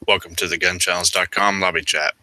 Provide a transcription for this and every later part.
Welcome to the gunchallenge.com lobby chat.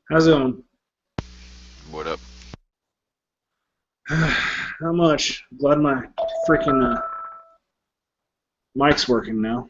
How's it going? What up? Not much. Glad my freaking mic's working now.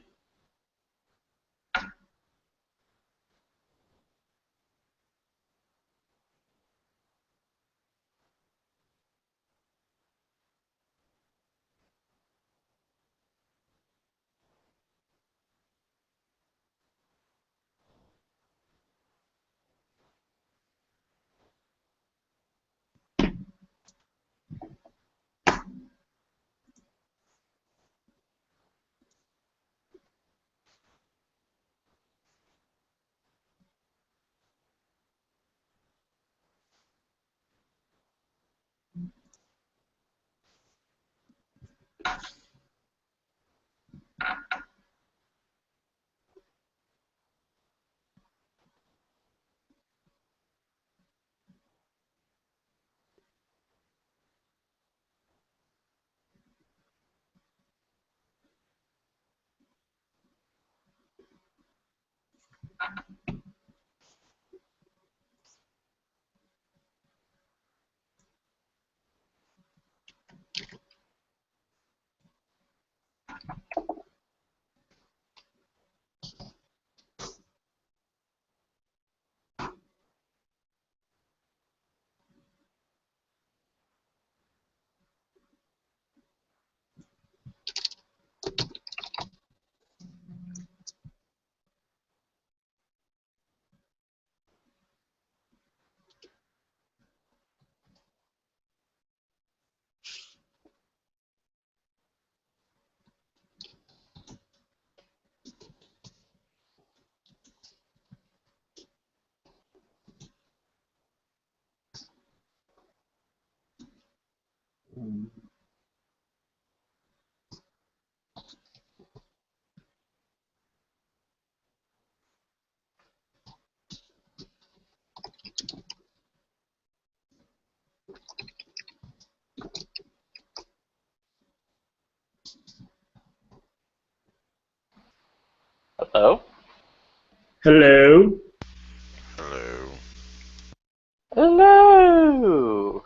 Hello? Hello. Hello. Hello!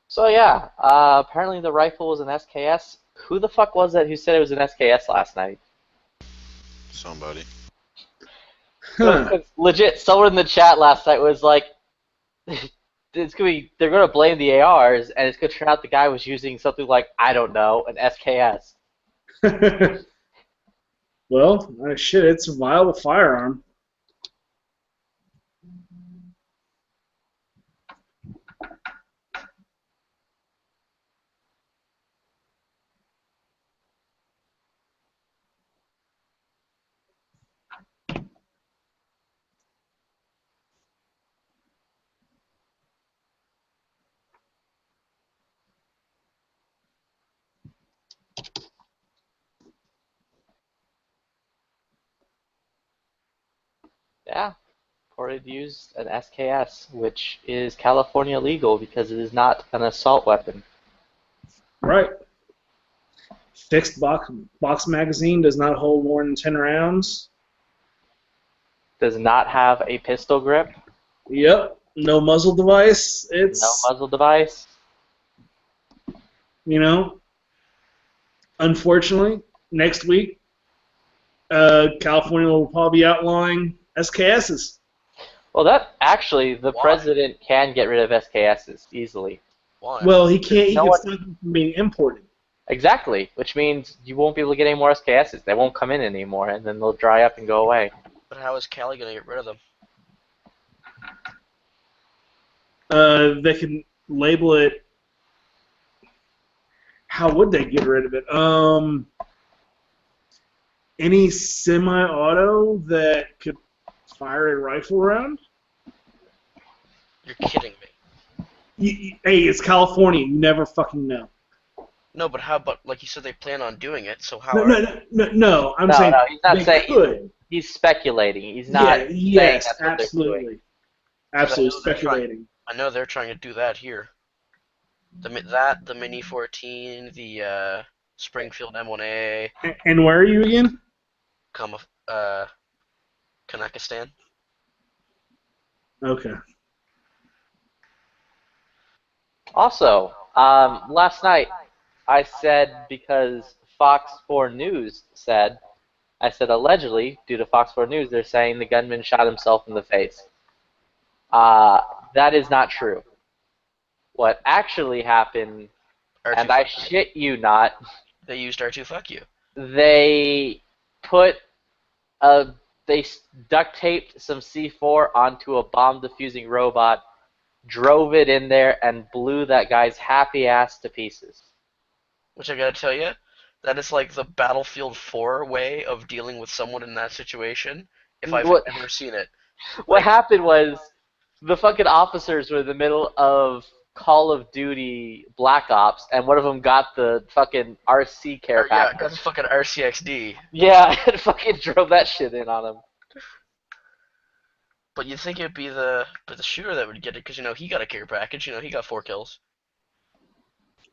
So yeah, apparently the rifle was an SKS. Who the fuck was that who said it was an SKS last night? Somebody. Huh. Legit, someone in the chat last night was like, they're gonna blame the ARs, and it's gonna turn out the guy was using something like, I don't know, an SKS. Well, shit, it's a viable firearm. Yeah, Ported used an SKS, which is California legal because it is not an assault weapon. Right. Fixed box magazine does not hold more than 10 rounds. Does not have a pistol grip, Yep. No muzzle device. no It's, muzzle device. you know, unfortunately, next week, California will probably be outlawing SKSs. Well, that actually, the Why? president can get rid of SKSs easily. Why? Well, he can't. He No can one stop them from being imported. exactly, which means you won't be able to get any more SKSs. They won't come in anymore, and then they'll dry up and go away. But how is Cali gonna get rid of them? They can label it. How would they get rid of it? Any semi-auto that could fire a rifle round. You're kidding me. Hey, it's California. You never fucking know. No, but how about, like you said, they plan on doing it, so how No, are no, no, no, no. I'm saying No, he's not they saying. could. He's speculating. He's not Yeah. saying Yes. that's what they're doing. Absolutely. Absolutely they're trying- speculating. I know they're trying to do that here. The Mini 14, the Springfield M1A, And where are you again? uh, Kanakistan. Okay. Also, last night I said because Fox 4 News said, I said allegedly, due to Fox 4 News, they're saying the gunman shot himself in the face. Uh, that is not true. What actually happened, and I R2 shit you not, They used R2 fuck you. they put a they duct taped some C4 onto a bomb defusing robot, drove it in there, and blew that guy's happy ass to pieces. Which I gotta tell you, that is like the Battlefield 4 way of dealing with someone in that situation, if I've What ever seen it. what Like, happened was the fucking officers were in the middle of Call of Duty Black Ops, and one of them got the fucking RC care yeah, package. got the fucking RCXD. Yeah, and fucking drove that shit in on him. But you'd think it'd be the shooter that would get it, because, he got a care package, he got 4 kills.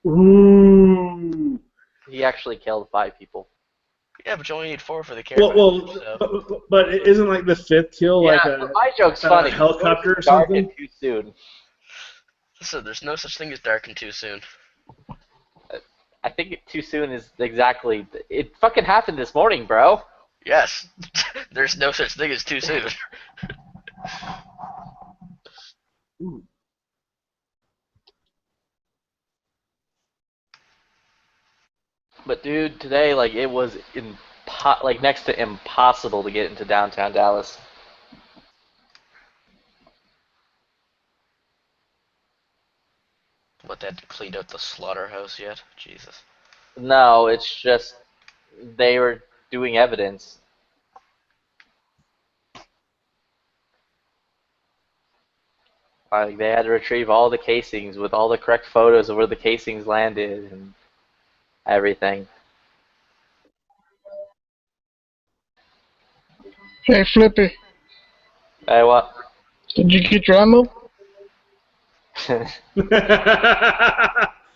Ooh. He actually killed 5 people. Yeah, but you only need 4 for the care Well, package, so. but isn't like the fifth kill like Yeah, a my joke's funny. helicopter or Dark something? and too soon. So there's no such thing as dark and too soon. I think too soon is exactly. It fucking happened this morning, bro. Yes, there's no such thing as too soon. Ooh. But dude, today it was next to impossible to get into downtown Dallas. What, they hadn't cleaned out the slaughterhouse yet? Jesus. No, it's just they were doing evidence. They had to retrieve all the casings with all the correct photos of where the casings landed and everything. Hey, Flippy, Hey, what? did you get your ammo?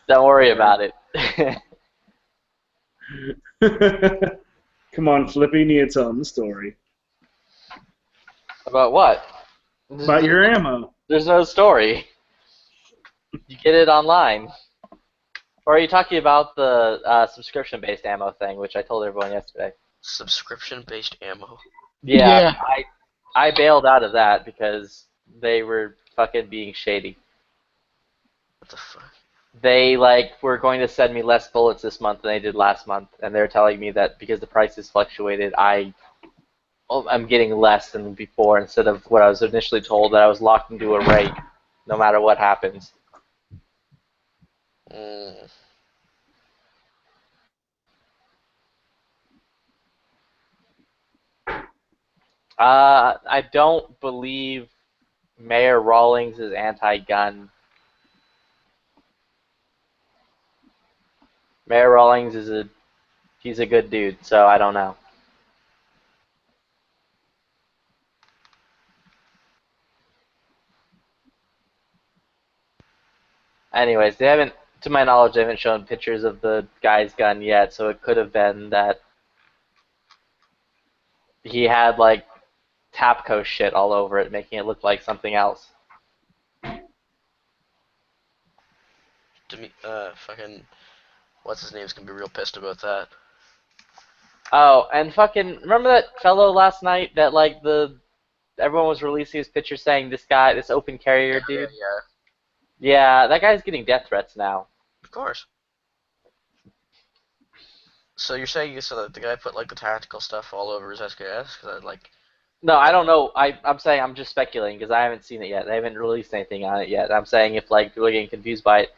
Don't worry about it. Come on, Flippy, you need to tell him the story. About what? About your ammo. There's no story. You get it online. Or are you talking about the subscription-based ammo thing, which I told everyone yesterday? Subscription-based ammo. Yeah, I bailed out of that because they were fucking being shady. What the fuck? They were going to send me less bullets this month than they did last month, and they're telling me that because the prices fluctuated, I'm getting less than before instead of what I was initially told that I was locked into a rate no matter what happens. Mm. I don't believe Mayor Rawlings is anti-gun. Mayor Rawlings he's a good dude, so I don't know. Anyways, to my knowledge, they haven't shown pictures of the guy's gun yet, so it could have been that he had Tapco shit all over it, making it look like something else. Fucking, what's his name's gonna be real pissed about that. Oh, and fucking, remember that fellow last night that everyone was releasing his picture saying this open carrier dude? Yeah. Yeah, that guy's getting death threats now. Of course. So you're saying that the guy put the tactical stuff all over his SKS? Cause No, I don't know. I'm saying I'm just speculating because I haven't seen it yet. They haven't released anything on it yet. I'm saying if people are getting confused by it,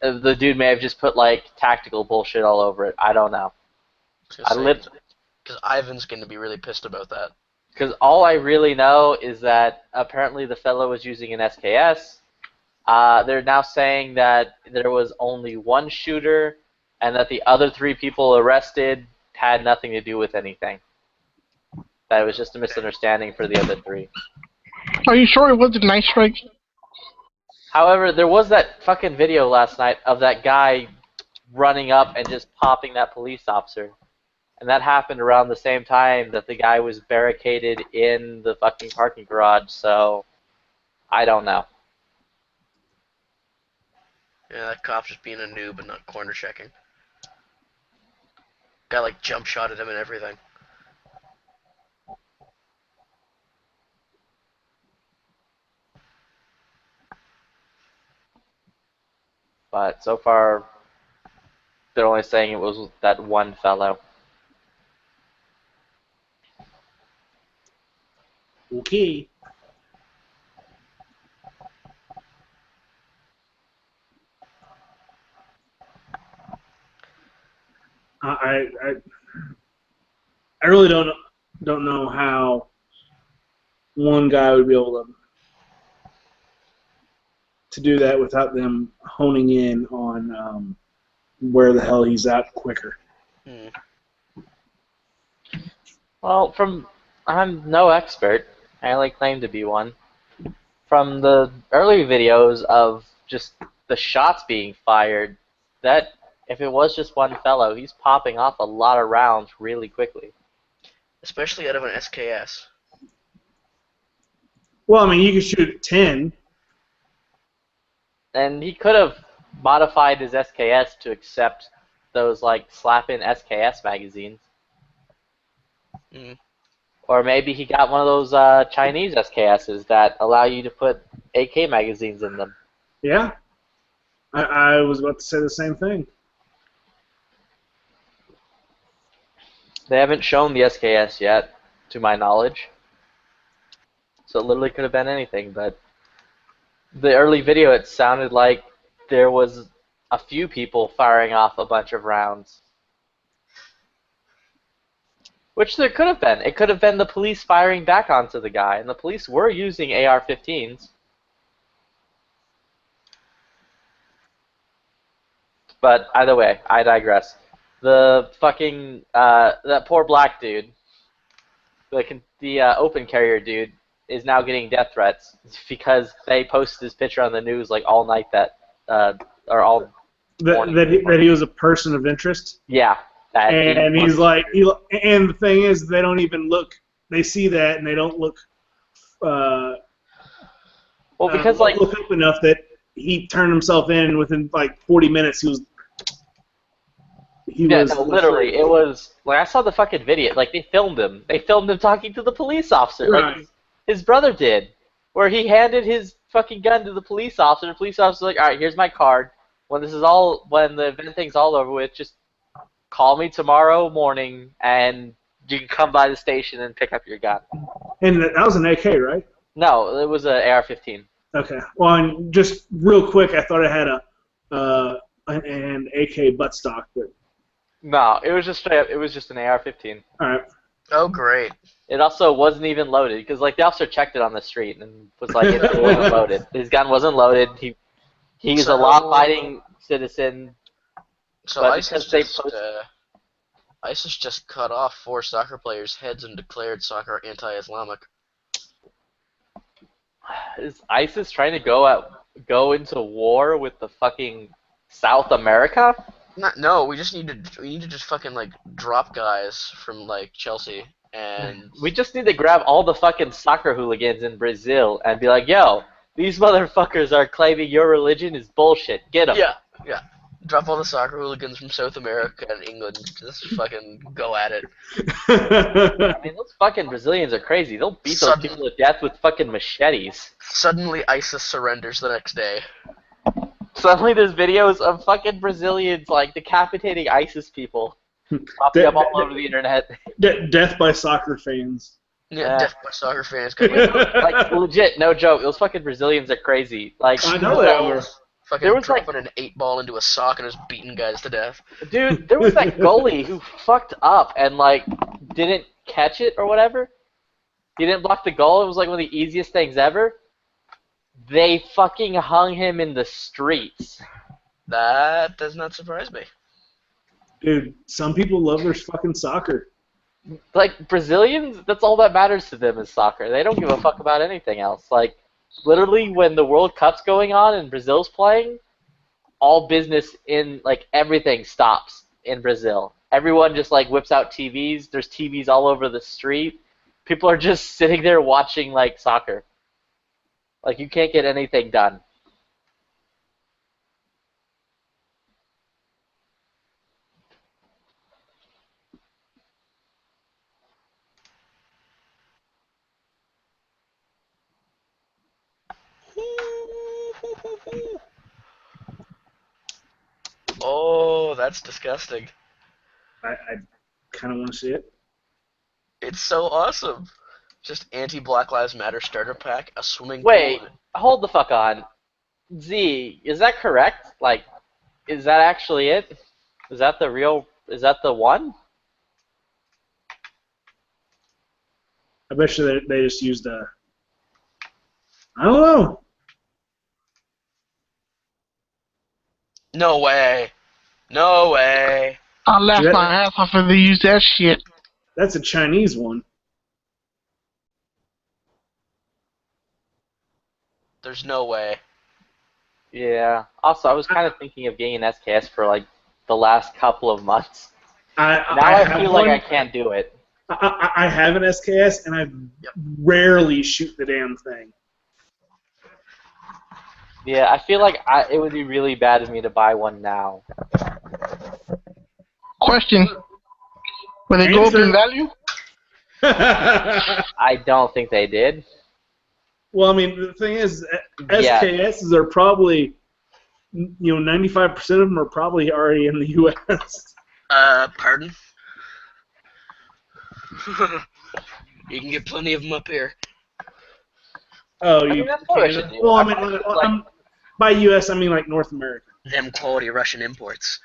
the dude may have just put tactical bullshit all over it. I don't know. because Ivan's gonna be really pissed about that. Because all I really know is that apparently the fellow was using an SKS. They're now saying that there was only one shooter and that the other 3 people arrested had nothing to do with anything. That it was just a misunderstanding for the other 3. Are you sure it wasn't Night Strike? However, there was that fucking video last night of that guy running up and just popping that police officer. And that happened around the same time that the guy was barricaded in the fucking parking garage, so I don't know. Yeah, that cop's just being a noob and not corner checking. Guy like jump shot at him and everything. But so far, they're only saying it was that one fellow. Okay. I really don't know how one guy would be able to do that without them honing in on where the hell he's at quicker. Hmm. Well, I'm no expert. I only claim to be one. From the early videos of just the shots being fired, that if it was just one fellow, he's popping off a lot of rounds really quickly. Especially out of an SKS. Well, I mean, you could shoot 10. And he could have modified his SKS to accept those like slap-in SKS magazines. Mm. Or maybe he got one of those Chinese SKSs that allow you to put AK magazines in them. Yeah. I was about to say the same thing. They haven't shown the SKS yet, to my knowledge. So it literally could have been anything, but the early video, it sounded like there was a few people firing off a bunch of rounds. Which there could have been. It could have been the police firing back onto the guy, and the police were using AR-15s. But either way, I digress. The fucking, that poor black dude, the open carrier dude, is now getting death threats because they posted his picture on the news like all night or all morning. That he was a person of interest. Yeah. And he's like, and the thing is, they don't even look. They see that and they don't look. Well, because like look up enough that he turned himself in within like 40 minutes. He was. No, literally, it was like I saw the fucking video. Like they filmed him. They filmed him talking to the police officer. Right. Like his brother did, where he handed his fucking gun to the police officer. The police officer was like, "All right, here's my card. When the event thing's all over with, just call me tomorrow morning, and you can come by the station and pick up your gun." And that was an AK, right? No, it was an AR-15. Okay. Well, and just real quick, I thought it had an AK buttstock, but. No, it was just straight up. It was just an AR-15. All right. Oh, great. It also wasn't even loaded because like the officer checked it on the street and was like, it wasn't loaded. His gun wasn't loaded. He's a law-abiding citizen. So ISIS just cut off 4 soccer players' heads and declared soccer anti-Islamic. Is ISIS trying to go into war with the fucking South America? No, we need to just fucking like drop guys from like Chelsea and we just need to grab all the fucking soccer hooligans in Brazil and be like, yo, these motherfuckers are claiming your religion is bullshit. Get them. Yeah. Drop all the soccer hooligans from South America and England. Just fucking go at it. I mean, those fucking Brazilians are crazy. They'll beat those people to death with fucking machetes. Suddenly, ISIS surrenders the next day. Suddenly there's videos of fucking Brazilians like decapitating ISIS people popping up all over the internet. Death by soccer fans. Yeah, death by soccer fans. Like legit, no joke. Those fucking Brazilians are crazy. Like I know they were. Fucking there was dropping an 8-ball into a sock and just beating guys to death. Dude, there was that goalie who fucked up and like didn't catch it or whatever. He didn't block the goal. It was like one of the easiest things ever. They fucking hung him in the streets. That does not surprise me. Dude, some people love their fucking soccer. Like, Brazilians, that's all that matters to them is soccer. They don't give a fuck about anything else. Like, literally when the World Cup's going on and Brazil's playing, all business in like everything stops in Brazil. Everyone just like whips out TVs. There's TVs all over the street. People are just sitting there watching like soccer. Like you can't get anything done. Oh, that's disgusting. I kind of want to see it. It's so awesome. Just anti-Black Lives Matter starter pack, a swimming Wait, pool. hold the fuck on. Z, is that correct? Like, is that actually it? Is that the real? Is that the one? I bet you they just used a. I don't know. No way. No way. I laughed Yeah. my ass off if they use that shit. That's a Chinese one. There's no way. Yeah. Also, I was kind of thinking of getting an SKS for like the last couple of months. Now I have feel one. like I can't do it. I have an SKS, and I rarely shoot the damn thing. Yeah, I feel like it would be really bad of me to buy one now. Question. Will they go up Answer. in value? I don't think they did. Well, I mean, the thing is, Yeah. SKSs are probably, 95% of them are probably already in the U.S. Pardon? You can get plenty of them up here. Oh, I mean, you that's what I should Canada? do. Well, I I'm mean, probably, by U.S., I mean like North America. Them quality Russian imports.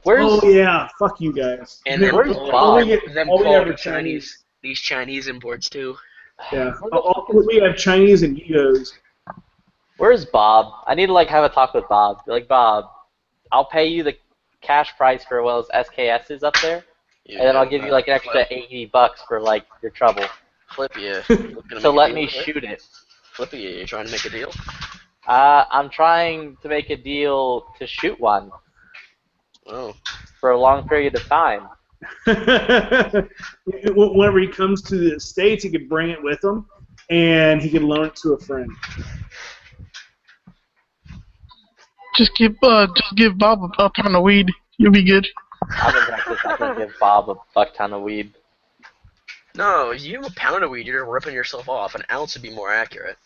Where's Oh yeah, fuck you guys. And them Where's quality, Bob? them all we have quality are Chinese. These Chinese imports too. Yeah, Where the fuck is- we have Chinese and Egos. Where's Bob? I need to like have a talk with Bob. Be like, Bob, I'll pay you the cash price for one of those SKSs up there, and then I'll give you like an extra $80 for like your trouble. Flip you. So let me shoot it. Flip you. You're trying to make a deal? I'm trying to make a deal to shoot one Oh. for a long period of time. Whenever he comes to the States, he could bring it with him, and he could loan it to a friend. Just give Bob a pound of weed. You'll be good. I'm in practice. I can give Bob a fuck ton of weed. No, if you have a pound of weed, you're ripping yourself off. An ounce would be more accurate.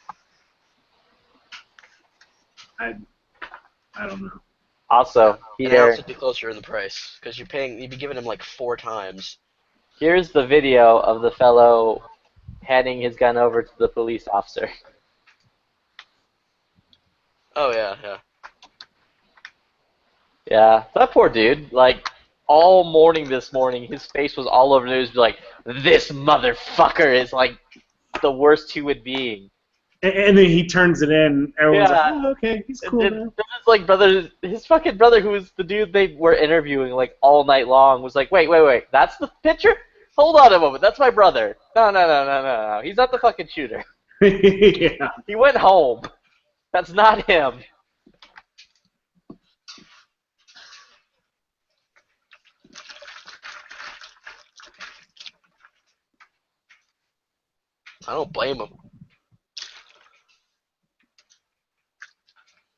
I don't know. Also, An here, ounce would be closer in the price because you'd be giving him like 4 times. here's the video of the fellow handing his gun over to the police officer. Oh yeah, yeah. Yeah, that poor dude. Like, all morning this morning, his face was all over the news, like, this motherfucker is like the worst human being. And then he turns it in. Everyone's Yeah. like, oh, okay, he's cool And now. this is like brother, his fucking brother, who was the dude they were interviewing like all night long, was like, wait, that's the picture? Hold on a moment, that's my brother. No, he's not the fucking shooter. Yeah. He went home. That's not him. I don't blame him.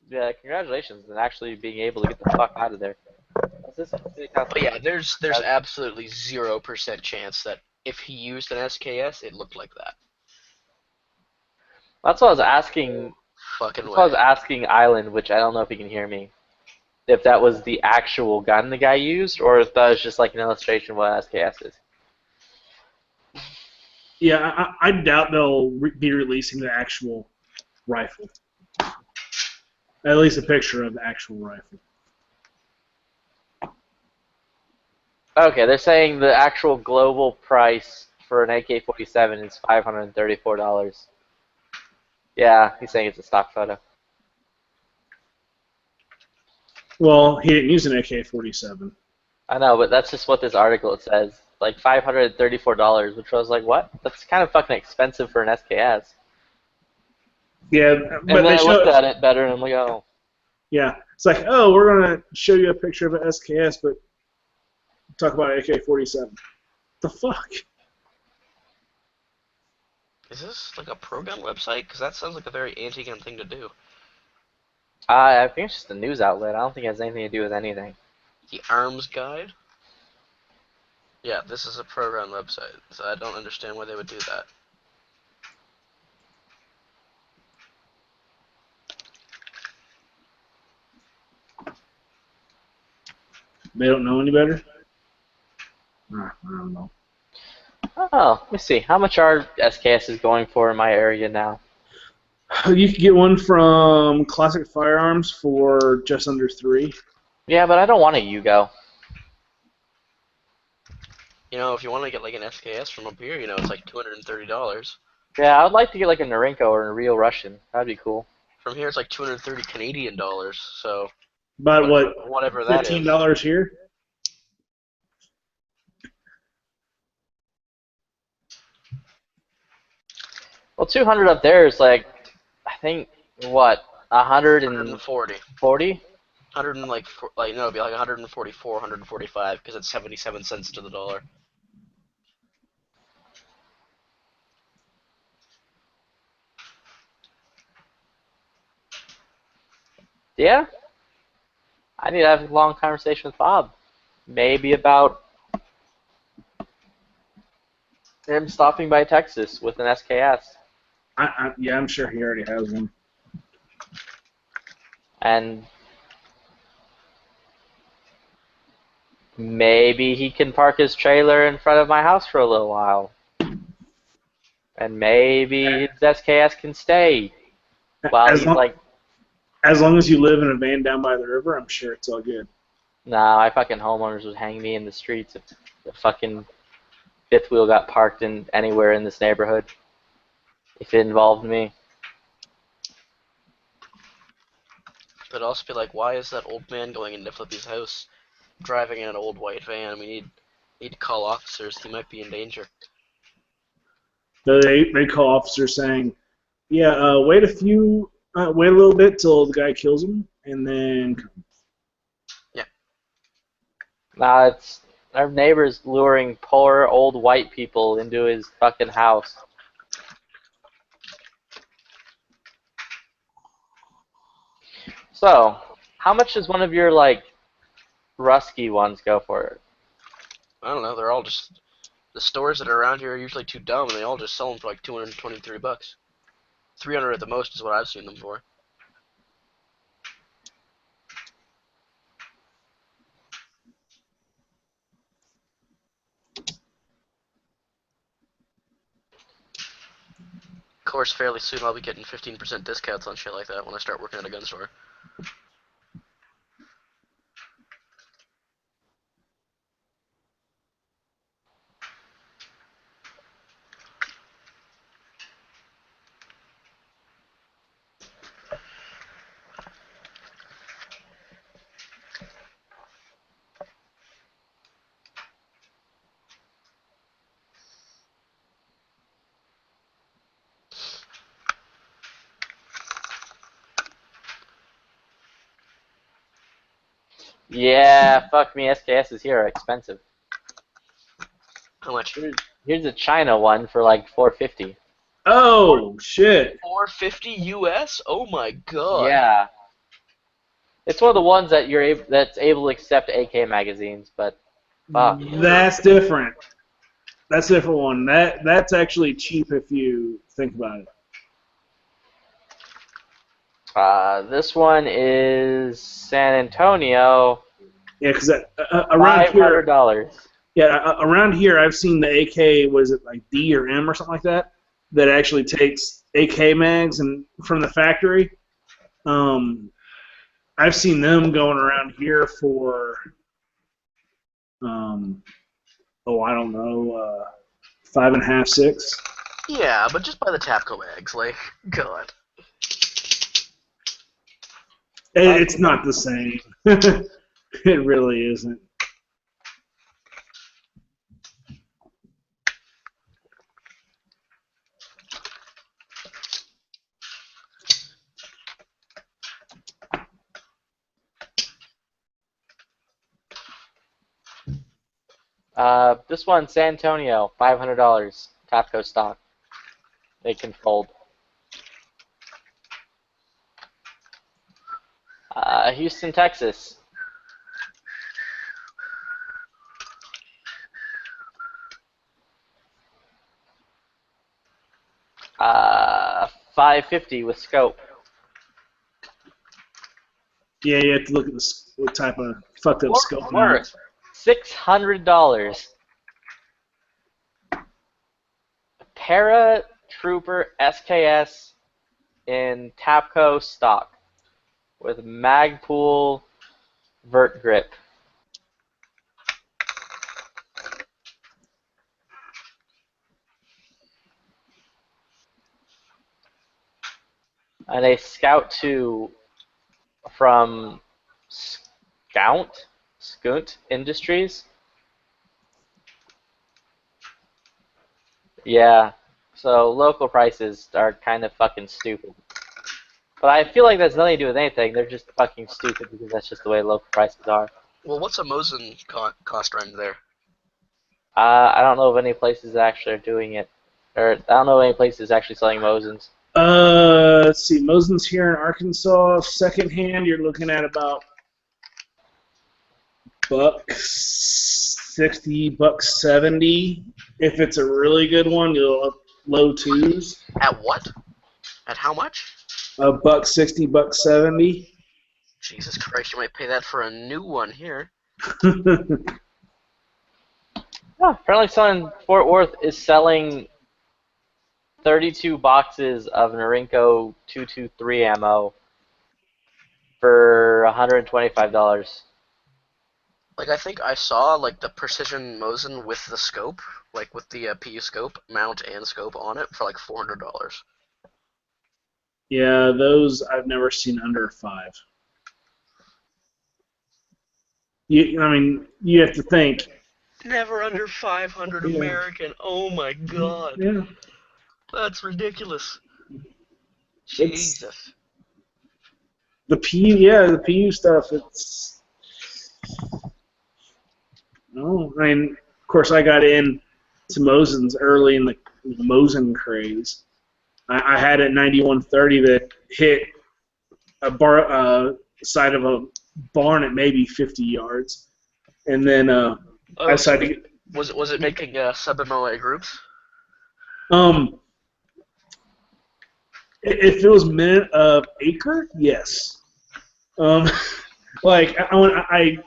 Yeah, congratulations on actually being able to get the fuck out of there. What's this? But yeah, there's absolutely 0% chance that if he used an SKS, it looked like that. That's what I was asking. Fucking That's what I was way. asking Island, which I don't know if he can hear me. If that was the actual gun the guy used, or if that was just like an illustration of what an SKS is. Yeah, I doubt they'll be releasing the actual rifle. At least a picture of the actual rifle. Okay, they're saying the actual global price for an AK-47 is $534. Yeah, he's saying it's a stock photo. Well, he didn't use an AK-47. I know, but that's just what this article says. Like $534, which I was like, what? That's kind of fucking expensive for an SKS. Yeah, And but then they I looked show. at it better, and I'm like, oh. Yeah, it's like, oh, we're gonna show you a picture of an SKS, but talk about AK-47. The fuck? Is this like a pro-gun website? Because that sounds like a very anti-gun thing to do. I think it's just a news outlet. I don't think it has anything to do with anything. The Arms Guide? Yeah, this is a pro-gun website, so I don't understand why they would do that. They don't know any better? I don't know. Oh, let me see. How much are SKSs going for in my area now? You could get one from Classic Firearms for just under $3. Yeah, but I don't want a Yugo. You know, if you want to get like an SKS from up here, you know, it's like $230. Yeah, I would like to get like a Narenko or a Real Russian. That'd be cool. From here, it's like 230 Canadian dollars. So, About what, whatever that is. $15 here? Well, 200 up there is like, I think, what, 140? 140. 100 and like no, it'd be like 144, 145 because it's 77 cents to the dollar. Yeah? I need to have a long conversation with Bob. Maybe about him stopping by Texas with an SKS. Yeah, I'm sure he already has one. And maybe he can park his trailer in front of my house for a little while. And maybe his SKS can stay while As he's long, like, as long as you live in a van down by the river, I'm sure it's all good. nah, my fucking homeowners would hang me in the streets if the fucking fifth wheel got parked in anywhere in this neighborhood. If it involved me. But also be like, why is that old man going into Flippy's house, driving in an old white van? We need to call officers. He might be in danger. They call officers saying, yeah, wait a little bit till the guy kills him, and then come. Nah, it's our neighbor's luring poor old white people into his fucking house. So, how much does one of your like rusky ones go for? I don't know. They're all just the stores that are around here are usually too dumb, and they all just sell them for like $223. 300 at the most is what I've seen them for. Of course, fairly soon I'll be getting 15% discounts on shit like that when I start working at a gun store. Yeah, fuck me, SKSs here are expensive. How much? Here's a China one for like $450. Oh, shit. 450 US? Oh my god. Yeah. It's one of the ones that that's able to accept AK magazines, but fuck. That's different. That's a different one. That's actually cheap if you think about it. This one is San Antonio. Yeah, because around here, $500. around here, I've seen the AK. Was it like D or M or something like that? That actually takes AK mags and from the factory. I've seen them going around here for, I don't know, 5.5, 6. Yeah, but just buy the Tapco mags, like, god. It's not the same. It really isn't. This one, San Antonio, $500. Tapco stock. They can fold. Houston, Texas. $550 with scope. Yeah, you have to look at what type of fucked up scope. Worth $600. Paratrooper SKS in Tapco stock with Magpool vert grip. And a Scout 2 from Skunt Industries. Yeah, so local prices are kind of fucking stupid. But I feel like that's nothing to do with anything. They're just fucking stupid because that's just the way local prices are. Well, what's a Mosin cost range there? I don't know of any places that actually are doing it. Or I don't know of any places actually selling Mosins. Let's see. Mosin's here in Arkansas. Secondhand, you're looking at about $160, $170. If it's a really good one, you'll up low twos. At what? At how much? $160, $170. Jesus Christ, you might pay that for a new one here. Oh, apparently someone in Fort Worth is selling 32 boxes of Norinco 223 ammo for $125. Like, I think I saw, like, the Precision Mosin with the scope, like, with the PU scope, mount and scope on it for, like, $400. Yeah, those I've never seen under 5. I mean, you have to think. Never under 500 Yeah. American. Oh, my God. Yeah. That's ridiculous. It's- Jesus. The the PU stuff, it's... No, I mean, of course, I got in to Mosin's early in the Mosin craze. I had a 9130 that hit a side of a barn at maybe 50 yards, and then I decided to get... Was it making sub-MOA groups? If it was minute of acre, yes. Like I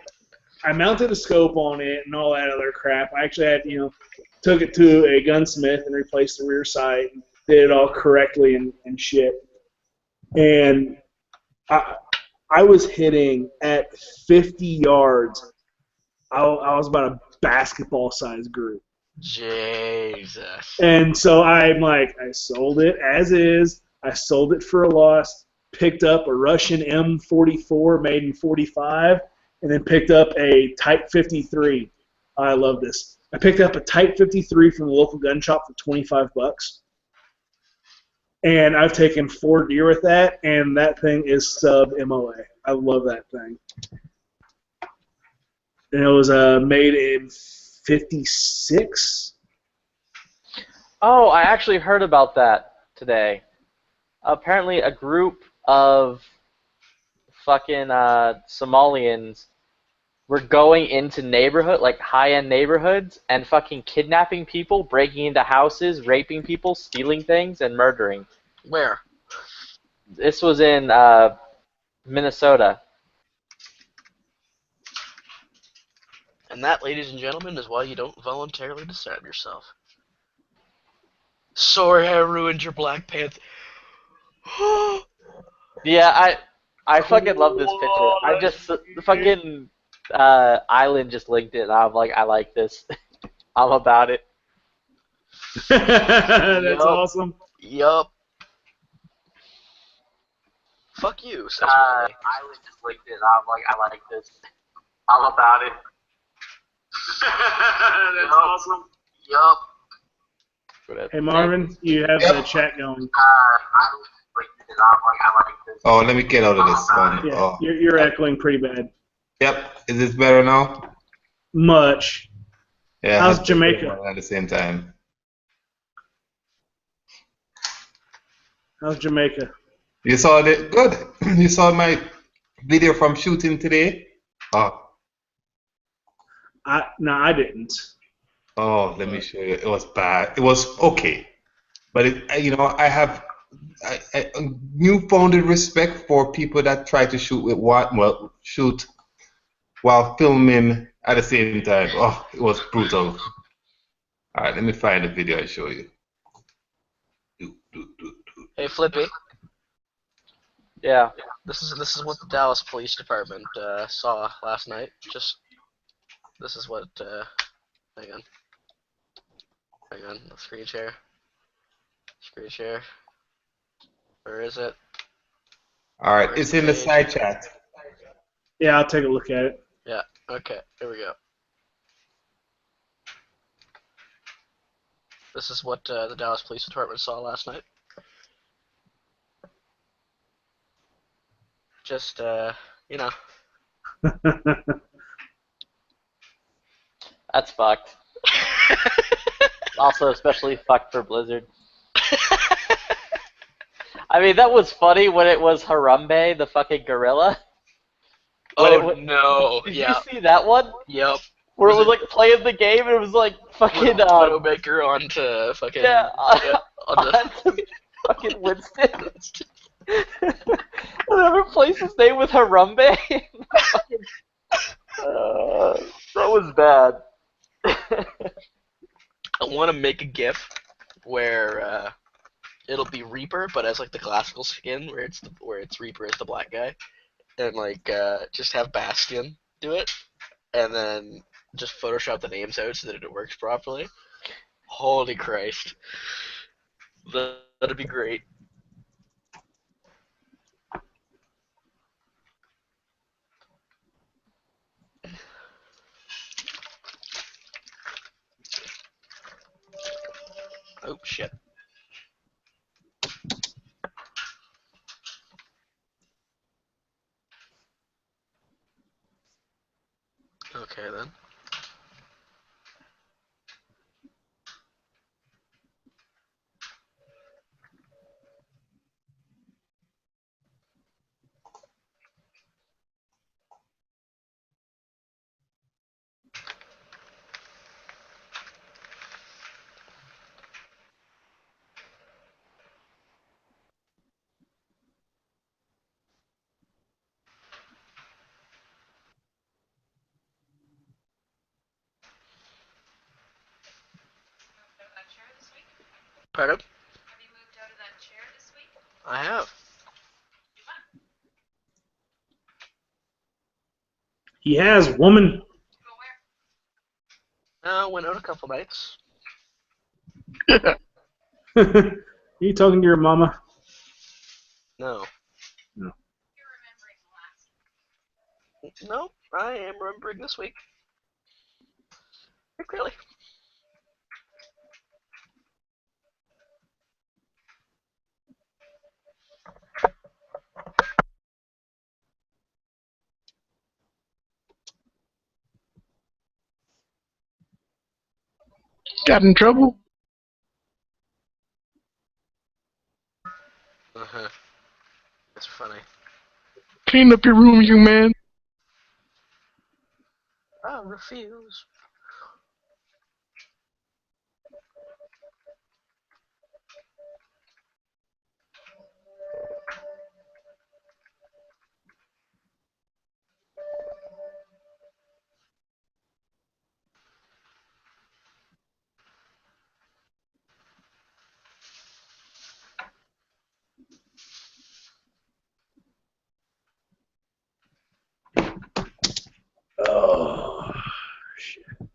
mounted a scope on it and all that other crap. I actually had took it to a gunsmith and replaced the rear sight, and did it all correctly and shit. And I was hitting at 50 yards. I was about a basketball-sized group. Jesus. And so I'm like, I sold it as is. I sold it for a loss. Picked up a Russian M44 made in 45, and then picked up a Type 53. I love this. I picked up a Type 53 from the local gun shop for $25. And I've taken 4 deer with that, and that thing is sub-MOA. I love that thing. And it was made in 56. Oh, I actually heard about that today. Apparently a group of fucking Somalians were going into high-end neighborhoods and fucking kidnapping people, breaking into houses, raping people, stealing things, and murdering. Where? This was in Minnesota. And that, ladies and gentlemen, is why you don't voluntarily disarm yourself. Sorry I ruined your Black Panther. Yeah, I fucking love this picture. I just the fucking Island just linked it, and I'm like, I like this. I'm about it. That's awesome. Yup. Fuck you, says Wally. Island just linked it, and I'm like, I like this. I'm about it. That's awesome. Yup. Hey Marvin, you have the chat going. Oh, let me get out of this one. Yeah, Oh. you're echoing pretty bad. Yep. Is this better now? Much. Yeah, I How's had Jamaica? at the same time. How's Jamaica? You saw the good. You saw my video from shooting today. Oh, No, I didn't. oh, let me show you. It was bad. It was okay, but I have a newfound respect for people that try to shoot with what, well, shoot while filming at the same time. Oh, it was brutal. All right, let me find the video and show you. Hey, Flippy. Yeah. This is what the Dallas Police Department saw last night. This is what. Hang on. The screen share. Screen share. Where is it? All right, Where's it's the in the page? side chat. Yeah, I'll take a look at it. Yeah. Okay. Here we go. This is what the Dallas Police Department saw last night. Just you know. That's fucked. Also, especially fucked for Blizzard. I mean, that was funny when it was Harambe, the fucking gorilla. Oh no! Did Yeah. you see that one? Yep. Where it was like playing the game and it was like fucking Widowmaker onto fucking onto fucking Winston. Whatever place his name with Harambe. That was bad. I want to make a GIF where it'll be Reaper, but as like the classical skin, where it's Reaper as the black guy, and like just have Bastion do it, and then just Photoshop the names out so that it works properly. Holy Christ, that'd be great. Oh shit. Okay then. Pardon? Have you moved out of that chair this week? I have. He has, woman. Went out a couple nights. Are you talking to your mama? No. No. No, I am remembering this week. Really? Got in trouble? Uh-huh. That's funny. Clean up your room, you man. I refuse. Oh, shit.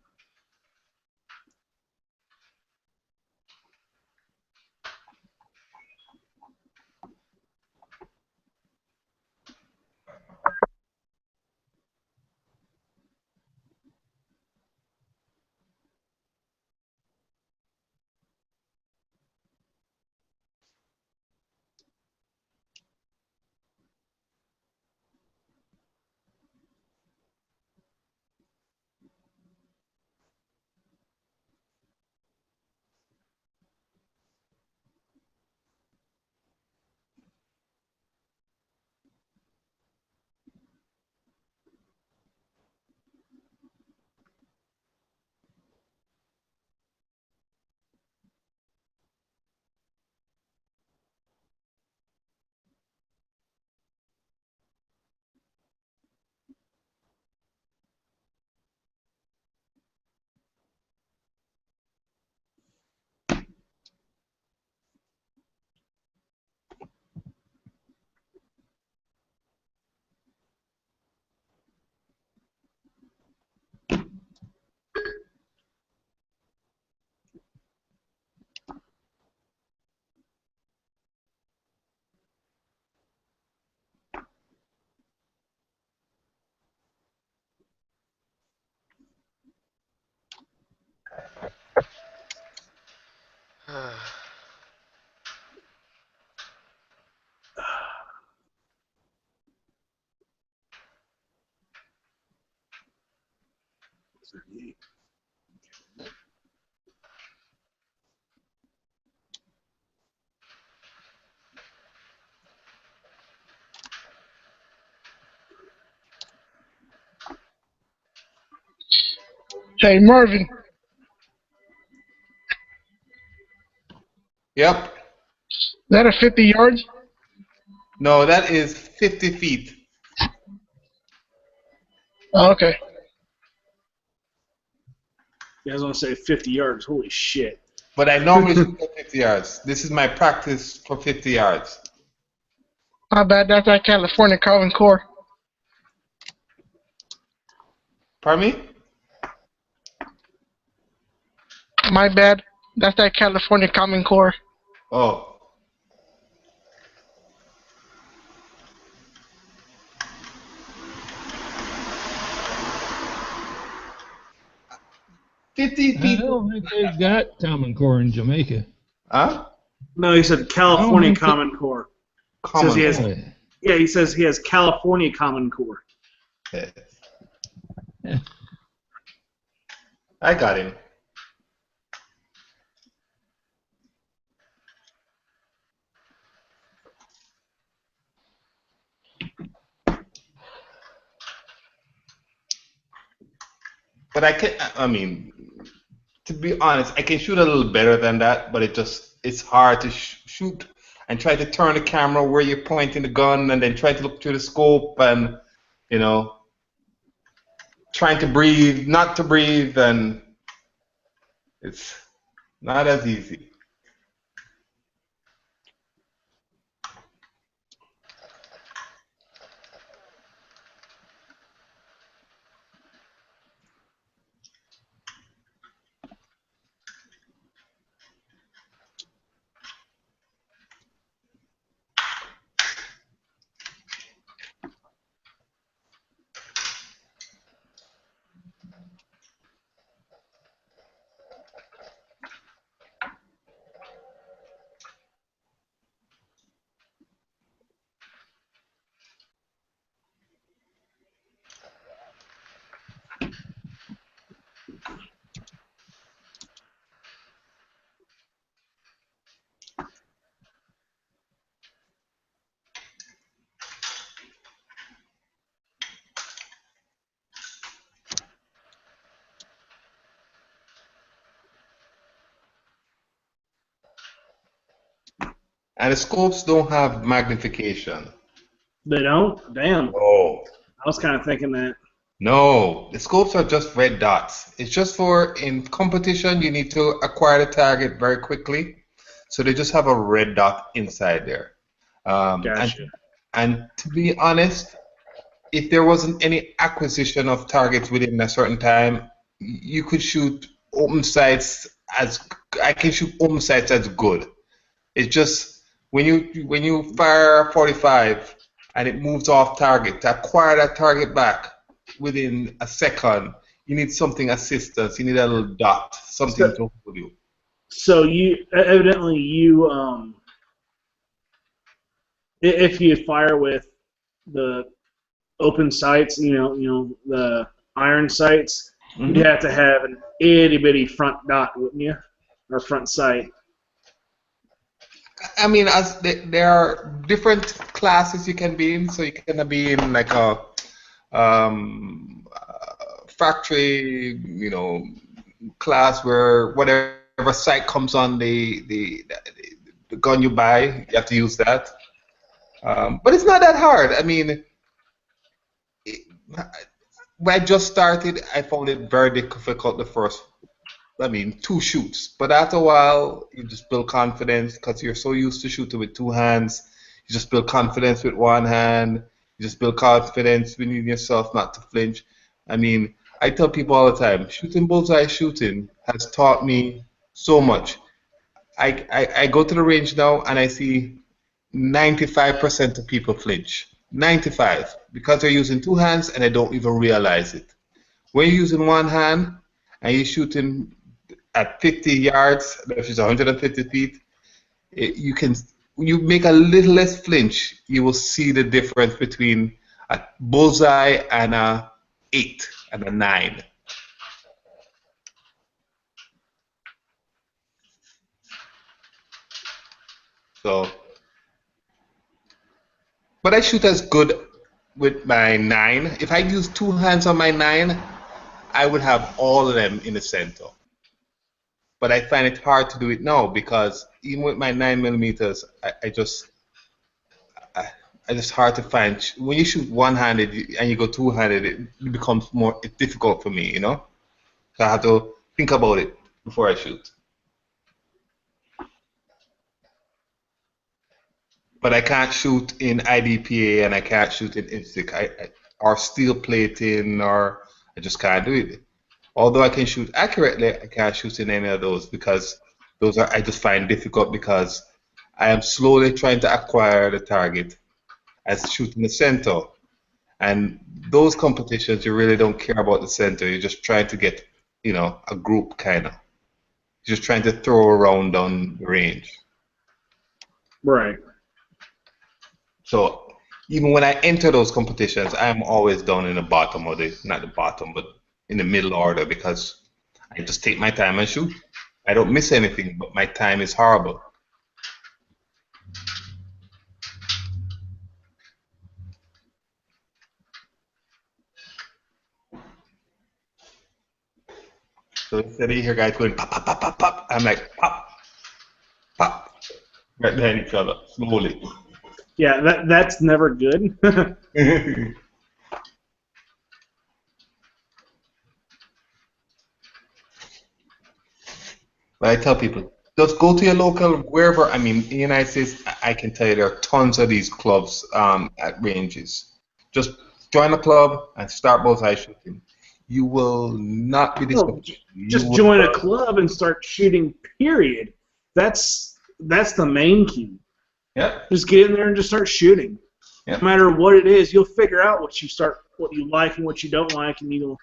Hey, Marvin, Yep. is that a 50 yards? No, that is 50 feet. Oh, okay. You guys want to say 50 yards? Holy shit. But I normally shoot for 50 yards. This is my practice for 50 yards. My bad, that's that California Common Core. Pardon me? My bad, that's that California Common Core. Oh. $50 I feet. don't think they've got Common Core in Jamaica. Huh? No, he said California Common Core. Common. Says he has, Really? yeah, he says he has California Common Core. I got him. But I mean, to be honest, I can shoot a little better than that, but it's hard to shoot and try to turn the camera where you're pointing the gun and then try to look through the scope and, you know, trying to breathe, not to breathe, and it's not as easy. And the scopes don't have magnification. They don't? Damn. Oh. I was kind of thinking that. No, the scopes are just red dots. It's just for in competition, you need to acquire the target very quickly. So they just have a red dot inside there. Gotcha. And to be honest, if there wasn't any acquisition of targets within a certain time, you could shoot open sights as I can shoot open sights as good. It's just when you fire 45 and it moves off target, to acquire that target back within a second, you need something assistance. You need a little dot, something to hold you. So you evidently if you fire with the open sights, you know the iron sights, you'd have to have an itty bitty front dot, wouldn't you, or front sight? I mean, as there are different classes you can be in. So you can be in like a factory, you know, class where whatever sight comes on the gun you buy, you have to use that. But it's not that hard. I mean, when I just started, I found it very difficult the first, 2 shoots. But after a while, you just build confidence because you're so used to shooting with 2 hands. You just build confidence with 1 hand. You just build confidence within yourself not to flinch. I mean, I tell people all the time, shooting bullseye shooting has taught me so much. I go to the range now and I see 95% of people flinch. 95, because they're using 2 hands and they don't even realize it. When you're using 1 hand and you're shooting at 50 yards, which is 150 feet, you make a little less flinch, you will see the difference between a bullseye and a 8 and a 9. So, but I shoot as good with my 9. If I use 2 hands on my 9, I would have all of them in the center. But I find it hard to do it now because even with my 9mm, I just it's hard to find. When you shoot one-handed and you go two-handed, it becomes more difficult for me, you know? So I have to think about it before I shoot. But I can't shoot in IDPA and I can't shoot in IPSC or steel plating, or I just can't do it. Although I can shoot accurately, I can't shoot in any of those because those I just find difficult because I am slowly trying to acquire the target as shooting the center. And those competitions, you really don't care about the center. You're just trying to get, you know, a group kind of. You're just trying to throw around on the range. Right. So even when I enter those competitions, I'm always down in the bottom, or not the bottom, but in the middle order because I just take my time and shoot. I don't miss anything, but my time is horrible. So instead of you hear guys going pop, pop, pop, pop, pop, I'm like pop, pop, right behind each other, slowly. Yeah, that's never good. But I tell people, just go to your local, wherever. I mean, in the United States, I can tell you there are tons of these clubs at ranges. Just join a club and start bullseye shooting. You will not be No, disappointed. just join a club and start shooting, period. That's the main key. Yeah. Just get in there and just start shooting. Yeah. No matter what it is, you'll figure out what you like and what you don't like, and you'll,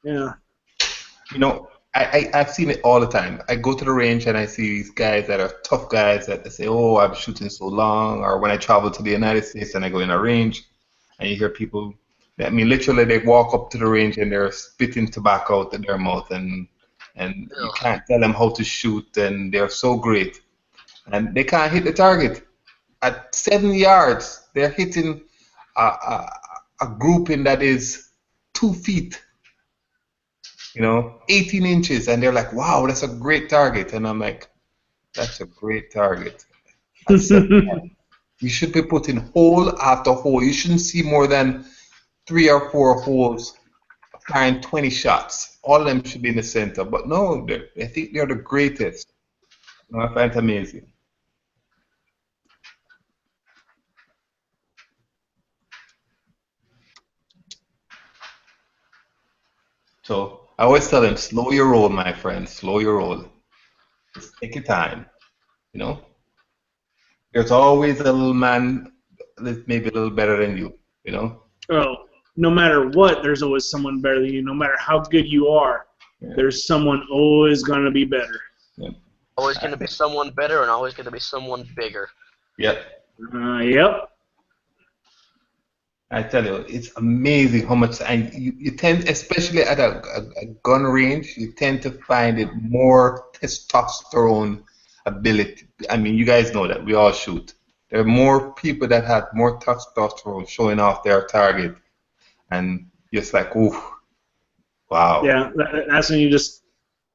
yeah. You know, I've seen it all the time. I go to the range and I see these guys that are tough guys that they say, oh, I've been shooting so long. Or when I travel to the United States and I go in a range and you hear people, I mean, literally they walk up to the range and they're spitting tobacco out of their mouth and you can't tell them how to shoot and they're so great. And they can't hit the target. At 7 yards, they're hitting a grouping that is 2 feet. You know, 18 inches, and they're like, wow, that's a great target. And I'm like, that's a great target. You should be putting hole after hole. You shouldn't see more than 3 or 4 holes firing 20 shots. All of them should be in the center. But no, I think they're the greatest. You know, I find it amazing. So I always tell them, slow your roll, my friend, slow your roll. Just take your time, you know. There's always a little man that's maybe a little better than you, you know. Oh, no matter what, there's always someone better than you. No matter how good you are, there's someone always going to be better. Yeah. Always going to be someone better and always going to be someone bigger. Yep. Yep. I tell you, it's amazing how much, and you tend, especially at a gun range, you tend to find it more testosterone ability. I mean, you guys know that we all shoot. There are more people that have more testosterone showing off their target, and just like, ooh, wow. Yeah, that's when you just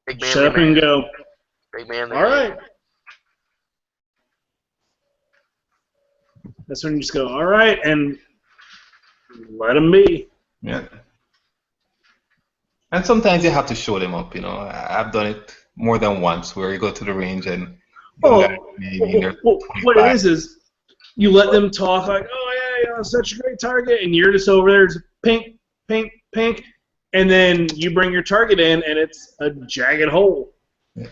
Big man, shut up and go. Big man. All right. That's when you just go, all right, and let them be. Yeah. And sometimes you have to show them up, you know. I've done it more than once where you go to the range and what it is you let them talk like, oh, yeah, you know, such a great target, and you're just over there, just pink, pink, pink, and then you bring your target in, and it's a jagged hole. Yeah.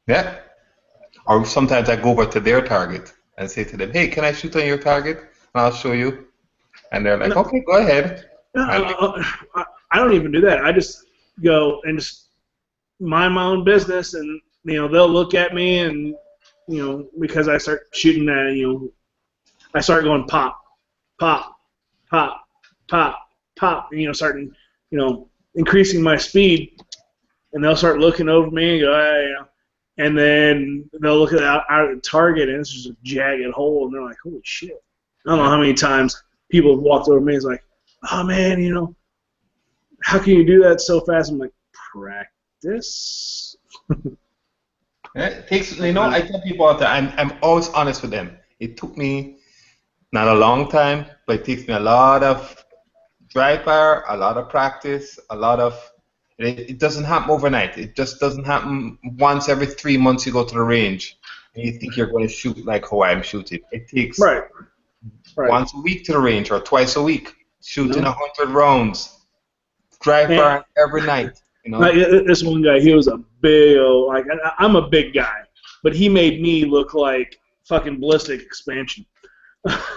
Yeah. Or sometimes I go over to their target and say to them, hey, can I shoot on your target? And I'll show you. And they're like, okay, go ahead. I don't even do that. I just go and just mind my own business, and you know they'll look at me, and you know because I start shooting that, you know, I start going pop, pop, pop, pop, pop, and you know starting, you know, increasing my speed, and they'll start looking over me and go, hey, you know, and then they'll look at out at the target, and it's just a jagged hole, and they're like, "Holy shit!" I don't know how many times people have walked over to me and is like, "Oh man, how can you do that so fast?" I'm like, practice. It takes, I tell people all the time, I'm always honest with them. It took me not a long time, but it takes me a lot of dry fire, a lot of practice, it doesn't happen overnight. It just doesn't happen once every 3 months you go to the range and you think you're going to shoot like how I'm shooting. It takes Right. once a week to the range or twice a week, shooting 100 rounds, dry fire every night. Like this one guy, he was a big old, like, I'm a big guy, but he made me look like fucking ballistic expansion.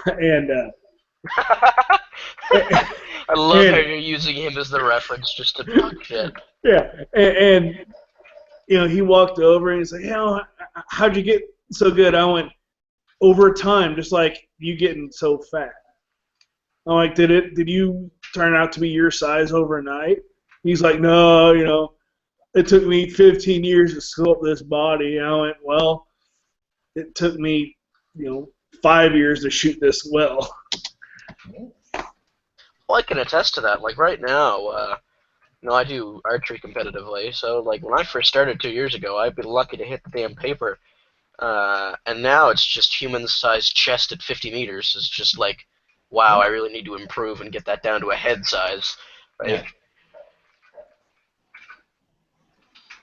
And I love how you're using him as the reference just to talk shit. Yeah, and he walked over and he's like, how'd you get so good? I went, over time, just like you getting so fat. I'm like, did you turn out to be your size overnight? He's like, no, it took me 15 years to sculpt this body. And I went, well, it took me, 5 years to shoot this well. Well, I can attest to that. Like right now, I do archery competitively. So like when I first started 2 years ago, I've been lucky to hit the damn paper. And now it's just human-sized chest at 50 meters. It's just like, wow, I really need to improve and get that down to a head size. Like,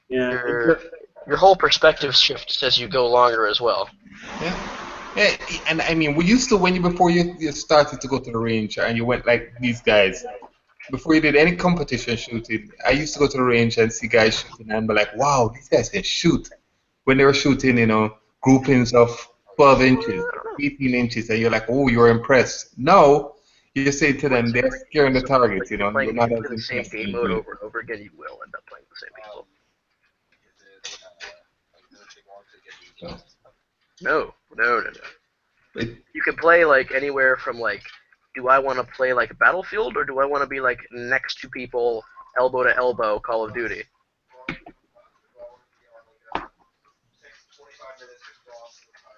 your whole perspective shifts as you go longer as well. Yeah, and I mean, before you started to go to the range and you went like these guys, before you did any competition shooting, I used to go to the range and see guys shooting and be like, wow, these guys can shoot. When they were shooting, groupings of 12 inches, 18 inches, and you're like, oh, you're impressed. No, you say to them, they're scaring the target, you're not as the same game mode over and over again, you will end up playing the same people. No. You can play like anywhere from like, do I want to play like Battlefield or do I want to be like next to people, elbow to elbow, Call of Duty?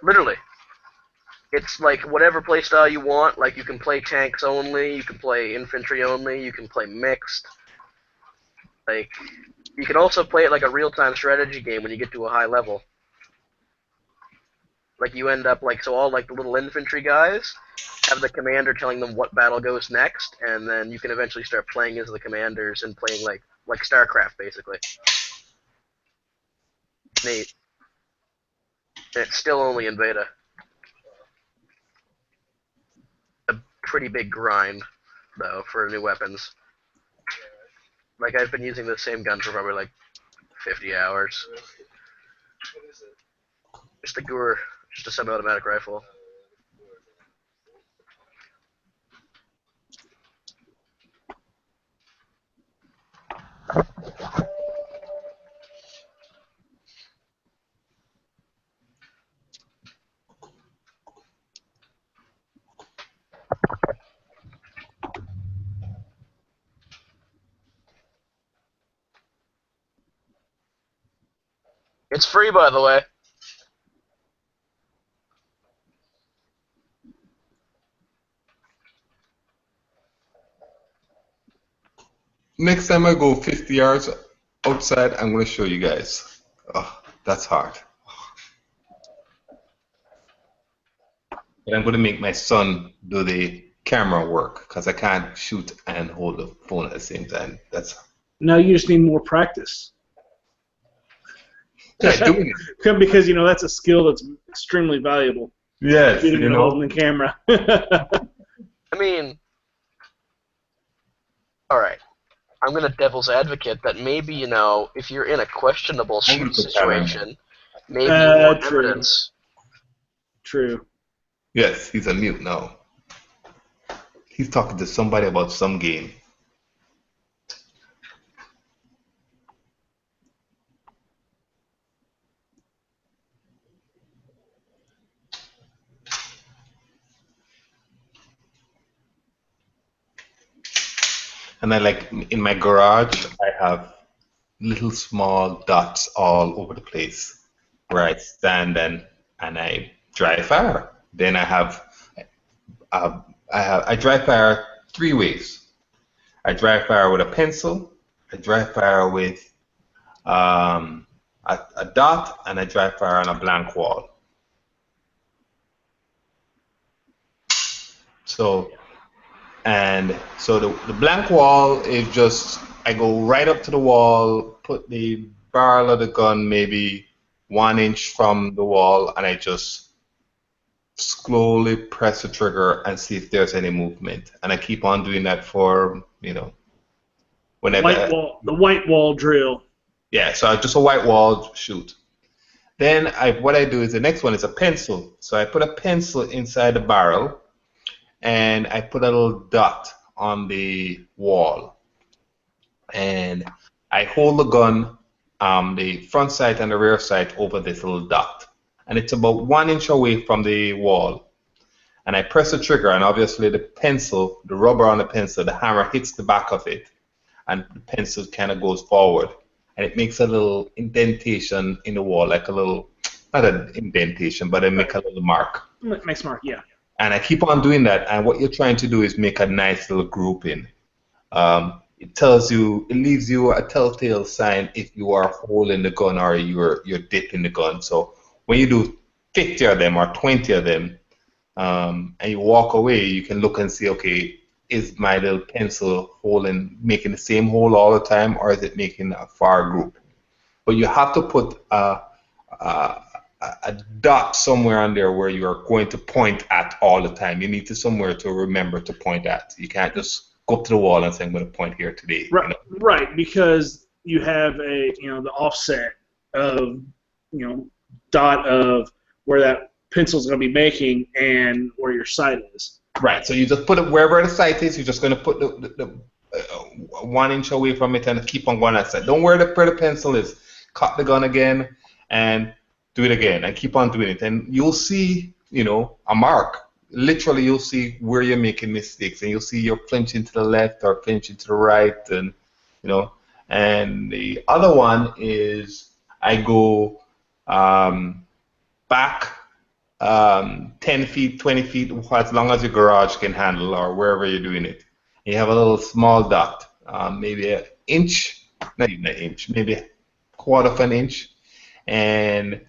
Literally. It's like whatever playstyle you want. Like you can play tanks only, you can play infantry only, you can play mixed. Like you can also play it like a real-time strategy game when you get to a high level. Like you end up like, so all like the little infantry guys have the commander telling them what battle goes next, and then you can eventually start playing as the commanders and playing like StarCraft basically. Neat. And it's still only in beta. A pretty big grind, though, for new weapons. Like, I've been using the same gun for probably like 50 hours. Just a Gur, just a semi-automatic rifle. It's free, by the way. Next time I go 50 yards outside, I'm going to show you guys. Oh, that's hard. But I'm going to make my son do the camera work because I can't shoot and hold the phone at the same time. Now you just need more practice. Yeah, doing it. Because that's a skill that's extremely valuable. Yes, holding the camera. I mean, all right. I'm gonna devil's advocate that maybe if you're in a questionable shoot situation, maybe you want evidence. True. Yes, he's on mute now. He's talking to somebody about some game. And in my garage, I have little small dots all over the place. where I stand and I dry fire. Then I dry fire three ways. I dry fire with a pencil, I dry fire with a dot, and I dry fire on a blank wall. So the blank wall is just, I go right up to the wall, put the barrel of the gun maybe 1 inch from the wall, and I just slowly press the trigger and see if there's any movement. And I keep on doing that for, whenever. The white wall drill. Yeah, so just a white wall shoot. Then what I do is the next one is a pencil. So I put a pencil inside the barrel, and I put a little dot on the wall, and I hold the gun, the front sight and the rear sight over this little dot, and it's about 1 inch away from the wall, and I press the trigger, and obviously the pencil, the rubber on the pencil, the hammer hits the back of it, and the pencil kind of goes forward, and it makes a little indentation in the wall, like a little, not an indentation, but it makes a little mark. Makes mark, yeah. And I keep on doing that, and what you're trying to do is make a nice little grouping. It leaves you a telltale sign if you are holding the gun or you're dipping the gun. So when you do 50 of them or 20 of them, and you walk away, you can look and see, okay, is my little pencil making the same hole all the time, or is it making a far group? But you have to put a dot somewhere on there where you are going to point at all the time. You need to somewhere to remember to point at. You can't just go up to the wall and say, I'm going to point here today. Right, right, because you have the offset of, dot of where that pencil's going to be making and where your sight is. Right, so you just put it wherever the sight is. You're just going to put the 1 inch away from it and keep on going that side. Don't worry where the pencil is. Cock the gun again and do it again and keep on doing it. And you'll see, a mark. Literally, you'll see where you're making mistakes, and you'll see you're flinching to the left or flinching to the right, and And the other one is I go back 10 feet, 20 feet, as long as your garage can handle or wherever you're doing it. You have a little small dot, maybe an inch, not even an inch, maybe a quarter of an inch, and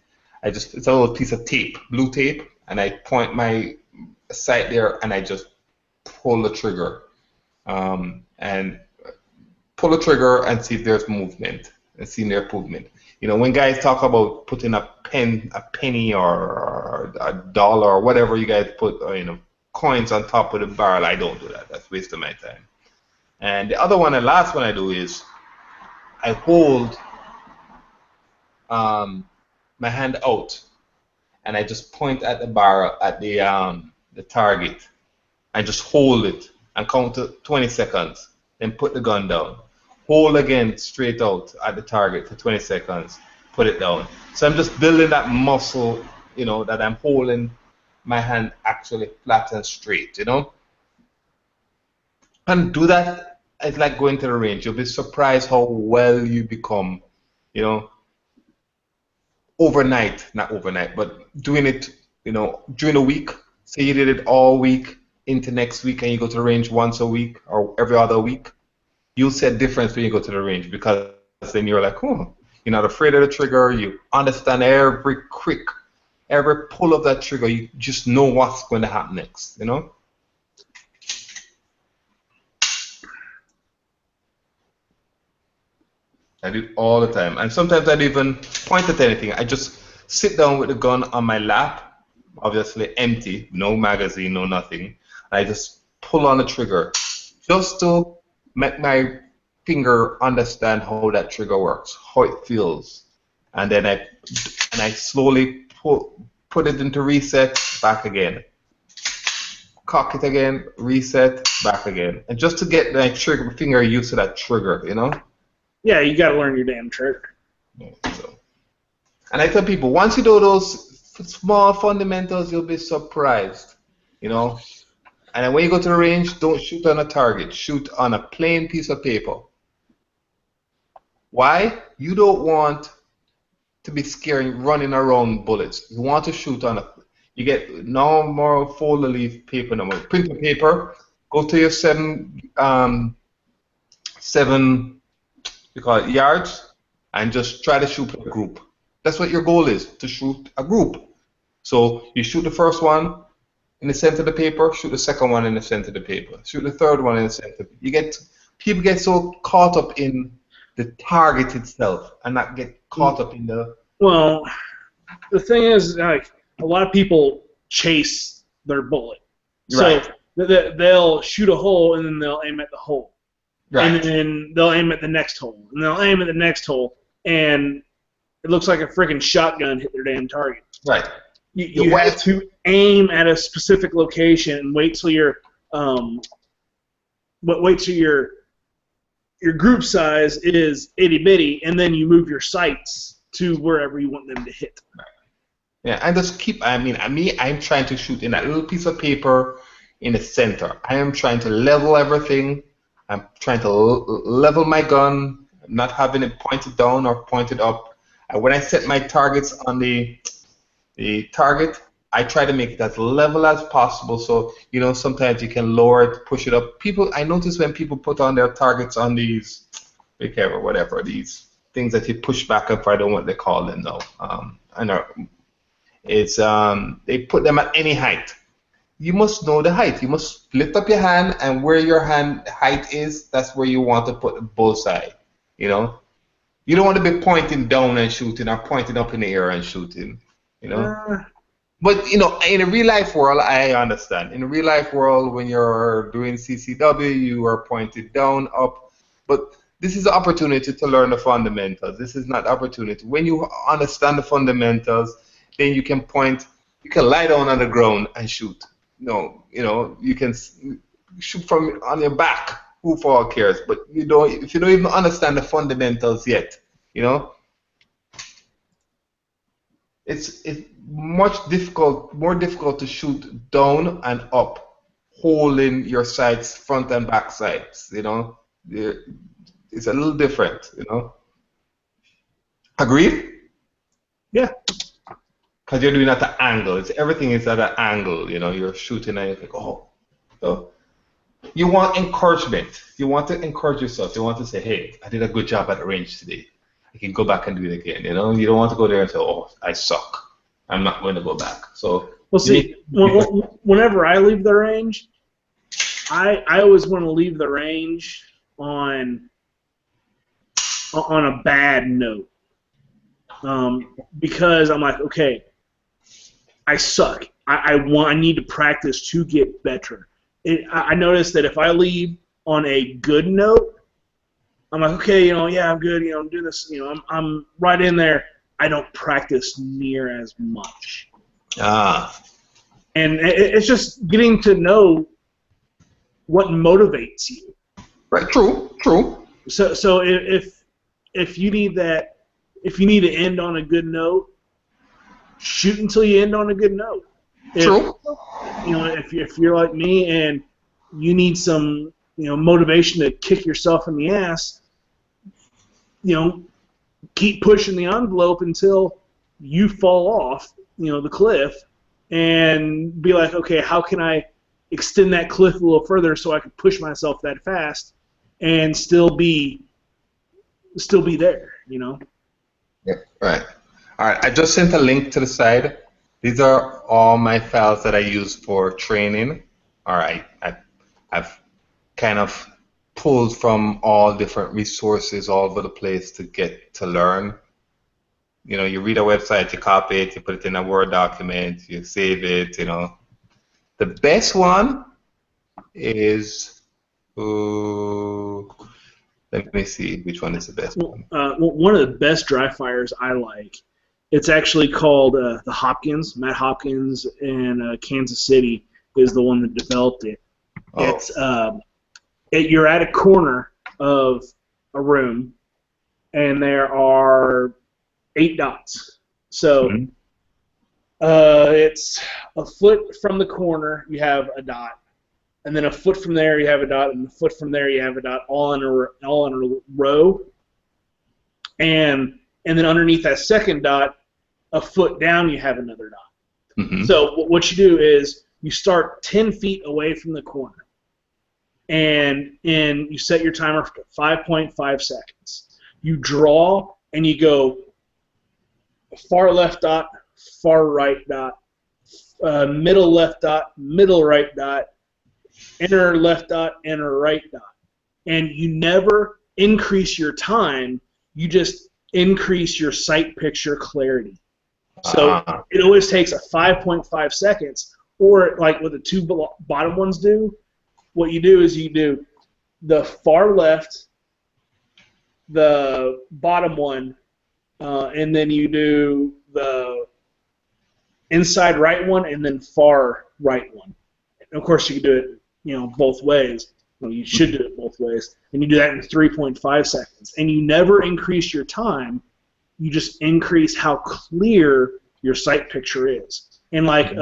it's a little piece of tape, blue tape, and I point my sight there, and I just pull the trigger, and pull the trigger and see if there's movement, and see if there's movement. When guys talk about putting a penny or a dollar or whatever you guys put, coins on top of the barrel, I don't do that. That's wasting my time. And the other one, the last one I do is I hold my hand out, and I just point at the barrel, at the target. I just hold it and count to 20 seconds, then put the gun down. Hold again straight out at the target for 20 seconds, put it down. So I'm just building that muscle, that I'm holding my hand actually flat and straight, And do that, it's like going to the range. You'll be surprised how well you become, overnight, not overnight, but doing it, during a week. Say you did it all week into next week, and you go to the range once a week or every other week. You'll see a difference when you go to the range, because then you're like, oh, you're not afraid of the trigger. You understand every pull of that trigger. You just know what's going to happen next, I do it all the time. And sometimes I don't even point at anything. I just sit down with the gun on my lap, obviously empty, no magazine, no nothing. I just pull on the trigger just to make my finger understand how that trigger works, how it feels. And then I slowly put it into reset, back again. Cock it again, reset, back again. And just to get my finger used to that trigger, Yeah, you got to learn your damn trigger. And I tell people, once you do those small fundamentals, you'll be surprised, And then when you go to the range, don't shoot on a target. Shoot on a plain piece of paper. Why? You don't want to be scaring, running around bullets. You want to shoot on a. You get no more folder leaf paper, no more printer paper. Go to your seven, you call it yards, and just try to shoot a group. That's what your goal is, to shoot a group. So you shoot the first one in the center of the paper, shoot the second one in the center of the paper, shoot the third one in the center. People get so caught up in the target itself and not get caught up in the. Well, the thing is, like, a lot of people chase their bullet. Right. So they'll shoot a hole and then they'll aim at the hole. Right. And then they'll aim at the next hole. And they'll aim at the next hole. And it looks like a freaking shotgun hit their damn target. Right. You have to aim at a specific location and wait till your group size is itty bitty, and then you move your sights to wherever you want them to hit. Right. Yeah, and just keep. I'm trying to shoot in that little piece of paper in the center. I am trying to level everything. I'm trying to level my gun, not having it pointed down or pointed up. And when I set my targets on the target, I try to make it as level as possible. So, sometimes you can lower it, push it up. I notice when people put on their targets on these, whatever, these things that you push back up, I don't know what they call them though. They put them at any height. You must know the height. You must lift up your hand, and where your hand height is, that's where you want to put the bullseye. You don't want to be pointing down and shooting or pointing up in the air and shooting. But in a real life world, I understand. In a real life world, when you're doing CCW, you are pointed down, up. But this is an opportunity to learn the fundamentals. This is not opportunity. When you understand the fundamentals, then you can lie down on the ground and shoot. You can shoot from on your back. Who for all cares? But if you don't even understand the fundamentals yet, it's more difficult to shoot down and up, holding your sights, front and back sights. It's a little different. Agreed? Yeah. Because you're doing it at an angle. Everything is at an angle. You're shooting and you think, oh. So you want encouragement. You want to encourage yourself. You want to say, hey, I did a good job at the range today. I can go back and do it again. You don't want to go there and say, oh, I suck. I'm not going to go back. So, well, see, whenever I leave the range, I always want to leave the range on a bad note, because I'm like, okay, I suck. I need to practice to get better. I noticed that if I leave on a good note, I'm like, okay, yeah, I'm good. I'm doing this. I'm right in there. I don't practice near as much. And it's just getting to know what motivates you. Right. True. So if you need to end on a good note, shoot until you end on a good note. True. If you're like me and you need some motivation to kick yourself in the ass, keep pushing the envelope until you fall off, the cliff, and be like, okay, how can I extend that cliff a little further so I can push myself that fast and still be there, Yeah, right. All right, I just sent a link to the side. These are all my files that I use for training. All right, I've kind of pulled from all different resources all over the place to get to learn. You read a website, you copy it, you put it in a Word document, you save it. The best one is, let me see which one is the best one. One of the best dry fires I like. It's actually called the Hopkins. Matt Hopkins in Kansas City is the one that developed it. Oh. It's you're at a corner of a room, and there are 8 dots. So it's a foot from the corner, you have a dot, and then a foot from there you have a dot, and a foot from there you have a dot, all in a row. And and then underneath that second dot, a foot down, you have another dot. Mm-hmm. So what you do is you start 10 feet away from the corner, and you set your timer for 5.5 seconds. You draw, and you go far left dot, far right dot, middle left dot, middle right dot, enter left dot, enter right dot. And you never increase your time, you just increase your sight picture clarity. So it always takes a 5.5 seconds, or like what the two bottom ones do, what you do is you do the far left, the bottom one, and then you do the inside right one, and then far right one. And of course, you can do it, both ways. Well, you should do it both ways, and you do that in 3.5 seconds. And you never increase your time; you just increase how clear your sight picture is. And like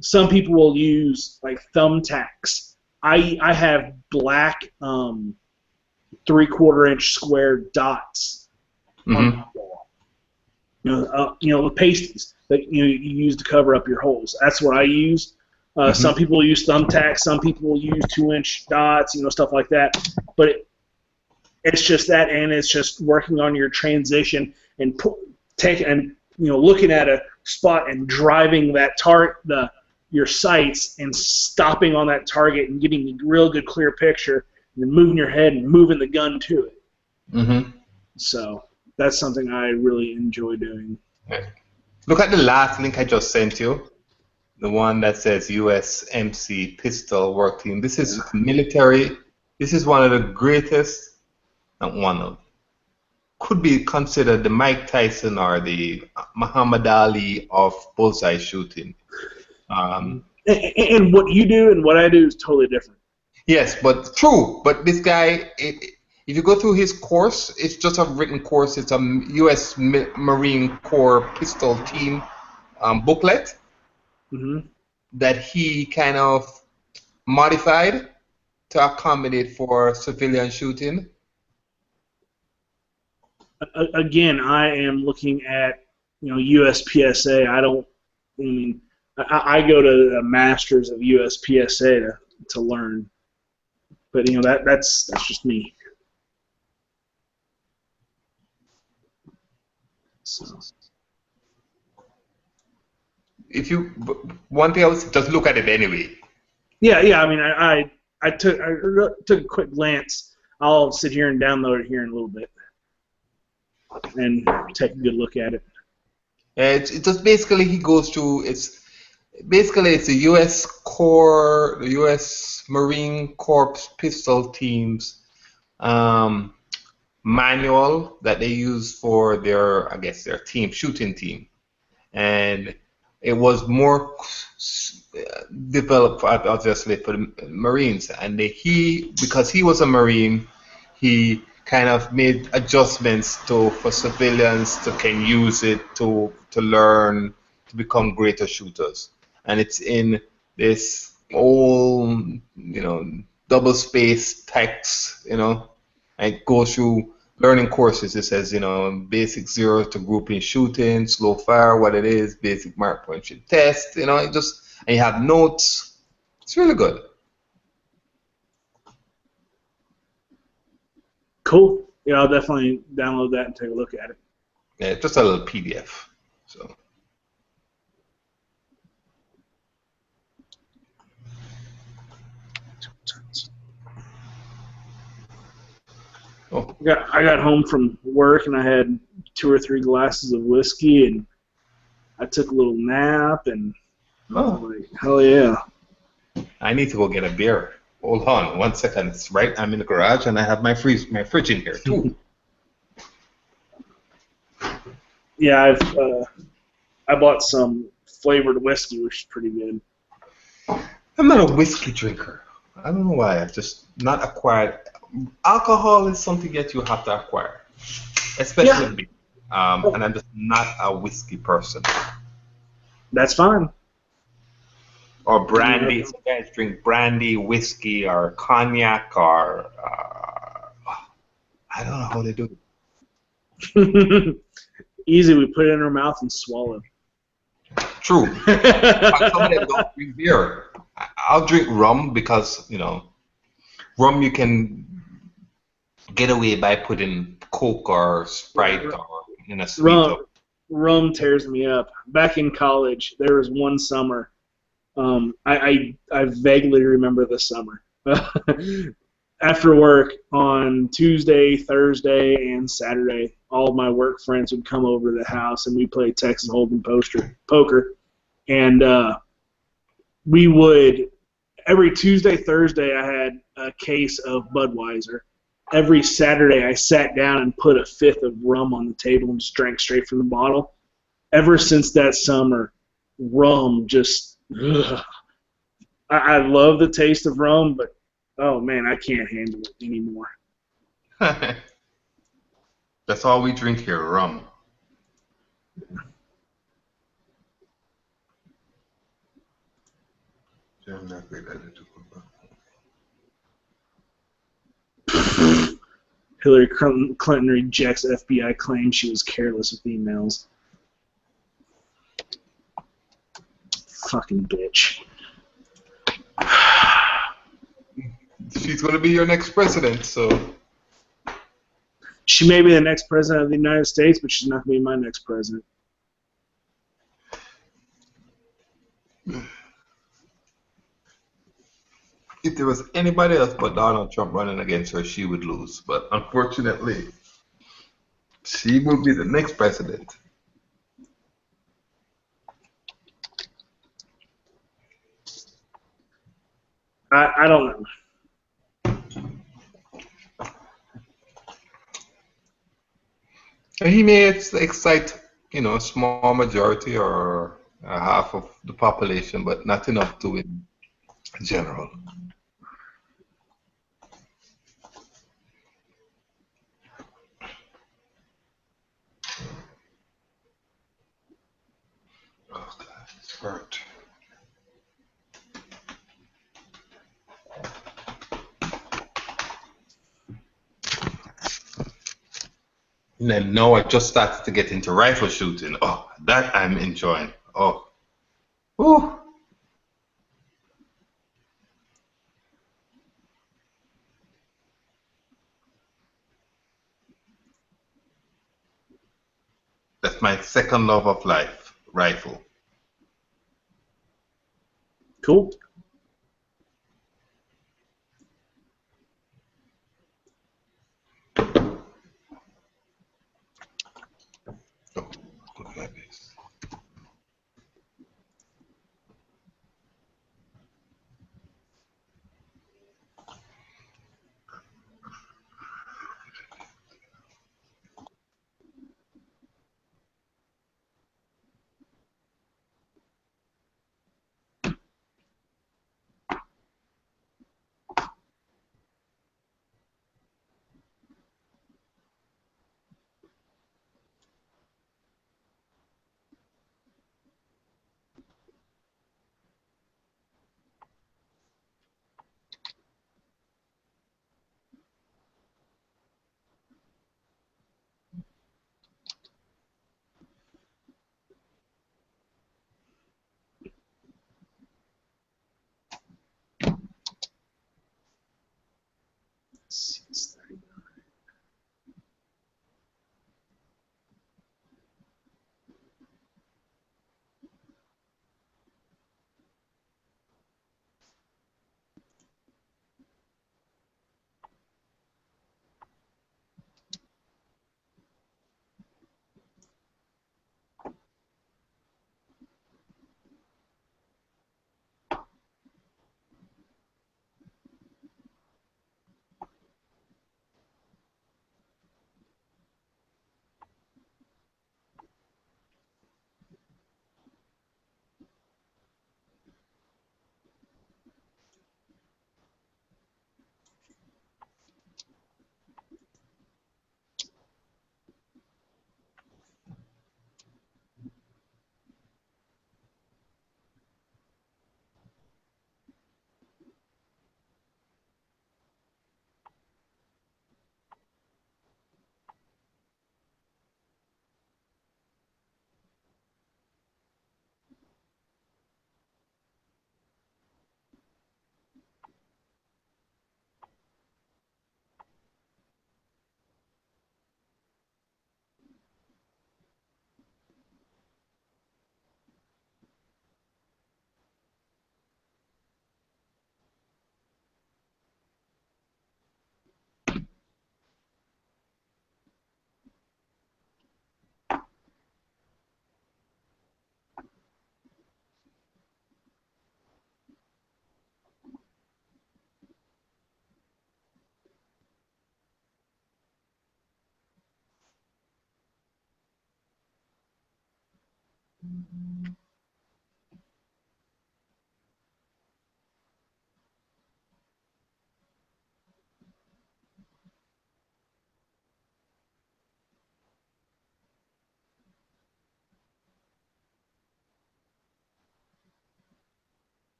some people will use like thumbtacks. I have black 3/4-inch square dots on the wall. The pasties that you use to cover up your holes. That's what I use. Some people use thumbtacks. Some people will use 2-inch dots. Stuff like that. But it's just that, and it's just working on your transition and looking at a spot and driving that your sights and stopping on that target and getting a real good clear picture, and then moving your head and moving the gun to it. Mm-hmm. So that's something I really enjoy doing. Look at the last link I just sent you, the one that says USMC Pistol Work Team. This is military. This is one of the greatest, could be considered the Mike Tyson or the Muhammad Ali of bullseye shooting. And what you do and what I do is totally different. Yes, but true. But this guy, if you go through his course, it's just a written course. It's a U.S. Marine Corps pistol team booklet that he kind of modified to accommodate for civilian shooting. Again, I am looking at USPSA. I go to the masters of USPSA to learn, but that's just me. So. If you one thing else, just look at it anyway. Yeah. I took a quick glance. I'll sit here and download it here in a little bit and take a good look at it. It's just basically he goes through. It's the U.S. Corps, the U.S. Marine Corps pistol teams manual that they use for their shooting team, and it was more developed obviously for the Marines, and because he was a Marine, he kind of made adjustments for civilians to can use it to learn to become greater shooters. And it's in this old, double-spaced text, and it goes through learning courses. It says, basic 0 to grouping shooting, slow fire, what it is, basic mark point shoot test, and you have notes. It's really good. Cool. Yeah, I'll definitely download that and take a look at it. Yeah, just a little PDF. So. Oh. I got home from work and I had 2 or 3 glasses of whiskey and I took a little nap and I was like, hell yeah. I need to go get a beer. Hold on 1 second. It's right. I'm in the garage and I have my fridge in here too. Yeah, I bought some flavored whiskey, which is pretty good. I'm not a whiskey drinker. I don't know why. I've just not acquired. Alcohol is something that you have to acquire, especially me. And I'm just not a whiskey person. That's fine. Or brandy. Some guys drink brandy, whiskey, or cognac, or I don't know how they do it. Easy, we put it in our mouth and swallow. True. But some of them don't drink beer. I'll drink rum because, rum you can get away by putting Coke or Sprite or in a sweet. Rum tears me up. Back in college, there was one summer. I vaguely remember this summer. After work on Tuesday, Thursday, and Saturday, all of my work friends would come over to the house and we played Texas Hold'em poker. And we would, every Tuesday, Thursday, I had a case of Budweiser. Every Saturday, I sat down and put a fifth of rum on the table and just drank straight from the bottle. Ever since that summer, rum just, I love the taste of rum, but oh man, I can't handle it anymore. That's all we drink here, rum. Hillary Clinton rejects FBI claim she was careless with emails. Fucking bitch. She's going to be your next president, so. She may be the next president of the United States, but she's not going to be my next president. If there was anybody else but Donald Trump running against her, she would lose. But unfortunately, she will be the next president. I don't know. He may excite, a small majority or half of the population, but not enough to win general. Oh, God, it's hurt. And then now I just started to get into rifle shooting. Oh, that I'm enjoying. Oh, whew. That's my second love of life, rifle. Cool. Oh, look at this.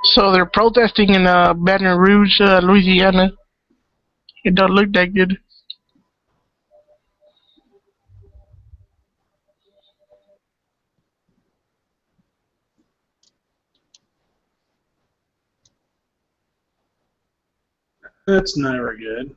So they're protesting in Baton Rouge, Louisiana. It don't look that good. That's never good.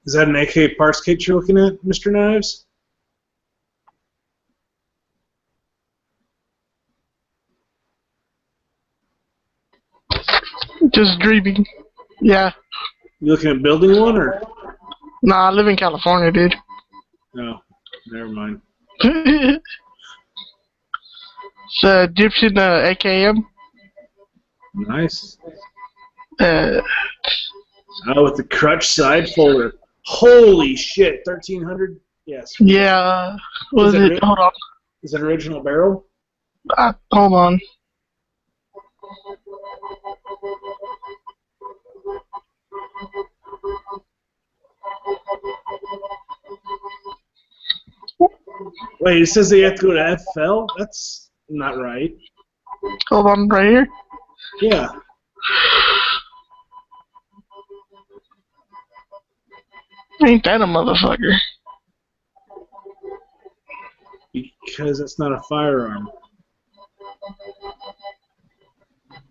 Is that an AK parts kit you're looking at, Mr. Knives? Just dreaming. Yeah. You looking at building one or? Nah, I live in California, dude. No, never mind. It's Egyptian AKM. Nice. Uh, With the crutch side folder. Holy shit, 1300? Yes. yeah. What Is is it it? Hold on. Is it original barrel? Hold on. Wait, it says they have to go to FL? That's not right. Hold on, right here. Yeah. Ain't that a motherfucker? Because it's not a firearm.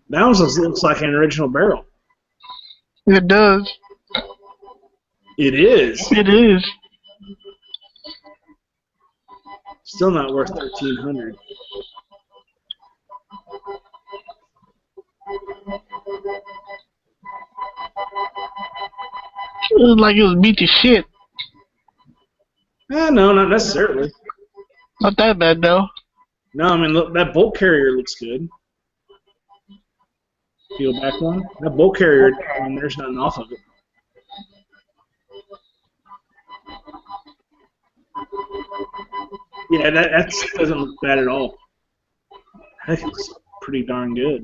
That one looks like an original barrel. It does. It is. It is. Still not worth 1300. It was like it was beat to shit. No, not necessarily. Not that bad though. No, I mean look, that bolt carrier looks good. Peel back one. That bolt carrier, I mean, there's nothing off of it. Yeah, that doesn't look bad at all. I think it looks pretty darn good.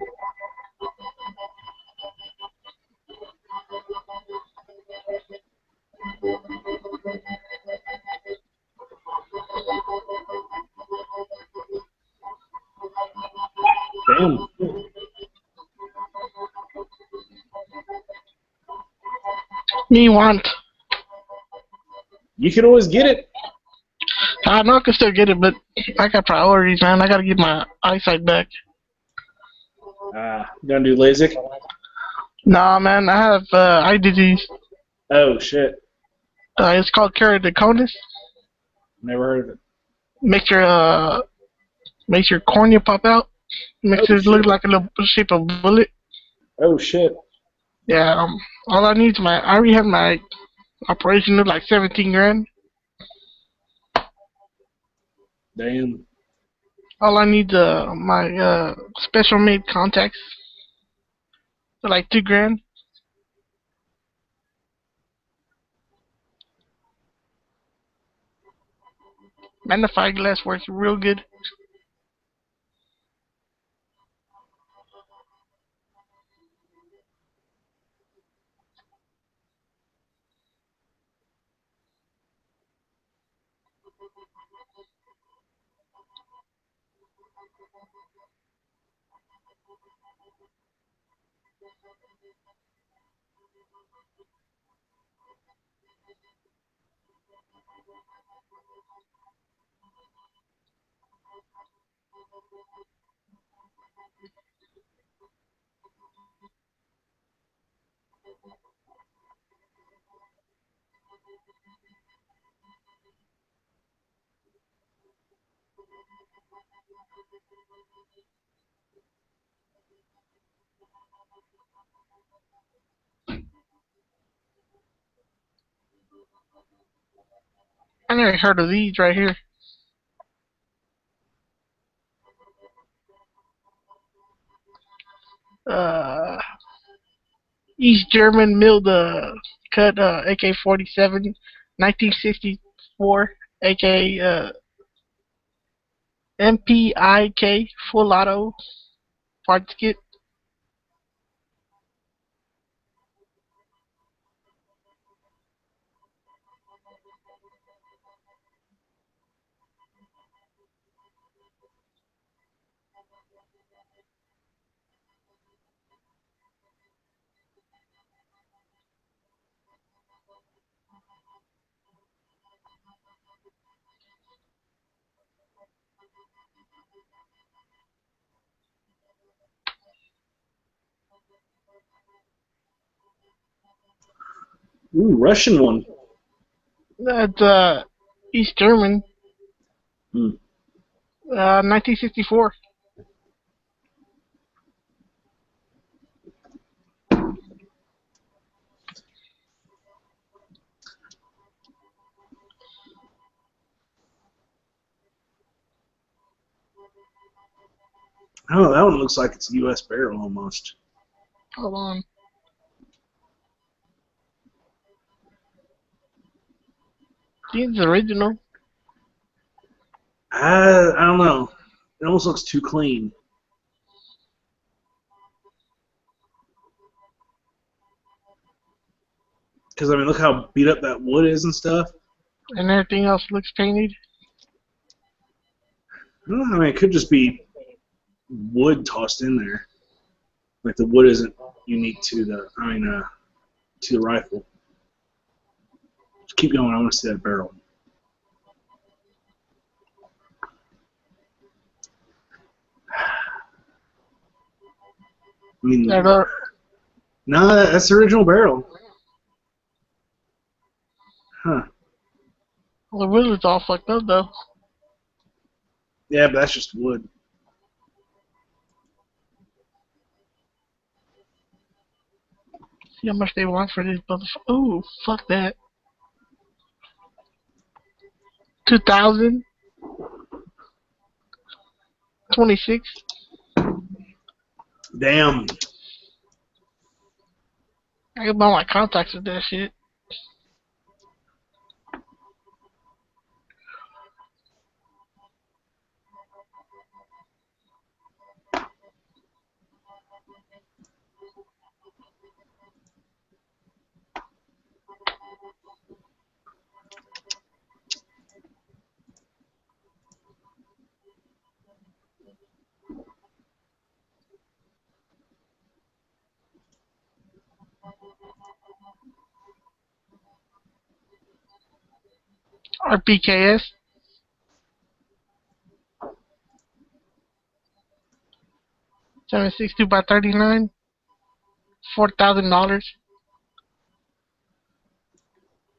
Damn. Me want. You can always get it. I know I can still get it, but I got priorities, man. I gotta get my eyesight back. You gonna do LASIK? Nah, man, I have eye disease. Oh shit. It's called keratoconus. Never heard of it. Makes your cornea pop out. Makes it look like a little shape of bullet. Oh shit. Yeah. All I need is I already have my operation. Look like 17 grand. Damn. All I need my special made contacts. They're like 2 grand. Magnifying glass works real good. I never heard of these right here. East German milled cut AK-47, 1964 AK MPIK full auto parts kit. Ooh, Russian one. That's East German. Hmm. 1964. Oh, that one looks like it's a U.S. barrel almost. Hold on. I think it's original. I don't know. It almost looks too clean. Because, I mean, look how beat up that wood is and stuff. And everything else looks painted. I don't know, I mean, it could just be wood tossed in there. Like the wood isn't unique to to the rifle. Just keep going. I want to see that barrel. I mean, That, no, that's the original barrel. Huh. the wood is all fucked up though. Yeah, but that's just wood. See how much they want for this motherfucker. Oh, fuck that. 2000. 26. Damn. I can buy my contacts with that shit. RPKS. 762 by 39. $4,000.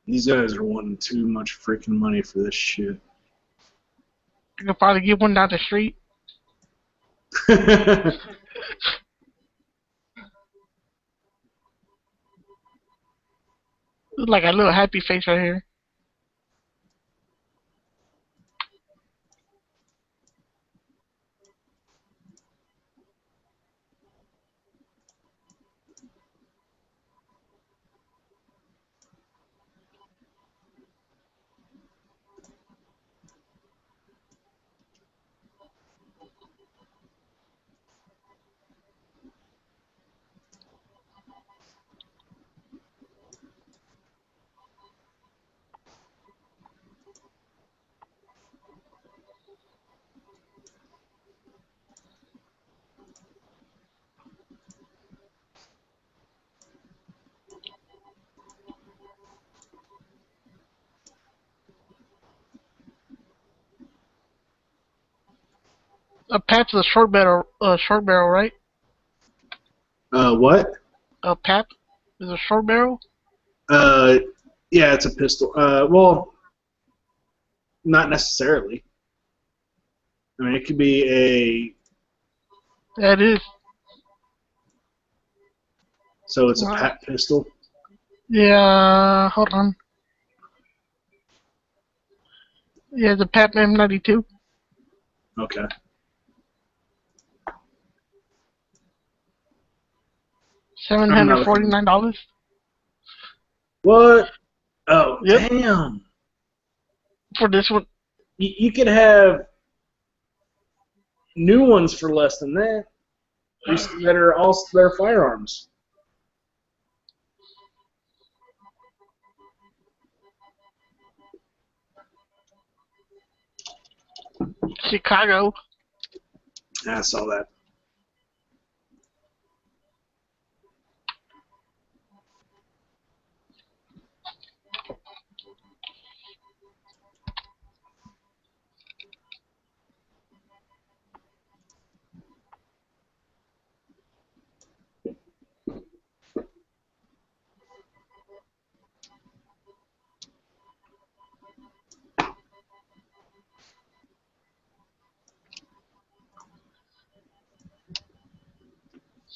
These guys are wanting too much freaking money for this shit. I could probably get one down the street. Looks like a little happy face right here. A PAP's a short barrel, right? What? A PAP is a short barrel? Uh, yeah, it's a pistol. Well, not necessarily. I mean, it could be a. That is. So it's a Wow. pat pistol. Yeah, hold on. Yeah, the PAP M92. Okay. I'm not looking. $749. What? Oh, Yep. damn. For this one. You could have new ones for less than that. That are firearms. Chicago. I saw that.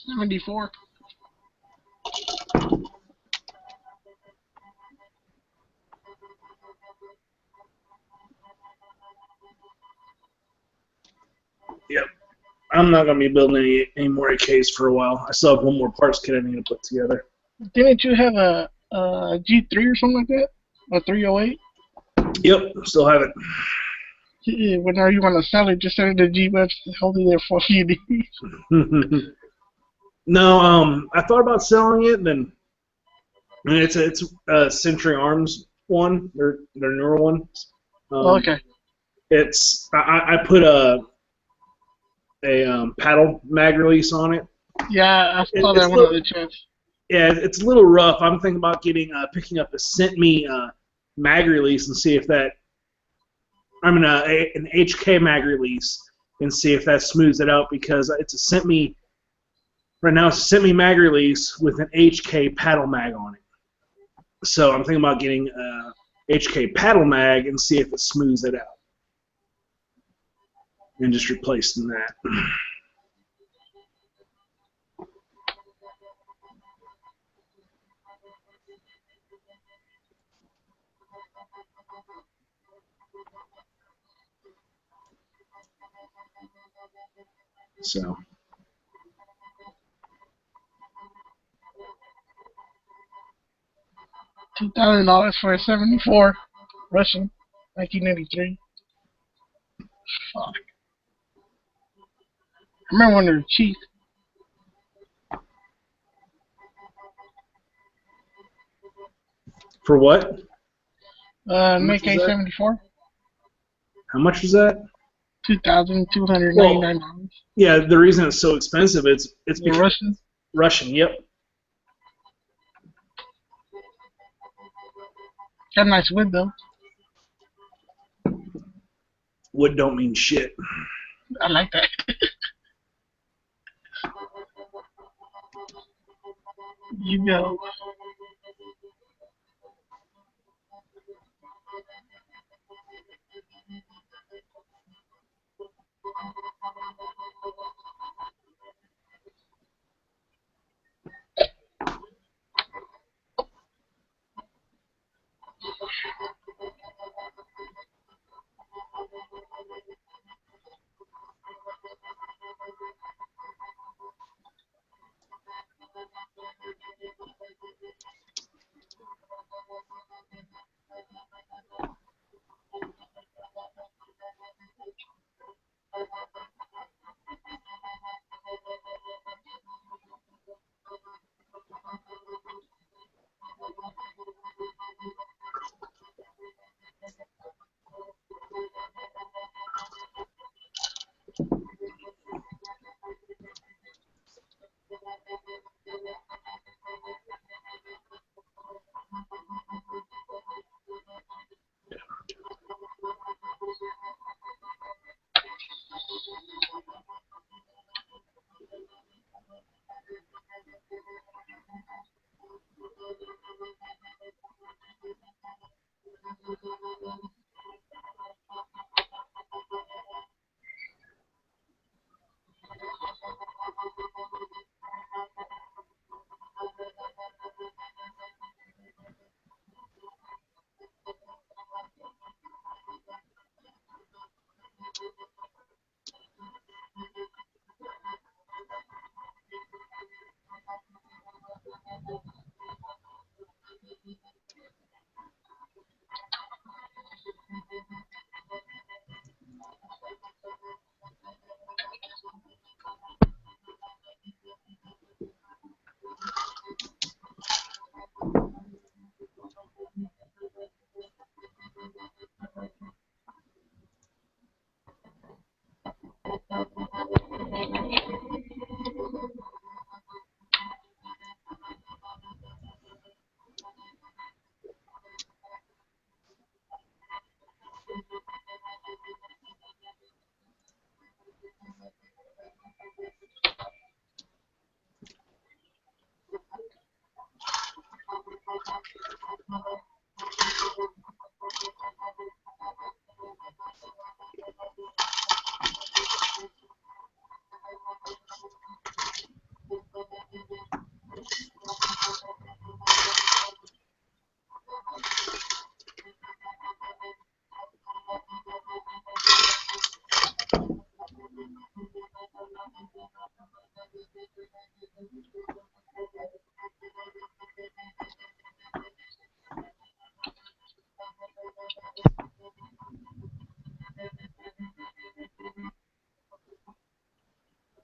74. Yep. I'm not gonna be building any more AKs for a while. I still have one more parts kit I need to put together. Didn't you have a G3 or something like that? A 308? Yep, still have it. Yeah, whenever you want to sell it, just send it to G-Webs to hold it there for a few days. No, I thought about selling it, then it's a Century Arms one, their newer one. Okay. It's I put a paddle mag release on it. Yeah, I saw that one of the chats. Yeah, it's a little rough. I'm thinking about picking up a sent me mag release and see if that an HK mag release and see if that smooths it out, because it's a sent me right now. It's a sent me mag release with an HK paddle mag on it. So I'm thinking about getting a HK paddle mag and see if it smooths it out, and just replacing that. So. $2,000 for a 74 Russian, 1983. Fuck. I remember when they were cheap. For what? An AK-74. How much was that? $2,299. Yeah, the reason it's so expensive, it's because Russian. Russian. Yep. Got a nice wood though. Wood don't mean shit. I like that. You know.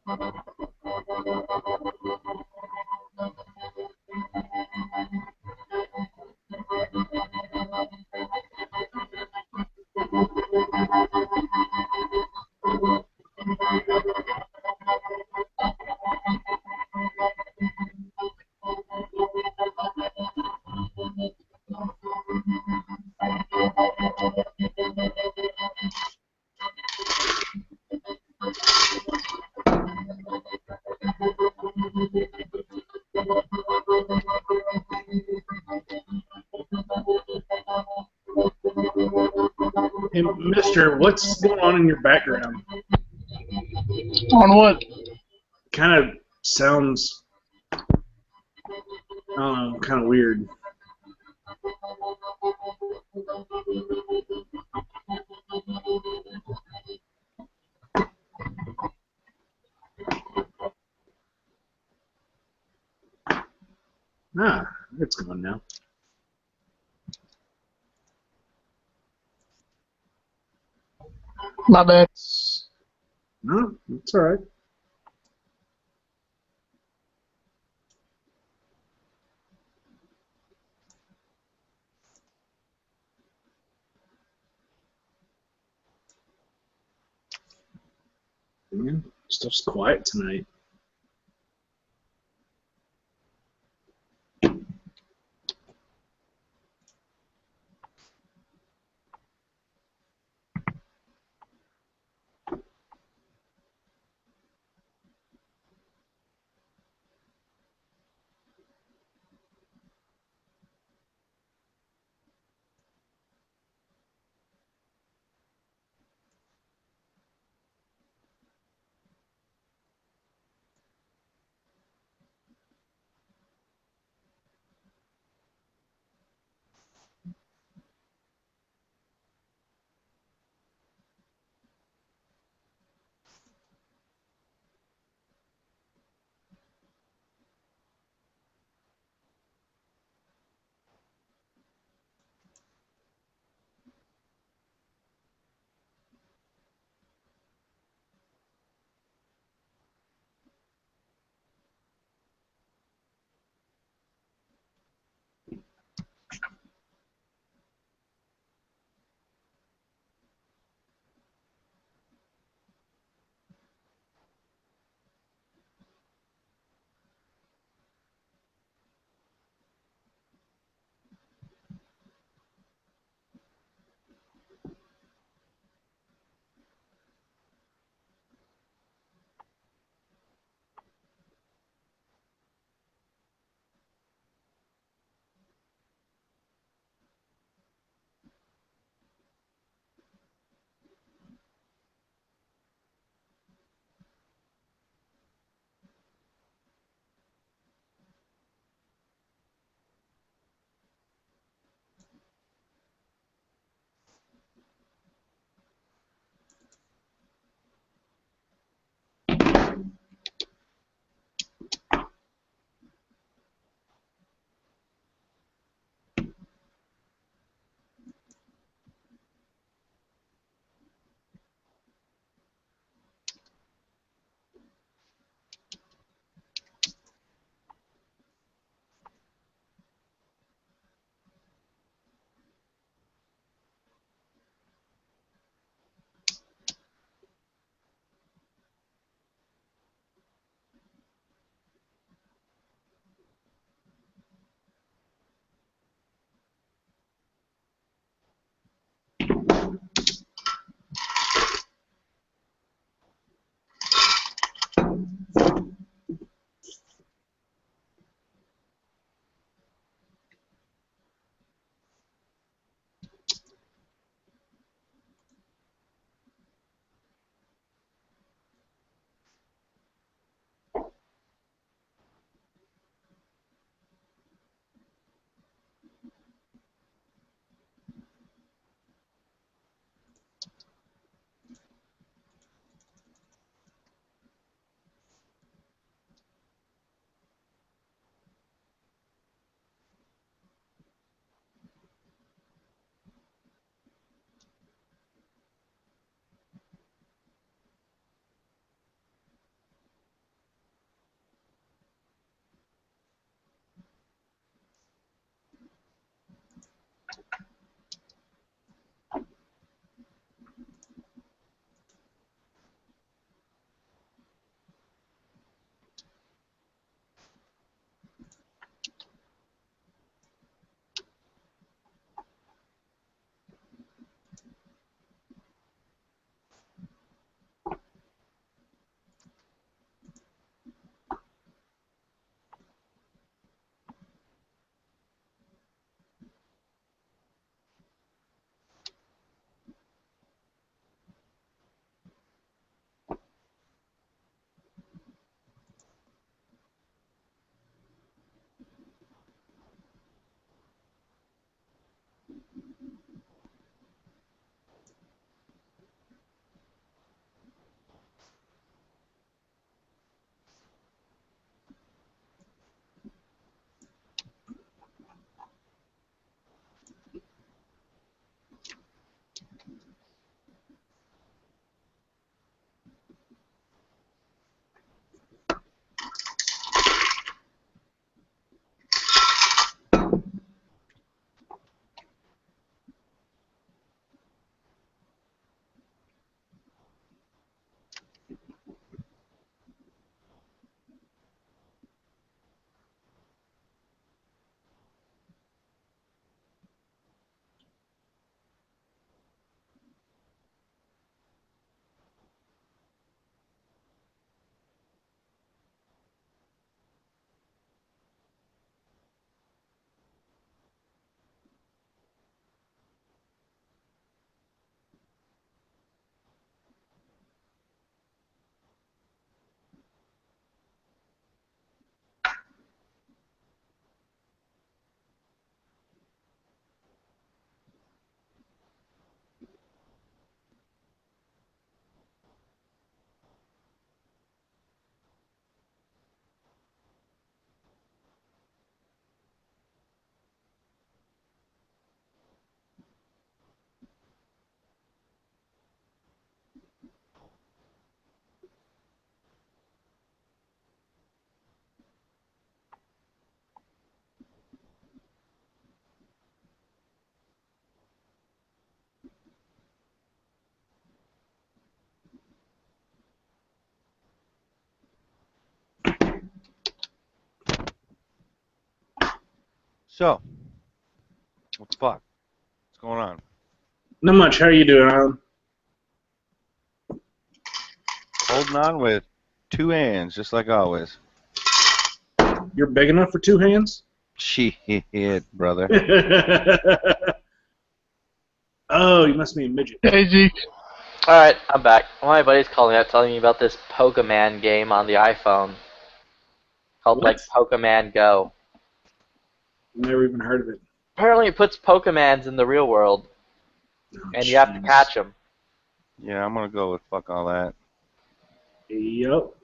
Hey, Mister, what's going on in your background? On what? Kind of sounds, I don't know, kind of weird. Ah, it's gone now. My bad. No, it's all right. Man, stuff's quiet tonight. So, what the fuck? What's going on? Not much. How are you doing, Alan? Holding on with 2 hands, just like always. You're big enough for 2 hands? Shit, brother. Oh, you must be a midget. Hey, Zeke. Alright, I'm back. My buddy's calling out telling me about this Pokemon game on the iPhone. Called, What? Pokemon Go. Never even heard of it. Apparently it puts Pokemons in the real world, Oh, and you have to jeez. catch them. Yeah, I'm gonna go with fuck all that. Yep.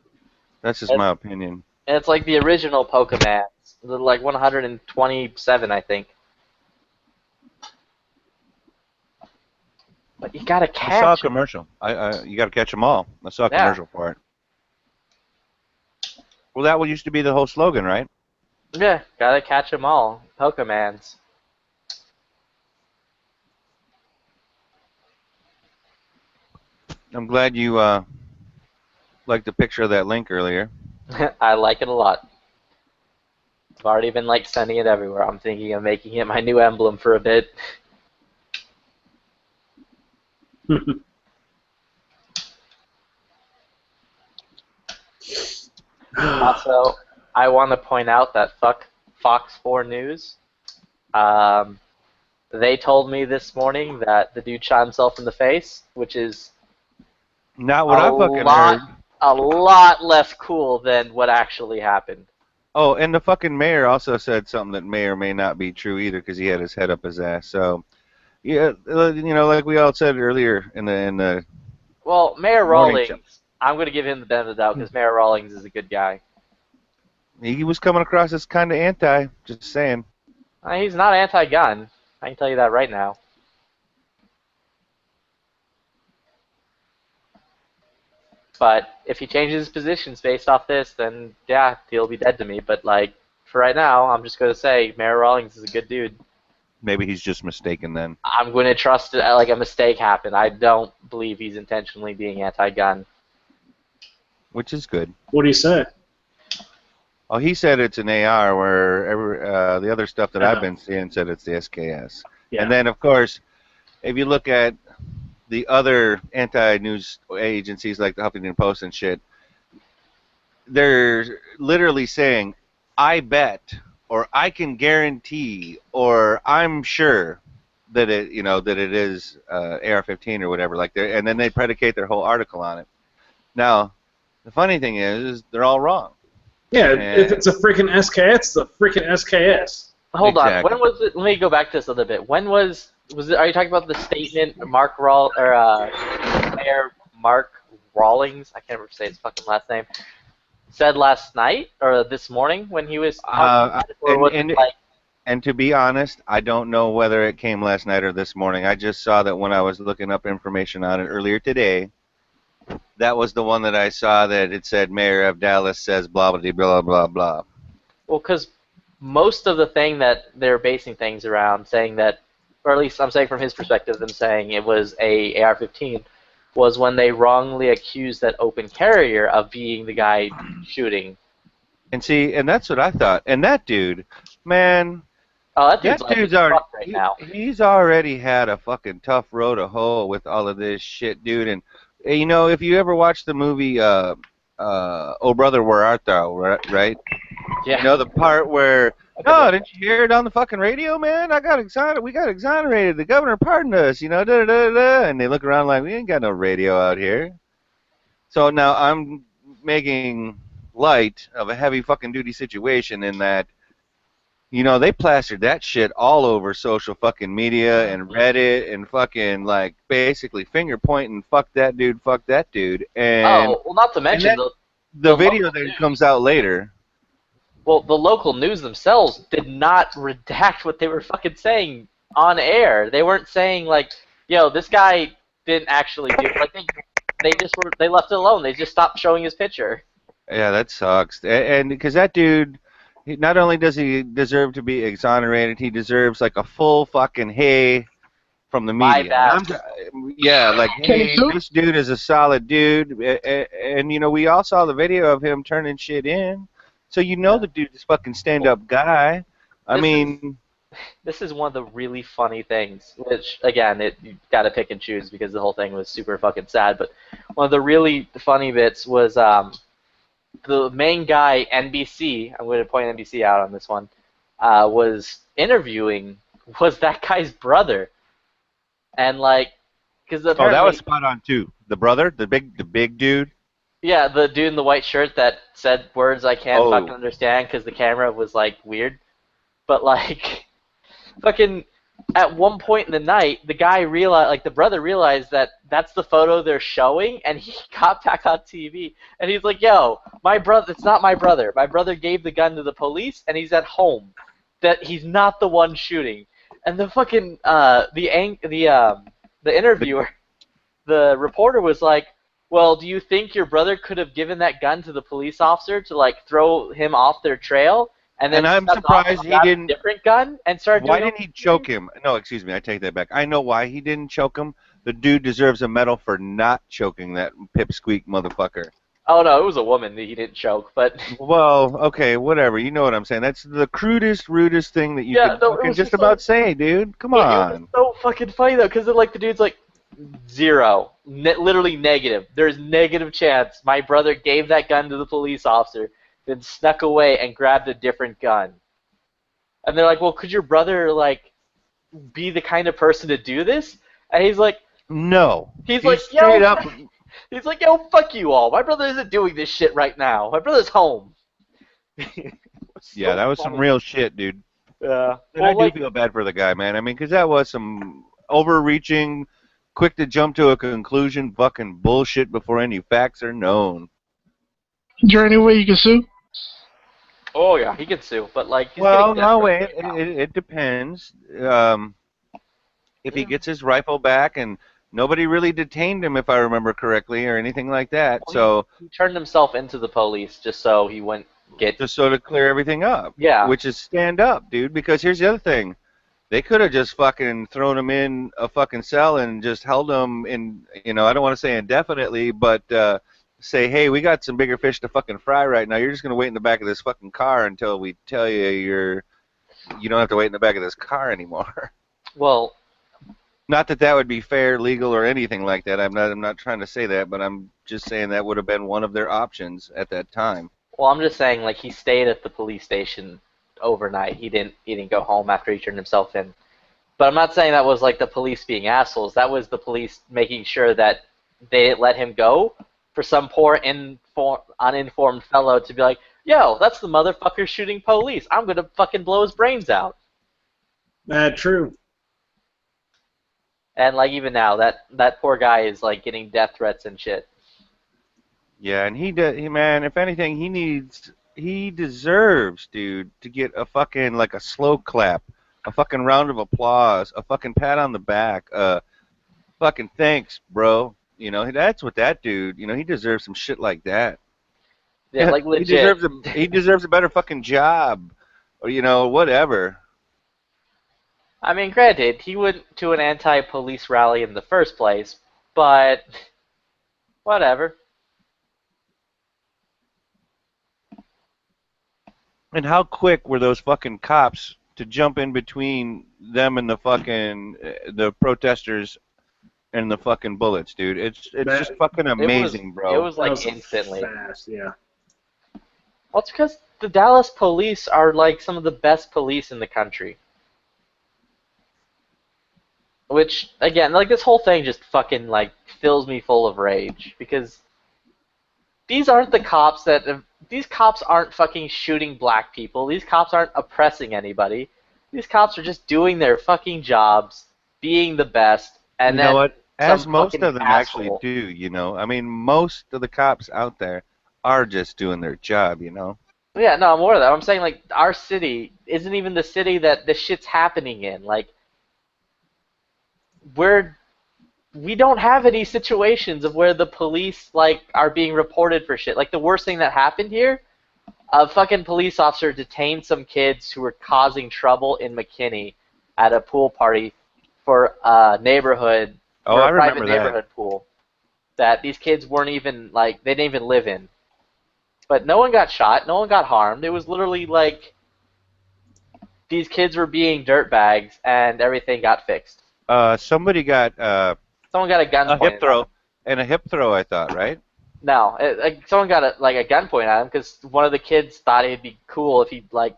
That's just my opinion. And it's like the original Pokemons. They're like 127, I think. But you gotta I saw a catch 'em. commercial. You gotta catch them all. I saw a Yeah. commercial for it. Well, that used to be the whole slogan, right? Yeah, gotta catch them all. Pokemons. I'm glad you liked the picture of that link earlier. I like it a lot. I've already been sending it everywhere. I'm thinking of making it my new emblem for a bit. Also, I want to point out that fuck Fox 4 News. They told me this morning that the dude shot himself in the face, which is Not what I fucking heard. a lot less cool than what actually happened. Oh, and the fucking mayor also said something that may or may not be true either, because he had his head up his ass. So, yeah, like we all said earlier in the Well, Mayor morning Rawlings, I'm going to give him the benefit of the doubt because Mayor Rawlings is a good guy. he was coming across as kind of anti. Just saying. He's not anti-gun. I can tell you that right now. But if he changes his positions based off this, then yeah, he'll be dead to me. But for right now, I'm just going to say Mayor Rawlings is a good dude. Maybe he's just mistaken then. I'm going to trust it, a mistake happened. I don't believe he's intentionally being anti-gun. Which is good. What do you say? Oh, he said it's an AR, where the other stuff that I've been seeing said it's the SKS. Yeah. And then, of course, if you look at the other anti-news agencies like the Huffington Post and shit, they're literally saying, I bet, or I can guarantee, or I'm sure that it is AR-15 or whatever. And then they predicate their whole article on it. Now, the funny thing is they're all wrong. Yeah, if it's a freaking SKS, it's a freaking SKS. Hold on. Exactly. When was it? Let me go back to this a little bit. When was it? Are you talking about the statement Mayor Mark Rawlings? I can't remember say his fucking last name. Said last night or this morning when he was talking about it, or was it And to be honest, I don't know whether it came last night or this morning. I just saw that when I was looking up information on it earlier today. That was the one that I saw that it said Mayor of Dallas says blah, blah, blah, blah, blah. Well, because most of the thing that they're basing things around saying that, or at least I'm saying from his perspective, them saying it was a AR-15, was when they wrongly accused that open carrier of being the guy shooting. And see, and that's what I thought. And that dude, man, that dude's already right now. He's already had a fucking tough road to hoe with all of this shit, dude. And if you ever watched the movie Oh Brother, Where Art Thou, right? Yeah. The part where, didn't you hear it on the fucking radio, man? We got exonerated. The governor pardoned us, da da da da. And they look around like, we ain't got no radio out here. So now I'm making light of a heavy fucking duty situation in that, they plastered that shit all over social fucking media and Reddit and fucking basically finger pointing, fuck that dude. And not to mention the video that comes out later. Well, the local news themselves did not redact what they were fucking saying on air. They weren't saying this guy didn't actually do it. They left it alone. They just stopped showing his picture. Yeah, that sucks. And because that dude, not only does he deserve to be exonerated, he deserves a full fucking hey from the media. Hey, this dude is a solid dude. And we all saw the video of him turning shit in. So the dude's a fucking stand-up guy. I mean, this is one of the really funny things, which, again, you gotta pick and choose because the whole thing was super fucking sad, but one of the really funny bits was the main guy, NBC, I'm going to point NBC out on this one, was interviewing, was that guy's brother. And, like, because Oh, apparently... that was spot on, too. The brother, the big dude. Yeah, the dude in the white shirt that said words I can't Oh. fucking understand because the camera was, like, weird. But, like, fucking, at one point in the night, the guy realized, like, the brother realized that that's the photo they're showing, and he got back on TV, and he's like, yo, my brother, it's not my brother. My brother gave the gun to the police, and he's at home. That he's not the one shooting. And the fucking, the interviewer, the reporter was like, well, do you think your brother could have given that gun to the police officer to, like, throw him off their trail? And then I'm snuck off surprised and he got a didn't. different gun and started Why doing didn't he choke him? No, excuse me, I take that back. I know why he didn't choke him. The dude deserves a medal for not choking that pipsqueak motherfucker. Oh no, it was a woman that he didn't choke, but Well, okay, whatever. You know what I'm saying. That's the crudest, rudest thing that you Yeah, could no, it fucking was just just about so- say, dude. Come it was on. so fucking funny though, because like the dude's like 0, literally negative. There's negative chance my brother gave that gun to the police officer, then snuck away and grabbed a different gun. And they're like, well, could your brother like be the kind of person to do this? And he's like, No. he's like, straight yo, up. he's like, yo, fuck you all. My brother isn't doing this shit right now. My brother's home. Yeah, that was some real shit, dude. Yeah. And I do feel bad for the guy, man. I mean, because that was some overreaching, quick to jump to a conclusion, fucking bullshit before any facts are known. Is there any way you can sue? Oh yeah, he could sue, but like he's Well, getting death no, threats wait. right now. It depends. If he gets his rifle back, and nobody really detained him, if I remember correctly, or anything like that. Well, So he turned himself into the police just so he wouldn't get. just sort of clear everything up. Yeah. Which is stand up, dude. Because here's the other thing. They could have just fucking thrown him in a fucking cell and just held him in, I don't want to say indefinitely, but say, hey, we got some bigger fish to fucking fry right now. You're just going to wait in the back of this fucking car until we tell you you don't have to wait in the back of this car anymore. Well, Not that that would be fair, legal, or anything like that. I'm not trying to say that, but I'm just saying that would have been one of their options at that time. well, I'm just saying like he stayed at the police station overnight. He didn't go home after he turned himself in. But I'm not saying that was like the police being assholes. That was the police making sure that they didn't let him go for some poor uninformed fellow to be like, yo, that's the motherfucker shooting police. I'm gonna fucking blow his brains out. True. And like even now, that poor guy is like getting death threats and shit. Yeah, and man, if anything, he deserves, dude, to get a fucking, like a slow clap, a fucking round of applause, a fucking pat on the back, fucking thanks, bro. That's what that dude, he deserves some shit like that. Yeah, like legit. He deserves a better fucking job, or, whatever. I mean, granted, he went to an anti-police rally in the first place, but whatever. And how quick were those fucking cops to jump in between them and the fucking the protesters and the fucking bullets, dude? It's just fucking amazing, bro. It was That like was instantly. fast, yeah. Well, it's because the Dallas police are like some of the best police in the country. Which, again, like this whole thing just fucking like fills me full of rage because these aren't the cops these cops aren't fucking shooting black people. These cops aren't oppressing anybody. These cops are just doing their fucking jobs, being the best, and You know what? As some most fucking of them actually asshole. do, I mean, most of the cops out there are just doing their job, Yeah, no, I'm aware of that. I'm saying like our city isn't even the city that this shit's happening in. Like we don't have any situations of where the police like are being reported for shit. Like the worst thing that happened here, a fucking police officer detained some kids who were causing trouble in McKinney at a pool party for a neighborhood, Oh, for I a private remember that. neighborhood pool that these kids weren't even like they didn't even live in. But no one got shot, no one got harmed. It was literally like these kids were being dirtbags, and everything got fixed. Somebody got Someone got a gun a pointed hip at throw him. and a hip throw. I thought, right? No, someone got a gun pointed at him because one of the kids thought it'd be cool if he like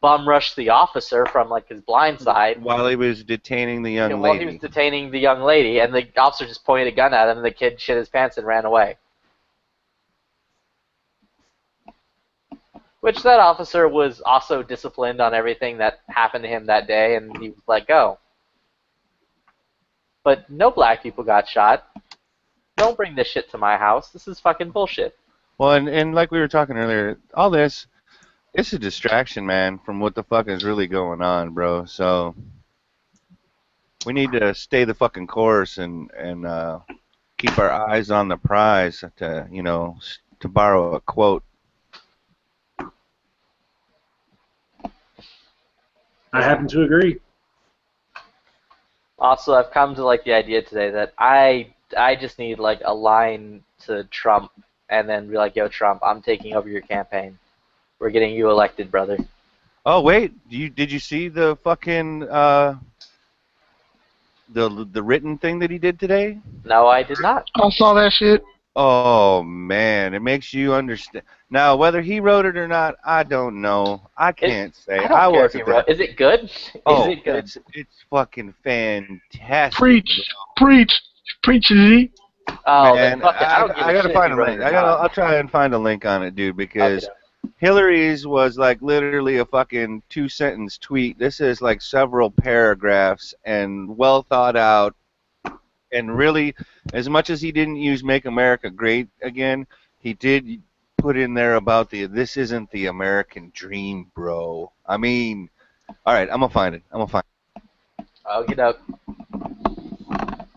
bum rushed the officer from like his blind side While he was detaining the young while he was lady. detaining the young lady, and the officer just pointed a gun at him, and the kid shit his pants and ran away. Which that officer was also disciplined on everything that happened to him that day, and he was let go. But no black people got shot. Don't bring this shit to my house. This is fucking bullshit. Well, and like we were talking earlier, all this, it's a distraction, man, from what the fuck is really going on, bro. So we need to stay the fucking course and keep our eyes on the prize, to, you know, to borrow a quote. I happen to agree. Also, I've come to like the idea today that I just need like a line to Trump, and then be like, "Yo, Trump, I'm taking over your campaign. We're getting you elected, brother." Oh wait, did you see the fucking the written thing that he did today? No, I did not. I saw that shit. Oh man, it makes you understand. Now, whether he wrote it or not, I don't know. I can't say. I don't care if he wasn't wrote. there. Is it good? Oh, Is it good? it's fucking fantastic. Preach, preach, preach, Z. Oh, Man, then fuck it. I don't give I a gotta shit find if a he wrote link. it or not. I'll try and find a link on it, dude, because Okay. Hillary's was like literally a fucking 2-sentence tweet. This is like several paragraphs and well thought out. And really, as much as he didn't use "Make America Great Again," he did put in there about this isn't the American dream, bro. I mean, all right, I'm gonna find it. Okie doke.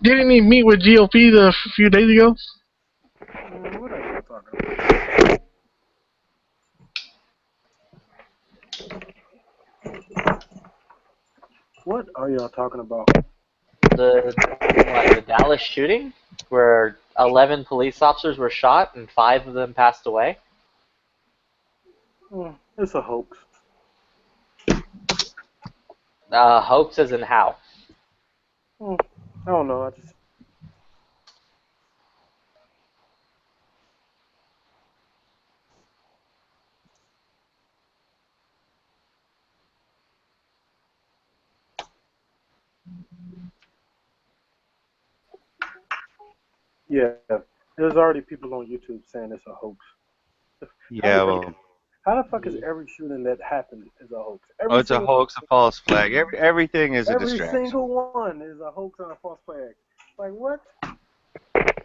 Didn't he meet with GOP a few days ago? What are you talking about? What are y'all talking about? The Dallas shooting, where 11 police officers were shot and 5 of them passed away. It's a hoax. Hoax as in how? I don't know. Yeah, there's already people on YouTube saying it's a hoax. Yeah, well, How the fuck is every shooting that happened is a hoax? it's a hoax, a false flag. Everything is a Every distraction. single one is a hoax and a false flag. Like what? You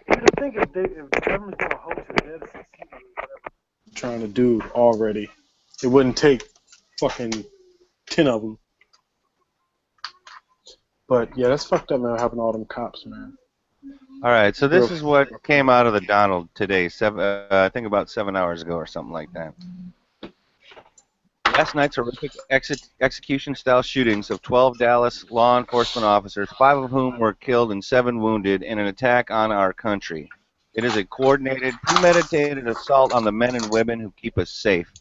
would think if the government's gonna hoax it, they'd succeed in whatever they're trying to do already. It wouldn't take fucking 10 of them. But yeah, that's fucked up, man. Having all them cops, man. All right, so this is what came out of the Donald today. I think about 7 hours ago or something like that. Last night's horrific execution-style shootings of 12 Dallas law enforcement officers, 5 of whom were killed and 7 wounded in an attack on our country. It is a coordinated, premeditated assault on the men and women who keep us safe.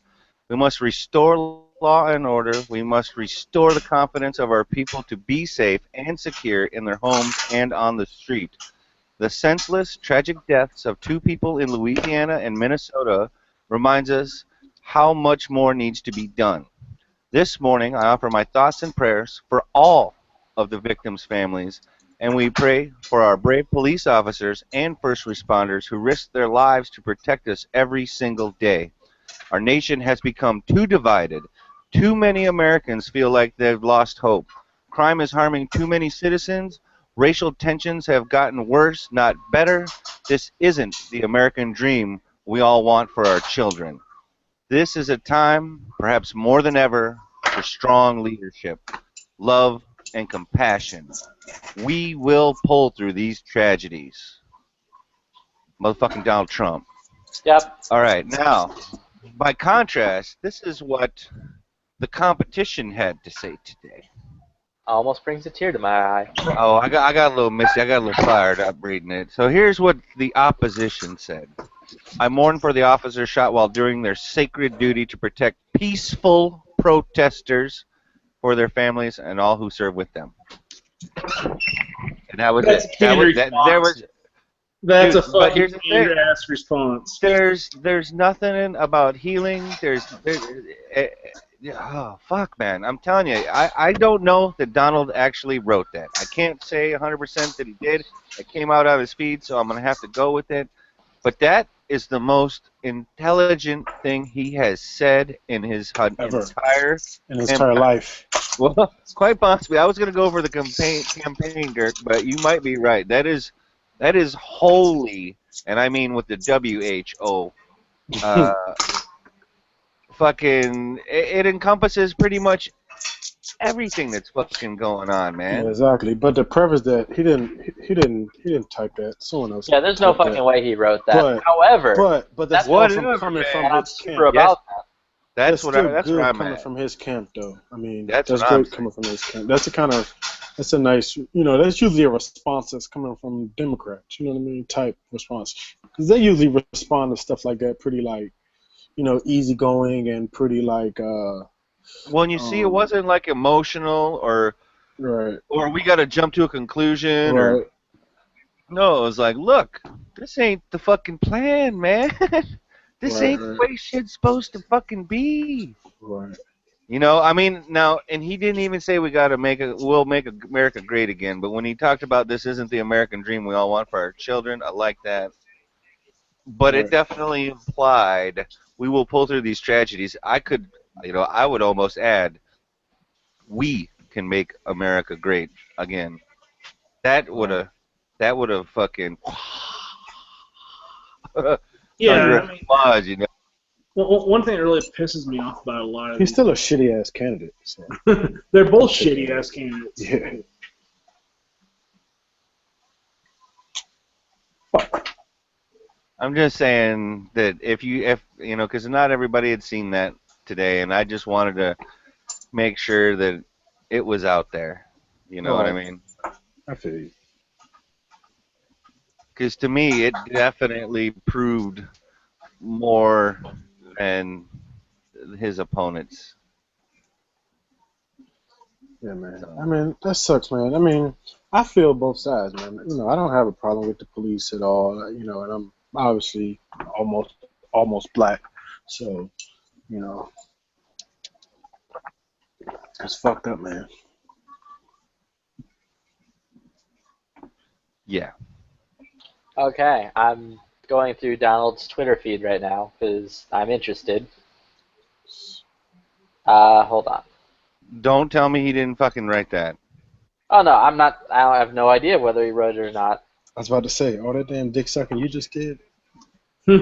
We must restore law and order. We must restore the confidence of our people to be safe and secure in their homes and on the street. The senseless, tragic deaths of 2 people in Louisiana and Minnesota reminds us how much more needs to be done. This morning, I offer my thoughts and prayers for all of the victims' families, and we pray for our brave police officers and first responders who risk their lives to protect us every single day. Our nation has become too divided. Too many Americans feel like they've lost hope. Crime is harming too many citizens. Racial tensions have gotten worse, not better. This isn't the American dream we all want for our children. This is a time, perhaps more than ever, for strong leadership, love, and compassion. We will pull through these tragedies. Motherfucking Donald Trump. Yep. All right, now, by contrast, this is what the competition had to say today. Almost brings a tear to my eye. Oh, I got a little misty. I got a little fired up reading it. So here's what the opposition said. I mourn for the officers shot while doing their sacred duty to protect peaceful protesters. for their families and all who serve with them. And that was That's it. a canned response. That's a But here's fucking the thing. canned ass response. There's nothing about healing. Oh fuck, man! I'm telling you, I don't know that Donald actually wrote that. I can't say 100% that he did. It came out on his feed, so I'm gonna have to go with it. But that is the most intelligent thing he has said in his entire life. Well, quite possibly. I was gonna go for the campaign, Dirk, but you might be right. That is holy, and I mean with the WHO. Fucking, it encompasses pretty much everything that's fucking going on, man. Yeah, exactly. But the preface that he didn't type that. Someone else. Yeah, there's no typed fucking that. way he wrote that. But, However, but that's what awesome coming from and I'm his super camp. about that. That's good where I'm coming at. from his camp, though. I mean, That's that's what I'm great coming from his camp. That's a nice, that's usually a response that's coming from Democrats, you know what I mean, type response. Because they usually respond to stuff like that pretty, like, easygoing and pretty, like, Well, you see, it wasn't like emotional or we got to jump to a conclusion or no, it was like, look, this ain't the fucking plan, man. This ain't the way shit's supposed to fucking be. Right. I mean, now, and he didn't even say we'll make America great again, but when he talked about this isn't the American dream we all want for our children, I like that. But it definitely implied we will pull through these tragedies. I would almost add, we can make America great again. That would have fucking Yeah, applause, Well, one thing that really pisses me off about a lot of he's still a shitty ass candidate. So. They're both shitty ass candidates. Yeah. I'm just saying that if because not everybody had seen that today, and I just wanted to make sure that it was out there. You know what I mean? I feel you. Because to me, it definitely proved more than his opponents. Yeah, man. I mean, that sucks, man. I mean, I feel both sides, man. I don't have a problem with the police at all. And I'm obviously almost black, so it's fucked up, man. Yeah. Okay, I'm going through Donald's Twitter feed right now because I'm interested. Hold on. Don't tell me he didn't fucking write that. Oh no, I'm not. I have no idea whether he wrote it or not. I was about to say, all that damn dick sucking you just did. Fucking,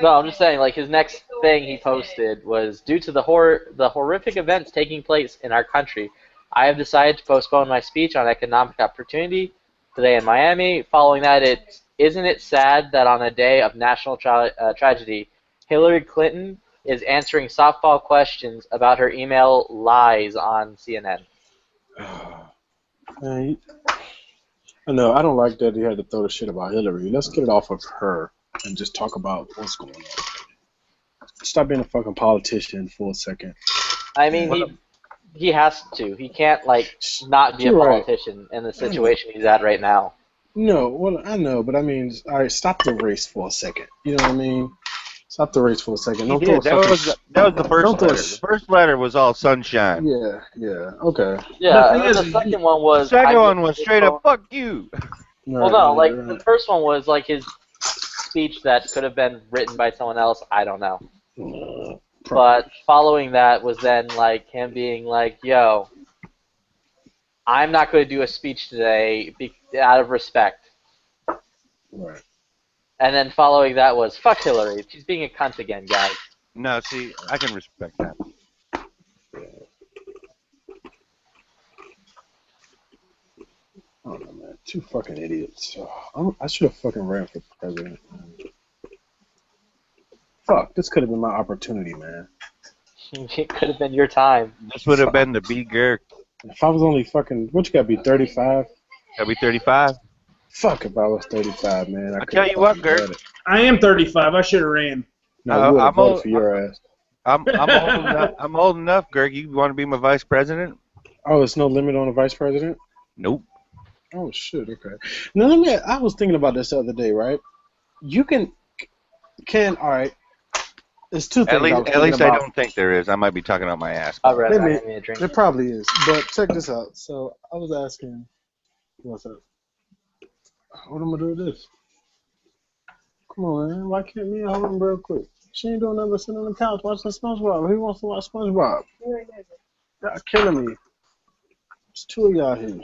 no, I'm just saying, like, his next thing he posted was, due to the horrific events taking place in our country, I have decided to postpone my speech on economic opportunity today in Miami. Following that, isn't it sad that on a day of national tragedy, Hillary Clinton is answering softball questions about her email lies on CNN? I know, I don't like that he had to throw the shit about Hillary. Let's get it off of her and just talk about what's going on. Stop being a fucking politician for a second. I mean, he has to. He can't, like, not be a politician in the situation he's at right now. No, well, I know, but I mean, all right, stop the race for a second. You know what I mean? Stop the race for a second. That was the first letter. The first letter was all sunshine. Yeah, okay. Yeah, and then the second one was... The second one was straight up, fuck you. Well, no, like, the first one was, like, his speech that could have been written by someone else. I don't know. But following that was then, like, him being like, yo, I'm not going to do a speech today out of respect. Right. And then following that was, fuck Hillary. She's being a cunt again, guys. No, see, I can respect that. I don't know, man. Two fucking idiots. I should have fucking ran for president. Fuck, this could have been my opportunity, man. It could have been your time. This would have been the B-Girk. If I was only fucking, what you gotta be, 35? Gotta be 35? Fuck if I was 35, man. I tell you what, Gert. I am 35. I should have ran. No, I would have voted for your ass. I'm old enough. I'm old enough, Greg. You want to be my vice president? Oh, there's no limit on the vice president? Nope. Oh shit. Okay. Now let me. I was thinking about this the other day, right? You can all right. There's two things I was At thinking least I about. don't think there is. I might be talking out my ass. All right, Maybe I need a drink. there probably is, but check this out. So I was asking, what's up? What am I gonna do with this? Come on, man. Why can't me hold him real quick? She ain't doing nothing but sitting on the couch watching SpongeBob. He wants to watch SpongeBob. Y'all killing me. There's two of y'all here.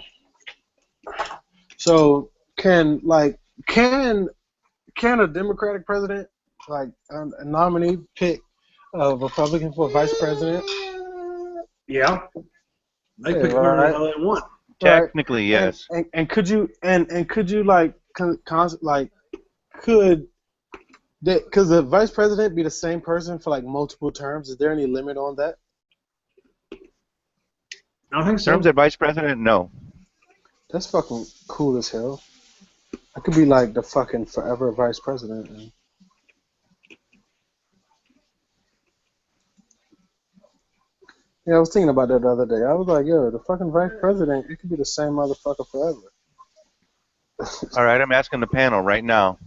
So can a Democratic president, like a nominee, pick a Republican for vice president? Yeah. They Yeah, pick whoever the right. hell they want. Technically, yes. And could you like could the vice president be the same person for like multiple terms? Is there any limit on that? I don't think In terms so. of vice president, no. That's fucking cool as hell. I could be like the fucking forever vice president. Man. Yeah, I was thinking about that the other day. I was like, yo, the fucking vice president, it could be the same motherfucker forever. All right, I'm asking the panel right now,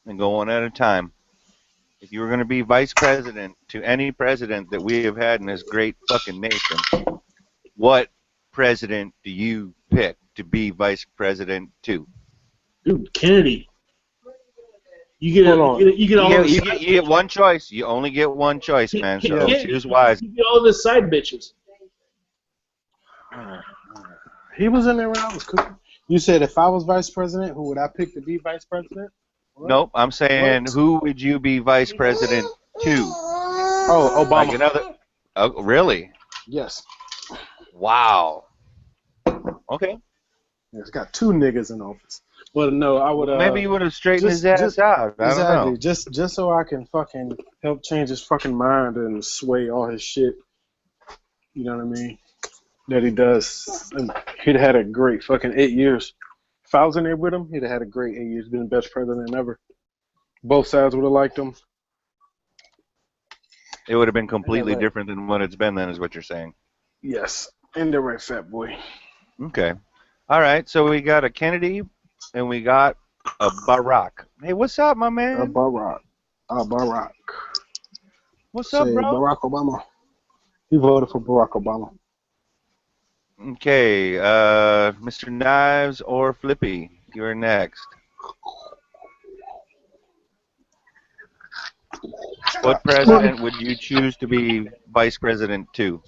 and go one at a time. If you were going to be vice president to any president that we have had in this great fucking nation, what president do you pick to be vice president to? Dude, Kennedy. You get all You the get one choice. You only get one choice, man. So choose wise. You get all the side bitches. He was in there when I was cooking. You said if I was vice president, who would I pick to be vice president? What? Nope, I'm saying who would you be vice president to? Oh, Obama. Like oh, really? Yes. Wow. Okay. Yeah, it's got two niggas in office. But no, I would. Maybe you would have straightened his ass out. I don't know. Just so I can fucking help change his fucking mind and sway all his shit. You know what I mean? That he does. And he'd had a great fucking 8 years. If I was in there with him, he'd have had a great 8 years. Been the best president ever. Both sides would have liked him. It would have been completely different than what it's been then, is what you're saying. Yes. And the right fat boy. Okay. All right, so we got a Kennedy and we got a Barack. Hey, what's up, my man? A Barack. What's up, bro? Barack Obama. He voted for Barack Obama. Okay, Mr. Knives or Flippy, you're next. What president would you choose to be vice president to?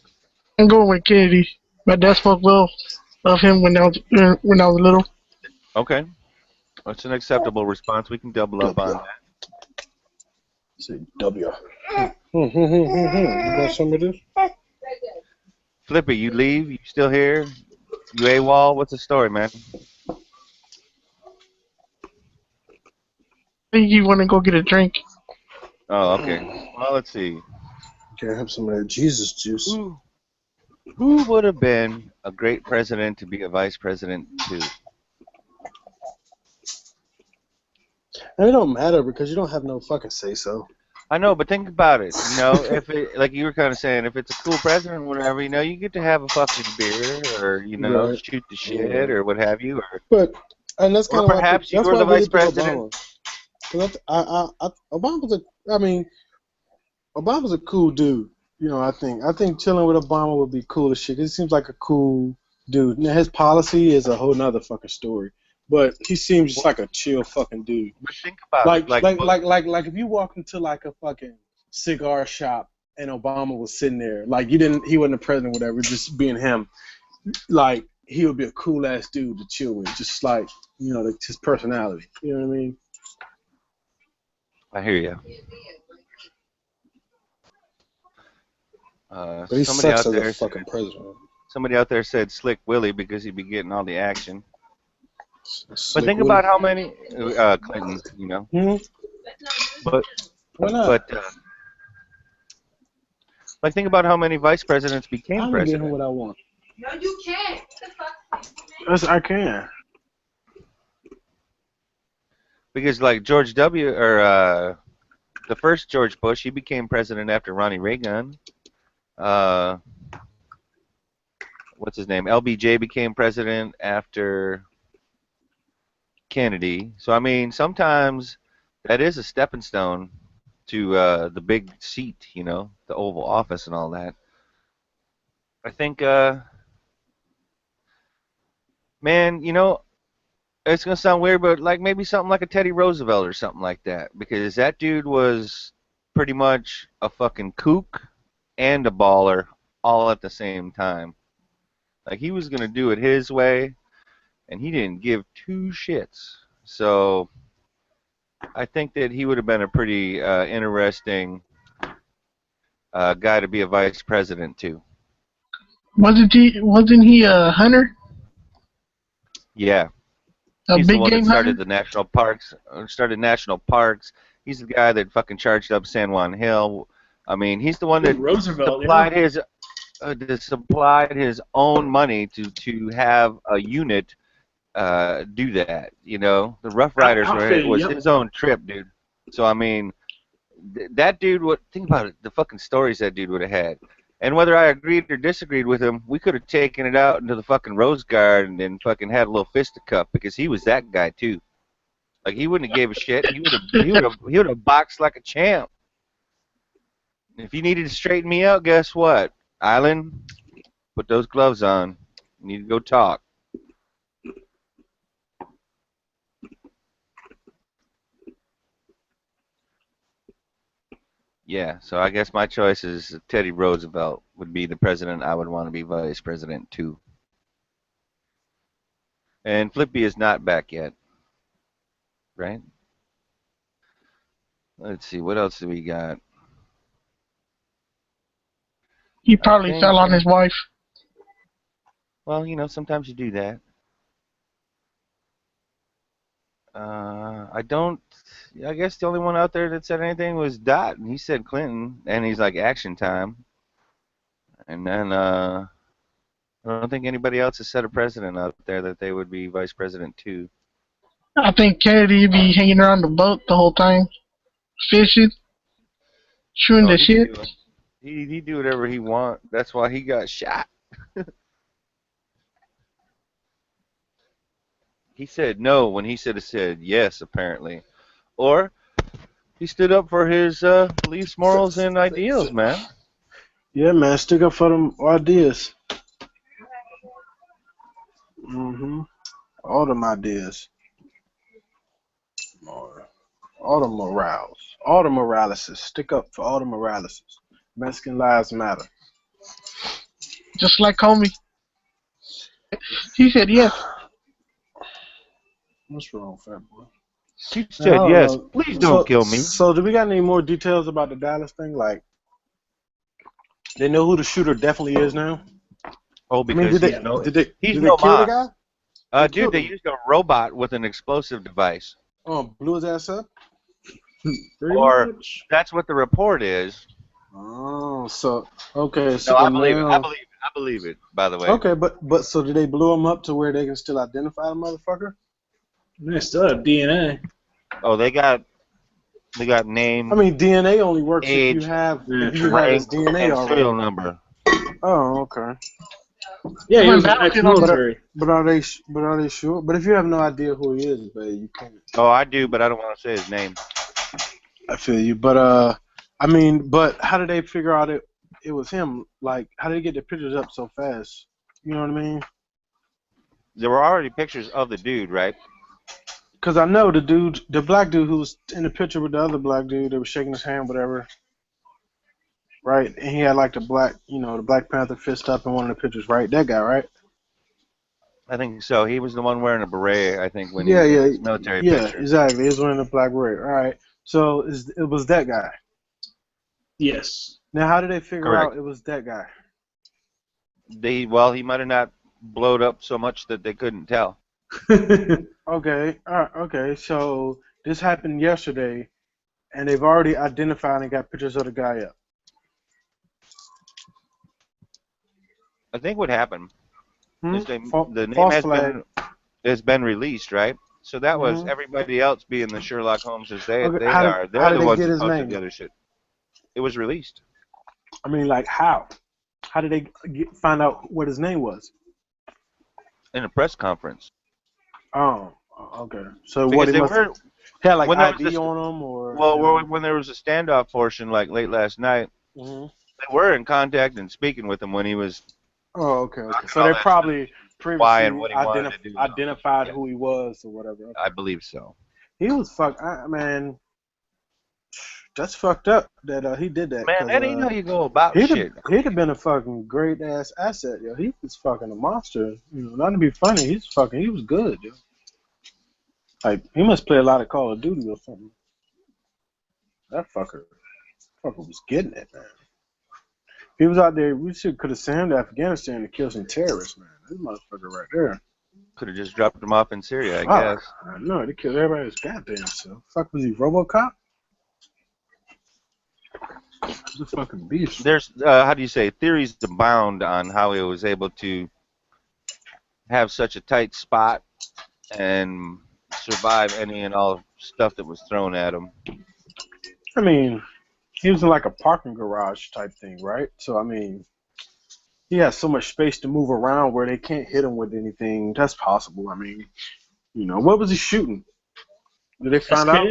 I'm going with Kennedy. My dad spoke well of him when I was little. Okay, that's an acceptable response. We can double up on that. Say W. You got some of this? Flippy, you leave? You still here? You AWOL? What's the story, man? I think you want to go get a drink. Oh, okay. Well, let's see. Can I have some of that Jesus juice? Who would have been a great president to be a vice president to? And it don't matter because you don't have no fucking say so. I know, but think about it. You know, if it, like you were kind of saying, if it's a cool president or whatever, you know, you get to have a fucking beer or, you know, shoot the shit or what have you. Or, and that's kind of perhaps you were the vice president. Obama's a cool dude. You know, I think chilling with Obama would be cool as shit. He seems like a cool dude. Now, his policy is a whole nother fucking story. But he seems just like a chill fucking dude. But think about it. Like if you walk into like a fucking cigar shop and Obama was sitting there, like he wasn't the president, whatever, just being him. Like he would be a cool ass dude to chill with, just like his personality. You know what I mean? I hear you. But he sucks as a fucking president. Somebody out there said Slick Willie because he'd be getting all the action. Slick but think Willie. about how many Clinton, you know. Mm-hmm. But why not? But like think about how many vice presidents became I'm president. getting what I want. No, you can't. Yes, I can. Because like George W. or the first George Bush, he became president after Ronnie Reagan. What's his name? LBJ became president after Kennedy. So I mean, sometimes that is a stepping stone to the big seat, you know, the Oval Office and all that. I think, man, you know, it's gonna sound weird, but like maybe something like a Teddy Roosevelt or something like that, because that dude was pretty much a fucking kook and a baller all at the same time. Like he was gonna do it his way, and he didn't give two shits. So I think that he would have been a pretty interesting guy to be a vice president too. Wasn't he a hunter? Yeah. A He's the big one that game started hunter? the national parks. Started national parks. He's the guy that fucking charged up San Juan Hill. I mean, he's the one that Roosevelt, supplied his own money to have a unit do that. You know, the Rough Riders was yep. his own trip, dude. So I mean, that dude would think about it. The fucking stories that dude would have had. And whether I agreed or disagreed with him, we could have taken it out into the fucking Rose Garden and fucking had a little fisticuff because he was that guy too. Like he wouldn't have gave a shit. He would have boxed like a champ. If you needed to straighten me out, guess what? Island, put those gloves on. You need to go talk. Yeah, so I guess my choice is Teddy Roosevelt would be the president I would want to be vice president too. And Flippy is not back yet, right? Let's see, what else do we got? He probably fell on his wife. Well, you know, sometimes you do that. I guess the only one out there that said anything was Dot, and he said Clinton, and he's like action time. And then I don't think anybody else has said a president out there that they would be vice president too. I think Kennedy be hanging around the boat the whole time, fishing, shooting the shit. He do whatever he want. That's why he got shot. He said no when he should have said yes, apparently. Or he stood up for his beliefs, morals, and ideals, man. Yeah, man, stick up for them ideas. All them ideas. All the morals. All the moralises. Stick up for all the moralises. Mexican lives matter. Just like homie. He said yes. What's wrong, fat boy? He said yes. Please don't kill me. So, do we got any more details about the Dallas thing? Like, they know who the shooter definitely is now? Oh, because did they kill the guy? Dude, they used a robot with an explosive device. Oh, blew his ass up? Or that's what the report is. Oh, so okay. So no, I believe it. I believe it. By the way. Okay, but so did they blow him up to where they can still identify the motherfucker? They still have DNA. Oh, they got name. I mean, DNA only works age, if you have rank, his DNA and already. serial number. Oh, okay. Yeah, he was ex-military. But are they sure? But if you have no idea who he is, you can't. Oh, I do, but I don't want to say his name. I feel you, but I mean, but how did they figure out it was him? Like, how did they get the pictures up so fast? You know what I mean? There were already pictures of the dude, right? Because I know the black dude who was in the picture with the other black dude that was shaking his hand, whatever. Right? And he had like the Black Panther fist up in one of the pictures, right? That guy, right? I think so. He was the one wearing a beret, I think, when he was in his military picture. Yeah, exactly. He was wearing a black beret. All right. So it was that guy. Yes. Now, how did they figure out it was that guy? He might have not blowed up so much that they couldn't tell. Okay. All right. Okay. So this happened yesterday, and they've already identified and got pictures of the guy up. I think what happened is the name has been released, right? So that was everybody else being the Sherlock Holmeses they Okay, are. how They're did the they ones get who his posted name? the other shit. It was released. I mean, like how? How did they find out what his name was? In a press conference. Oh, okay. So Because what he they must were had like when there was ID this, on him, or well, when there was a standoff portion like late last night, Mhm. they were in contact and speaking with him when he was. Oh, okay. So all they that probably why and previously what he wanted to do. identified Yeah. who he was or whatever. Okay. I believe so. He was man. That's fucked up that he did that. Man, that ain't how you go about shit. He'd have been a fucking great ass asset, yo. He was fucking a monster. You know, not to be funny, he was good, yo. Like he must play a lot of Call of Duty or something. That fucker was getting it, man. If he was out there, we could have sent him to Afghanistan to kill some terrorists, man. This motherfucker right there. Could have just dropped him off in Syria, I guess. I know, they killed everybody's goddamn self. Fuck, was he RoboCop? The fucking beast. There's how do you say, theories abound on how he was able to have such a tight spot and survive any and all stuff that was thrown at him. I mean, he was in like a parking garage type thing, right? So I mean, he has so much space to move around where they can't hit him with anything. That's possible. I mean, you know, what was he shooting? Did they find out?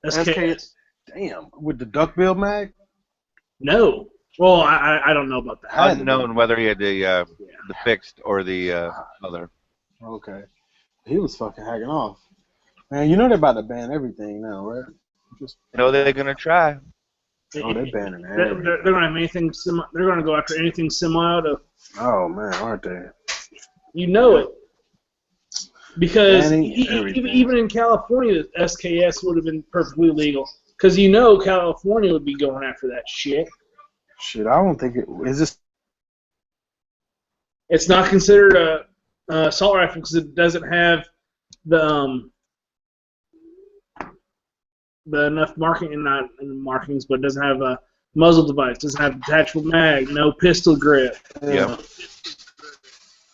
SKS. Damn, with the duckbill mag? No. Well, I don't know about that. Unknown whether he had the fixed or the other. Okay. He was fucking hacking off. Man, you know they're about to ban everything now, right? No, they're gonna try. Oh, they're banning They're everything. gonna have anything. They're gonna go after anything semi-auto. Oh man, aren't they? You know it. Because Banning even in California, SKS would have been perfectly legal. Because you know California would be going after that shit. Shit, I don't think it is. This It's not considered a assault rifle because it doesn't have the enough markings, but it doesn't have a muzzle device, doesn't have detachable mag, no pistol grip. Yeah.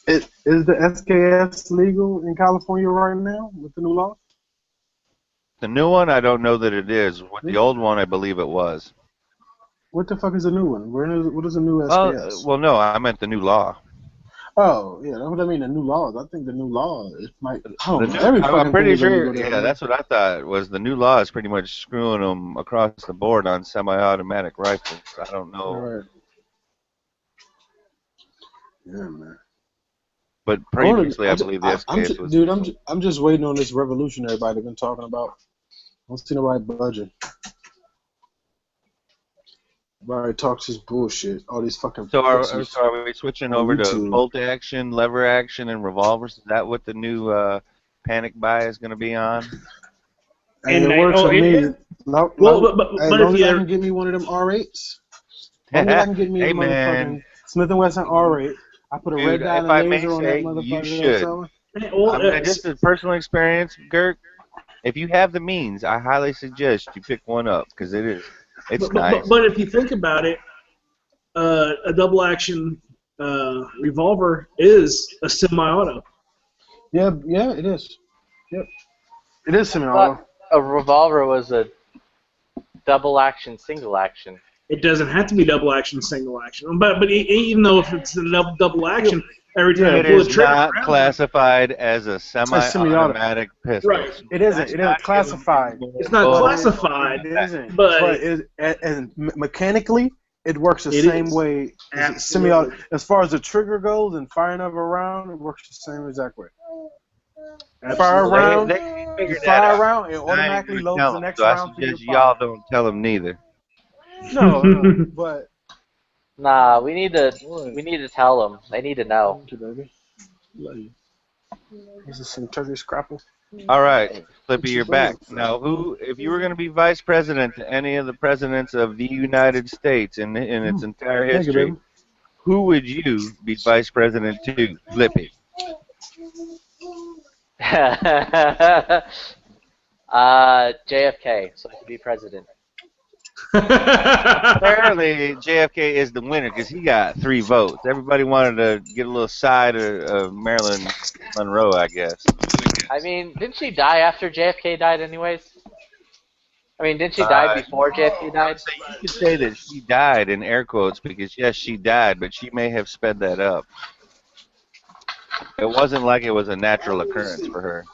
Is the SKS legal in California right now with the new law? The new one, I don't know that it is. With the old one, I believe it was. What the fuck is the new one? What is the new SKS? Well, no, I meant the new law. Oh, yeah, that's what I mean, the new laws. I think the new law, it might... I'm pretty sure, that's what I thought, was the new law is pretty much screwing them across the board on semi-automatic rifles. I don't know. Right. Yeah, man. But previously, I believe the SKS was... Dude, I'm just waiting on this revolution everybody's been talking about. I don't see nobody budging. Everybody talks this bullshit. All these fucking... So are we switching over to bolt action, lever action, and revolvers? Is that what the new panic buy is going to be on? And it works for me. As long as I can get me one of them R8s. As long as I can get me a motherfucking Smith & Wesson R8. I put a red dot and laser on that motherfucker. You should. Just a personal experience, Gert. If you have the means, I highly suggest you pick one up because it's nice. But if you think about it, a double action revolver is a semi-auto. Yeah, it is. Yep, it is semi-auto. A revolver was a double action, single action. It doesn't have to be double action, single action. But even though if it's a double action, every time you pull the trigger, it is not classified as a semi-automatic pistol. Right. It isn't. It isn't classified. It's not classified. It isn't. But and mechanically, it works the same way as semi-auto. As far as the trigger goes and firing of a round, it works the same exact way. Fire around, it automatically loads the next round. I suggest y'all don't tell them neither. No, but nah, we need to tell them. They need to know. This is some turkey scrapple. All right, Flippy, you're back. Now, if you were going to be vice president to any of the presidents of the United States in its entire history, who would you be vice president to, Flippy? JFK, so I could be president. Apparently, JFK is the winner because he got 3 votes. Everybody wanted to get a little side of Marilyn Monroe, I guess. I mean, didn't she die after JFK died anyways? I mean, didn't she die before JFK died? So you could say that she died in air quotes because yes, she died, but she may have sped that up. It wasn't like it was a natural occurrence for her.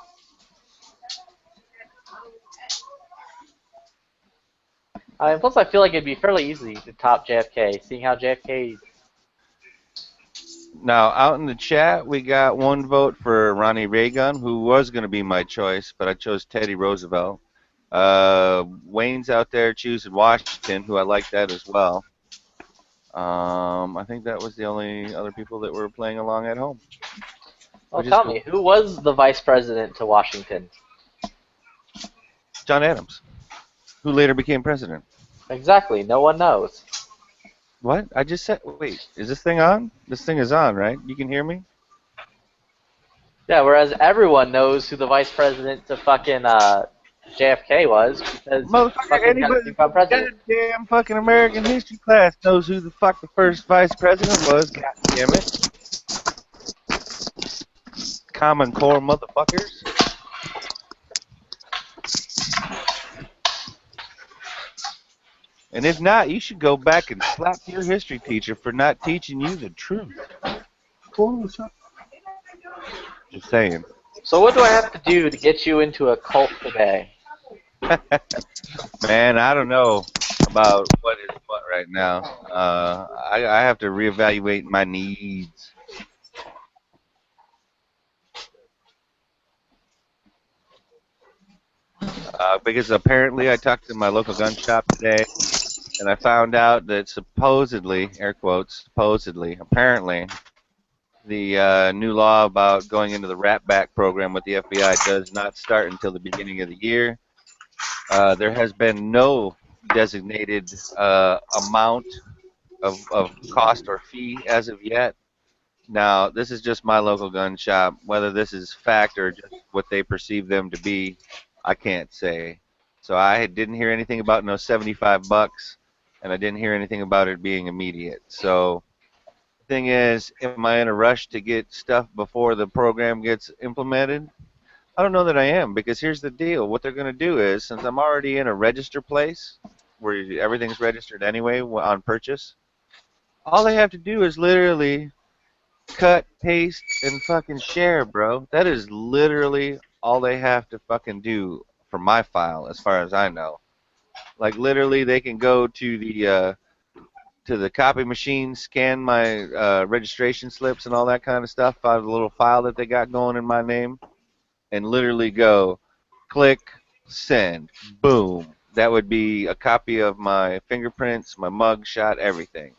Plus, I feel like it'd be fairly easy to top JFK, seeing how JFK. Now, out in the chat, we got one vote for Ronnie Reagan, who was going to be my choice, but I chose Teddy Roosevelt. Wayne's out there choosing Washington, who I like that as well. I think that was the only other people that were playing along at home. Well, tell me, who was the vice president to Washington? John Adams, who later became president. Exactly. No one knows. What? I just said, wait, is this thing on? This thing is on, right? You can hear me? Yeah, whereas everyone knows who the vice president to fucking JFK was because motherfucker, anybody goddamn fucking American history class knows who the fuck the first vice president was. God damn it. Common Core motherfuckers. And if not, you should go back and slap your history teacher for not teaching you the truth. Just saying. So what do I have to do to get you into a cult today? Man, I don't know about what is what right now. I have to reevaluate my needs. Because apparently I talked to my local gun shop today, and I found out that supposedly, air quotes, supposedly, apparently, the new law about going into the rat back program with the FBI does not start until the beginning of the year. There has been no designated amount of cost or fee as of yet. Now, this is just my local gun shop. Whether this is fact or just what they perceive them to be, I can't say. So I didn't hear anything about no $75, and I didn't hear anything about it being immediate. So the thing is, am I in a rush to get stuff before the program gets implemented? I don't know that I am, because here's the deal. What they're going to do is, since I'm already in a register place where everything's registered anyway on purchase, all they have to do is literally cut, paste, and fucking share, bro. That is literally all they have to fucking do for my file, as far as I know. Like, literally, they can go to the copy machine, scan my registration slips and all that kind of stuff out of the little file that they got going in my name, and literally go, click, send, boom. That would be a copy of my fingerprints, my mug shot, everything.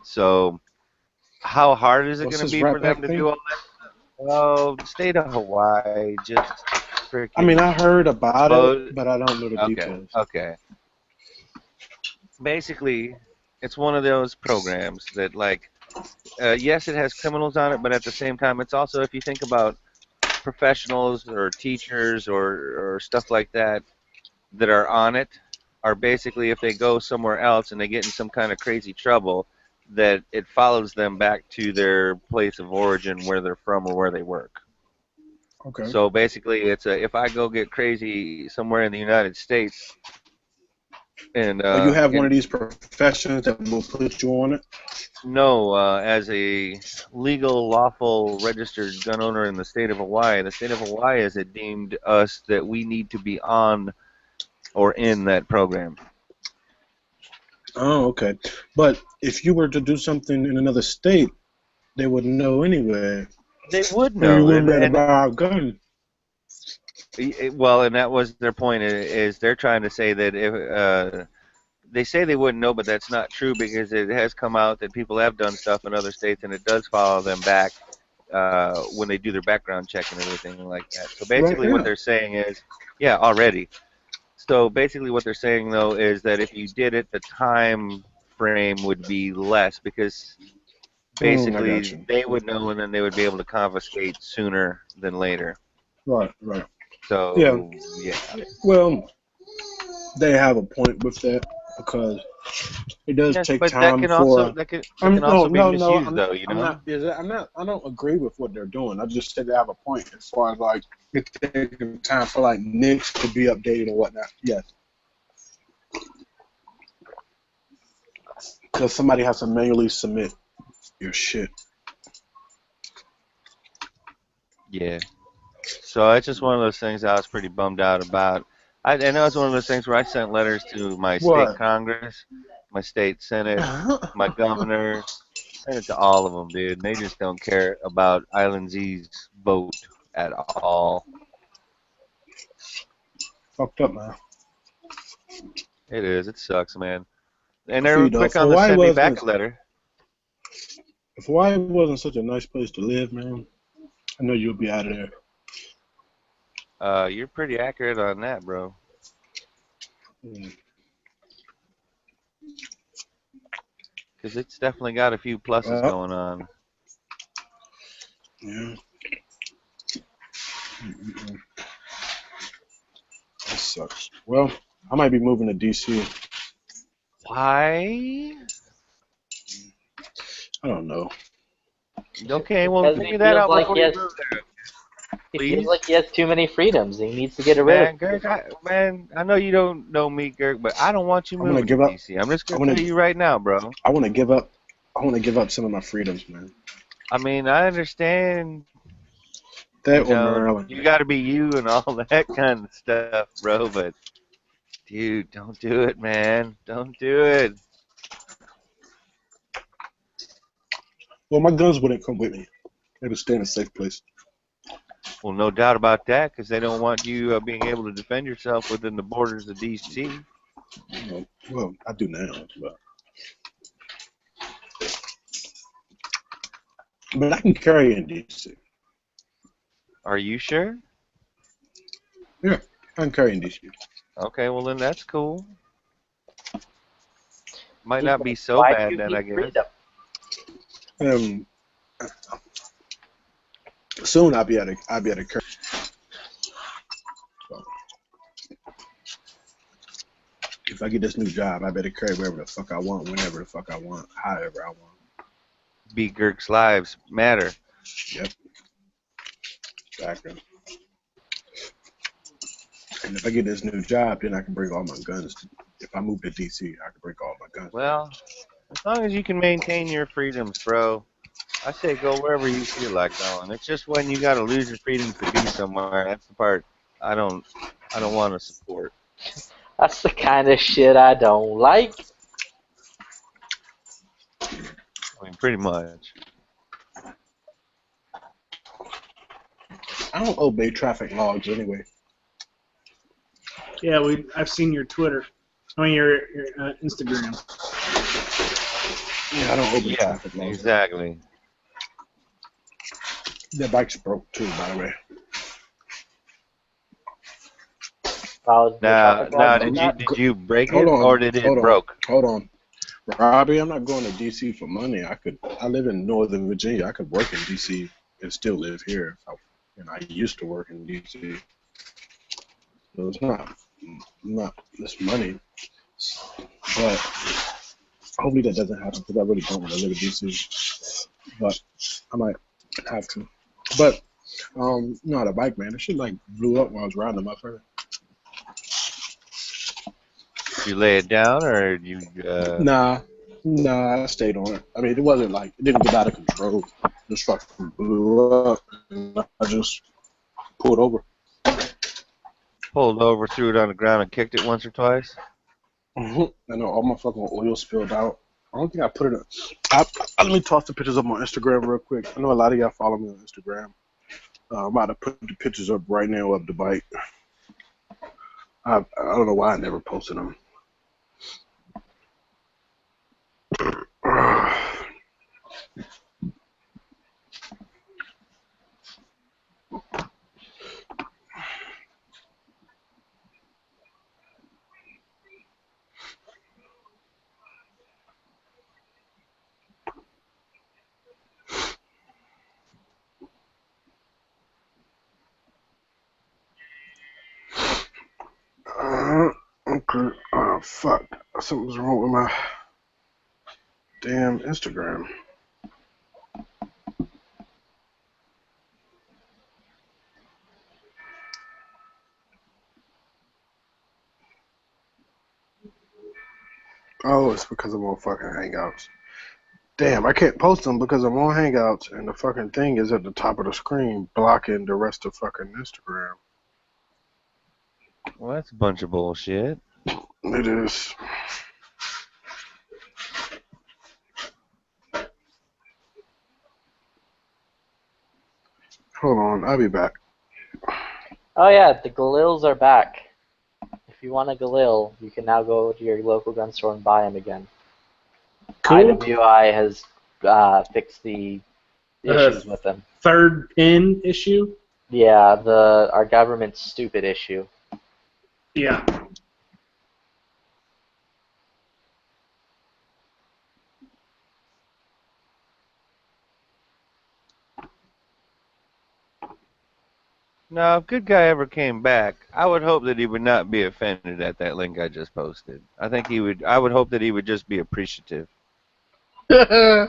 So, how hard is it going to be for them to do all that? Well, the state of Hawaii just freaking... I mean, I heard about it, but I don't know the details. Okay. Basically, it's one of those programs that, like, yes, it has criminals on it, but at the same time, it's also, if you think about professionals or teachers or stuff like that are on it, are basically, if they go somewhere else and they get in some kind of crazy trouble, that it follows them back to their place of origin, where they're from or where they work. Okay. So basically, it's if I go get crazy somewhere in the United States, and you have one of these professions that will put you on it? No, as a legal, lawful, registered gun owner in the state of Hawaii has deemed us that we need to be on or in that program. Oh, okay. But if you were to do something in another state, they would know anyway. They would know. You wouldn't be able to buy a gun. Well, and that was their point, is they're trying to say that if they say they wouldn't know, but that's not true, because it has come out that people have done stuff in other states, and it does follow them back when they do their background check and everything like that. So basically what they're saying is, yeah, already. So basically what they're saying, though, is that if you did it, the time frame would be less, because basically they would know, and then they would be able to confiscate sooner than later. Right, right. So, yeah. Well, they have a point with that, because it does take time for... That can also be misused, though, you know? I don't agree with what they're doing. I just said they have a point as far as, like, It's taking time for like nicks to be updated and whatnot. Yes. Because somebody has to manually submit your shit. Yeah. So it's just one of those things I was pretty bummed out about. I know it's one of those things where I sent letters to my state What? Congress, my state Senate, my governor, sent it to all of them, dude. And they just don't care about Island Z's vote at all. Fucked up, man. It is. It sucks, man. And I feel they're you, though. quick If on to Hawaii send me wasn't, back a letter. if Hawaii wasn't such a nice place to live, man, I know you'll be out of there. You're pretty accurate on that, bro. Mm. Because it's definitely got a few pluses Well, going on. yeah. Mm-mm. That sucks. Well, I might be moving to DC. Why? I don't know. Okay, well, Because figure he that feels out like before he you has, move there. he Please? feels like he has too many freedoms. He needs to get rid Man, of. Girk, I know you don't know me, Girk, but I don't want you I want to moving to give up. DC. I'm just I gonna want tell to. you right now, bro. I want to give up. I want to give up some of my freedoms, man. I mean, I understand, That or you Maryland. got to be you and all that kind of stuff, bro. But dude, don't do it, man. Don't do it. Well, my guns wouldn't come with me. They would stay in a safe place. Well, no doubt about that, because they don't want you being able to defend yourself within the borders of DC. Well, I do now, but I can carry in DC. Are you sure? Yeah, I can carry in DC. Okay, well then that's cool. Might Just not be so why do bad you then, need I guess. freedom? Soon I'll be able to carry. So, if I get this new job, I better carry wherever the fuck I want, whenever the fuck I want, however I want. Be Girk's lives matter. Yep. Exactly. And if I get this new job, then I can bring all my guns. If I move to DC, I can bring all my guns. Well, as long as you can maintain your freedoms, bro, I say go wherever you feel like going. It's just when you gotta lose your freedom to be somewhere. That's the part I don't want to support. That's the kind of shit I don't like. I mean, pretty much. I don't obey traffic laws anyway. Yeah, I've seen your Twitter. I mean, your Instagram. Yeah, I don't obey Yeah, traffic laws. exactly. Their bike's broke too, by the way. Now, did you break it or did it broke? Hold on, Robbie. I'm not going to DC for money. I live in Northern Virginia. I could work in DC and still live here. I used to work in DC. So it's not this money, but hopefully that doesn't happen because I really don't want to live in DC. But I might have to. But no, the bike, man, the shit like blew up while I was riding the motherfucker. You lay it down or you? Nah, I stayed on it. I mean, it wasn't like it didn't get out of control. It just fucking blew up, and I just pulled over. Pulled over, threw it on the ground, and kicked it once or twice? I know all my fucking oil spilled out. I don't think I put it in. Let me toss the pictures up on Instagram real quick. I know a lot of y'all follow me on Instagram. I'm about to put the pictures up right now of the bike. I don't know why I never posted them. Okay. Oh, fuck. Something's wrong with my damn Instagram. Oh, it's because I'm on fucking Hangouts. Damn, I can't post them because I'm on Hangouts and the fucking thing is at the top of the screen blocking the rest of fucking Instagram. Well, that's a bunch of bullshit. It is. Hold on, I'll be back. Oh yeah, the Galils are back. If you want a Galil, you can now go to your local gun store and buy them again. Cool. IWI has fixed the issues with them. Third pin issue? Yeah, our government's stupid issue. Yeah. Now, if Good Guy ever came back, I would hope that he would not be offended at that link I just posted. I think he would. I would hope that he would just be appreciative. I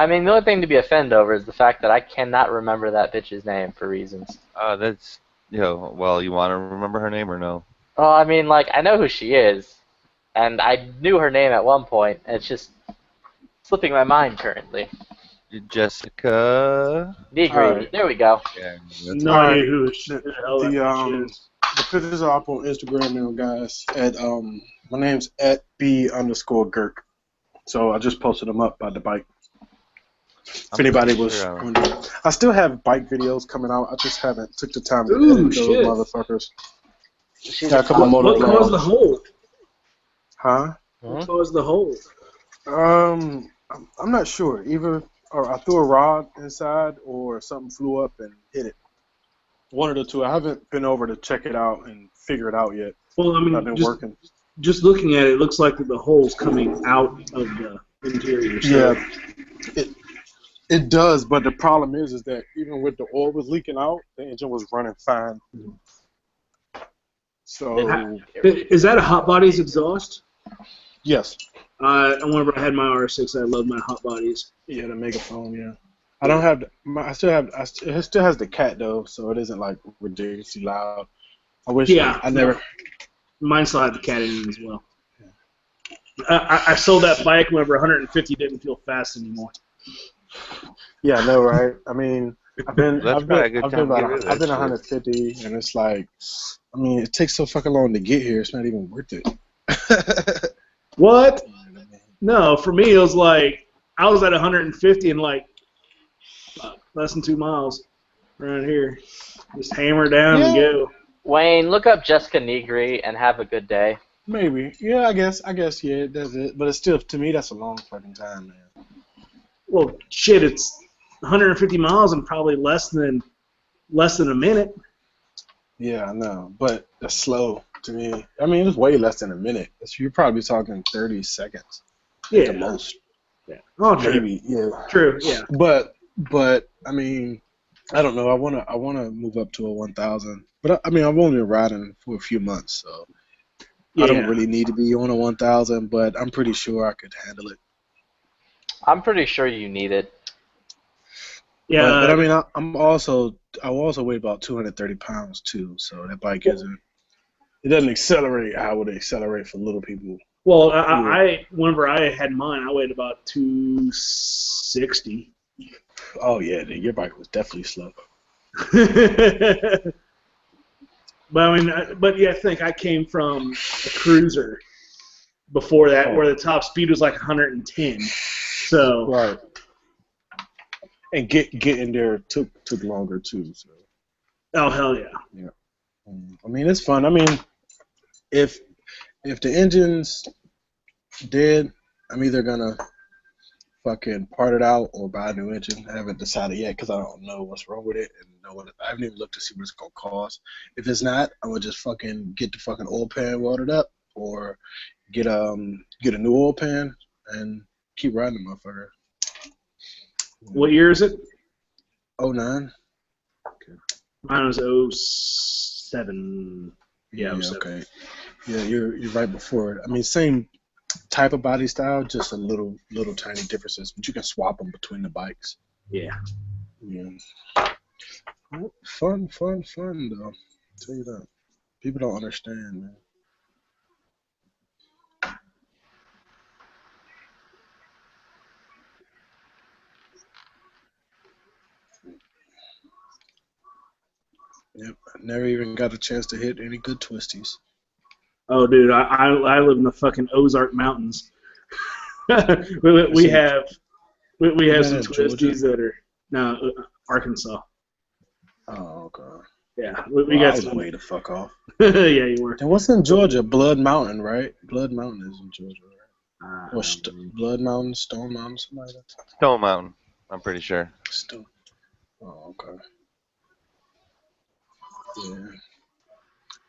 mean, the only thing to be offended over is the fact that I cannot remember that bitch's name for reasons. That's, well, you want to remember her name or no? Well, I mean, like, I know who she is, and I knew her name at one point, and it's just slipping my mind currently. Jessica. Negri. There we go. Yeah, No idea who the hell that bitch is. The pictures are up on Instagram now, guys. At my name's at @B_Gurk. So I just posted them up by the bike. If anybody was wondering. I still have bike videos coming out. I just haven't took the time to edit those motherfuckers. Got a couple of What caused the hold? Huh? What caused the hold? I'm not sure. Either or I threw a rod inside or something flew up and hit it. One of the two. I haven't been over to check it out and figure it out yet. Well, I mean, I've been working. Just looking at it, it looks like the hole's coming out of the interior. So. Yeah, it does. But the problem is that even with the oil was leaking out, the engine was running fine. So is that a Hot Bodies exhaust? Yes. Whenever I had my R6, I loved my Hot Bodies. Yeah, the megaphone. Yeah. I don't have. It still has the cat though, so it isn't like ridiculously loud. I wish. Yeah. I never. Mine still had the cat in it as well. I sold that bike whenever 150 didn't feel fast anymore. Yeah, I know, right? I mean, I've been 150, and it's like, I mean, it takes so fucking long to get here. It's not even worth it. What? No, for me it was like I was at 150 and like less than 2 miles around here. Just hammer down and go. Wayne, look up Jessica Negri and have a good day. Maybe. Yeah, I guess, yeah, that's it. But it's still, to me, that's a long fucking time, man. Well, shit, it's 150 miles in probably less than a minute. Yeah, I know. But that's slow to me. I mean, it's way less than a minute. You're probably talking 30 seconds. Yeah. At the most. Yeah. Oh, true. Maybe, yeah. True, yeah. But I mean, I don't know. I wanna move up to a 1,000. But I mean, I've only been riding for a few months, so I don't really need to be on a 1,000. But I'm pretty sure I could handle it. I'm pretty sure you need it. Yeah. But I mean, I also weigh about 230 pounds too, so that bike it doesn't accelerate how it would accelerate for little people. Well, whenever I had mine, I weighed about 260. Oh yeah, your bike was definitely slow. But I mean, I think I came from a cruiser before that, where the top speed was like 110. So right. And getting there took longer too. So. Oh hell yeah. Yeah. I mean, it's fun. I mean, if the engine's dead, I'm either gonna fucking part it out or buy a new engine. I haven't decided yet because I don't know what's wrong with it and I haven't even looked to see what it's gonna cost. If it's not, I'm gonna just fucking get the fucking oil pan welded up or get a new oil pan and keep riding the motherfucker. What year is it? 09. Okay. Mine was 07. Yeah, 07. Okay. Yeah, you're right before it. I mean, same type of body style, just a little tiny differences, but you can swap them between the bikes. Yeah. Yeah. Well, fun, though. Tell you that. People don't understand, man. Yep. I never even got a chance to hit any good twisties. Oh, dude, I live in the fucking Ozark Mountains. we See, have we have isn't some that Georgia? twisties that are no Arkansas. Oh, God. Yeah, we Well, I got was some. way the fuck off. Yeah, you were. And what's in Georgia? Blood Mountain, right? Blood Mountain is in Georgia, right? Or Blood Mountain, Stone Mountain, something like that. Stone Mountain, I'm pretty sure. Stone. Oh, okay. Yeah.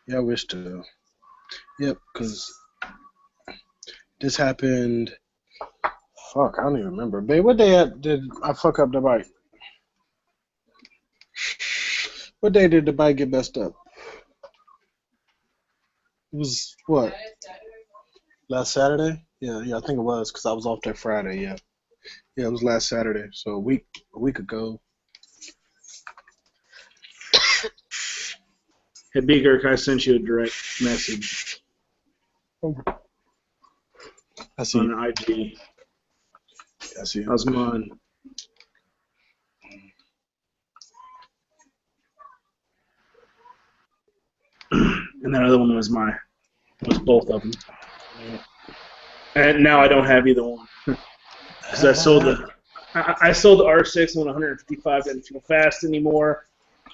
Yeah, I wish to. Yep, because this happened. Fuck, I don't even remember. Babe, what day did I fuck up the bike? What day did the bike get messed up? It was what? Last Saturday? Yeah, I think it was because I was off that Friday. Yeah, it was last Saturday. So a week ago. Hey, Beaker, I sent you a direct message I see. on IG. I see. How's mine? And that other one was both of them. And now I don't have either one because I sold the R6 when 155 didn't feel fast anymore,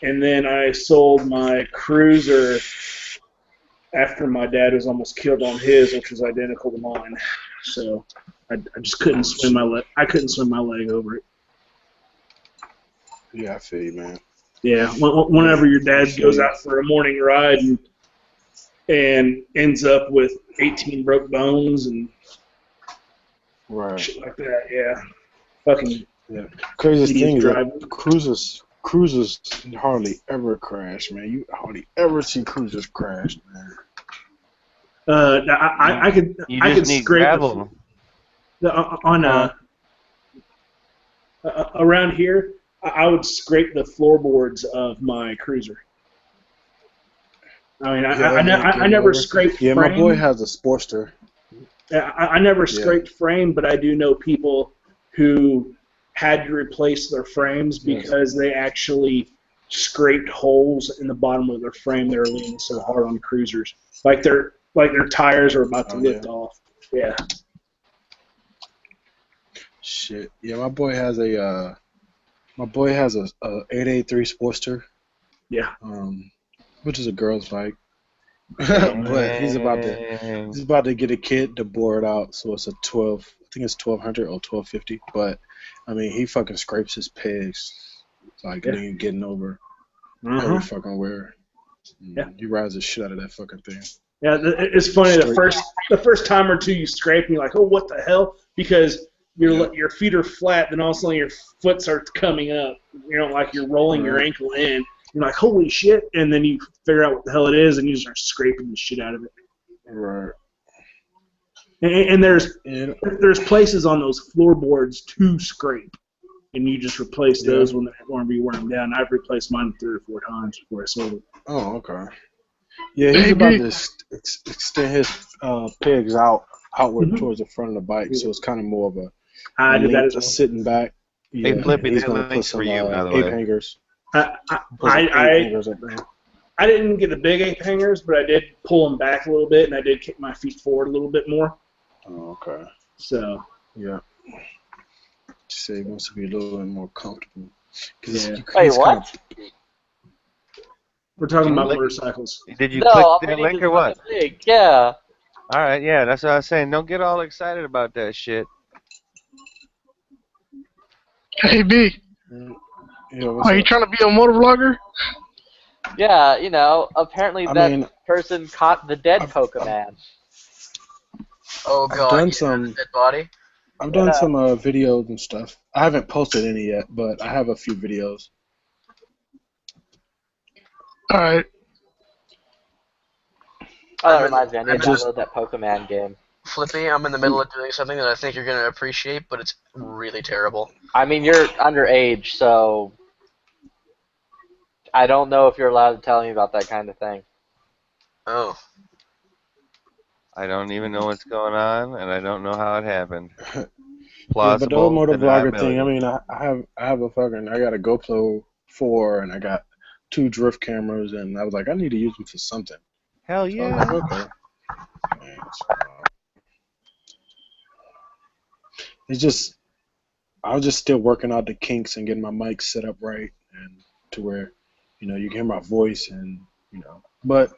and then I sold my Cruiser after my dad was almost killed on his, which was identical to mine. So I just couldn't swim my leg. I couldn't swim my leg over it. Yeah, I feel you, man. Yeah, whenever your dad goes out for a morning ride and ends up with 18 broke bones and shit like that, yeah. Fucking Craziest thing is driving. that cruisers hardly ever crash, man. You hardly ever see cruisers crash, man. I could need scrape gravel. Around here. I would scrape the floorboards of my Cruiser. I mean, I never scraped frame. Yeah, my boy has a Sportster. I never scraped frame, but I do know people who had to replace their frames because they actually scraped holes in the bottom of their frame. They were leaning so hard on Cruisers, like their tires are about to lift off. Yeah. Shit. Yeah, my boy has a 883 Sportster. Yeah. Which is a girl's bike. But he's about to get a kid to bore it out, so it's a 12. I think it's 1200 or 1250. But I mean, he fucking scrapes his pegs like getting over every fucking where. Yeah. He rides the shit out of that fucking thing. Yeah, it's funny. The first time or two you scrape, and you're like, oh, what the hell? Because your feet are flat, then all of a sudden your foot starts coming up. You know, like you're rolling your ankle in. You're like, holy shit, and then you figure out what the hell it is, and you start scraping the shit out of it. Right. And there's places on those floorboards to scrape, and you just replace those whenever you wear them down. I've replaced mine 3 or 4 times before I sold it. Oh, okay. Yeah, he's about to extend his pegs outward towards the front of the bike, so it's kind of more of a sitting back. Yeah, hey, Flippy, he's there's going to put links some for you, by the ape way. hangers. I didn't get the big ape hangers, but I did pull them back a little bit, and I did kick my feet forward a little bit more. Oh, okay. So. Yeah. So he wants to be a little bit more comfortable. Wait, what? We're talking about motorcycles. Did you click that link or what? Yeah. All right, yeah, that's what I was saying. Don't get all excited about that shit. Hey, B. Are you trying to be a motor vlogger? Yeah, you know, apparently that person caught the dead Pokemon. Oh god, I've done some dead body. I've done some videos and stuff. I haven't posted any yet, but I have a few videos. All right. Oh, that reminds me. I need to download that Pokemon game. Flippy, I'm in the middle of doing something that I think you're going to appreciate, but it's really terrible. I mean, you're underage, so I don't know if you're allowed to tell me about that kind of thing. Oh. I don't even know what's going on, and I don't know how it happened. Yeah, but the whole Plausible motovlogger thing. I deniability. mean, I have I got a GoPro 4 and I got 2 drift cameras, and I was like, I need to use them for something. Hell So I was like, yeah. okay. And so, it's just I was just still working out the kinks and getting my mic set up right and to where, you know, you can hear my voice and But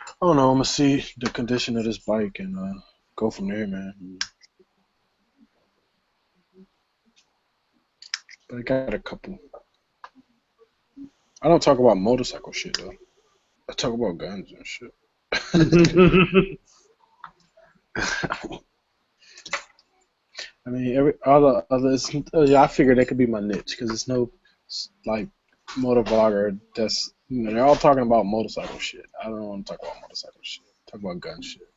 I don't know. I'm gonna see the condition of this bike and go from there, man. But I got a couple. I don't talk about motorcycle shit though. I talk about guns and shit. I mean, all the others. Yeah, I figured that could be my niche because it's no like motor vlogger. That's they're all talking about motorcycle shit. I don't want to talk about motorcycle shit. Talk about gun shit.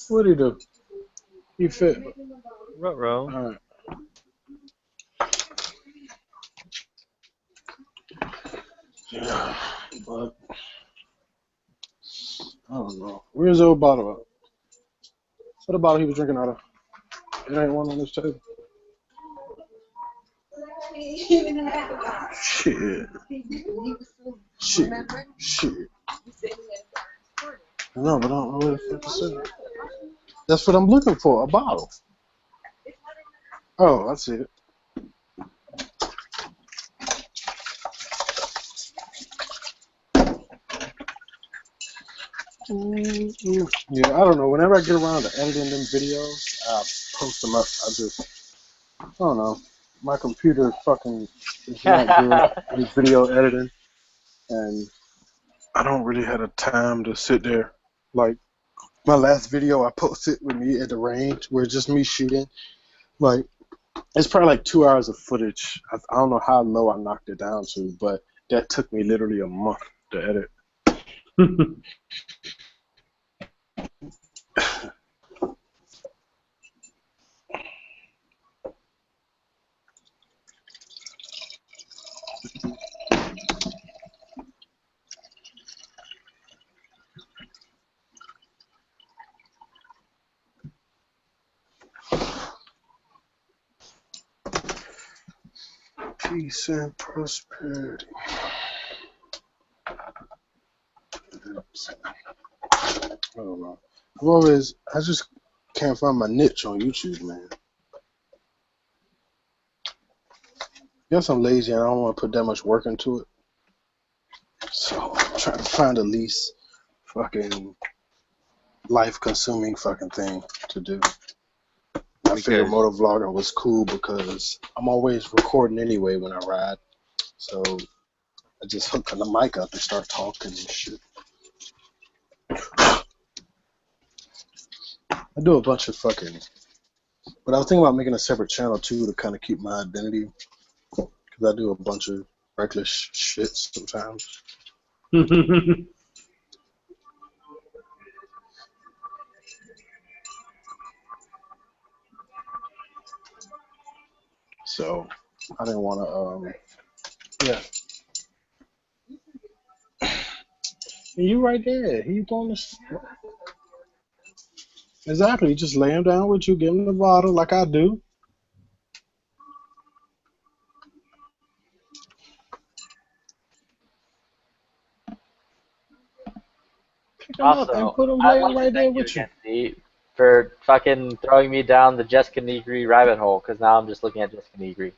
What do you do? You fit? Ruh-roh. All right. Yeah, but I don't know. Where's the old bottle at? What bottle he was drinking out of? It ain't one on this table. Shit. Shit. Shit. No, but I don't know where the fuck is it. That's what I'm looking for, a bottle. Oh, I see it. Yeah, I don't know. Whenever I get around to editing them videos, I post them up. I don't know. My computer fucking is not good with video editing, and I don't really have the time to sit there. Like, my last video I posted with me at the range, where it's just me shooting. Like, it's probably like 2 hours of footage. I don't know how low I knocked it down to, but that took me literally a month to edit. Peace and prosperity. I don't know. I just can't find my niche on YouTube, man. Guess I'm lazy and I don't want to put that much work into it. So I'm trying to find the least fucking life-consuming fucking thing to do. I figured Because motovlogging was cool because I'm always recording anyway when I ride. So I just hook the mic up and start talking and shit. I do a bunch of fucking... But I was thinking about making a separate channel too to kind of keep my identity. Because I do a bunch of reckless shit sometimes. So I didn't want to, yeah. You right there. He doing this. Exactly. You just lay him down with you, give him the bottle like I do. Pick him up and Also, put him, I'd lay him like to right there thank you with you. again, Steve, for fucking throwing me down the Jessica Negri rabbit hole, because now I'm just looking at Jessica Negri.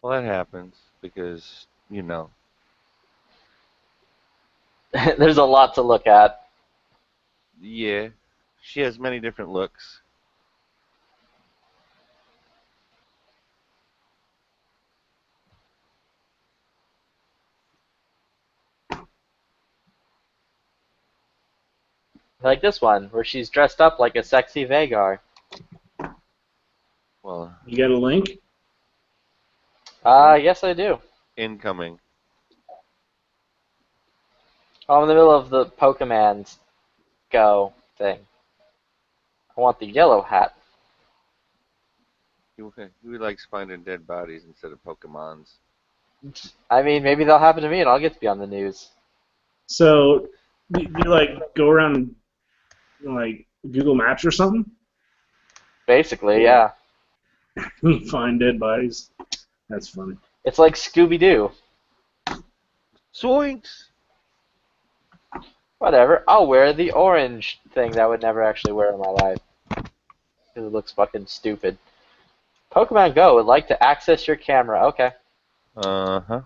well, that happens because There's a lot to look at. yeah, she has many different looks. Like this one, where she's dressed up like a sexy Vagar. Well, You got a link? Yes I do. incoming. I'm in the middle of the Pokemans Go thing. I want the yellow hat. He likes finding dead bodies instead of Pokemons. I mean, maybe that'll happen to me and I'll get to be on the news. So, you like go around like Google Maps or something? Basically, yeah. Find dead bodies. That's funny. It's like Scooby-Doo. Zoinks! Whatever. I'll wear the orange thing that I would never actually wear in my life. Because it looks fucking stupid. Pokemon Go would like to access your camera. Okay. Uh-huh.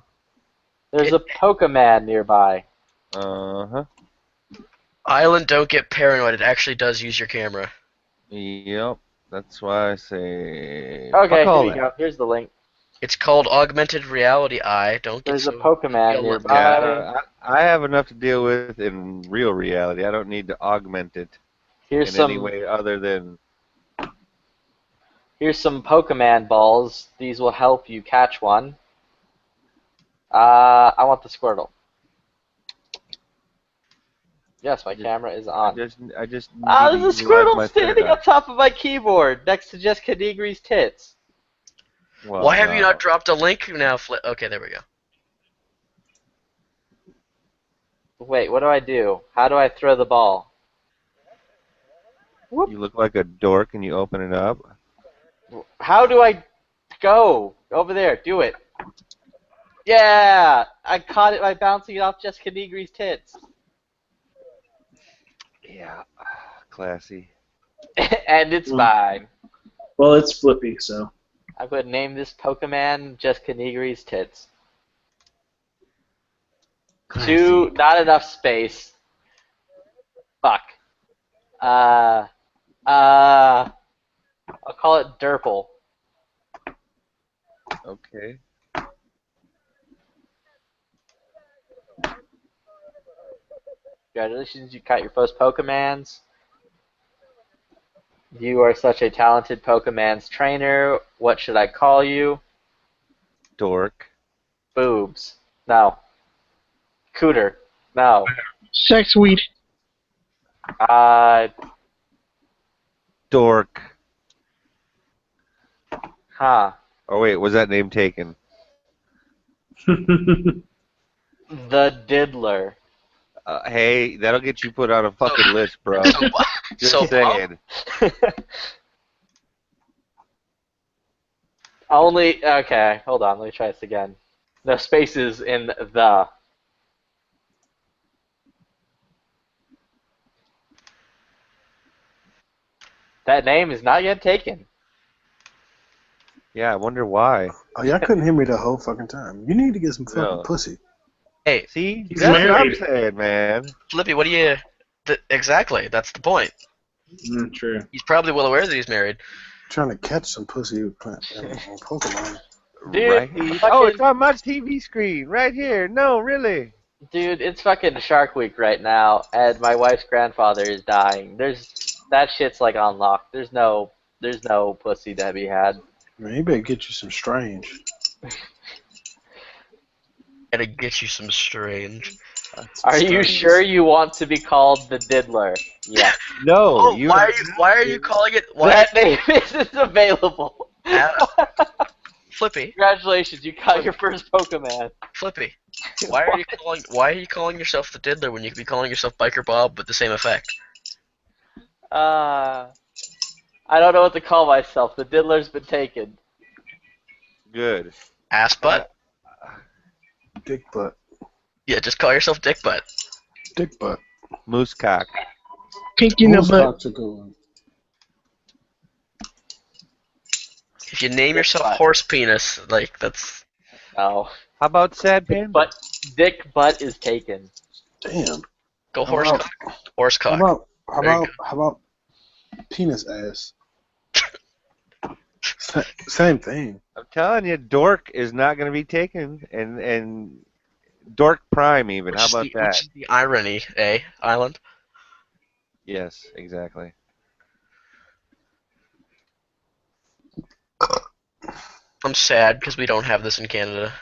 There's a Pokemon nearby. Uh-huh. Island, don't get paranoid. It actually does use your camera. Yep. That's why I say... Okay, fuck all here you that. go. Here's the link. It's called augmented reality eye. Don't get There's a so Pokemon feel nearby. I have enough to deal with in real reality. I don't need to augment it Here's in any some. way other than... Here's some Pokemon balls. These will help you catch one. I want the Squirtle. Yes, my camera is on. I just need Ah, to there's a utilize Squirtle my standing third eye. on top of my keyboard next to Jessica Negri's tits. Well, Why have you no. not dropped a link now, Okay, there we go. Wait, what do I do? How do I throw the ball? Whoop. You look like a dork and you open it up. How do I go? Over there, do it. Yeah! I caught it by bouncing it off Jessica Negri's tits. Yeah, classy. And it's mine. Well, it's Flippy, so. I'm going to name this Pokemon Jessica Negri's tits. Classy. Not enough space. Fuck. I'll call it Derple. Okay. Congratulations, you caught your first Pokemons. You are such a talented Pokemon's trainer. What should I call you? Dork. Boobs. No. Cooter. No. Sex weed. Dork. Huh. Oh wait, was that name taken? The Diddler. Hey, that'll get you put on a fucking list, bro. Just so saying. Okay, hold on, let me try this again. No spaces in the. That name is not yet taken. Yeah, I wonder why. Oh, y'all couldn't hear me the whole fucking time. You need to get some fucking No. pussy. Hey, See, He's that's what I'm married. saying, man. Flippy, what do you... Exactly, that's the point. True. He's probably well aware that he's married. Trying to catch some pussy on Pokemon. Dude, Right? fucking- Oh, it's on my TV screen right here. No, really. Dude, it's fucking Shark Week right now, and my wife's grandfather is dying. That shit's like on lock. There's no pussy to be had. Man, you better get you some strange. Gotta get you some strange. Are you sure you want to be called the Diddler? Yeah. No, Oh, you. why are you calling it... That name isn't available. Flippy, Congratulations, you caught your first Pokemon. Flippy. Why are you calling yourself the Diddler when you could be calling yourself Biker Bob with the same effect? I don't know what to call myself. The Diddler's been taken. Good. Ass butt? Dick butt. Yeah, just call yourself Dick Butt. Dick butt. Moose cock. Pinky in the Moose butt. cock's a good one. If you name yourself Butt. Horse Penis, like, that's... No. How about sad panda? But Dick Butt is taken. Damn. Go How horse about- cock. Horse How cock. about There you how about penis ass? Same thing. I'm telling you, dork is not going to be taken, and dork prime even. How about Which that? is the irony, eh, Island? Yes, exactly. I'm sad because we don't have this in Canada.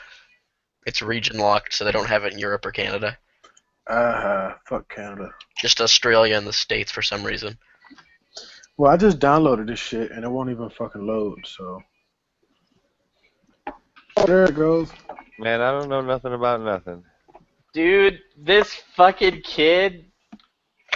It's region locked, so they don't have it in Europe or Canada. Fuck Canada. Just Australia and the States for some reason. Well, I just downloaded this shit and it won't even fucking load. So There it goes. Man, I don't know nothing about nothing. Dude, this fucking kid.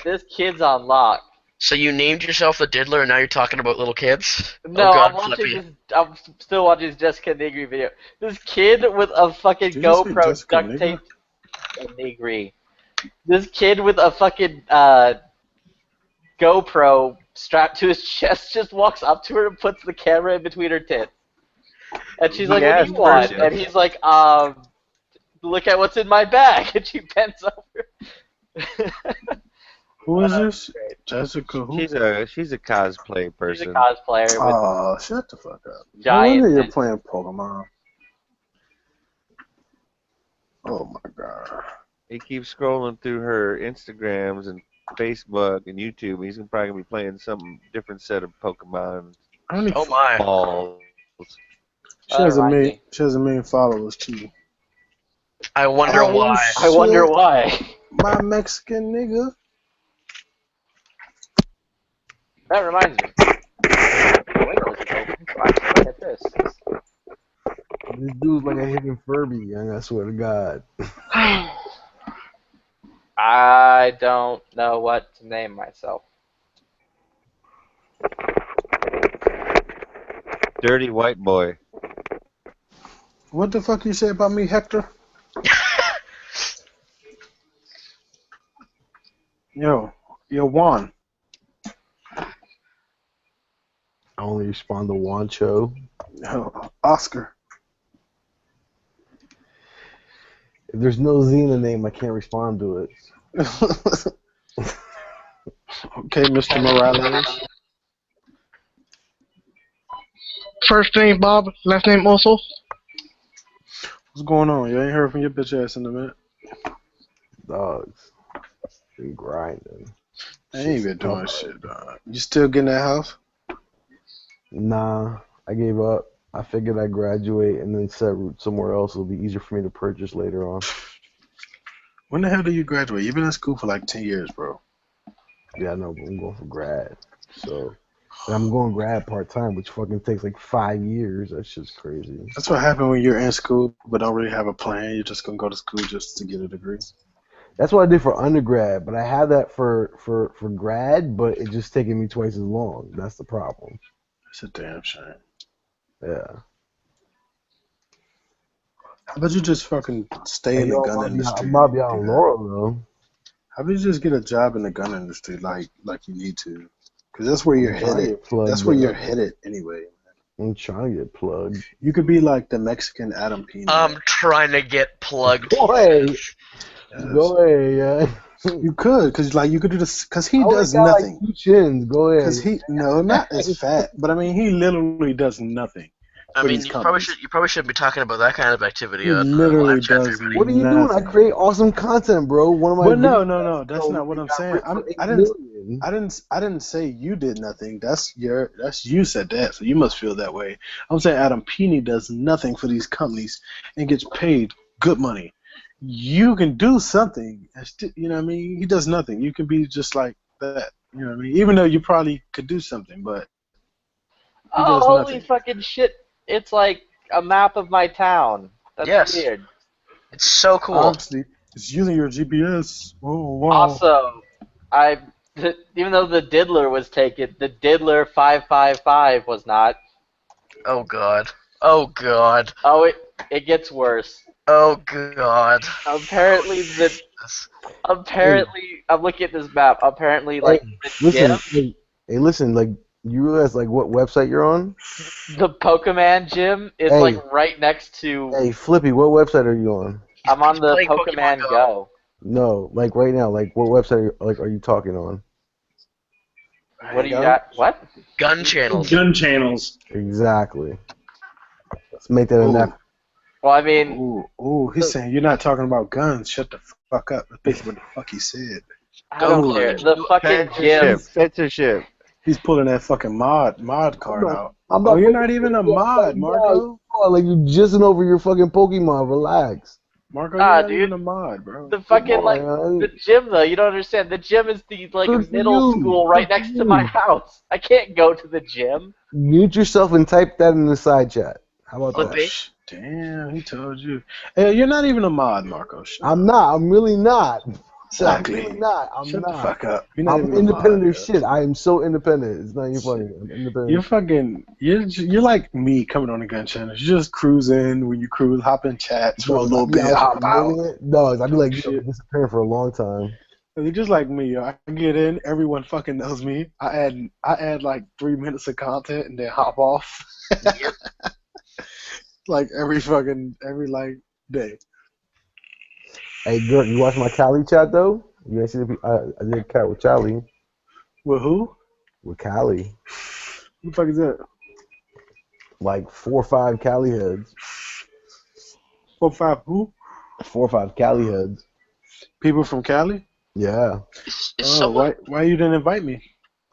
This kid's on lock. So you named yourself the Diddler, and now you're talking about little kids? No, Oh God, I'm watching Flippy. this. I'm still watching this Jessica Negri video. This kid with a fucking Did you say GoPro Jessica duct Negri? taped. Negri. This kid with a fucking GoPro strapped to his chest just walks up to her and puts the camera in between her tits. And she's like, "What do you asked want?" first. And he's like, "Look at what's in my bag." And she bends over. Who is this? Jessica who? She's a cosplay She's a person. cosplayer with Oh, shut the fuck up. No giant. wonder you're playing Pokemon. Oh my god. He keeps scrolling through her Instagrams and Facebook and YouTube. He's probably gonna be playing some different set of Pokemon How many Oh my. balls. She has reminds me. she has a million followers too. I wonder Oh, why. I wonder shit. why. My Mexican nigga. That reminds me. The window isn't open, so I can look at this. This dude's like a hidden Furby, young. I swear to God. I don't know what to name myself. Dirty white boy. What the fuck you say about me, Hector? Yo, Juan. I only respond to Wancho. Yo, Oscar. If there's no Z in the name, I can't respond to it. Okay, Mr. Morales. First name Bob, last name also. What's going on? You ain't heard from your bitch ass in a minute. Dogs. Been grinding. I ain't been doing shit, dog. You still getting that house? Nah, I gave up. I figured I'd graduate and then set root somewhere else. It'll be easier for me to purchase later on. When the hell did you graduate? You've been in school for like 10 years, bro. Yeah, I know, but I'm going for grad. So, and I'm going grad part-time, which fucking takes like 5 years. That's just crazy. That's what happened when you're in school but don't really have a plan. You're just going to go to school just to get a degree. That's what I did for undergrad, but I had that for grad, but it just taking me twice as long. That's the problem. It's a damn shame. Yeah. How about you just fucking stay in the gun industry? I'm about to be out on Laurel, though. How about you just get a job in the gun industry like you need to? Because that's where you're headed. That's where you're headed anyway. I'm trying to get plugged. You could be like the Mexican Adam Pena. I'm trying to get plugged. Go away. Yes. Go away, yeah. You could, because like you could do this, because he I only does got, nothing. Like 2 chins. Go ahead. Because he not as fat, but I mean he literally does nothing. I for mean, these you companies. probably shouldn't be talking about that kind of activity. He on literally live chat does for everybody. What are you doing? I create awesome content, bro. One of my. But no, videos that's so not what we I'm got saying. ripped for 8 million. I didn't say you did nothing. That's you said that, so you must feel that way. I'm saying Adam Pena does nothing for these companies and gets paid good money. You can do something, you know what I mean? He does nothing. You can be just like that, you know what I mean? Even though you probably could do something, but he does Holy nothing. fucking shit! It's like a map of my town. That's Yes. weird. It's so cool. Honestly, it's using your GPS. Oh wow. Also, even though the Diddler was taken, the Diddler 555 was not. Oh god. Oh god. Oh, it gets worse. Oh god. Apparently I'm looking at this map. Apparently, like the gym, Listen, like you realize like what website you're on? the Pokemon gym is Hey. like right next to. Hey, Flippy, what website are you on? I'm on the playing Pokemon Pokemon Go. No, like right now, like what website are you talking on? What do you got? What? Gun channels. Gun channels. Exactly. Let's make that enough. Well, I mean, Ooh, he's saying you're not talking about guns. Shut the fuck up. That's basically what the fuck he said. I don't care. The fucking gym. Censorship. He's pulling that fucking mod card out. I'm Oh, you're not even a mod, Marco. Oh, like you jizzing over your fucking Pokemon. Relax. Marco, Nah, you're not dude. even a mod, bro. The fucking like man. the gym though. You don't understand. The gym is the like Good for middle you. school right Good for next to my you. house. I can't go to the gym. Mute yourself and type that in the side chat. How about Flippy. that? Damn, he told you. Hey, you're not even a mod, Marco. I'm not. I'm really not. Exactly. I'm really not. I'm Shut not. the fuck up. You're not I'm even a independent mod, as shit. I am so independent. It's not even funny. I'm independent. You're fucking. You're like me coming on the gun channel. You just cruise in when you cruise, hop in chats for a little bit, hop out. Dogs, I'd be like Shit. disappearing for a long time. They're just like me, yo. I get in, everyone fucking knows me. I add like 3 minutes of content and then hop off. Like every like day. Hey, girl, you watch my Cali chat though? You ain't see I did a cat with Charlie. With who? With Cali. Who the fuck is that? Like 4 or 5 Cali heads. 4 or 5 who? 4 or 5 Cali heads. People from Cali? Yeah. Why you didn't invite me?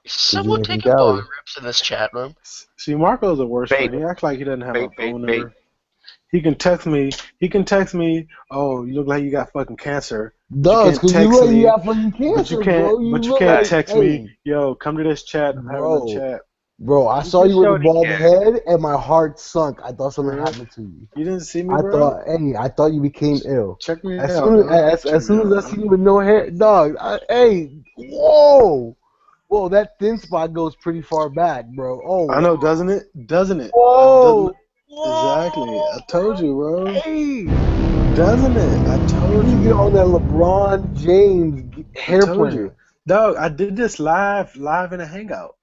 Someone take a bar rips in this chat room. See, Marco's the worst friend. He acts like he doesn't have a phone number. He can text me. Oh, you look like you got fucking cancer. Does, because you look like you got fucking cancer, bro. You can't text me, yo, come to this chat. I'm having a chat. Bro, I saw you with a bald head, and my heart sunk. I thought something happened to you. You didn't see me, bro? I thought you became ill. Check me as out. Soon as I see you with no hair, dog, whoa. Whoa, that thin spot goes pretty far back, bro. Oh, I know, doesn't it? Whoa. Exactly. I told you, bro. Hey. Doesn't it? I told you. You get on that LeBron James hairprint. Dog, I did this live in a hangout.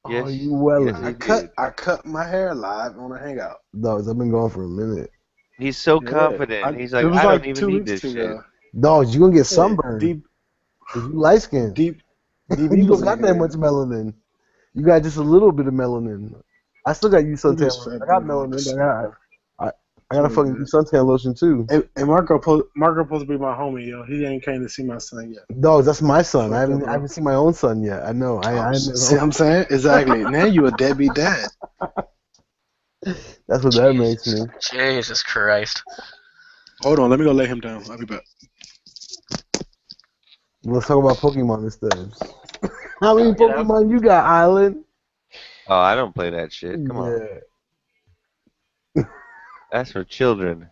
Yes, you well. Yes, I cut my hair live on a hangout. Dogs, I've been going for a minute. He's so confident. He's like, I don't even need this shit. Dogs, you gonna get sunburned. Deep, if you light skin. Deep you don't got that much melanin. You got just a little bit of melanin. I still got use suntan lotion. I got melanin. I got a fucking suntan lotion too. Hey, Marco supposed to be my homie, yo. He ain't came to see my son yet. Dogs, that's my son. I haven't seen my own son yet. I know. See what I'm saying? Exactly. Now you a deadbeat dad. That's what that makes me. Jesus Christ. Hold on, let me go lay him down. I'll be back. Let's talk about Pokemon instead. How many Pokemon you got, Island? Oh, I don't play that shit. Come on. That's for children.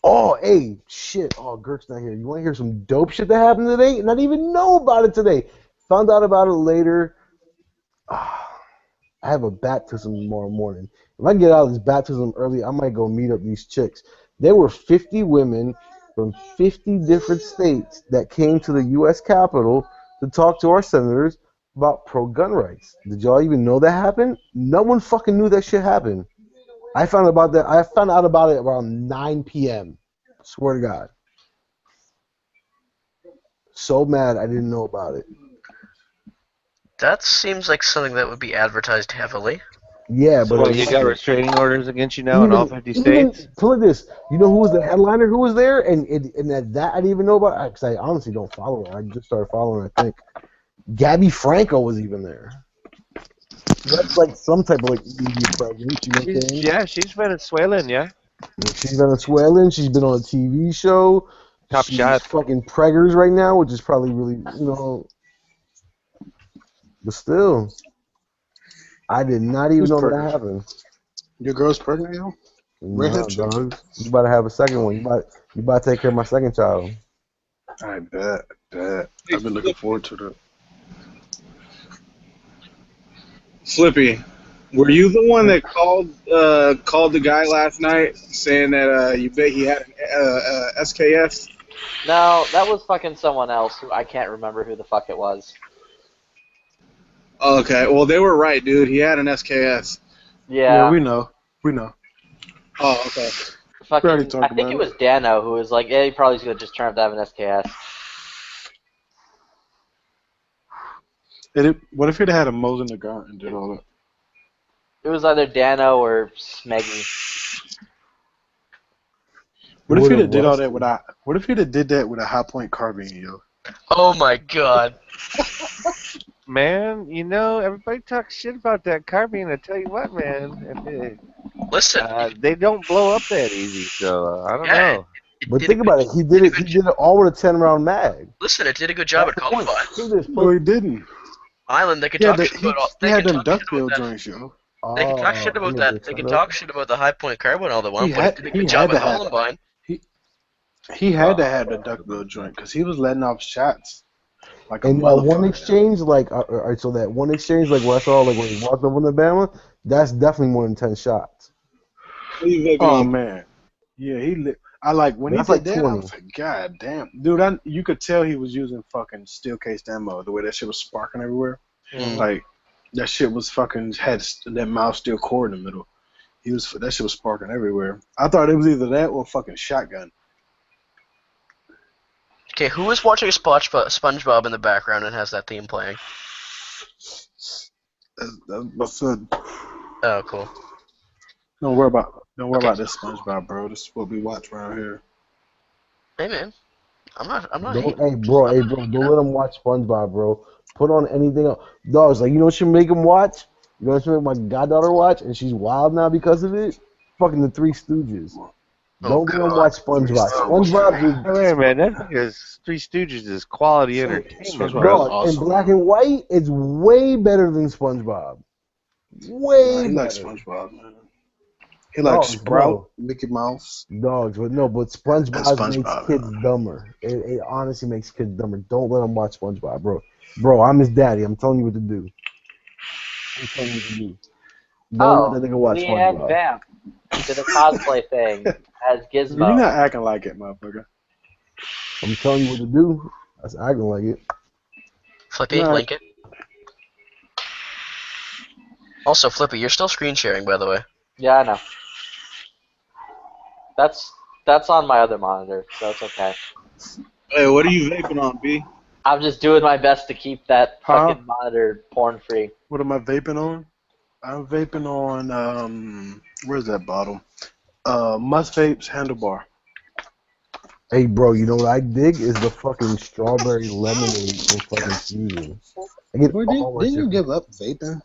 Oh, hey, shit. Oh, Gert's not here. You want to hear some dope shit that happened today? Not even know about it today. Found out about it later. I have a baptism tomorrow morning. If I get out of this baptism early, I might go meet up these chicks. There were 50 women from 50 different states that came to the U.S. Capitol to talk to our senators about pro-gun rights. Did y'all even know that happened? No one fucking knew that shit happened. I found out about it around 9 p.m. Swear to God. So mad I didn't know about it. That seems like something that would be advertised heavily. Yeah, so but you got restraining orders against you now in all 50 states? Look at this. You know who was the headliner who was there? And that I didn't even know about? Because I honestly don't follow her. I just started following her, I think. Gabby Franco was even there. That's like some type of media presence. Yeah, she's Venezuelan, yeah. She's Venezuelan. She's been on a TV show. Top shot. Fucking preggers right now, which is probably really, but still, I did not even know that happened. Your girl's pregnant now? Nah, dog. You about to have a second one. You about to take care of my second child. I bet. I've been looking forward to that. Slippy, were you the one that called the guy last night saying that you bet he had an SKS? No, that was fucking someone else who I can't remember who the fuck it was. Okay, well they were right, dude. He had an SKS. Yeah, we know. Oh, okay. Fucking, I think it was Dano who was like, yeah, he probably's gonna just turn up to have an SKS. What if he'd had a Mosin-Nagant and did all that? It was either Dano or Smeggy. What if he'd have did all that with What if he'd have did that with a high point carbine, yo? Oh my god. Man, everybody talks shit about that carbine. I tell you what, man. Listen. They don't blow up that easy, so I don't know. But think about it. He did it all with a 10-round mag. Listen, it did a good job at qualifying. No, he didn't. Island, they could talk shit about all. He had them duckbill joints, yo. They can talk shit Oh, about he had that. the They can turn up. talk shit about the high point carbine all they want, He but it had did a he good job had to at have Columbine. he had to have the duckbill joint because he was letting off shots like a And that one motherfucker. exchange, like, all right, so that one exchange, like, where I saw, like, when he walked up on Alabama, that's definitely more than 10 shots. What are you vaping Oh on? man, yeah, he lit. I like when he That's did like that. I 20. was like, God damn, dude! You could tell he was using fucking steel cased ammo. The way that shit was sparking everywhere, like that shit was fucking had that mild steel core in the middle. That shit was sparking everywhere. I thought it was either that or fucking shotgun. Okay, who is watching SpongeBob in the background and has that theme playing? That's what's good. Oh, cool. Don't worry about Okay. this SpongeBob, bro. This is what we watch around here. Hey man, I'm not Don't, hating. hey, bro, don't let him watch SpongeBob, bro. Put on anything else. Dogs, like, you know what you make him watch? You know what you make my goddaughter watch? And she's wild now because of it? Fucking the Three Stooges. Don't let him watch SpongeBob. SpongeBob is Hey, wait a minute. That is Three Stooges is quality entertainment, SpongeBob bro. is dog in awesome. black and white. It's way better than SpongeBob. Nah, Way he likes better. SpongeBob, man. He likes Dogs, Sprout, bro. Mickey Mouse, Dogs, but no, but and SpongeBob makes SpongeBob. kids dumber. It honestly makes kids dumber. Don't let them watch SpongeBob, bro. Bro, I'm his daddy. I'm telling you what to do. I'm telling you what to do. Don't let Oh, that nigga watch Leanne SpongeBob. Vamp did a cosplay thing as You're Gizmo. not acting like it, motherfucker. I'm telling you what to do. That's acting like it. Flippy, Nah. link it. Also, Flippy, you're still screen sharing, by the way. Yeah, I know. That's on my other monitor, so it's okay. Hey, what are you vaping on, B? I'm just doing my best to keep that Huh? fucking monitor porn free. What am I vaping on? I'm vaping on where's that bottle? Must Vapes Handlebar. Hey, bro, you know what I dig is the fucking strawberry lemonade from fucking Fusion. I get Boy, all my didn't shit you from give up vaping?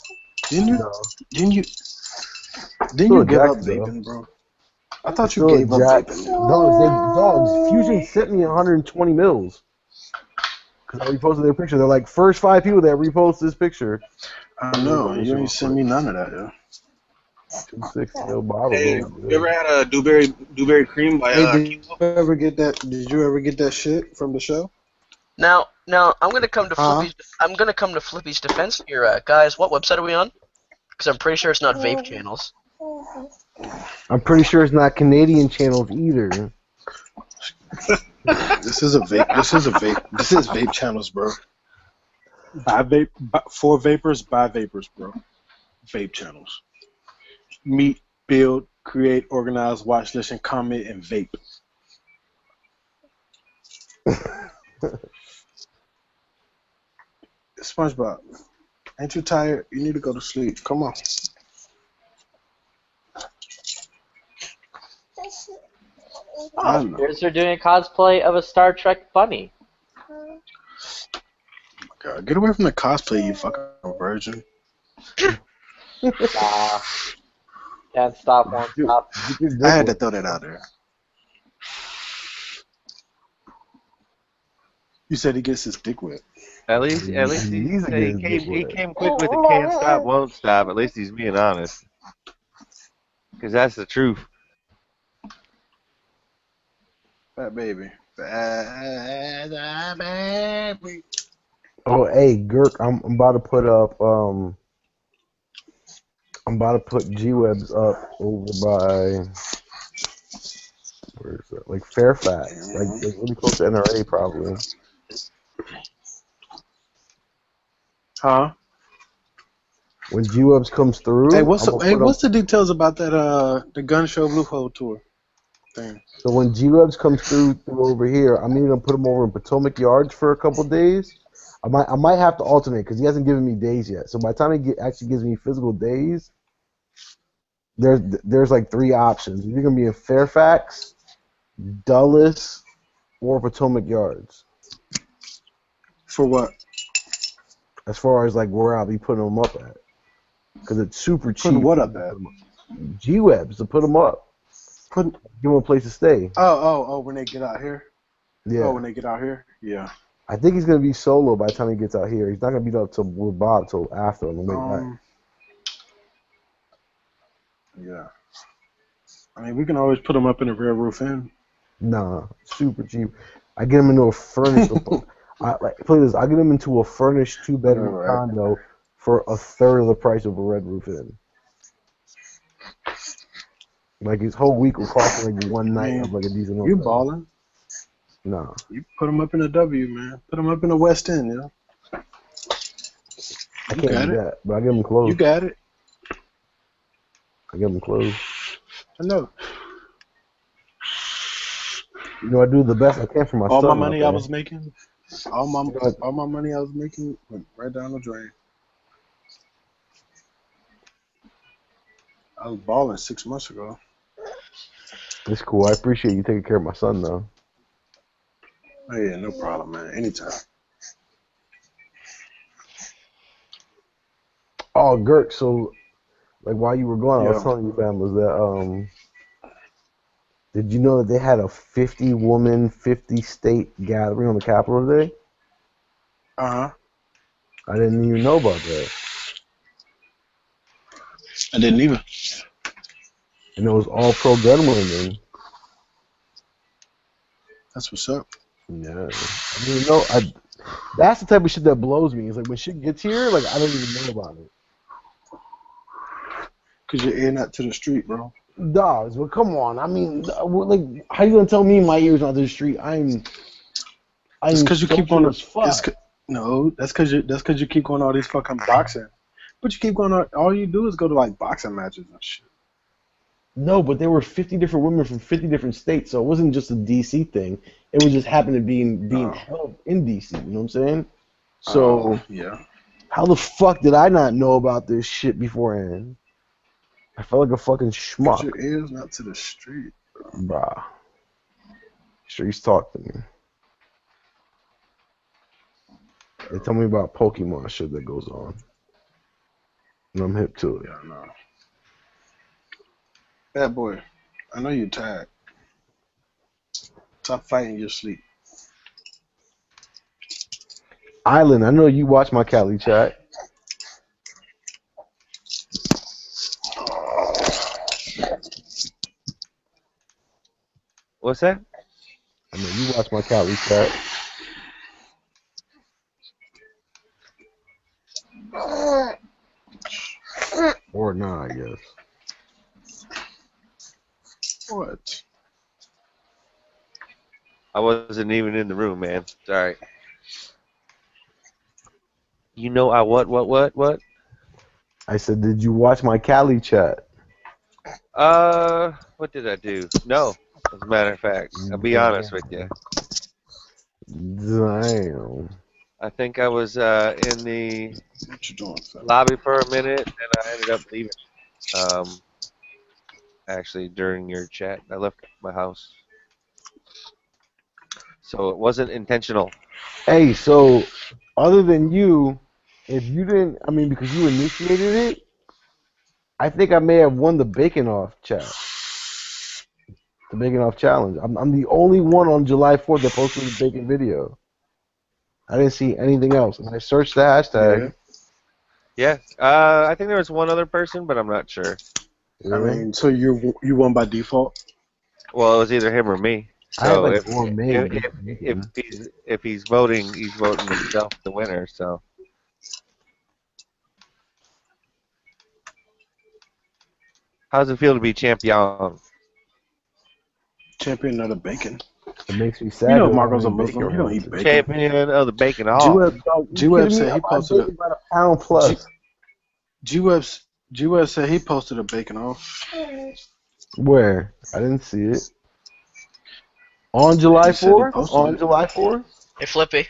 Didn't you? No. Didn't Still you a give up Jackson, though. vaping, bro? I thought you Still a gave up Jack. vaping. Dogs, Fusion sent me 120 mils. Because I reposted their picture. They're like, first 5 people that repost this picture. I know. You ain't sent me none of that, yo. 260 mil bottle, Hey, though. you ever had a dewberry cream by Hey, did Kilo? you ever get that? Did you ever get that shit from the show? Now, I'm gonna come to Huh? Flippy's defense here, guys. What website are we on? Because I'm pretty sure it's not Vape Channels. I'm pretty sure it's not Canadian channels either. This is a vape. This is Vape Channels, bro. For vapors, by vapors, bro. Vape Channels. Meet, build, create, organize, watch, listen, comment, and vape. SpongeBob, ain't you tired? You need to go to sleep. Come on. I Oh, know. here's her doing a cosplay of a Star Trek bunny. God, get away from the cosplay, you fucking virgin. Nah. Can't stop, won't stop. I had to throw that out there. You said he gets his dick wet. At least he came quick with the can't stop, won't stop. At least he's being honest. Because that's the truth. Fat baby. Fat baby. Oh, hey, Gurk, I'm about to put up, I'm about to put G-Webs up over by, where is that? Like Fairfax, like really close to NRA probably. Huh? When G-Webs comes through, Hey, what's what's the details about that the gun show Bluehole tour thing? So when G-Webs comes through over here, I'm either gonna put him over in Potomac Yards for a couple days. I might have to alternate because he hasn't given me days yet. So by the time he actually gives me physical days, there's like 3 options. You're gonna be in Fairfax, Dulles, or Potomac Yards. For what? As far as like where I'll be putting them up at, because it's super cheap. Putting what up at? G-Webs to put them up. Give them a place to stay. Oh, when they get out here? Yeah. Oh, when they get out here? Yeah. I think he's gonna be solo by the time he gets out here. He's not gonna be up with Bob till after on the way back. Yeah. I mean, we can always put them up in a rear roof inn. Nah, super cheap. I get them into a furnished. Play this. I get them into a furnished 2-bedroom Right. condo for a third of the price of a red roof inn. Like his whole week will cost like one night of like a decent hotel. You balling? Nah. You put them up in a W, man. Put them up in the West End, yeah. I can't do that, but I get them close. You got it. I get them close. I know. You know, I do the best I can for my all son. My money I out was making, all my money I was making went right down the drain. I was balling 6 months ago. It's cool. I appreciate you taking care of my son, though. Oh, yeah, no problem, man. Anytime. Oh, Gert, so, like, while you were gone, I was Yeah. telling you, fam, was that, did you know that they had a 50-woman, 50-state gathering on the Capitol today? Uh-huh. I didn't even know about that. I didn't either. And it was all pro-gun women. That's what's up. Yeah. I mean, no, that's the type of shit that blows me. It's like when shit gets here, like, I don't even know about it. Because you're in that to the street, bro. Dogs, well, come on. I mean, like, how you gonna tell me my ear's not to the street? I'm because you keep social going. as fuck. No, that's because you keep going to all these fucking boxing. But you keep going. All you do is go to like boxing matches and shit. No, but there were 50 different women from 50 different states, so it wasn't just a DC thing. It was just happened to being held in DC. You know what I'm saying? So yeah. How the fuck did I not know about this shit beforehand? I felt like a fucking schmuck. Your ears not to the street, bro. Bruh. Streets talk to me. They tell me about Pokemon shit that goes on. And I'm hip to it. Yeah, no. Bad boy, I know you're tired. Stop fighting your sleep. Island, I know you watch my Cali chat. What's that? I know you watch my Cali chat. Or not, I guess. What? I wasn't even in the room, man. Sorry. You know I what? I said, did you watch my Cali chat? What did I do? No. As a matter of fact, I'll be honest with you. Damn. I think I was in the What you doing, fella? lobby for a minute, and I ended up leaving. Actually, during your chat, I left my house, so it wasn't intentional. Hey, so other than you, if you didn't, I mean, because you initiated it, I think I may have won the Bacon Off chat. The Bacon Off challenge. I'm the only one on July 4th that posted the bacon video. I didn't see anything else. And I searched the hashtag. Yeah. I think there was one other person, but I'm not sure. I mean, so you won by default? Well, it was either him or me. I had So like gourmet. if he's voting himself the winner. So. How's it feel to be champion? Champion of the bacon. It makes me sad. You know Marco's a Muslim. He don't eat bacon. Champion of the bacon off. G-Web said he posted about a pound plus. G-Web said he posted a bacon off. Where? I didn't see it. On July 4th? On July 4th? Hey, Flippy.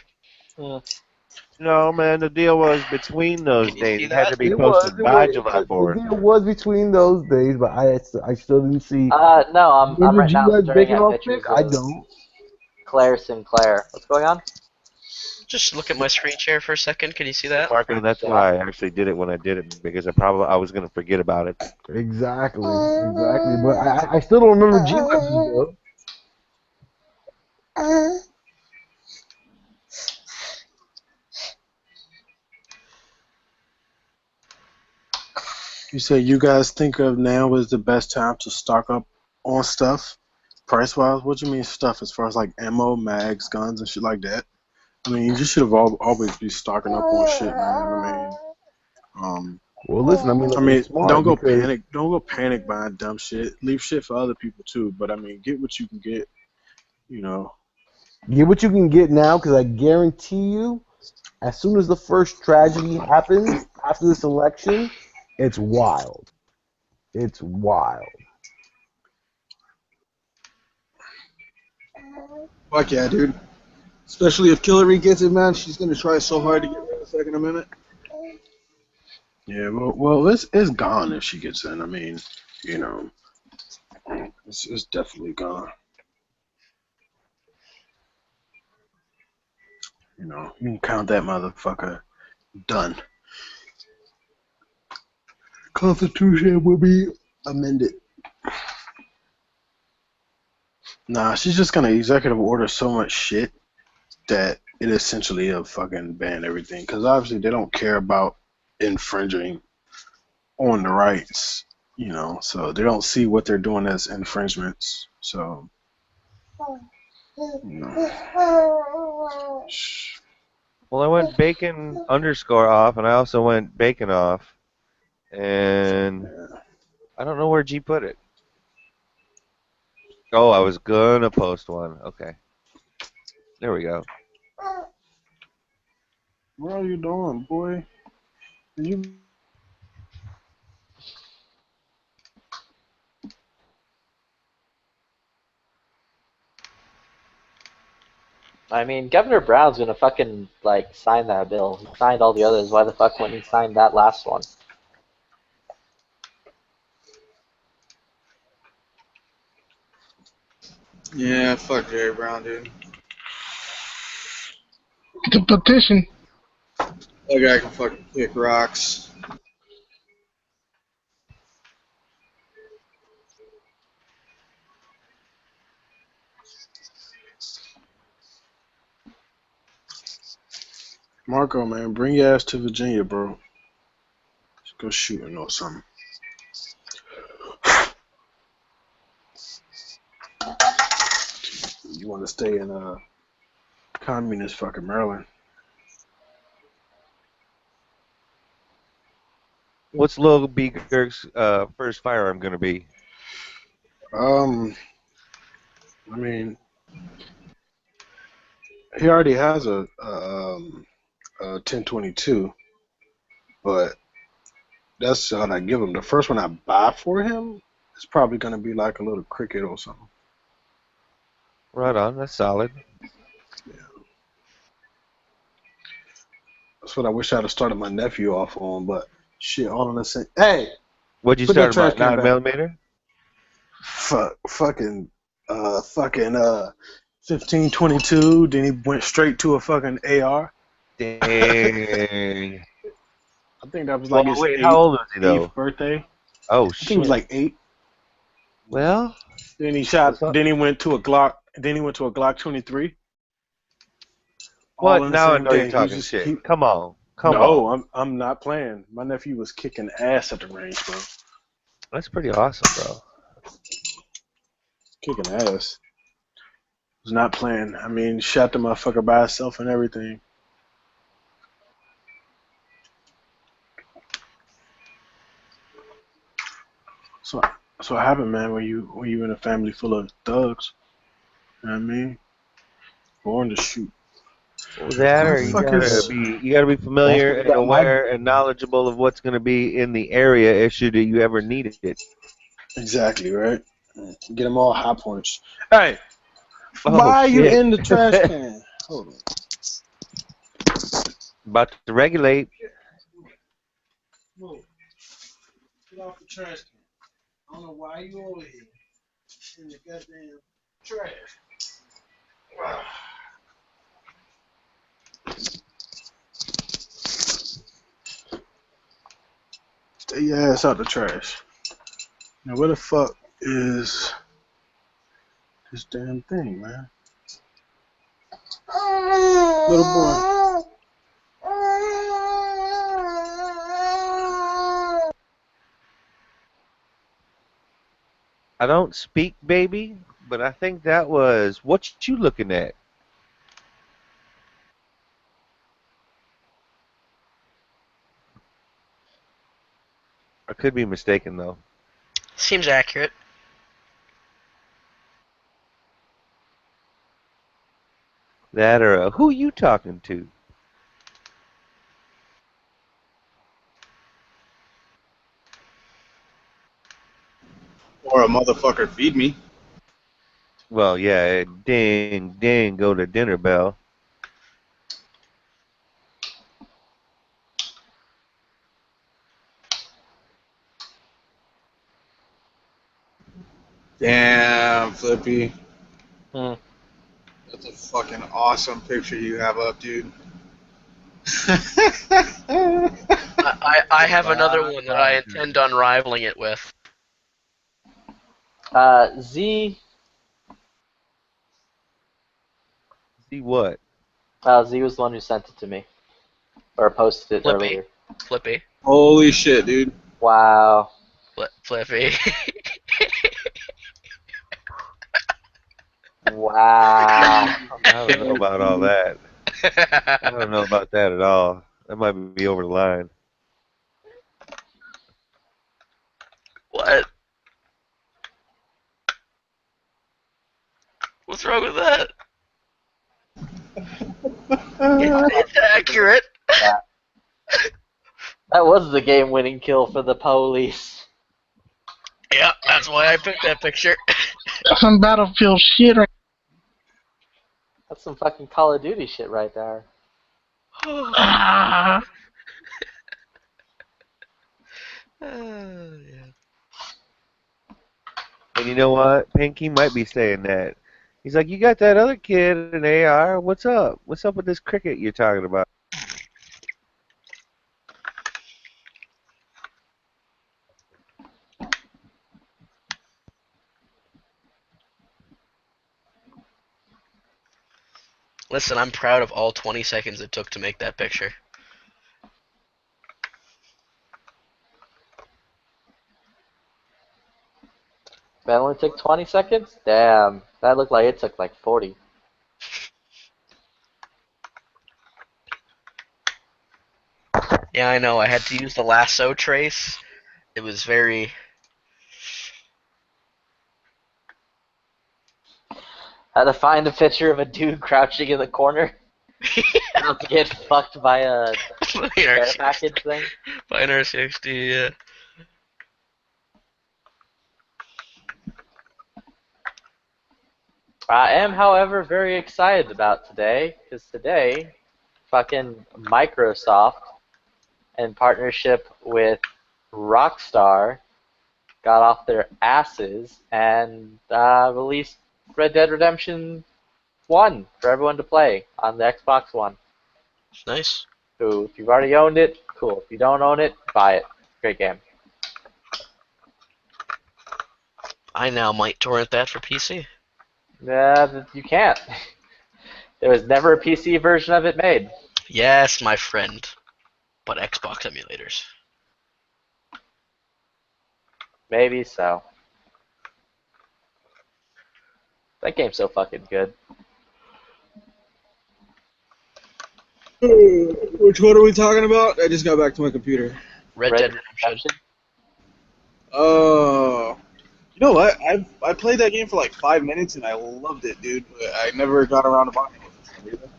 No, man, the deal was between those Can you days. see It had to be It posted by July 4th. The deal was between those days, but I still didn't see. No, I'm right now G-Web staring bacon at off pictures pic? I of don't. Claire Sinclair. What's going on? Just look at my screen share for a second. Can you see that? Marco, that's why I actually did it when I did it, because I was going to forget about it. Exactly. But I still don't remember G-Web's though. You say you guys think of now is the best time to stock up on stuff, price wise. What do you mean stuff as far as like ammo, mags, guns, and shit like that? I mean, you just should have always be stocking up on shit, man. Well, listen, I mean, I look, mean, it's smart because don't go panic buying dumb shit. Leave shit for other people too. But I mean, get what you can get. You know. get what you can get now, because I guarantee you, as soon as the first tragedy happens after this election, it's wild. It's wild. Fuck yeah, dude. Especially if Hillary gets it, man. She's gonna try so hard to get rid of the Second Amendment. Yeah. Well, it's gone if she gets in. I mean, you know, it's definitely gone. You know, you can count that motherfucker done. Constitution will be amended. Nah, she's just gonna executive order so much shit that it essentially will fucking ban everything. Because obviously they don't care about infringing on the rights, you know. So they don't see what they're doing as infringements. So, you know. Well, I went bacon underscore off, and I also went bacon off, and I don't know where G put it. Oh, I was gonna post one. Okay, there we go. What are you doing, boy? You I mean, Governor Brown's gonna fucking like sign that bill. He signed all the others. Why the fuck wouldn't he sign that last one? Yeah, fuck Jerry Brown, dude. The petition. That guy can fucking kick rocks. Marco, man, bring your ass to Virginia, bro. Let's go shooting or something. You want to stay in communist fucking Maryland? What's Lil B. Girk's first firearm gonna be? I mean, he already has a 1022, but that's what I give him. The first one I buy for him is probably gonna be like a little cricket or something. Right on, that's solid. Yeah. That's what I wish I'd have started my nephew off on, but shit, all in the same. Hey, What'd you put that start trash about? can 9 back. millimeter? Fucking 1522. Then he went straight to a fucking AR. Dang. I think that was Well, like his wait, how old was he though? 8th birthday. Oh I think shit. he was like 8. Well, Then he shot. Then he went to a Glock. Then he went to a Glock 23. what? All in the Now I same know day. you're He talking just, shit. Come on. Come no, on. I'm not playing. My nephew was kicking ass at the range, bro. That's pretty awesome, bro. Kicking ass. Was not playing. I mean, shot the motherfucker by himself and everything. So that's what happened, man. When you in a family full of thugs, you know what I mean? Born to shoot. That, What or the fuck is? you gotta be familiar and aware and knowledgeable of what's gonna be in the area issue that you ever needed it. Exactly right. Get them all high points. Hey, Oh, why are you shit. in the trash can? Hold on. About to regulate. Whoa. Get off the trash can. I don't know why you over here in the goddamn trash. Stay your ass out the trash. Now where the fuck is this damn thing, man? Little boy. I don't speak, baby, but I think that was what you looking at. I could be mistaken though. Seems accurate. That or who you talking to? Or a motherfucker feed me. Well, yeah, ding, ding, go to dinner bell. Damn, Flippy. Hmm. That's a fucking awesome picture you have up, dude. I have another one that I intend on rivaling it with. Z. See what? Z was the one who sent it to me, or posted it Flippy. earlier. Flippy. Holy shit, dude. Wow. Flippy. Wow. I don't know about all that. I don't know about that at all. That might be over the line. What? What's wrong with that? It's accurate. That was the game-winning kill for the police. Yeah, that's why I picked that picture. That's some Battlefield shit right That's some fucking Call of Duty shit right there. Ah. Yeah. And you know what? Pinky might be saying that. He's like, you got that other kid in AR. What's up? What's up with this cricket you're talking about? Listen, I'm proud of all 20 seconds it took to make that picture. That only took 20 seconds? Damn. That looked like it took like 40. Yeah, I know. I had to use the lasso trace. It was very... Had to find a picture of a dude crouching in the corner. Not to get fucked by a care package thing. By an R60, yeah. I am, however, very excited about today, because today, fucking Microsoft, in partnership with Rockstar, got off their asses and released Red Dead Redemption 1 for everyone to play on the Xbox One. Nice. So if you've already owned it, cool. If you don't own it, buy it. Great game. I now might torrent that for PC. You can't. There was never a PC version of it made. Yes, my friend. But Xbox emulators. Maybe so. That game's so fucking good. Which one are we talking about? I just got back to my computer. Red Dead Redemption. Oh. You know what? I played that game for like 5 minutes and I loved it, dude. But I never got around to buying it for some reason.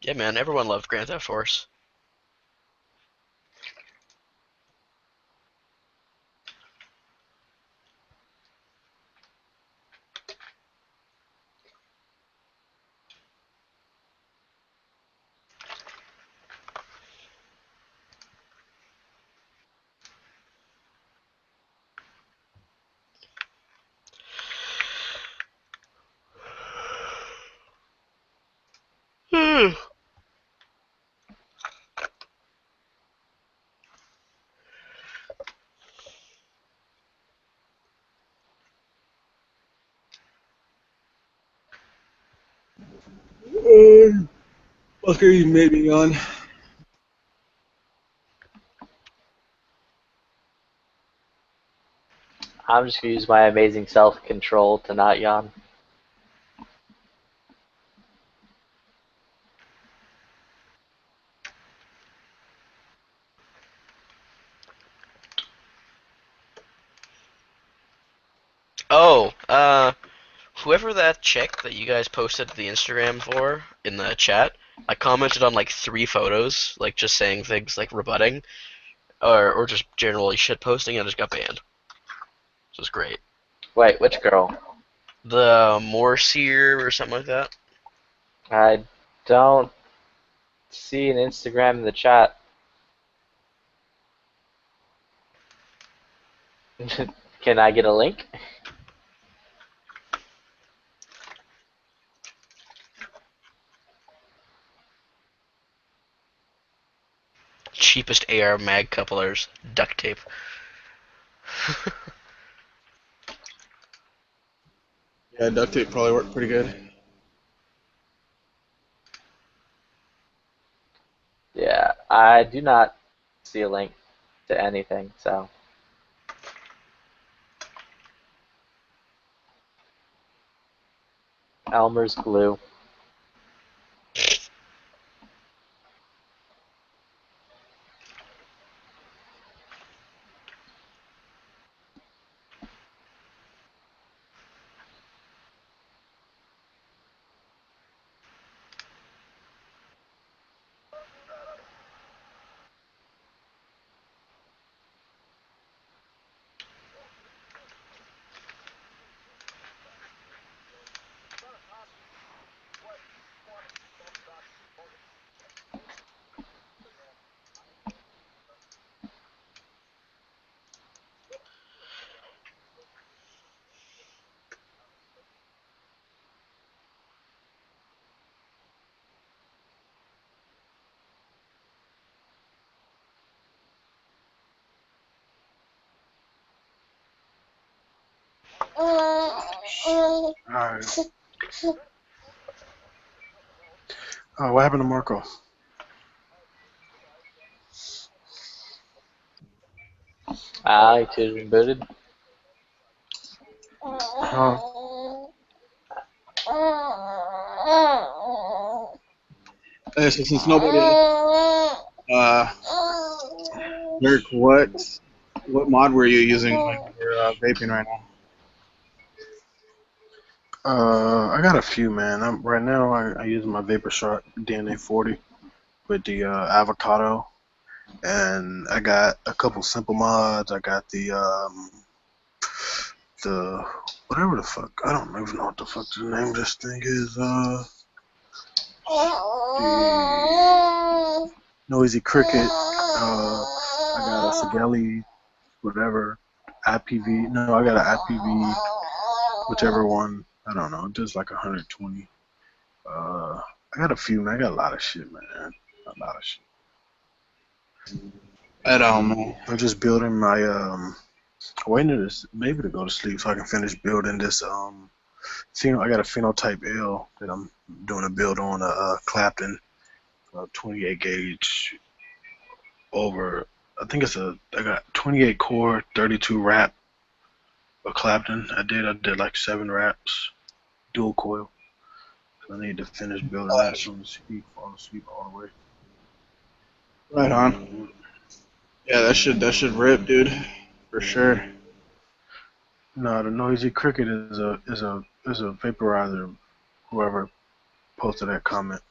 Yeah, man. Everyone loved Grand Theft Force. Fucker, you made me yawn. I'm just gonna use my amazing self-control to not yawn. Oh, whoever that chick that you guys posted the Instagram for in the chat, I commented on like 3 photos, like just saying things like rebutting, or just generally shit posting, and I just got banned. So it's great. Wait, which girl? The Moorseer or something like that. I don't see an Instagram in the chat. Can I get a link? Cheapest AR mag couplers, duct tape. Yeah, duct tape probably worked pretty good. Yeah, I do not see a link to anything, so. Elmer's glue. Alright. What happened to Marco? I too booted. Huh? Hey, so since nobody, Dirk, what mod were you using when you were vaping right now? I got a few, man. Right now I use my Vapor Shark DNA 40 with the avocado, and I got a couple simple mods. I got the whatever the fuck, I don't even know what the fuck the name of this thing is. The Noisy Cricket. I got a Sigelli, whatever, IPV. No, I got an IPV, whichever one. I don't know. Just like 120. I got a few, man. I got a lot of shit, man. A lot of shit. I don't know. I'm just building my waiting to this maybe to go to sleep so I can finish building this I got a phenotype L that I'm doing a build on Clapton 28 gauge over. I think I got 28 core, 32 wrap of Clapton. I did like 7 wraps, dual coil. So I need to finish building that as soon as he falls asleep all the way. Right on. Yeah, that should rip, dude, for sure. No, the Noisy Cricket is a vaporizer. Whoever posted that comment.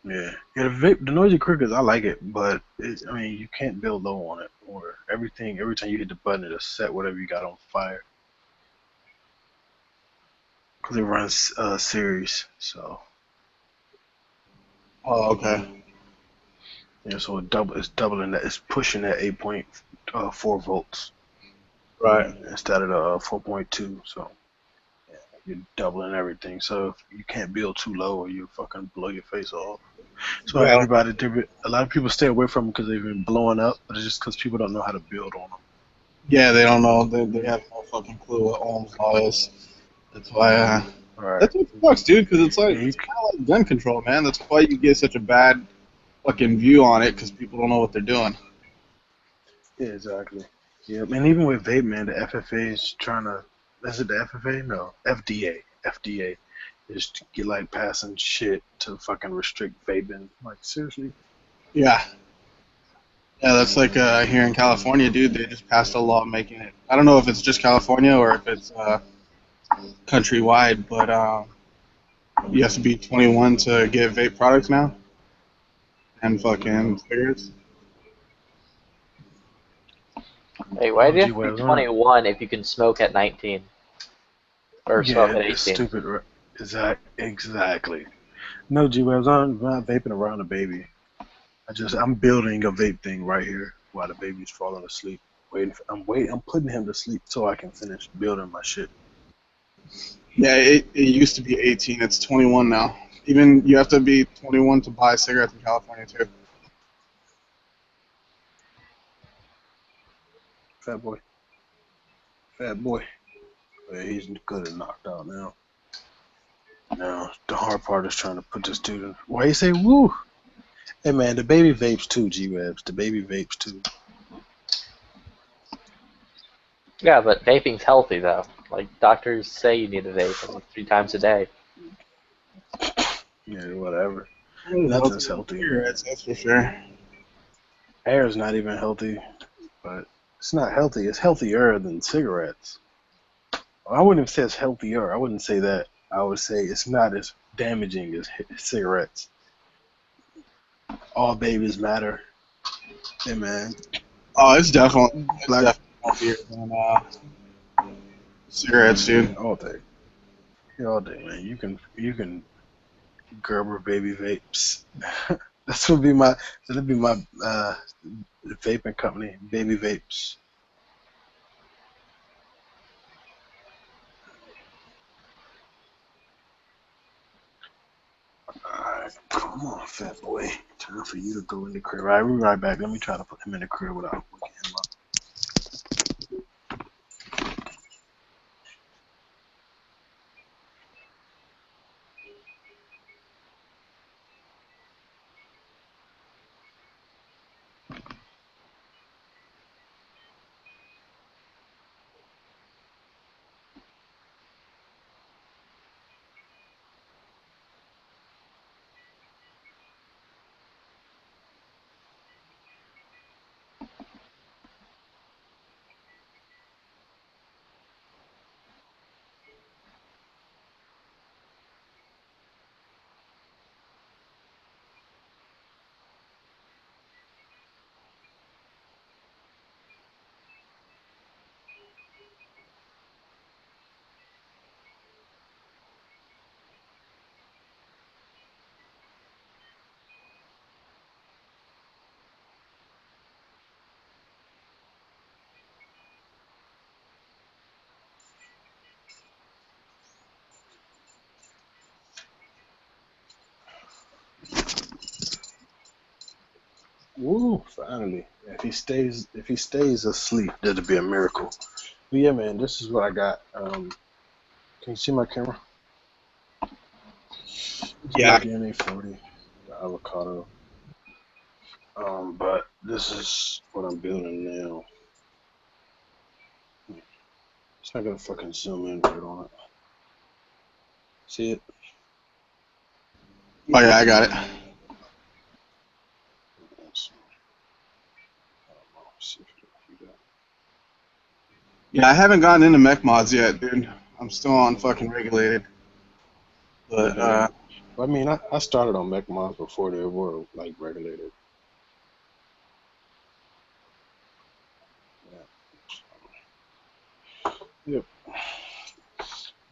Yeah, the Noisy Crickets, I like it, but I mean, you can't build low on it, or every time you hit the button, it'll set whatever you got on fire. Because it runs series, so. Oh, okay. Yeah, so it's doubling that, it's pushing that 8.4 volts. Right. Instead of the 4.2, so. Yeah, you're doubling everything, so if you can't build too low or you fucking blow your face off. So Yeah. a lot of people stay away from them because they've been blowing up, but it's just because people don't know how to build on them. Yeah, they don't know. They have no fucking clue what Ohm's law is. That's why. Right. That's what sucks, dude. Because it's like Yeah, it's kind of like gun control, man. That's why you get such a bad fucking view on it because people don't know what they're doing. Yeah, exactly. Yeah, and even with vape, man, the FFA is trying to. Is it the FFA? No, FDA. FDA is to get like passing shit to fucking restrict vaping. Like seriously. Yeah. Yeah, that's like here in California, dude. They just passed a law making it. I don't know if it's just California or if it's countrywide, but you have to be 21 to get vape products now and fucking cigarettes. Wait, why do you Gee, have to be well, 21 if you can smoke at 19 or yeah, smoke at it's 18? stupid. Exactly. No, G Webs, I'm not vaping around the baby. I'm building a vape thing right here while the baby's falling asleep. I'm putting him to sleep so I can finish building my shit. Yeah, it used to be 18. It's 21 now. Even you have to be 21 to buy cigarettes in California too. Fat boy. Fat boy. Yeah, he's good and knocked out now. Now, the hard part is trying to put this dude in. Why you say woo? Hey man, the baby vapes too, G-Webs. The baby vapes too. Yeah, but vaping's healthy though. Like doctors say you need to vape like 3 times a day. Yeah, whatever. It's Nothing's healthier than healthy, man. cigarettes, that's for sure. Air is not even healthy, but it's not healthy. It's healthier than cigarettes. I wouldn't even say it's healthier. I wouldn't say that. I would say it's not as damaging as cigarettes. All babies matter. Hey man, Oh, it's definitely like healthier than cigarettes, dude. all day, yeah, all day, man. You can Gerber baby vapes. That's would be my that'd be my vaping company, baby vapes. Alright, come on, fat boy. Time for you to go in the crib. Alright, we'll be right back. Let me try to put him in the crib without waking him up. Woo, finally. If he stays asleep, that'd be a miracle. But yeah, man, this is what I got. Can you see my camera? It's my Yeah. DNA 40, the avocado. But this is what I'm building now. It's not gonna fucking zoom in right on it. See it? Oh yeah, I got it. Yes. I don't know. See if it'll do that. Yeah, I haven't gotten into mech mods yet, dude. I'm still on fucking regulated. But Regulated. I mean, I started on mech mods before they were like regulated. Yeah. Yep.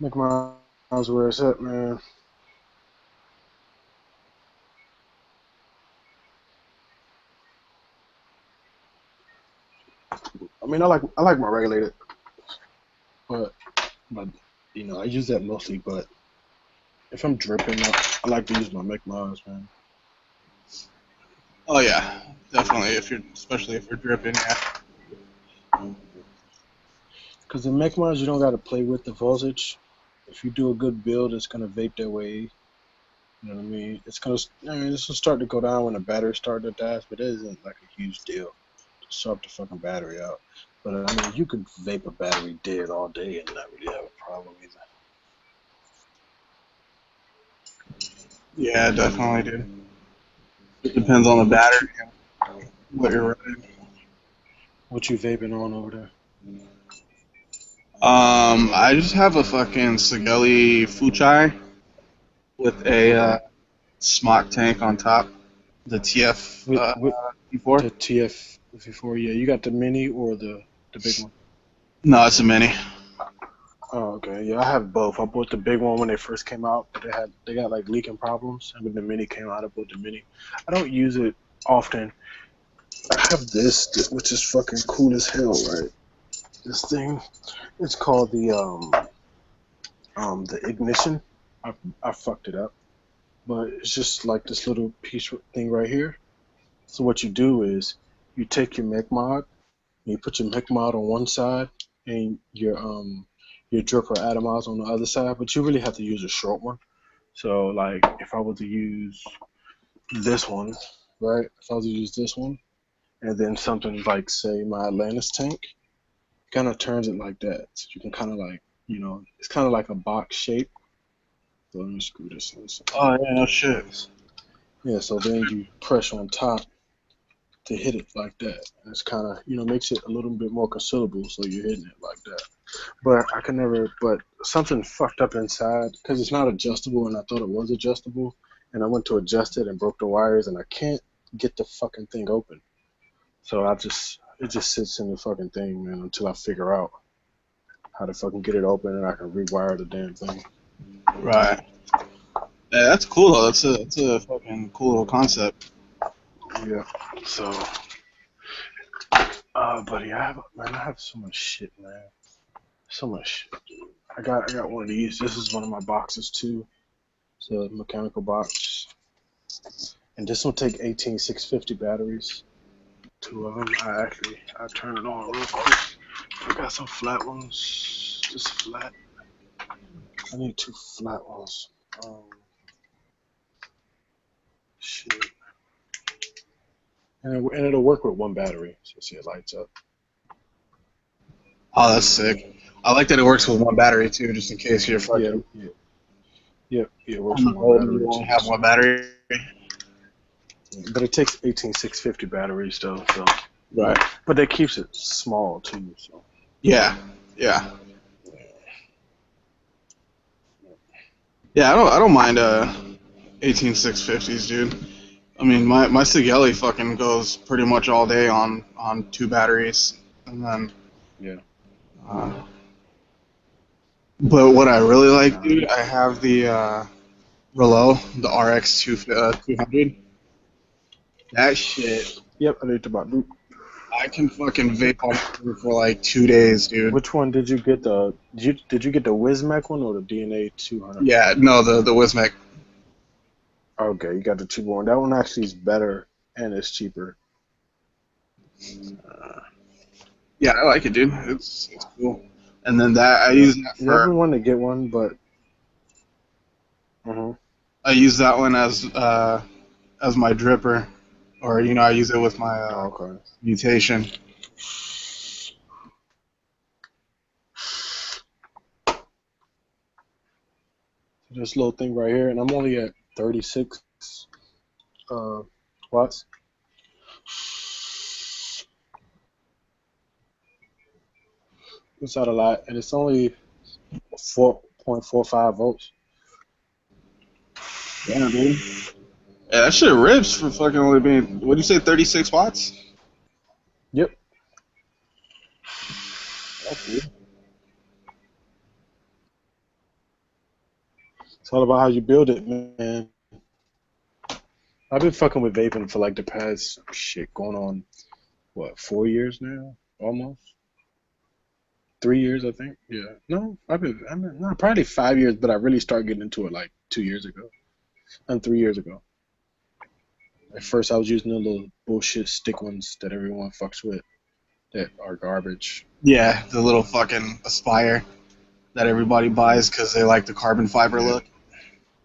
Mech mods where it's at, man. I mean, I like my regulated, but I use that mostly. But if I'm dripping, I like to use my mech mods, man. oh yeah, definitely. Especially if you're dripping, yeah. Because in mech mods, you don't got to play with the voltage. If you do a good build, it's gonna vape that way. You know what I mean? This will start to go down when the battery starts to die, but it isn't like a huge deal to swap the fucking battery out. But I mean, you could vape a battery dead all day and not really have a problem either. Yeah, definitely, dude. It depends on the battery and what you're running. What you vaping on over there? I just have a fucking Sigelli Fuchai with a smock tank on top. The TF With before. the TF before, yeah. You got the mini or the big one? No, it's a mini. Oh, okay. Yeah, I have both. I bought the big one when they first came out, but they got like leaking problems. And when the mini came out, I bought the mini. I don't use it often. I have this, which is fucking cool as hell, right? This thing, it's called the ignition. I fucked it up, but it's just like this little piece thing right here. So what you do is you take your mech mod, and you put your mech mod on one side, and your drip or atomize on the other side. But you really have to use a short one. So like if I were to use this one, right? If I was to use this one, and then something like say my Atlantis tank, kind of turns it like that. So you can kind of like, it's kind of like a box shape. So let me screw this in. Oh yeah, no shit. Yeah, so then you press on top to hit it like that. And it's kind of, makes it a little bit more considerable, so you're hitting it like that. But something fucked up inside, because it's not adjustable, and I thought it was adjustable, and I went to adjust it and broke the wires, and I can't get the fucking thing open. So it just sits in the fucking thing, man, until I figure out how to fucking get it open, and I can rewire the damn thing. Right. Yeah, that's cool though. That's a fucking cool little concept. Yeah. So, buddy, I have so much shit, man. So much shit, dude. I got one of these. This is one of my boxes too. It's a mechanical box, and this will take 18650 batteries. Two of them. I turn it on real quick. I got some flat ones. Just flat. I need two flat ones. Shit. And it'll work with one battery. So see, it lights up. Oh, that's sick. I like that it works with one battery too, just in case you're fucking. Yeah, it works with one battery. You only have one battery. But it takes 18650 batteries though. So. Right. But that keeps it small too. So. Yeah. Yeah, I don't mind 18650s, dude. I mean, my Sigelli fucking goes pretty much all day on two batteries, and then. Yeah. But what I really like, dude, I have the Relo, the RX 200. That shit. Yep, I need to buy. I can fucking vape on for like 2 days, dude. Which one did you get? Did you get the Wismec one or the DNA 200? Yeah, no, the Wismec. Okay, you got the cheaper one. That one actually is better and it's cheaper. Yeah, I like it, dude. It's cool. And then that I use that for. I've been wanting to get one, but. I use that one as my dripper, or I use it with my mutation. This little thing right here, and I'm only at 36 watts. It's not a lot, and it's only 4.45 volts. Yeah, dude. Yeah, that shit rips for fucking only being. What do you say, 36 watts? Yep. That's good. It's all about how you build it, man. I've been fucking with vaping for like the past going on 4 years now, almost 3 years, I think. Yeah, no, no, probably 5 years, but I really started getting into it like 2 years ago, and 3 years ago. At first, I was using the little bullshit stick ones that everyone fucks with, that are garbage. Yeah, the little fucking Aspire that everybody buys because they like the carbon fiber look.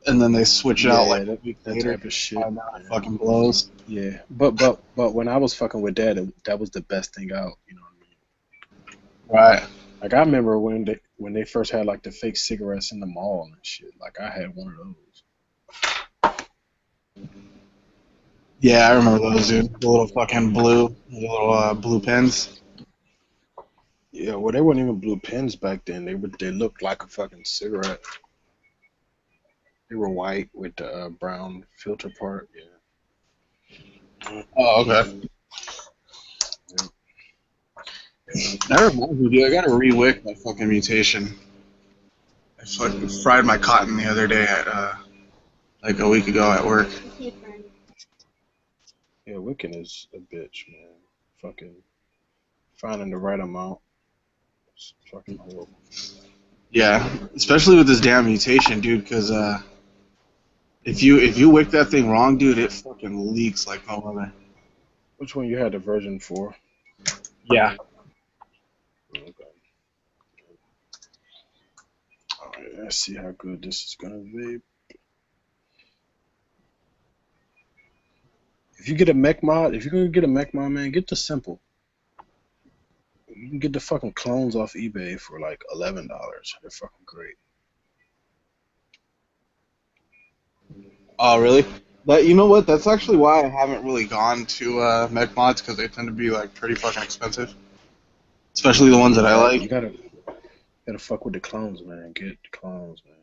And then they switch it out like that later. Type of shit. It fucking blows. Yeah, but when I was fucking with that, that was the best thing out. You know what I mean? Right. Like I remember when they first had like the fake cigarettes in the mall and shit. Like I had one of those. Yeah, I remember those, dude. The little fucking the little blue pens. Yeah, well, they weren't even blue pens back then. They looked like a fucking cigarette. They were white with the brown filter part. Yeah. Oh, okay. That reminds me, dude. I gotta re-wick my fucking mutation. I fucking fried my cotton the other day at like a week ago at work. Yeah, wicking is a bitch, man. Fucking finding the right amount. It's fucking horrible. Yeah, especially with this damn mutation, dude. Because if you wick that thing wrong, dude, it fucking leaks like no other. Which one you had the version for? Yeah. Okay. Alright, let's see how good this is gonna be. If you're gonna get a mech mod, man, get the simple. You can get the fucking clones off eBay for like $11. They're fucking great. Oh, really? But you know what? That's actually why I haven't really gone to mech mods, because they tend to be like pretty fucking expensive, especially the ones that I like. You gotta fuck with the clones, man. Get the clones, man.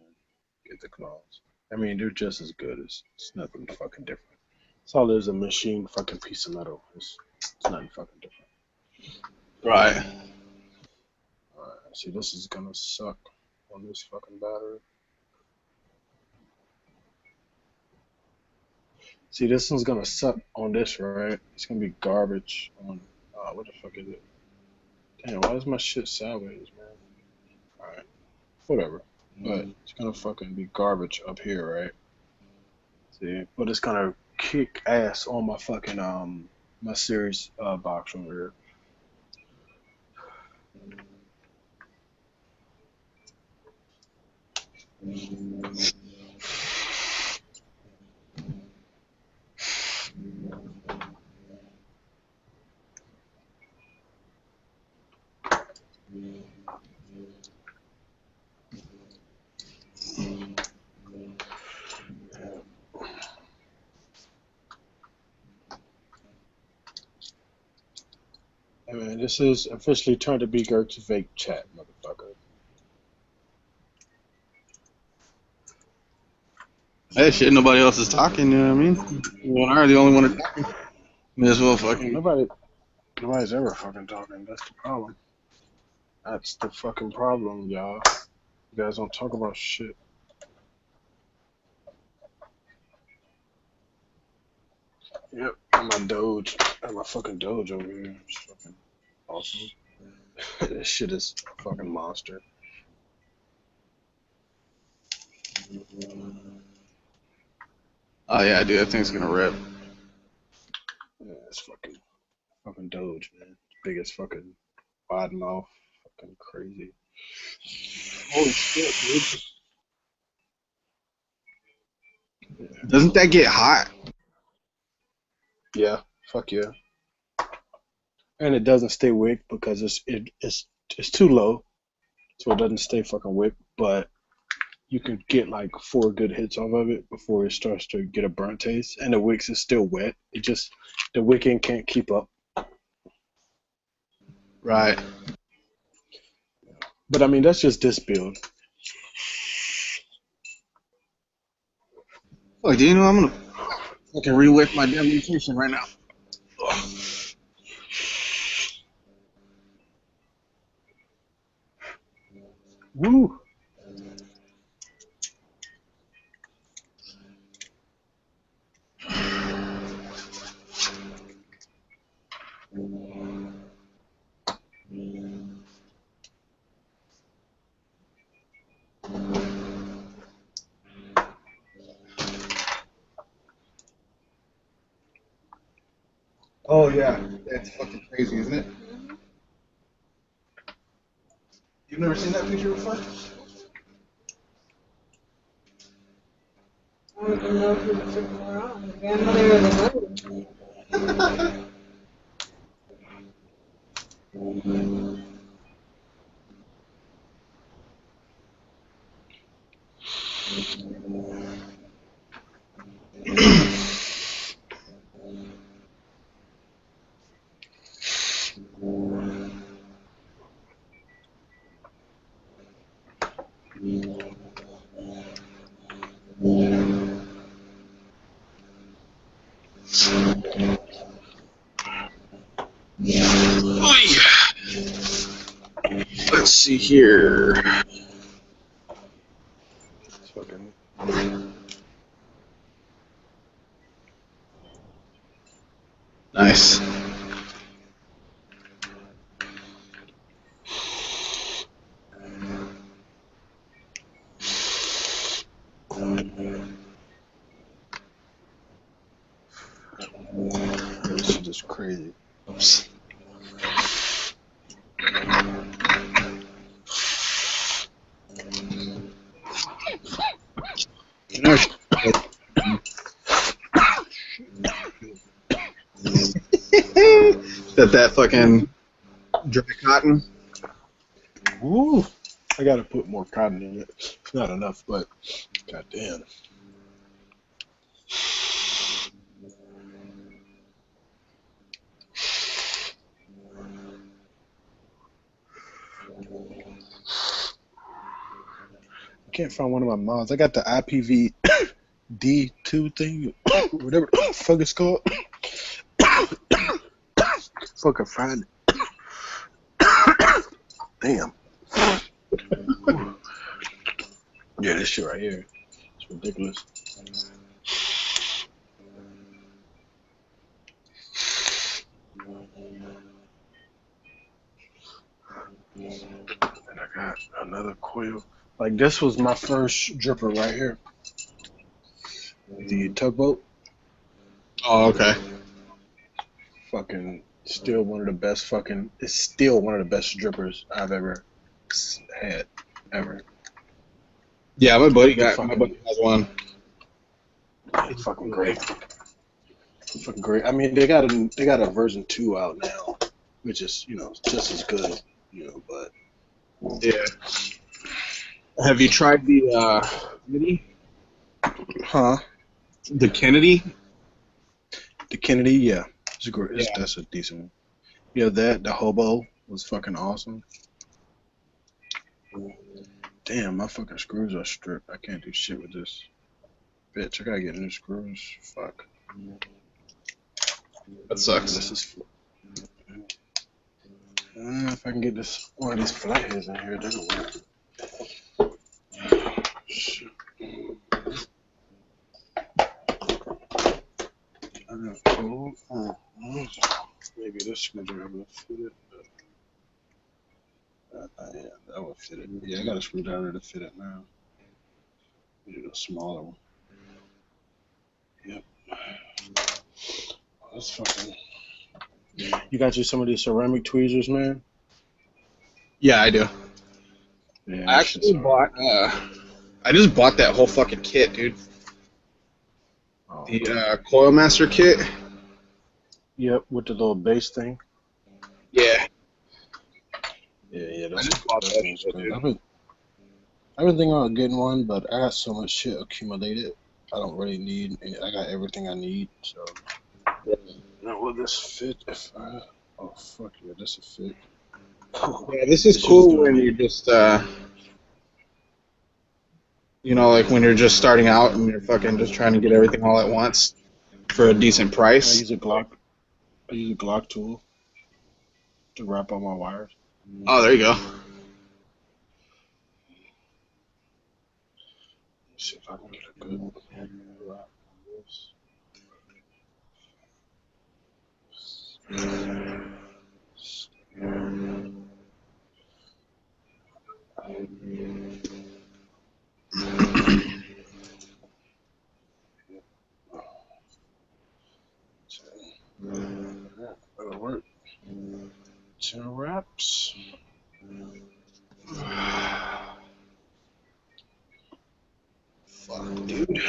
Get the clones. I mean, they're just as good. It's nothing fucking different. It's all there's a machine fucking piece of metal. It's nothing fucking different. Right. Alright, see, this is gonna suck on this fucking battery. See, this one's gonna suck on this, right? It's gonna be garbage on. What the fuck is it? Damn, why is my shit sideways, man? Alright, whatever. But it's gonna fucking be garbage up here, right? See, but it's gonna kick ass on my fucking my series box over here. Hey man, this is officially turned to be Gert's vape chat, motherfucker. Hey, shit, nobody else is talking, you know what I mean? You and I are the only one talking. May as well fucking... Nobody's ever fucking talking. That's the problem. That's the fucking problem, y'all. You guys don't talk about shit. Yep, and my fucking Doge over here. It's fucking awesome. This shit is a fucking monster. Oh yeah, dude, that thing's gonna rip. Yeah, it's fucking Doge, man. Biggest fucking wide mouth. Fucking crazy. Holy shit, dude. Yeah. Doesn't that get hot? Yeah, fuck yeah. And it doesn't stay wick because it's too low, so it doesn't stay fucking wick. But you can get like 4 good hits off of it before it starts to get a burnt taste. And the wicks is still wet. The wicking can't keep up. Right. But I mean, that's just this build. Look, do you know I'm gonna fucking re-whip my damn mutation right now? Ugh. Woo! Oh yeah, that's fucking crazy, isn't it? You've never seen that picture before? I don't even know if you took them around. The grandmother of the movie. Let's see here. Nice. This shit is crazy. Oops. You know, that fucking dry cotton. Woo! I gotta put more cotton in it. It's not enough, but goddamn. I can't find one of my mods. I got the IPV D2 thing, whatever the fuck it's called. Fucking find it. Damn. Yeah, this shit right here. It's ridiculous. And I got another coil. Like, this was my first dripper right here. The tugboat. Oh, okay. Fucking still one of the best fucking, it's still one of the best drippers I've ever had, ever. Yeah, my buddy has one. It's fucking great. Fucking great. I mean, they got a version 2 out now, which is, you know, just as good, you know, but yeah. Have you tried the Kennedy? Huh? The Kennedy? The Kennedy, yeah. It's great. Yeah. That's a decent one. Yeah, the hobo was fucking awesome. Damn, my fucking screws are stripped. I can't do shit with this. Bitch, I gotta get new screws. Fuck. That sucks. This is. If I can get this one of these flatheads in here, that'll work. Shit. Maybe this screwdriver will fit it. Yeah, that will fit it. Yeah, I got a screwdriver to fit it now. Need a smaller one. Yep. Oh, that's fucking. You got you some of these ceramic tweezers, man? Yeah, I do. Yeah, I actually bought. I just bought that whole fucking kit, dude. Oh. The Coil Master kit. Yep, with the little base thing. Yeah. Yeah, I just bought that shit, dude. I've been thinking about getting one, but I got so much shit accumulated. I don't really need. I got everything I need, so. Now, will this fit? If I? Oh fuck yeah, this will fit. Yeah, this is cool when you're just, you know, like when you're just starting out and you're fucking just trying to get everything all at once for a decent price. I use a Glock tool to wrap all my wires. Oh, there you go. Let's see if I can get a good wrap on this. That'll work. 10 wraps. Fuck, dude.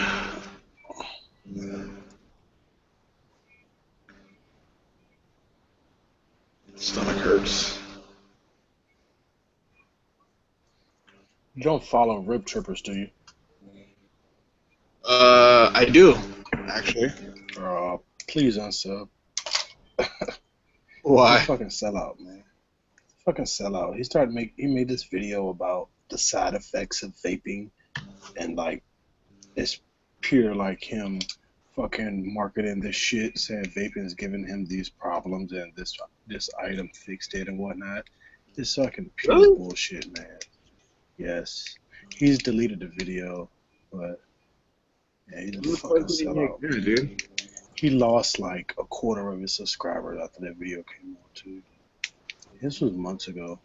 Stomach hurts. You don't follow rib trippers, do you? I do, actually. Please unsub. Why? Fucking sellout, man. Fucking sellout. He made this video about the side effects of vaping, and like, it's pure like him fucking marketing this shit, saying vaping is giving him these problems and this item fixed it and whatnot. It's fucking pure bullshit, man. Yes, he's deleted the video, but yeah, he's a What the fucking fuck did he make sellout. there, dude? He lost like a quarter of his subscribers after that video came on too. This was months ago.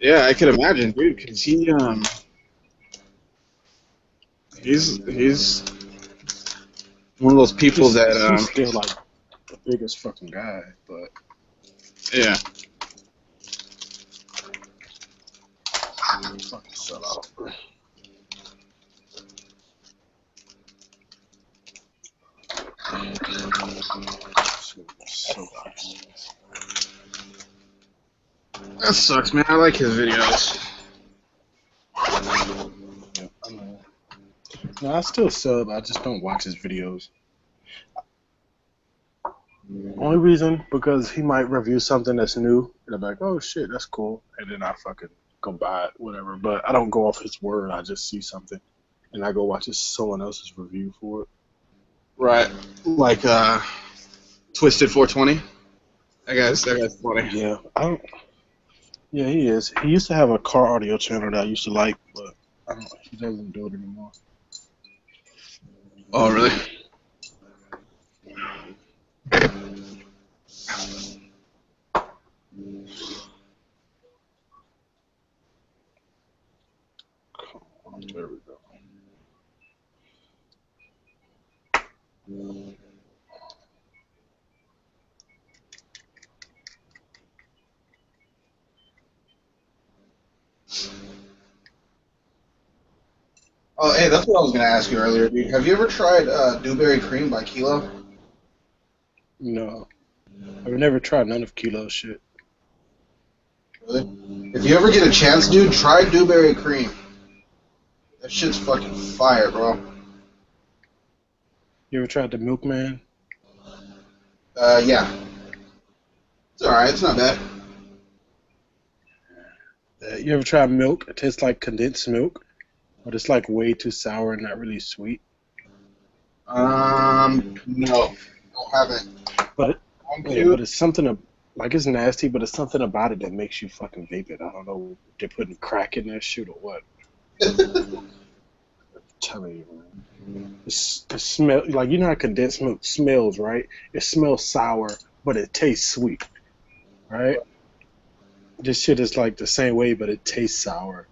Yeah, I can imagine, dude, because he's one of those people that He's still like the biggest fucking guy, but yeah. fucking sellout. So That sucks, man. I like his videos. yeah, I know. No, I still sub. I just don't watch his videos. Only reason because he might review something that's new, and I'm like, oh shit, that's cool, and then I fucking go buy it, whatever. But I don't go off his word. I just see something, and I go watch someone else's review for it. Right. Like Twisted 420. That guy's funny. Yeah, I don't. Yeah, he is. He used to have a car audio channel that I used to like, but I don't. He doesn't do it anymore. Oh, really? There we go. Oh, hey, that's what I was gonna ask you earlier, dude. Have you ever tried Dewberry Cream by Kilo? No, I've never tried none of Kilo's shit. Really? If you ever get a chance, dude, try Dewberry Cream. That shit's fucking fire, bro. You ever tried the Milkman? Yeah. It's alright, it's not bad. You ever tried milk? It tastes like condensed milk, but it's like way too sour and not really sweet. No. I haven't. But but it's something like it's nasty, but it's something about it that makes you fucking vape it. I don't know if they're putting crack in that shit or what. I'm telling you, man. It smell like, you know how condensed milk smells, right? It smells sour, but it tastes sweet, right? This shit is like the same way, but it tastes sour,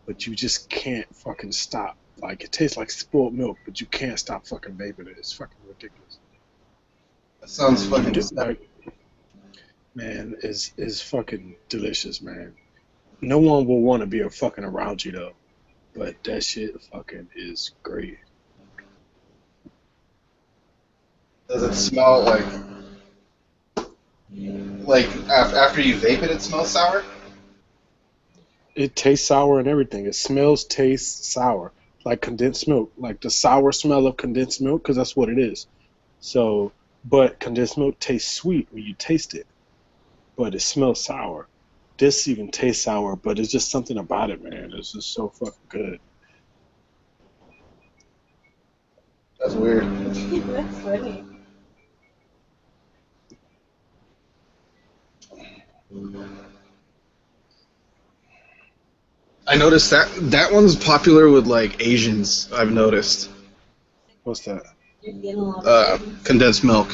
but you just can't fucking stop. Like, it tastes like spoiled milk, but you can't stop fucking vaping it. It's fucking ridiculous. That sounds fucking like, man, is fucking delicious, man. No one will want to be fucking around you though, but that shit fucking is great. Does it smell like after you vape it, it smells sour? It tastes sour and everything. It smells, tastes sour, like condensed milk, like the sour smell of condensed milk, because that's what it is. So, but condensed milk tastes sweet when you taste it, but it smells sour. This even tastes sour, but it's just something about it, man. It's just so fucking good. That's weird. That's funny. I noticed that one's popular with like Asians. I've noticed. What's that? You're getting a lot of Condensed milk.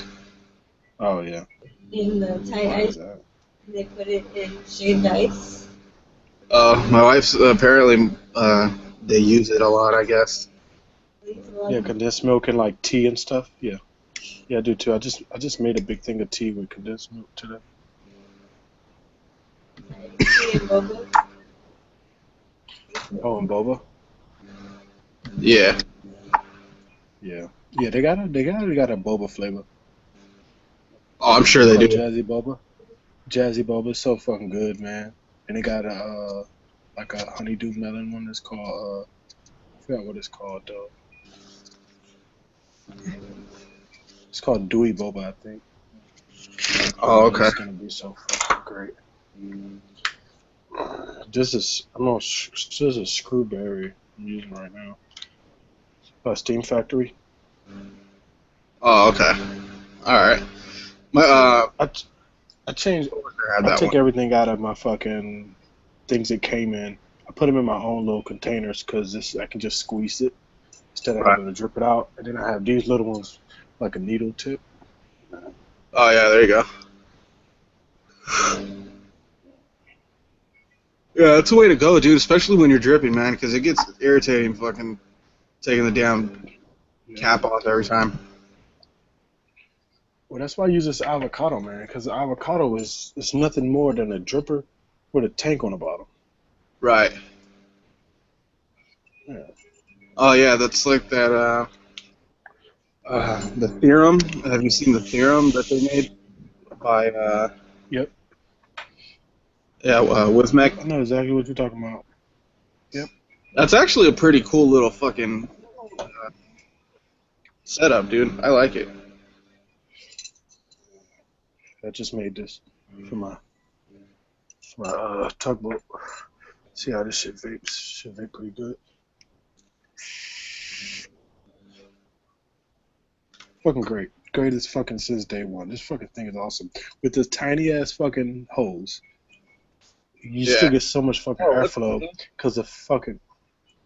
Oh yeah. in the tight ice. They put it in shaved ice. My wife's apparently they use it a lot, I guess. Yeah, condensed milk and like tea and stuff. Yeah, yeah, I do too. I just made a big thing of tea with condensed milk today. Tea and boba. Oh, and boba. Yeah. Yeah, yeah. They got a boba flavor. Oh, I'm sure they do. Jazzy boba. Jazzy boba is so fucking good, man. And they got a like a honeydew melon one that's called I forgot what it's called though. It's called Dewy Boba, I think. Oh, okay. It's gonna be so fucking great. This is this is a screwberry I'm using right now. Steam Factory. Oh, okay. All right. My I changed. coworker had I that took one. everything out of my fucking things it came in. I put them in my own little containers because this I can just squeeze it instead of Right. having to drip it out. And then I have these little ones like a needle tip. Oh yeah, there you go. Yeah, that's the way to go, dude. Especially when you're dripping, man, because it gets irritating. Fucking taking the damn cap off every time. Well, that's why I use this avocado, man, because the avocado is nothing more than a dripper with a tank on the bottom. Right. Yeah. Oh yeah, that's like that. The theorem. Have you seen the theorem that they made by? Yep. Yeah, Wismec. I know exactly what you're talking about. Yep. That's actually a pretty cool little fucking setup, dude. I like it. I just made this for my tugboat. See how this shit vapes. Shit vape pretty good. Fucking great. Great as fucking since day one. This fucking thing is awesome. With this tiny ass fucking hose, you still get so much fucking airflow because of fucking.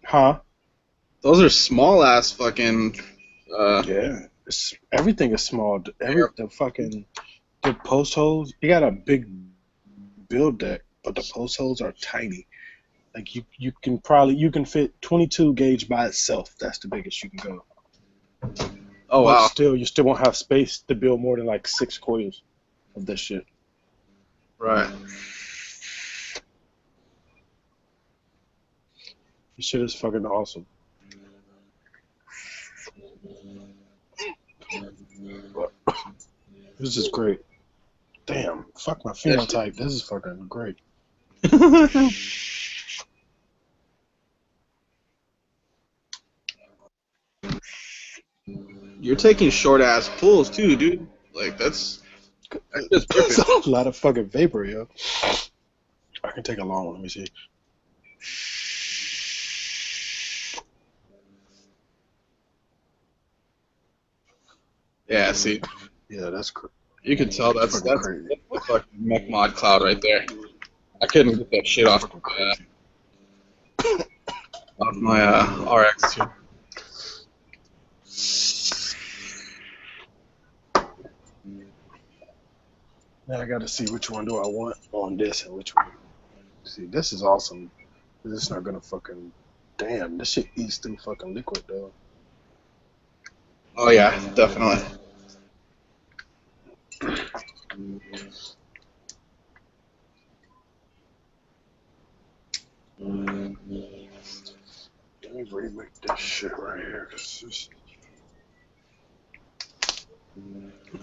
Huh? Those are small ass fucking. Yeah. Everything is small. The post holes. You got a big build deck, but the post holes are tiny. Like you can fit 22 gauge by itself. That's the biggest you can go. Oh but wow. Still, you still won't have space to build more than like 6 coils of this shit. Right. This shit is fucking awesome. This is great. Damn, fuck my phenotype. This is fucking great. You're taking short ass pulls too, dude. Like that's just That's a lot of fucking vapor, yo. I can take a long one. Let me see. Yeah, see. Yeah, that's crazy. You can tell that's crazy. the fucking mech mod cloud right there. I couldn't get that shit off my RX too. Now I got to see which one do I want on this and which one. See, this is awesome. This is not gonna fucking. Damn, this shit eats through fucking liquid though. Oh yeah, definitely. Let me remake this shit right here.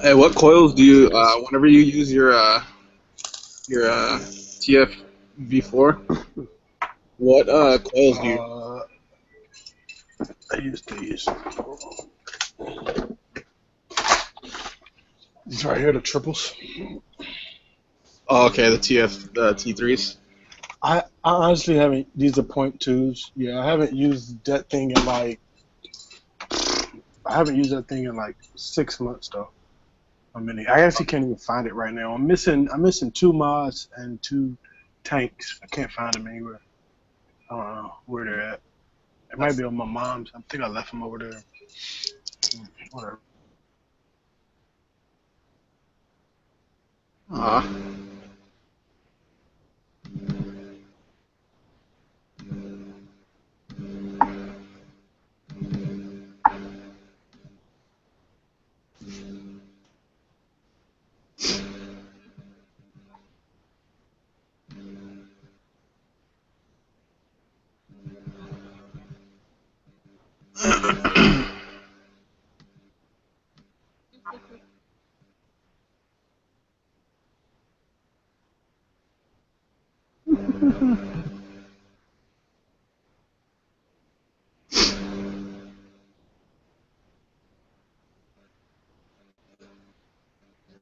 Hey, what coils do you whenever you use your TF V4? What coils do you? I used these. These right here, the triples. Oh, okay, the T3s. I honestly haven't. These are .2s. Yeah, I haven't used that thing in like. I haven't used that thing in like 6 months though. I actually can't even find it right now. I'm missing 2 mods and 2 tanks. I can't find them anywhere. I don't know where they're at. It might be on my mom's. I think I left them over there. Whatever.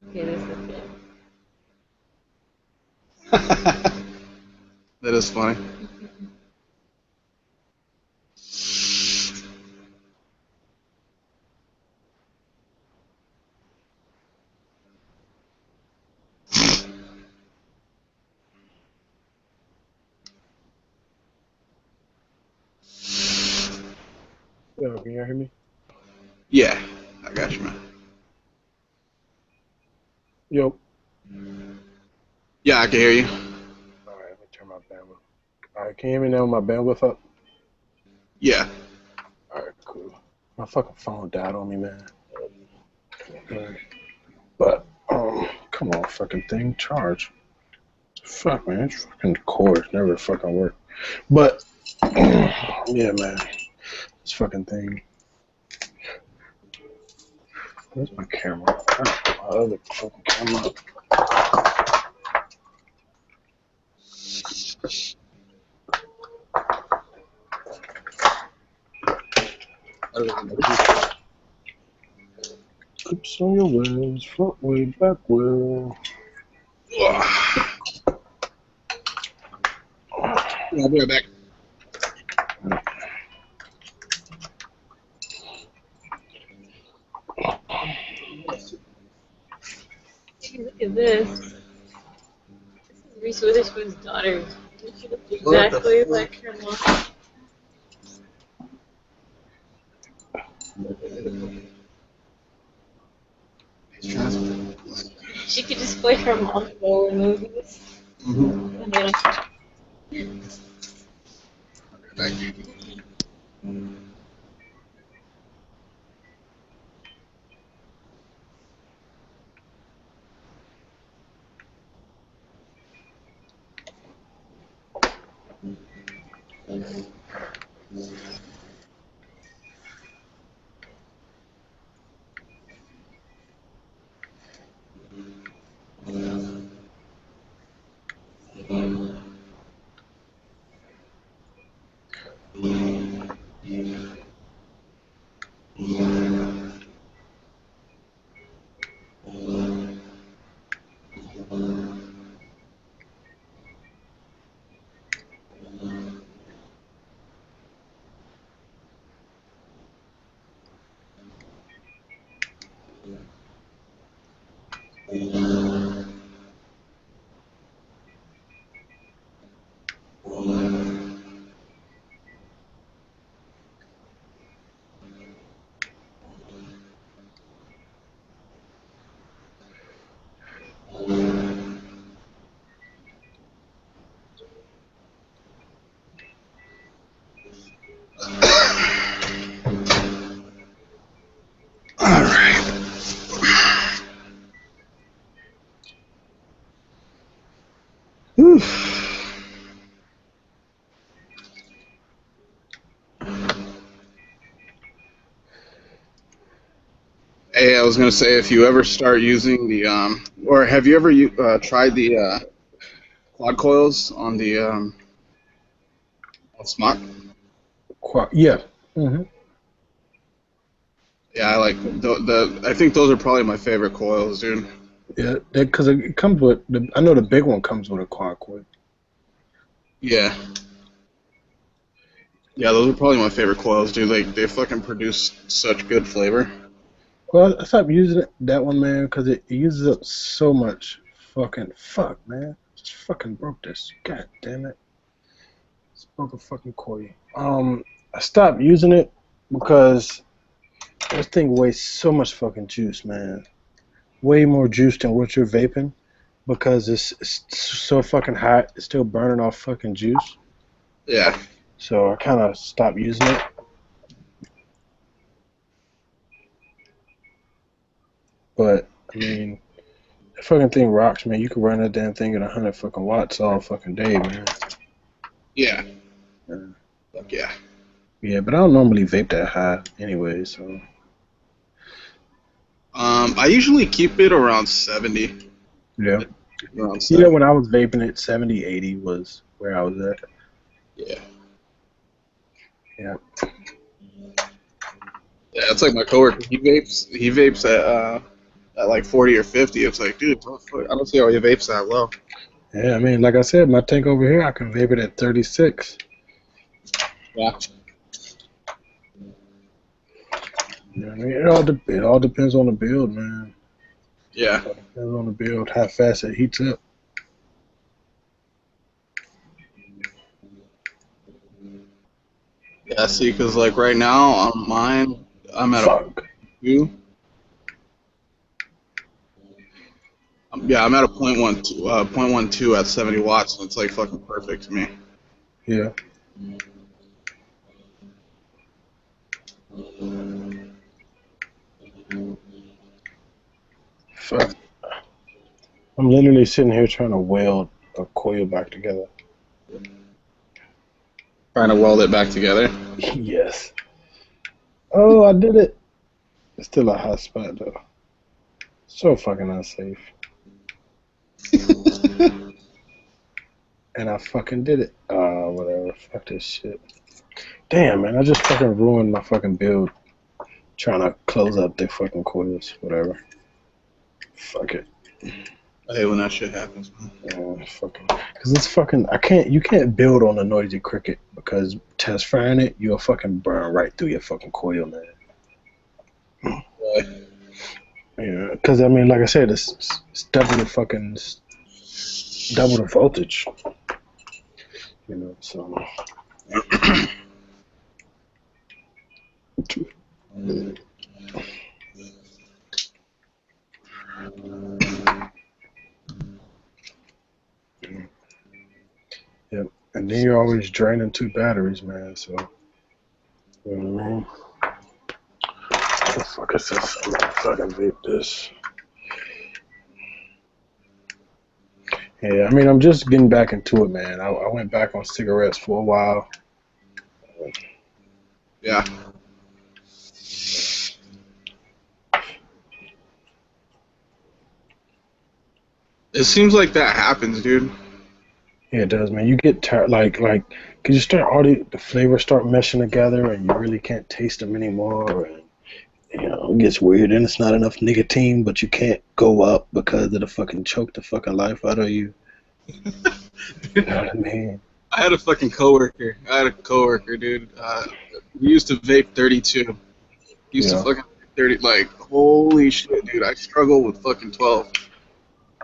Okay, this is good. That is funny. Yo, can you hear me? Yeah, I got you, man. Yo. Yeah, I can hear you. All right, let me turn my bandwidth. All right, can you hear me now with my bandwidth up? Yeah. All right, cool. My fucking phone died on me, man. But come on, fucking thing, charge. Fuck, man, it's fucking cord never fucking work. But yeah, man, this fucking thing. Where's my camera? I don't know my other fucking camera. Clips on your wheels, front wheel, back wheel. I'll be right back. Look at this. This is Reese Witherspoon's daughter. She looks exactly like her mom. She could just play her mom in all the movies. Hey, I was gonna say, if you ever start using the or have you ever tried the quad coils on the on Smart? Yeah. Mm-hmm. Yeah, I like I think those are probably my favorite coils, dude. Yeah, because it comes with I know the big one comes with a quad cord. Yeah. Yeah, those are probably my favorite coils, dude. Like, they fucking produce such good flavor. Well, I stopped using that one, man, because it uses up so much fuck, man. Just fucking broke this. God damn it. Just broke a fucking coil. I stopped using it because this thing wastes so much fucking juice, man. Way more juice than what you're vaping because it's so fucking hot. It's still burning off fucking juice. Yeah. So I kind of stopped using it. But, I mean, that fucking thing rocks, man. You can run that damn thing at 100 fucking watts all fucking day, man. Yeah. Fuck yeah. Yeah, but I don't normally vape that high anyway, so. I usually keep it around 70. Yeah. Around 70. Yeah, when I was vaping it, 70, 80 was where I was at. Yeah. Yeah. Yeah, it's like my coworker. He vapes at like 40 or 50. It's like, dude, what the fuck? I don't see how he vapes that low. Yeah, I mean, like I said, my tank over here, I can vape it at 36. Yeah. You know what I mean? It all depends on the build, man. Yeah. It all depends on the build, how fast it heats up. Yeah, see, because like right now on mine, I'm at a 2. Yeah, I'm at a 0.12 at 70 watts, and it's like fucking perfect to me. Yeah. Fuck. I'm literally sitting here trying to weld a coil back together. Trying to weld it back together. Yes. Oh, I did it. It's still a hot spot though. So fucking unsafe. And I fucking did it. Whatever. Fuck this shit. Damn, man. I just fucking ruined my fucking build. Trying to close up the fucking coils. Whatever. Fuck it. I hate when that shit happens, man. Fucking. Cause it's fucking. You can't build on a noisy cricket because test firing it, you'll fucking burn right through your fucking coil, man. Really? Yeah. Cause I mean, like I said, it's double the fucking. Double the voltage. You know, so. Yep. And then you're always draining 2 batteries, man, so. You know what I mean? What the fuck is this? I'm gonna fucking vape this. Yeah, I mean, I'm just getting back into it, man. I went back on cigarettes for a while. Yeah. It seems like that happens, dude. Yeah, it does, man. You get tired, like, cause you start the flavors start meshing together, and you really can't taste them anymore. And, you know, it gets weird, and it's not enough nicotine, but you can't go up because it'll fucking choke the fucking life out of you. You know what I mean? I had a fucking coworker, dude. We used to vape 32. Used to fucking 30. Like, holy shit, dude. I struggle with fucking 12.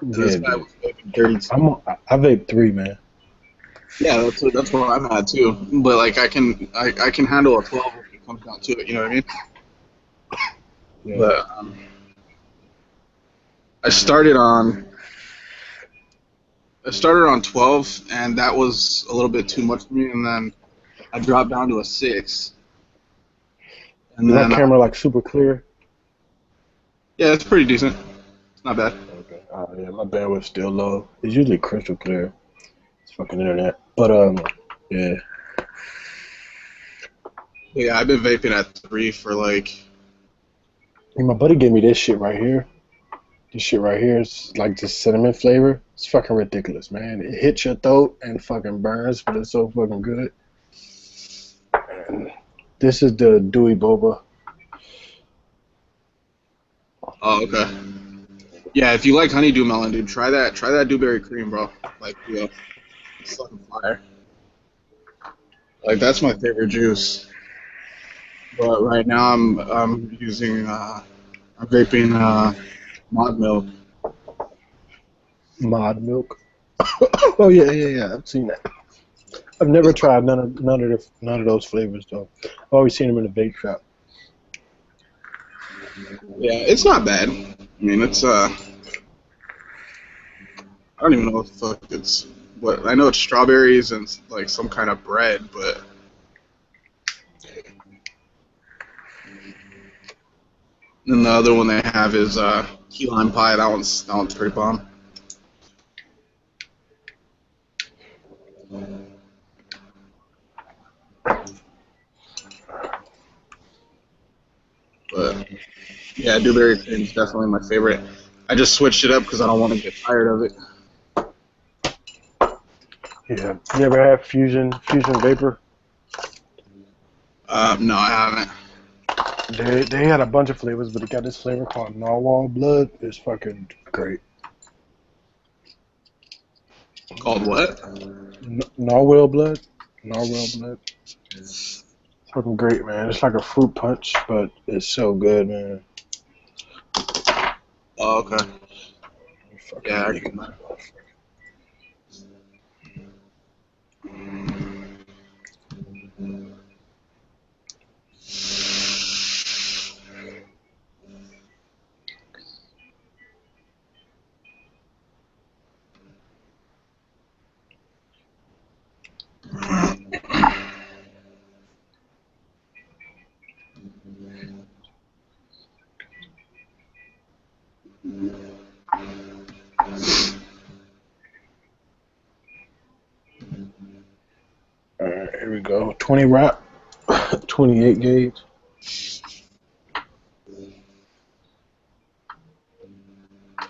And Yeah, this guy dude. was vaping 32. I vape 3, man. Yeah, that's where I'm at too. But like, I can handle a 12 if it comes down to it. You know what I mean? Yeah. But I started on 12, and that was a little bit too much for me. And then I dropped down to a 6. And Is then that camera like super clear? Yeah, it's pretty decent. It's not bad. Okay. Yeah, my bandwidth's still low. It's usually crystal clear. It's fucking internet. But yeah. Yeah, I've been vaping at 3 for like. Hey, my buddy gave me this shit right here. This shit right here is like this cinnamon flavor. It's fucking ridiculous, man. It hits your throat and fucking burns, but it's so fucking good. And this is the Dewey Boba. Oh, okay. Yeah, if you like honeydew melon, dude, try that dewberry cream, bro. Like, yeah, it's fucking fire. Like, that's my favorite juice. But right now I'm using I'm vaping mod milk. Mod milk. Oh yeah. I've seen that. I've never tried none of those flavors though. I've always seen them in the vape shop. Yeah, it's not bad. I mean, it's I don't even know what the fuck it's. What I know it's strawberries and like some kind of bread, but. And the other one they have is key lime pie. That one's pretty bomb. But yeah, dewberry cream is definitely my favorite. I just switched it up because I don't want to get tired of it. Yeah. You ever have fusion vapor? No, I haven't. They had a bunch of flavors, but they got this flavor called Narwhal Blood. It's fucking great. Called what? Narwhal Blood. Narwhal Blood. It's fucking great, man. It's like a fruit punch, but it's so good, man. Oh, okay. Yeah. Here we go. 20 wrap, 28 gauge.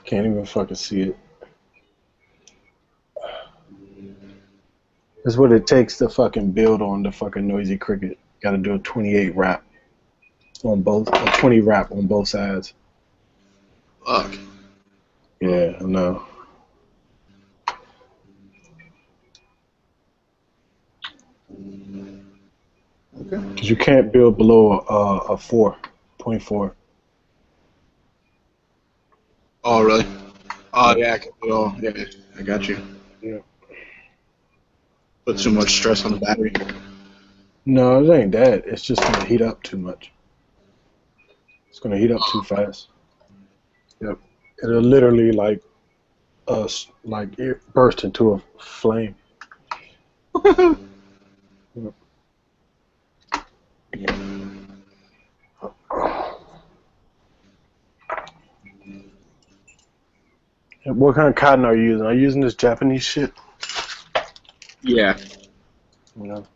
Can't even fucking see it. That's what it takes to fucking build on the fucking Noisy Cricket. Got to do a 28 wrap on both, a 20 wrap on both sides. Fuck. Yeah, I know. Okay. Because you can't build below a 4.4. Oh, really? Oh, yeah, I can do it all. Yeah, I got you. Yeah. Put too much stress on the battery. No, it ain't that. It's just going to heat up too much. It's going to heat up too fast. Yep. It'll literally burst into a flame. Yep. What kind of cotton are you using? Are you using this Japanese shit? Yeah. You know?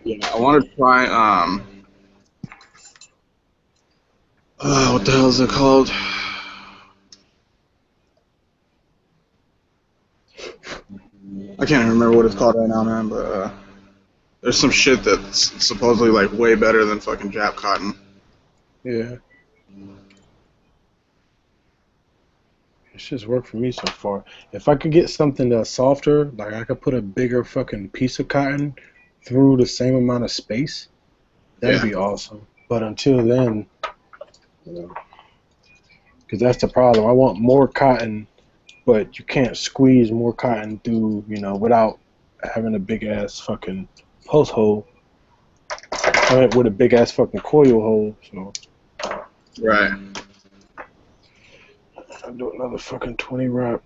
Yeah, I want to try, what the hell is it called? I can't even remember what it's called right now, man, but, there's some shit that's supposedly, like, way better than fucking Jap cotton. Yeah. It's just worked for me so far. If I could get something that's softer, like I could put a bigger fucking piece of cotton through the same amount of space, that'd be awesome. But until then, you know, because that's the problem. I want more cotton, but you can't squeeze more cotton through, you know, without having a big ass fucking post hole. I mean, with a big ass fucking coil hole. So. Right. I'll do another fucking 20 wrap.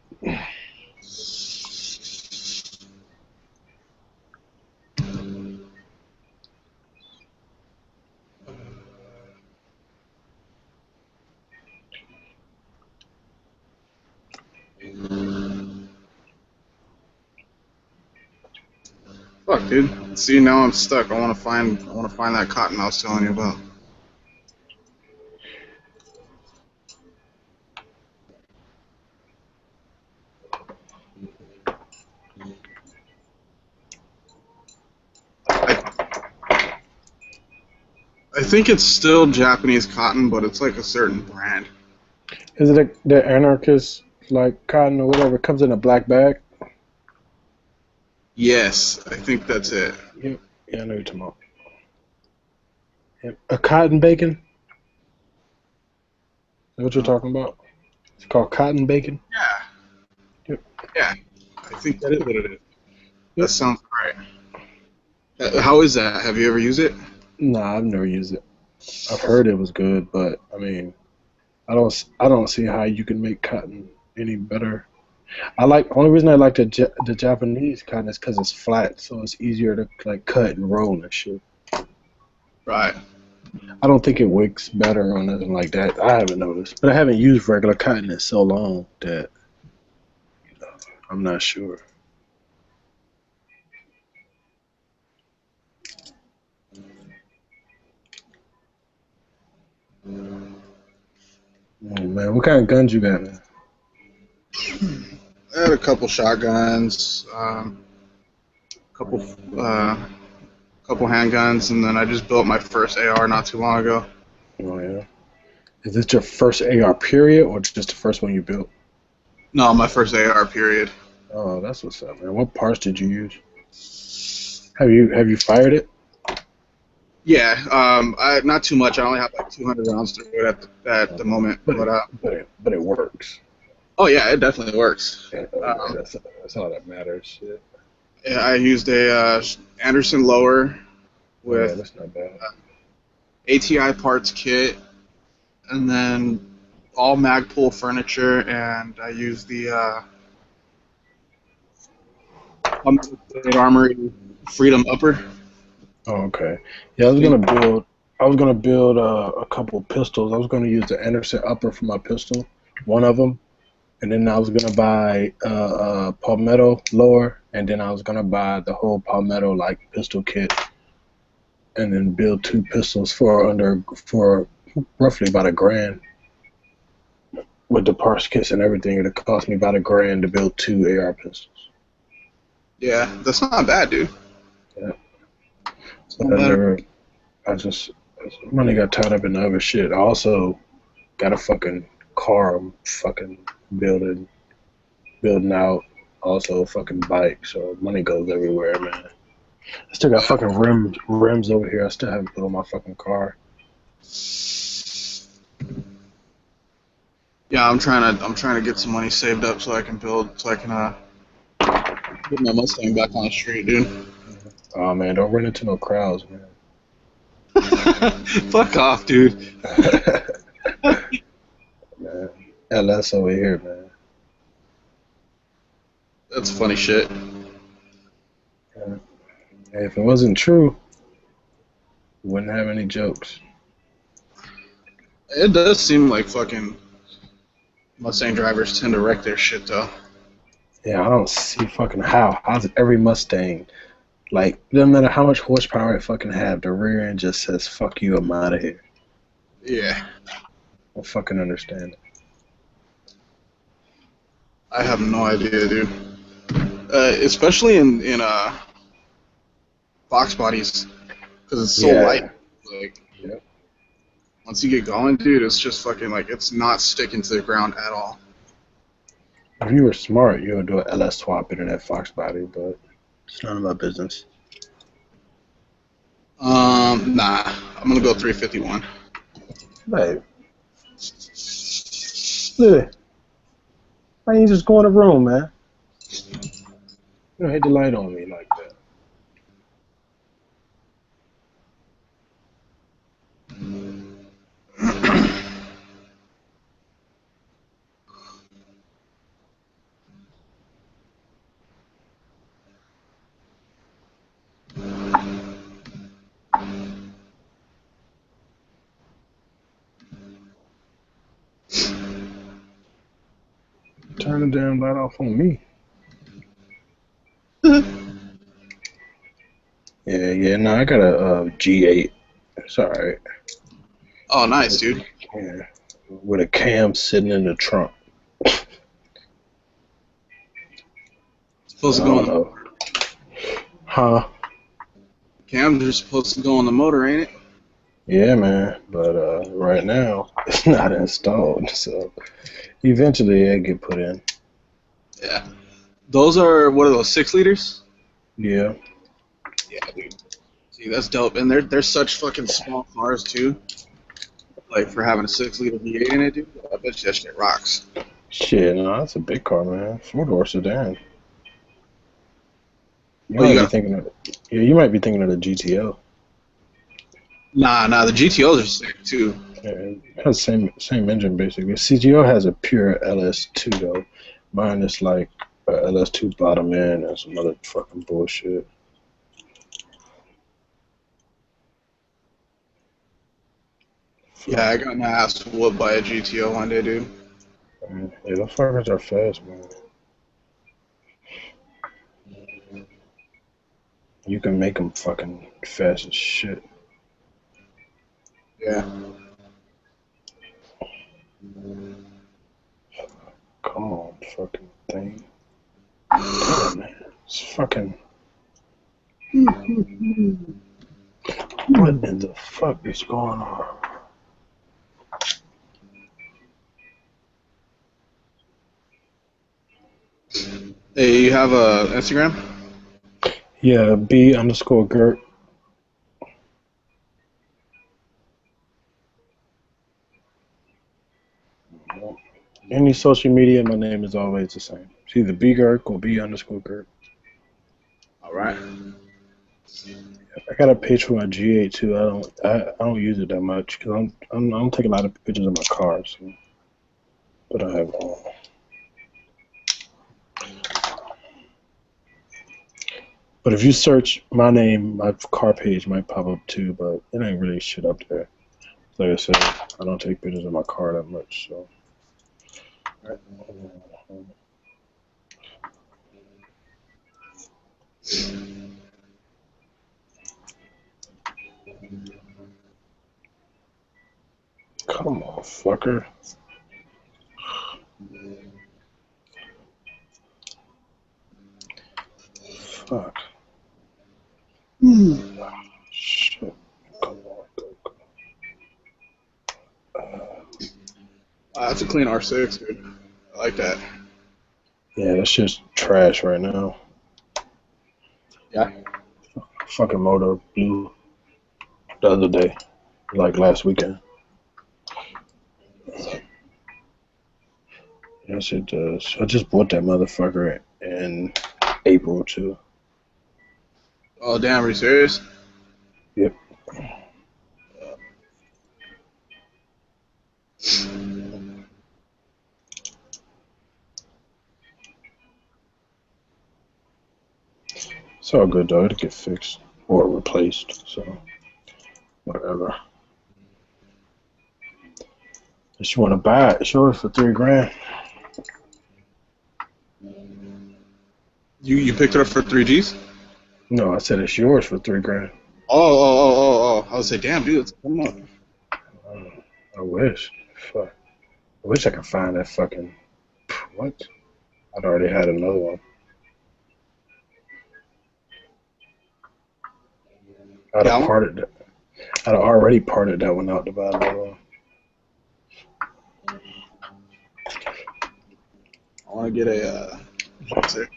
Fuck, dude. See, now I'm stuck. I want to find that cotton I was telling you about. I think it's still Japanese cotton, but it's like a certain brand. Is it the anarchist like cotton or whatever? It comes in a black bag. Yes, I think that's it. Yep. Yeah, I know you're talking about. Yep. A cotton bacon? Is that what you're talking about? It's called cotton bacon? Yeah. Yep. Yeah, I think that is what it is. That sounds right. How is that? Have you ever used it? Nah, I've never used it. I've heard it was good, but I mean, I don't see how you can make cotton any better. Only reason I like the Japanese cotton is because it's flat, so it's easier to like cut and roll and shit. Right. I don't think it wicks better or nothing like that. I haven't noticed, but I haven't used regular cotton in so long that I'm not sure. Oh, man, what kind of guns you got, man? I had a couple shotguns, couple handguns, and then I just built my first AR not too long ago. Oh yeah. Is this your first AR period, or just the first one you built? No, my first AR period. Oh, that's what's up, man. What parts did you use? Have you fired it? Yeah, not too much. I only have like 200 rounds through it at the moment. But it works. Oh yeah, it definitely works. Yeah, that's all that matters. Shit. Yeah, I used a Anderson lower with that's not bad. ATI parts kit, and then all Magpul furniture, and I used the Armory Freedom upper. Oh, okay. Yeah, I was gonna build a couple pistols. I was gonna use the Anderson upper for my pistol, one of them, and then I was gonna buy Palmetto lower and then I was gonna buy the whole Palmetto like pistol kit, and then build 2 pistols for roughly about $1,000. With the parts kits and everything, it'd cost me about $1,000 to build 2 AR pistols. Yeah, that's not bad, dude. Yeah. It's But not bad. money got tied up in other shit. I also got a fucking car I'm fucking building out. Also a fucking bike, so money goes everywhere, man. I still got fucking rims over here. I still haven't put on my fucking car. Yeah, I'm trying to get some money saved up so I can put my Mustang back on the street, dude. Oh man, don't run into no crowds, man. Fuck off, dude. Man, LS over here, man. That's funny shit. Yeah. Hey, if it wasn't true, we wouldn't have any jokes. It does seem like fucking Mustang drivers tend to wreck their shit, though. Yeah, I don't see fucking how. How's every Mustang, like, no matter how much horsepower it fucking have, the rear end just says, fuck you, I'm out of here. Yeah. I don't fucking understand it. I have no idea, dude. Especially in box bodies, because it's so light. Like, yeah. Once you get going, dude, it's just fucking like it's not sticking to the ground at all. If you were smart, you would do an LS swap into that Fox body, but it's none of my business. Nah, I'm gonna go 351. Hey, Lily, why you just go in the room, man? You don't hit the light on me like that. Turn the damn light off on me. No, I got a G8. It's alright. Oh, nice, dude. Yeah, with a cam sitting in the trunk. Supposed to go on the motor. Huh? Cams are supposed to go on the motor, ain't it? Yeah, man. But right now, it's not installed. So eventually it'll get put in. Yeah. Those are, what are those, 6 liters? Yeah. Yeah, dude. See, that's dope. And they're such fucking small cars, too. Like, for having a 6-liter V8 in it, dude, I bet you that shit rocks. Shit, no, that's a big car, man. 4-door sedan. You Oh, might be thinking of the GTO. Nah, the GTOs are sick, too. Yeah, it has the same engine, basically. CGO has a pure LS2, though. Mine is like LS2 bottom end and some other fucking bullshit. Yeah, I got my ass whooped by a GTO one day, dude. Yeah, those fuckers are fast, man. You can make them fucking fast as shit. Yeah. Come on, fucking thing. Damn, man. It's fucking... What in the fuck is going on? Hey, you have a Instagram? Yeah, B_Gert. Any social media, my name is always the same. It's either B_Gert or B_Gert. All right. I got a page for my G8 too. I don't use it that much because I don't take a lot of pictures of my cars. So. But I have. But if you search my name, my car page might pop up too. But it ain't really shit up there. Like I said, I don't take pictures of my car that much. So. Come on, fucker. Fuck. Shit. Come on. That's a clean R6, dude. I like that. Yeah, that shit's trash right now. Yeah. Fucking motor blew the other day, like last weekend. Yes, it does. I just bought that motherfucker in April too. Oh damn, are you serious? Yep. It's all good though. It'll get fixed or replaced. So whatever. If you want to buy it, it's yours for $3,000. You picked it up for 3Gs? No, I said it's yours for $3,000. Oh. I was like, damn, dude, come on. I wish. Fuck. I wish I could find that fucking. What? I'd already had another one. I'd have parted that. I'd have already parted that one out to buy another one. I want to get a jixer.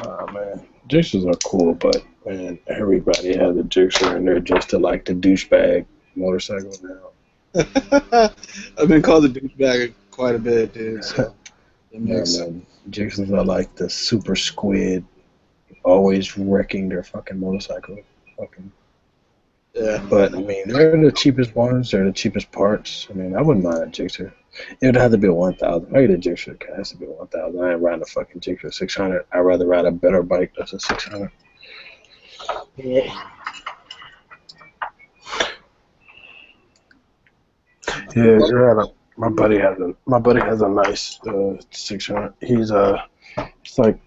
Oh man, jixers are cool, but man, everybody has a jixer and they're just like the douchebag motorcycle now. I've been called a douchebag quite a bit, dude. So it makes sense. Man, jixers are like the super squid, always wrecking their fucking motorcycle. Fucking. Yeah. But I mean, they're the cheapest ones. They're the cheapest parts. I mean, I wouldn't mind a jixer. It would have to be a 1,000. If I get a jixer, it has to be a 1,000. I ain't riding a fucking jixer 600. I'd rather ride a better bike that's a 600. Yeah. Yeah, my buddy has a nice 600. He's it's like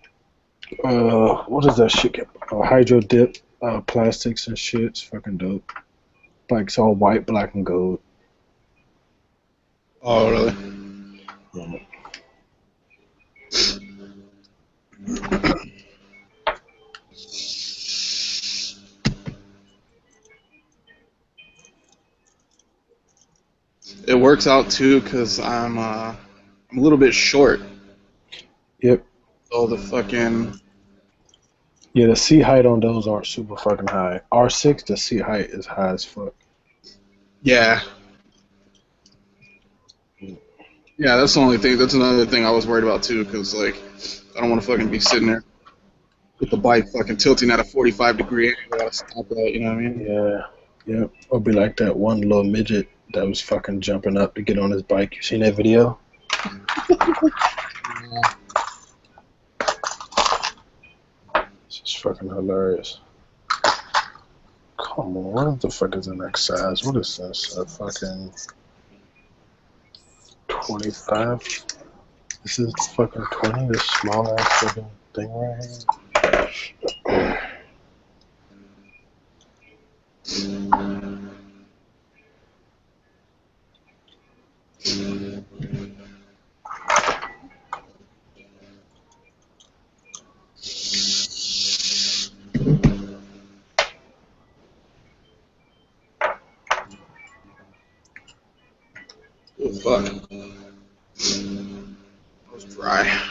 what is that shit? Hydro dip plastics and shit. It's fucking dope. Bike's all white, black, and gold. Oh really? Yeah. It works out too because I'm a little bit short. Yep. So the fucking Yeah, the seat height on those aren't super fucking high. R6, the seat height is high as fuck. yeah. Yeah, that's the only thing. That's another thing I was worried about too, because like I don't want to fucking be sitting there with the bike fucking tilting at a 45-degree angle. I gotta stop that. You know what I mean? Yeah. Yep. Or be like that one little midget that was fucking jumping up to get on his bike. You seen that video? This is fucking hilarious. Come on, what the fuck is the next size? What is this? A fucking 25? This is fucking 20, this small ass fucking thing right here. Oh fuck. That was dry.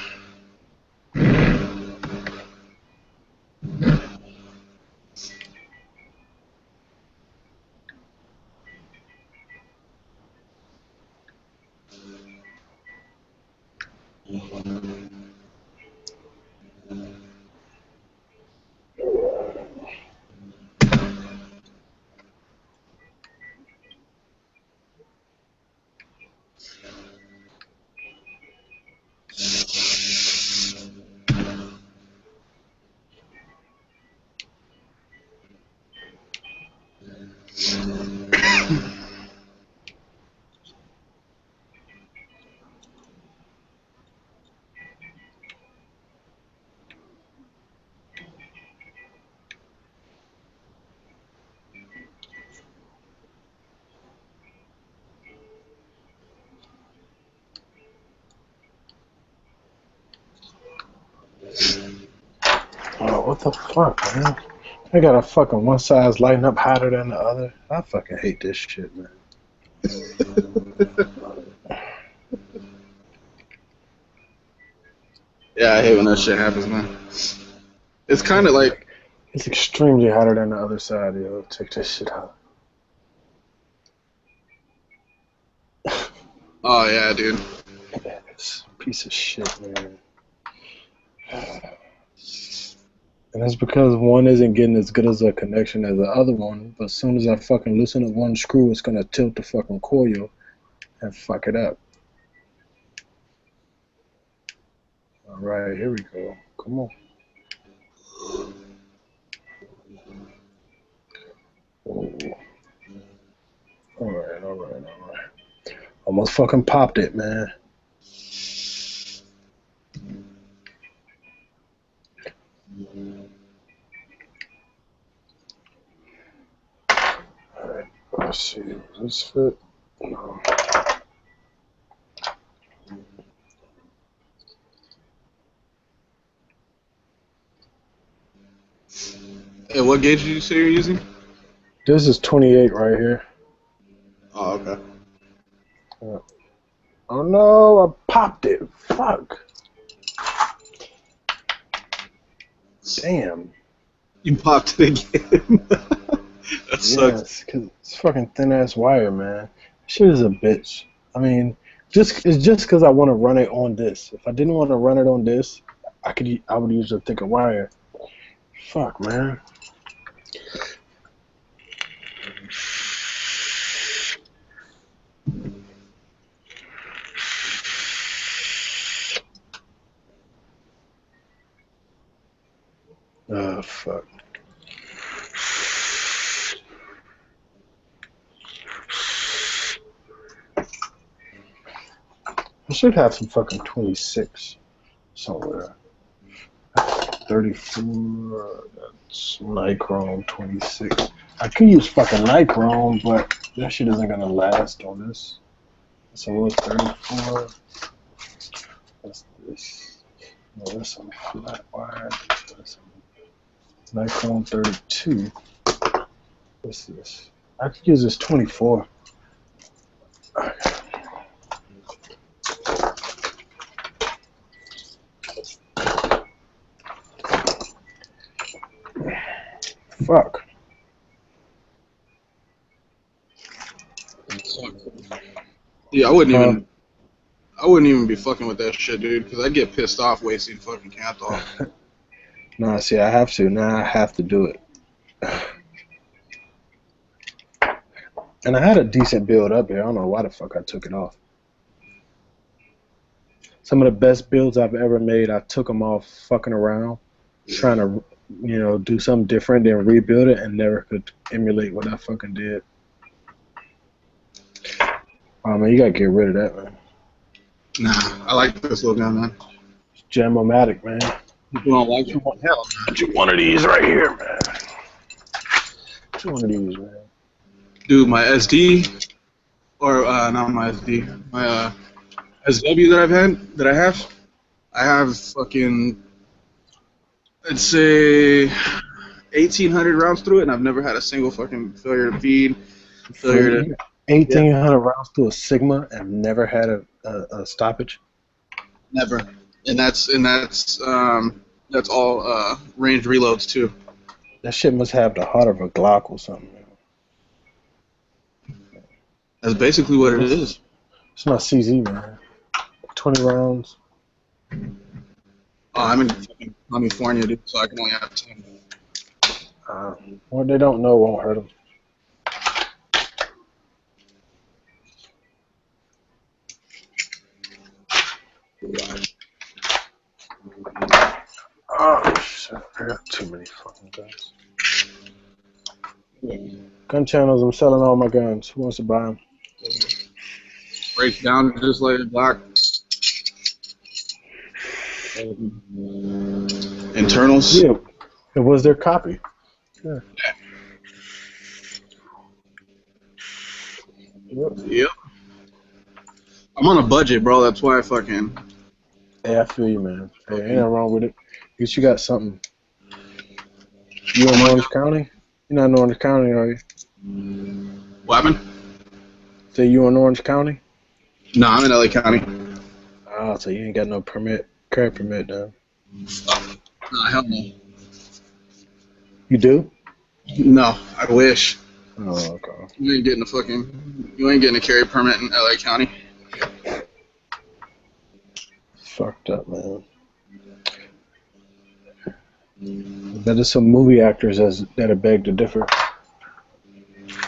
What the fuck, man? I got a fucking one size lighting up hotter than the other. I fucking hate this shit, man. Yeah, I hate when that shit happens, man. It's kind of like it's extremely hotter than the other side, yo. Check this shit out. Oh yeah, dude. Yeah, this piece of shit, man. And that's because one isn't getting as good as a connection as the other one. But as soon as I fucking loosen up one screw, it's gonna tilt the fucking coil and fuck it up. All right, here we go. Come on. Oh. All right. Almost fucking popped it, man. All right, let's see. Does this fit? No. Hey, what gauge did you say you're using? This is 28 right here. Oh, okay. Oh no, I popped it. Fuck. Damn. You popped it again. That sucks. Yes, 'cause it's fucking thin ass wire, man. Shit is a bitch. I mean, it's just because I want to run it on this. If I didn't want to run it on this, I would use a thicker wire. Fuck, man. Fuck. I should have some fucking 26 somewhere. 34, that's Nichrome 26. I could use fucking Nichrome, but that shit isn't gonna last on this. So what's 34? What's this? No, that's some flat wire. That's some Nichrome 32. What's this? I could use this 24. Fuck. Yeah, I wouldn't even be fucking with that shit, dude, because I'd get pissed off wasting fucking cathode. Nah, see, I have to. Now I have to do it. And I had a decent build up here. I don't know why the fuck I took it off. Some of the best builds I've ever made, I took them off fucking around, trying to, do something different, then rebuild it, and never could emulate what I fucking did. Oh, man, you gotta get rid of that, man. Nah, I like this little gun, man. It's Jam-O-Matic, man. People don't like it. Hell, do one of these right here, man. Do one of these, man. Dude, my SD, or not my SD, my SW that I have fucking, let's say, 1,800 rounds through it, and I've never had a single fucking failure to feed, failure to... 1,800 rounds through a Sigma and never had a stoppage? Never. And that's all ranged reloads, too. That shit must have the heart of a Glock or something. That's basically what it is. It's not CZ, man. 20 rounds. Oh, I'm in fucking California, dude, so I can only have 10. What they don't know won't hurt them. Oh, shit. I got too many fucking guns. Gun channels, I'm selling all my guns. Who wants to buy them? Breaks down just like a Glock. Internals? Yeah. It was their copy. Yeah. Yep. I'm on a budget, bro. That's why I fucking... Hey, I feel you, man. Hey, ain't nothing wrong with it. At least you got something. You in Orange County? You're not in Orange County, are you? What happened? So you in Orange County? No, I'm in LA County. Oh, so you ain't got no carry permit, then. Nah, hell no. You do? No, I wish. Oh, okay. You ain't getting a carry permit in LA County. Fucked up, man. But there's some movie actors that are beg to differ.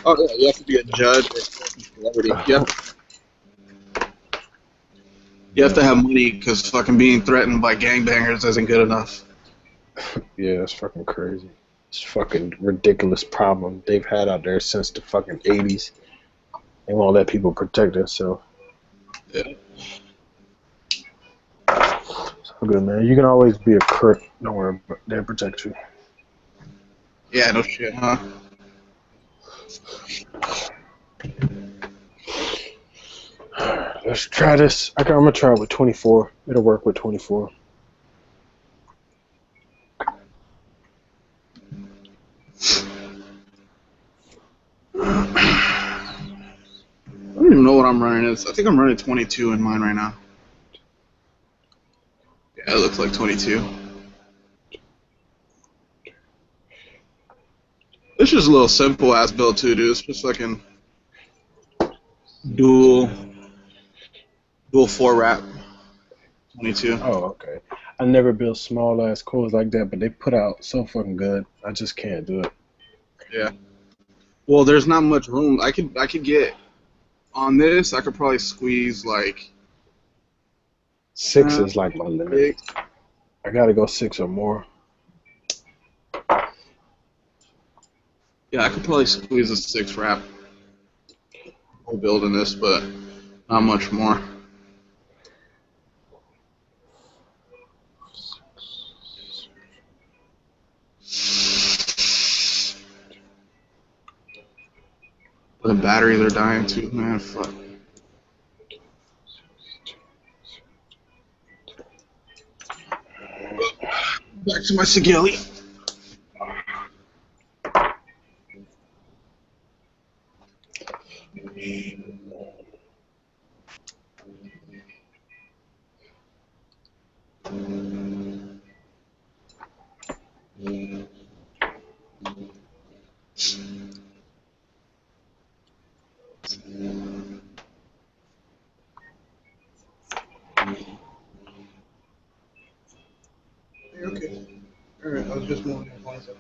Oh yeah, you have to be a judge or a celebrity. You have to have money because fucking being threatened by gangbangers isn't good enough. Yeah, it's fucking crazy. It's a fucking ridiculous problem they've had out there since the fucking 80s. They won't let people protect themselves. Yeah. It's all good, man. You can always be a crook. Don't worry, they'll protect you. Yeah, no shit, huh? Let's try this. I'm gonna try it with 24. It'll work with 24. I don't even know what I'm running. I think I'm running 22 in mine right now. Yeah, it looks like 22. It's just a little simple ass build too, dude. It's just fucking dual 4 wrap 22. Oh, okay. I never built small ass coils like that, but they put out so fucking good. I just can't do it. Yeah. Well, there's not much room. I could get on this. I could probably squeeze like 6 is like my limit. I gotta go 6 or more. Yeah, I could probably squeeze a 6 wrap. We're building this, but not much more. The batteries are dying too, man. Fuck. Back to my Sigilli. Okay. Alright, I was just moving your points up.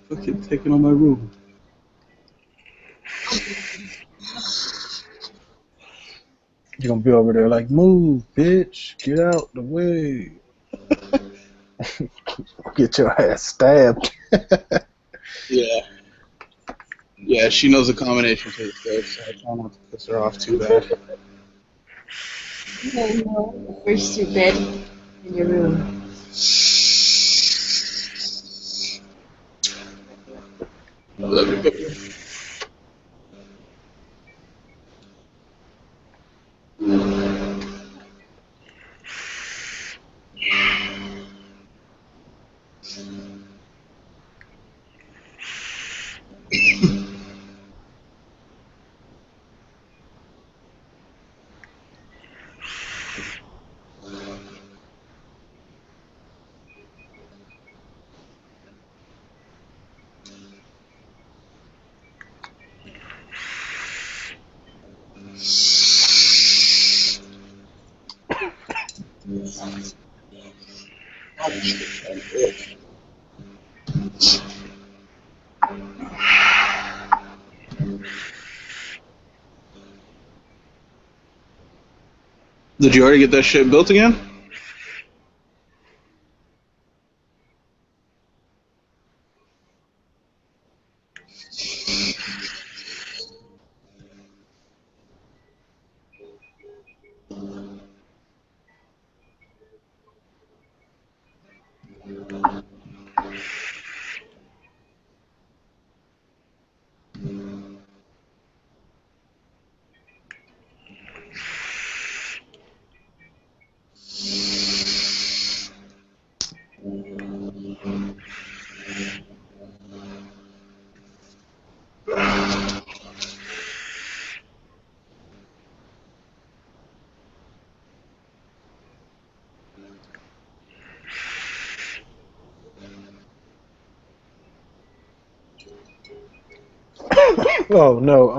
Fucking taking on my room. You're gonna be over there like, move, bitch, get out the way. Get your ass stabbed. Yeah. Yeah, she knows the combination to the safe, so I try not to piss her off too bad. No, where's your bed in your room? I love you, baby. Did you already get that shit built again? Oh no,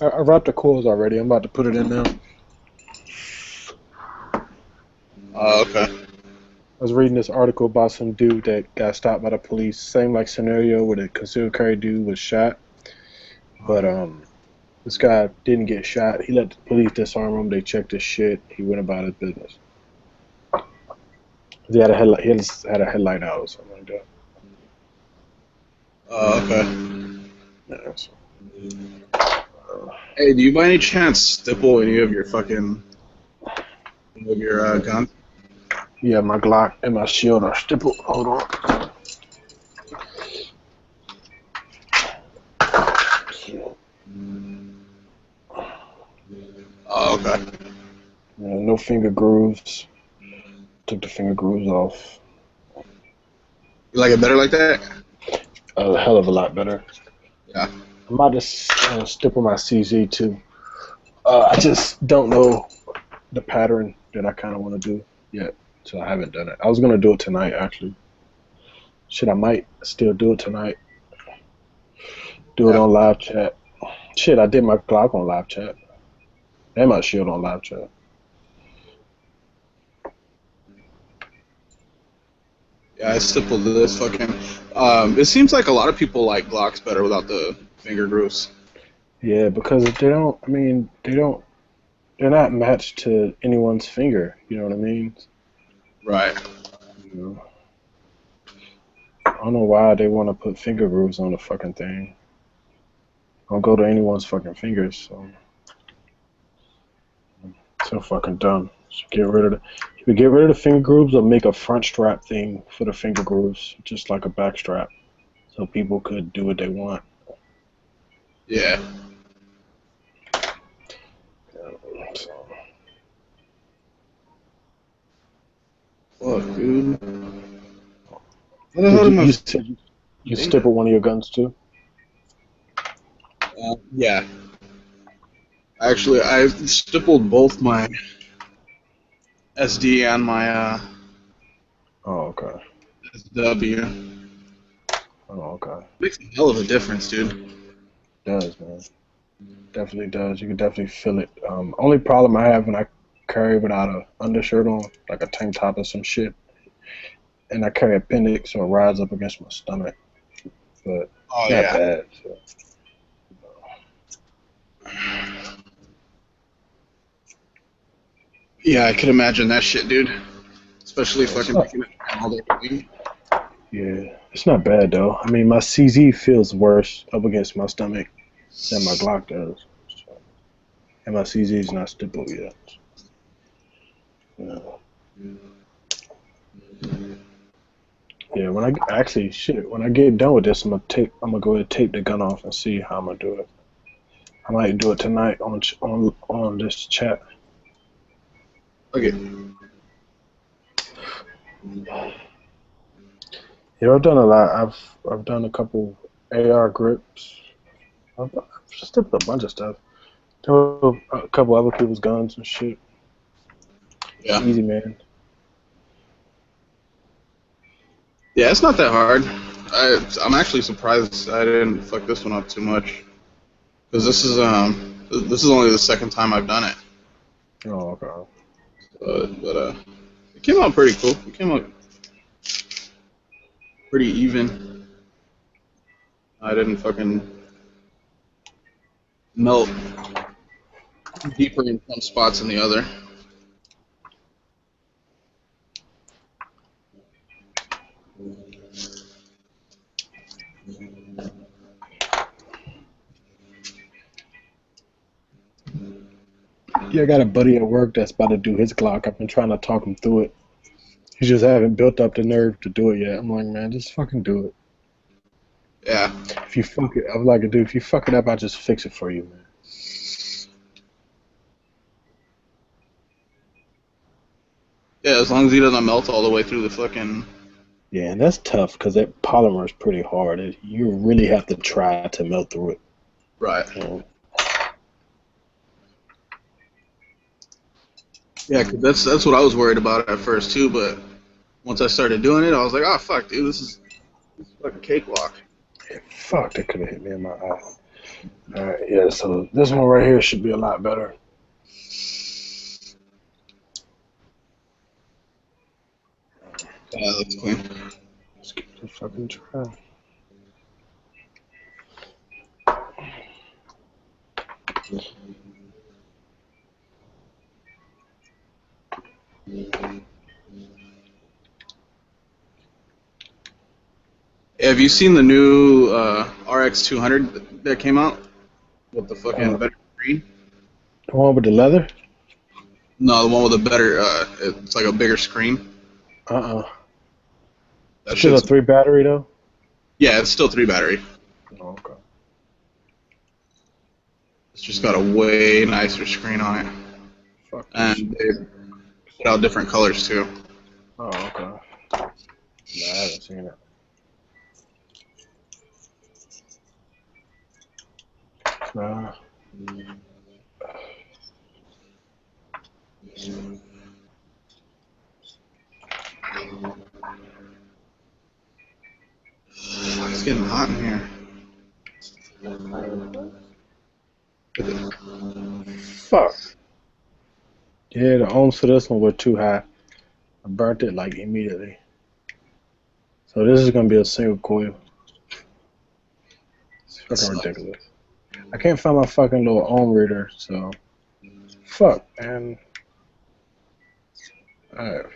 I wrapped the coils already. I'm about to put it in now. Okay. I was reading this article about some dude that got stopped by the police. Same like scenario where the concealed carry dude was shot, but this guy didn't get shot. He let the police disarm him. They checked his shit. He went about his business. He had a headlight. He had a headlight out or something like that. Okay. Yeah, so, Hey, do you by any chance stipple any of your fucking gun? yeah, my Glock and my shield are stippled. Hold on. Oh, okay. Yeah, no finger grooves. Took the finger grooves off. You like it better like that? A hell of a lot better. Yeah. I might just stipple my CZ too. I just don't know the pattern that I kind of want to do yet, so I haven't done it. I was gonna do it tonight actually. Shit, I might still do it tonight. Do it on live chat. Shit, I did my Glock on live chat. And my shield on live chat. Yeah, I stippled this fucking. It seems like a lot of people like Glocks better without the finger grooves. Yeah, because they don't. I mean, they don't. They're not matched to anyone's finger. You know what I mean? Right. You know, I don't know why they want to put finger grooves on the fucking thing. Don't go to anyone's fucking fingers. So fucking dumb. Should get rid of the. You get rid of the finger grooves or make a front strap thing for the finger grooves, just like a back strap, so people could do what they want. Yeah. So. Fuck, dude. You said you stipple one of your guns too? Yeah. Actually, I stippled both my SD and my Oh, okay. SW. Oh, okay. Makes a hell of a difference, dude. It does, man. Definitely does. You can definitely feel it. Only problem I have when I carry without a undershirt on, like a tank top or some shit, and I carry appendix, so it rides up against my stomach. But it's not bad. So. Yeah, I can imagine that shit, dude. Especially fucking making it all day. Yeah, it's not bad though. I mean, my CZ feels worse up against my stomach than my Glock does. So. And my CZ is not stippled yet. So. Yeah, when I get done with this, I'm gonna go ahead and tape the gun off and see how I'm gonna do it. I might do it tonight on this chat. Okay. Yeah, I've done a lot. I've done a couple AR grips. I've stippled a bunch of stuff. A couple other people's guns and shit. Yeah. Easy, man. Yeah, it's not that hard. I'm actually surprised I didn't fuck this one up too much, because this is only the second time I've done it. Oh, okay. But it came out pretty cool. It came out pretty even. I didn't fucking melt deeper in some spots than the other. Yeah, I got a buddy at work that's about to do his Glock. I've been trying to talk him through it. He just haven't built up the nerve to do it yet. I'm like, man, just fucking do it. Yeah. If you fuck it, I'm like, dude, if you fuck it up, I'll just fix it for you, man. Yeah, as long as he doesn't melt all the way through the fucking. Yeah, and that's tough because that polymer is pretty hard. You really have to try to melt through it. Right. You know? Yeah, 'cause that's what I was worried about at first too. But once I started doing it, I was like, oh fuck, dude, this is fucking cakewalk. Yeah, fuck, that could have hit me in my eye. Alright, yeah, so this one right here should be a lot better. That's clean. Let's give it a fucking try. Have you seen the new RX 200 that came out with the fucking better screen? The one with the leather? No, the one with the better. It's like a bigger screen. That Still a shit's- 3 battery though? Yeah, it's still 3 battery. Oh, okay. It's just got a way nicer screen on it. Fuck And they put out different colors too. Oh, okay. No, I haven't seen it. Nah. It's getting hot in here. Fuck. Yeah, the ohms for this one were too high. I burnt it like immediately. So this is gonna be a single coil. It's fucking ridiculous. I can't find my fucking little ohm reader, so fuck, man. Alright.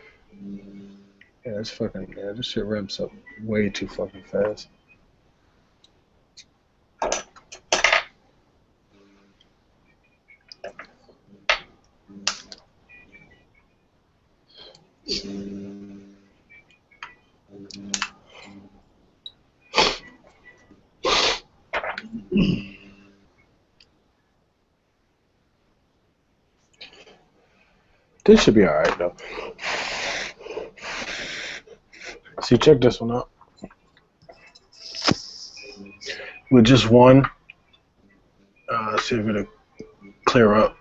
Yeah, it's fucking this shit ramps up way too fucking fast. This should be alright though. See, check this one out. With just one, see if it'll clear up.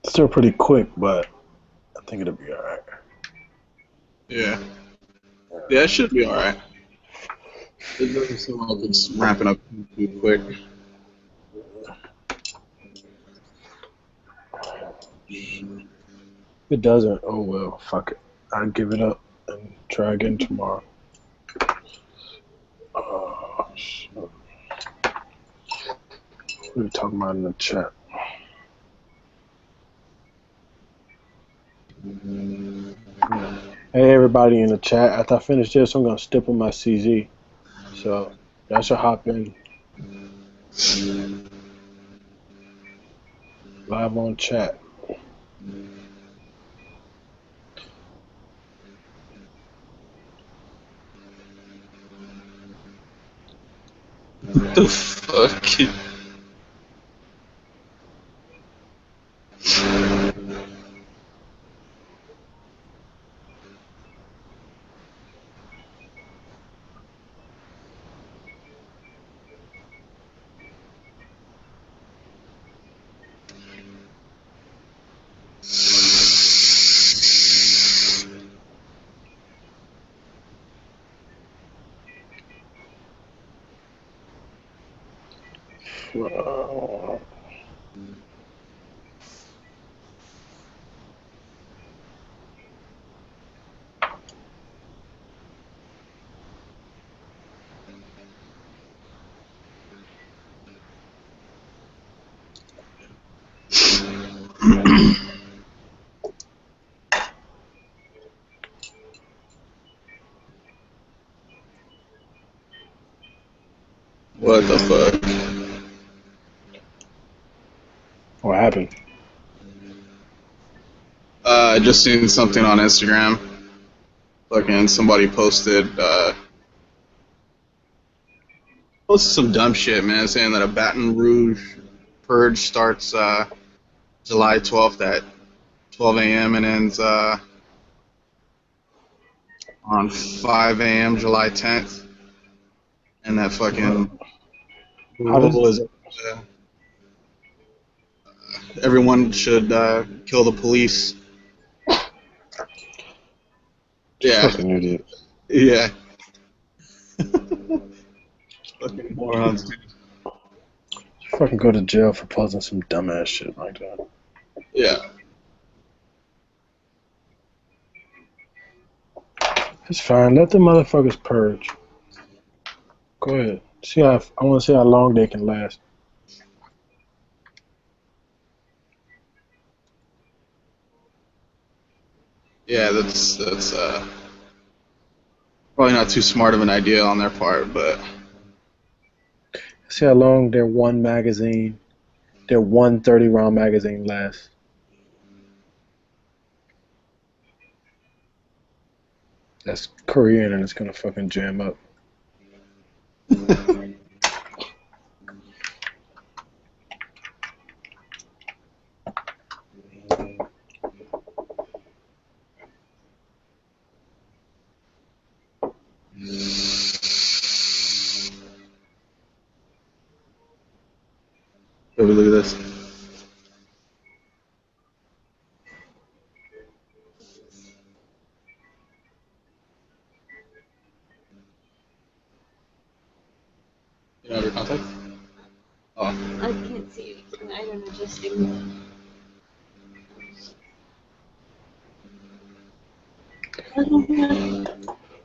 Still pretty quick, but I think it'll be alright. Yeah. Yeah, it should be alright. It doesn't seem like it's ramping up too quick. If it doesn't, oh well, fuck it. I'll give it up and try again tomorrow. Shit. What are we talking about in the chat? Hey everybody in the chat, after I finish this, I'm gonna stipple my CZ. So y'all should hop in. Live on chat. What the fuck? What the fuck? What happened? I just seen something on Instagram. Fucking somebody posted some dumb shit, man, saying that a Baton Rouge purge starts July 12th at 12 a.m. and ends on 5 a.m. July 10th. And that fucking rule is everyone should kill the police. Yeah. Fucking idiot. Yeah. Fucking morons, dude. Fucking go to jail for posting some dumbass shit like that. Yeah. It's fine. Let the motherfuckers purge. Go ahead. I want to see how long they can last. Yeah, that's probably not too smart of an idea on their part, but See how long their one 30-round magazine lasts. That's Korean and it's gonna fucking jam up. baby, look at this. You don't have your contact? Oh. I can't see anything. I don't know, just sitting.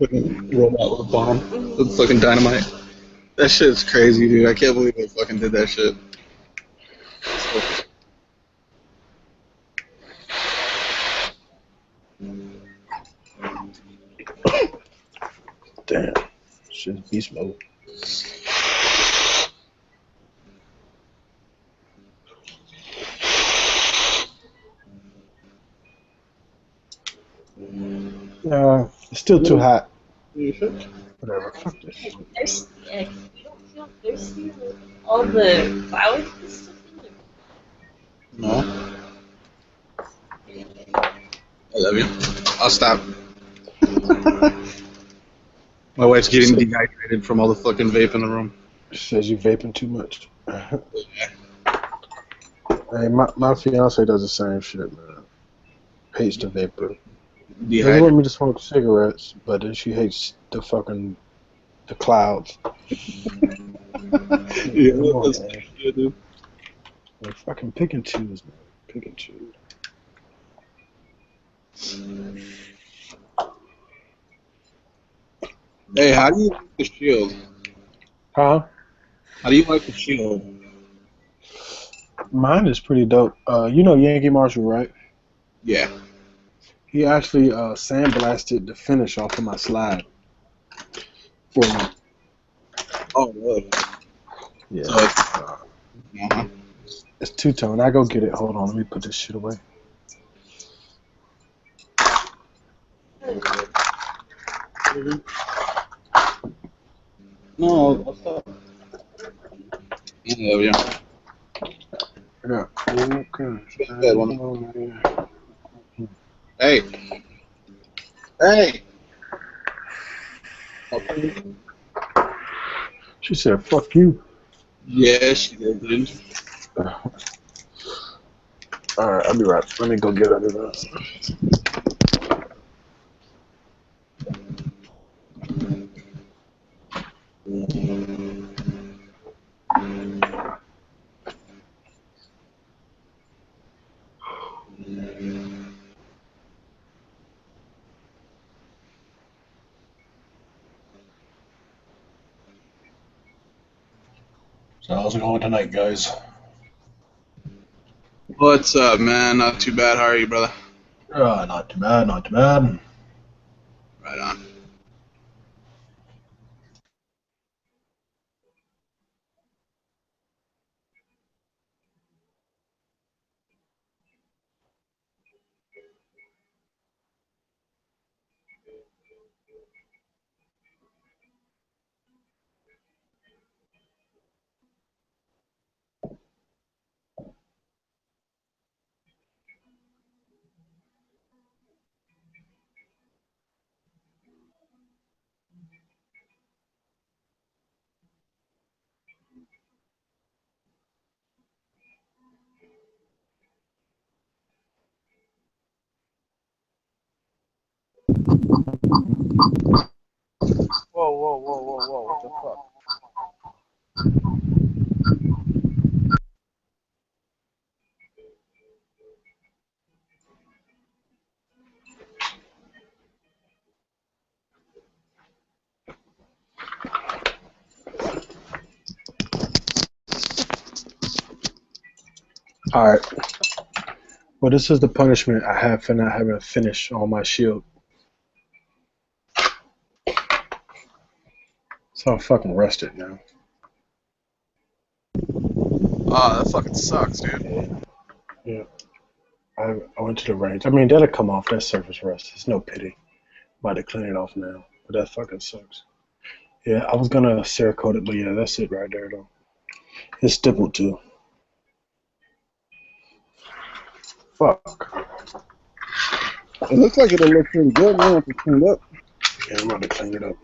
Fucking robot with a bomb. With fucking dynamite. That shit's crazy, dude. I can't believe they fucking did that shit. Damn. Shit's beast mode. It's still too hot. Whatever. Fuck this shit. Thirsty. Yeah, you don't feel thirsty with all the flowers and stuff in there. No. I love you. I'll stop. My wife's getting dehydrated from all the fucking vape in the room. She says you vaping too much. Hey, my fiance does the same shit, man. Hates the vapor. Doesn't want me to smoke cigarettes, but then she hates the clouds. Yeah, that's good, dude. Like, fucking pick and choose, man. Pick and choose. Hey, how do you like the shield? Huh? How do you like the shield? Mine is pretty dope. You know Yankee Marshall, right? Yeah. He actually sandblasted the finish off of my slide for me. Oh, really? Yeah. So it's two-tone. I go get it. Hold on. Let me put this shit away. No, what's up? I love you. Yeah. Hey. Hey. She said, "Fuck you." Yeah, she did, dude. All right, I'll be right. Let me go get under that. So how's it going tonight, guys? What's up, man? Not too bad. How are you, brother? Not too bad, not too bad. Right on. Whoa, whoa, whoa, whoa, whoa! What the fuck? All right. Well, this is the punishment I have for not having a finish on my shield. So I'm fucking rested now. Oh, that fucking sucks, dude. Yeah. I went to the range. I mean, that'll come off. That surface rust. It's no pity. About to clean it off now. But that fucking sucks. Yeah, I was gonna Cerakote it, but yeah, that's it right there though. It's stippled too. Fuck. It looks like it'll look pretty good now if it's cleaned up. Yeah, I'm about to clean it up.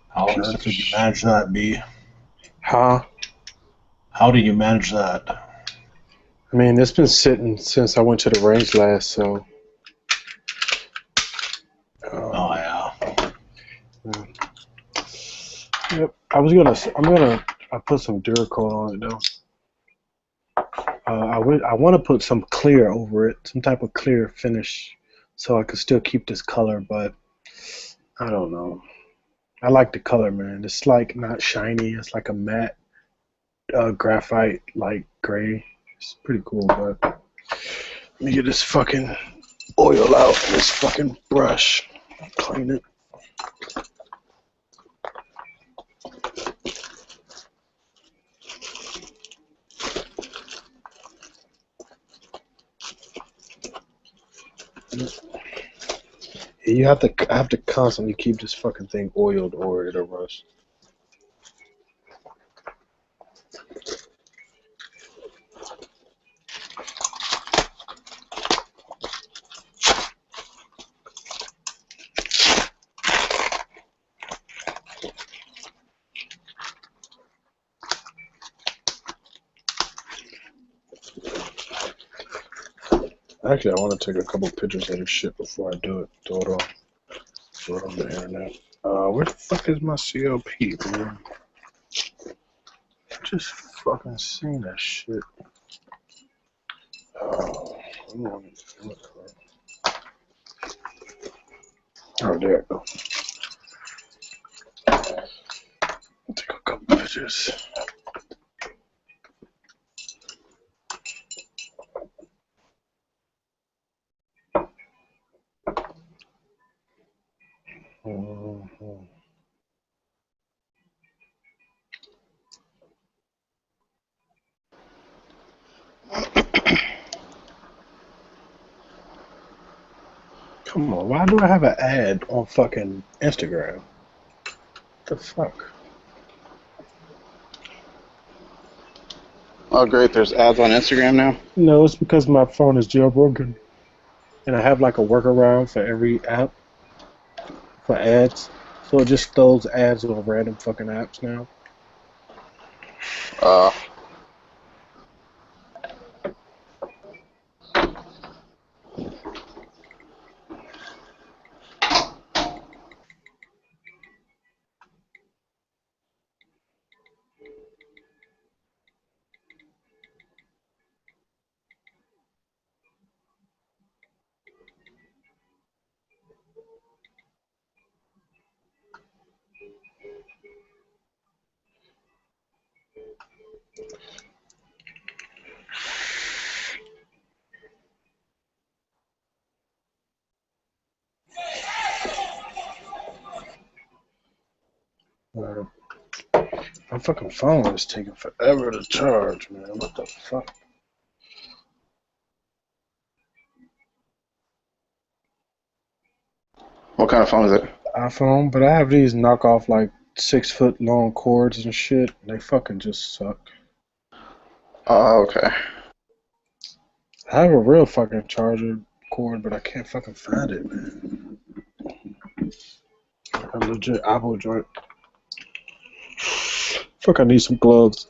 How on earth did you manage that, B? Huh? How do you manage that? I mean, it's been sitting since I went to the range last, so. Oh yeah. Yep. I put some Duracoat on it though. I want to put some clear over it, some type of clear finish, so I could still keep this color. But I don't know. I like the color, man. It's like not shiny. It's like a matte graphite, like gray. It's pretty cool. But let me get this fucking oil out and this fucking brush. Clean it. You have to constantly keep this fucking thing oiled or it'll rust. Actually, I want to take a couple pictures of this shit before I do it. Throw it off. Throw it on the internet. Where the fuck is my CLP, man? I just fucking seen that shit. Oh, there it go. Take a couple pictures. Come on, why do I have an ad on fucking Instagram? What the fuck? Oh, great. There's ads on Instagram now. No, it's because my phone is jailbroken. And I have like a workaround for every app for ads. So it just throws ads on random fucking apps now. My fucking phone is taking forever to charge, man. What the fuck? What kind of phone is it? iPhone, but I have these knockoff like 6-foot long cords and shit. They fucking just suck. Oh, okay. I have a real fucking charger cord, but I can't fucking find it, man. A legit Apple joint. Fuck, I need some gloves.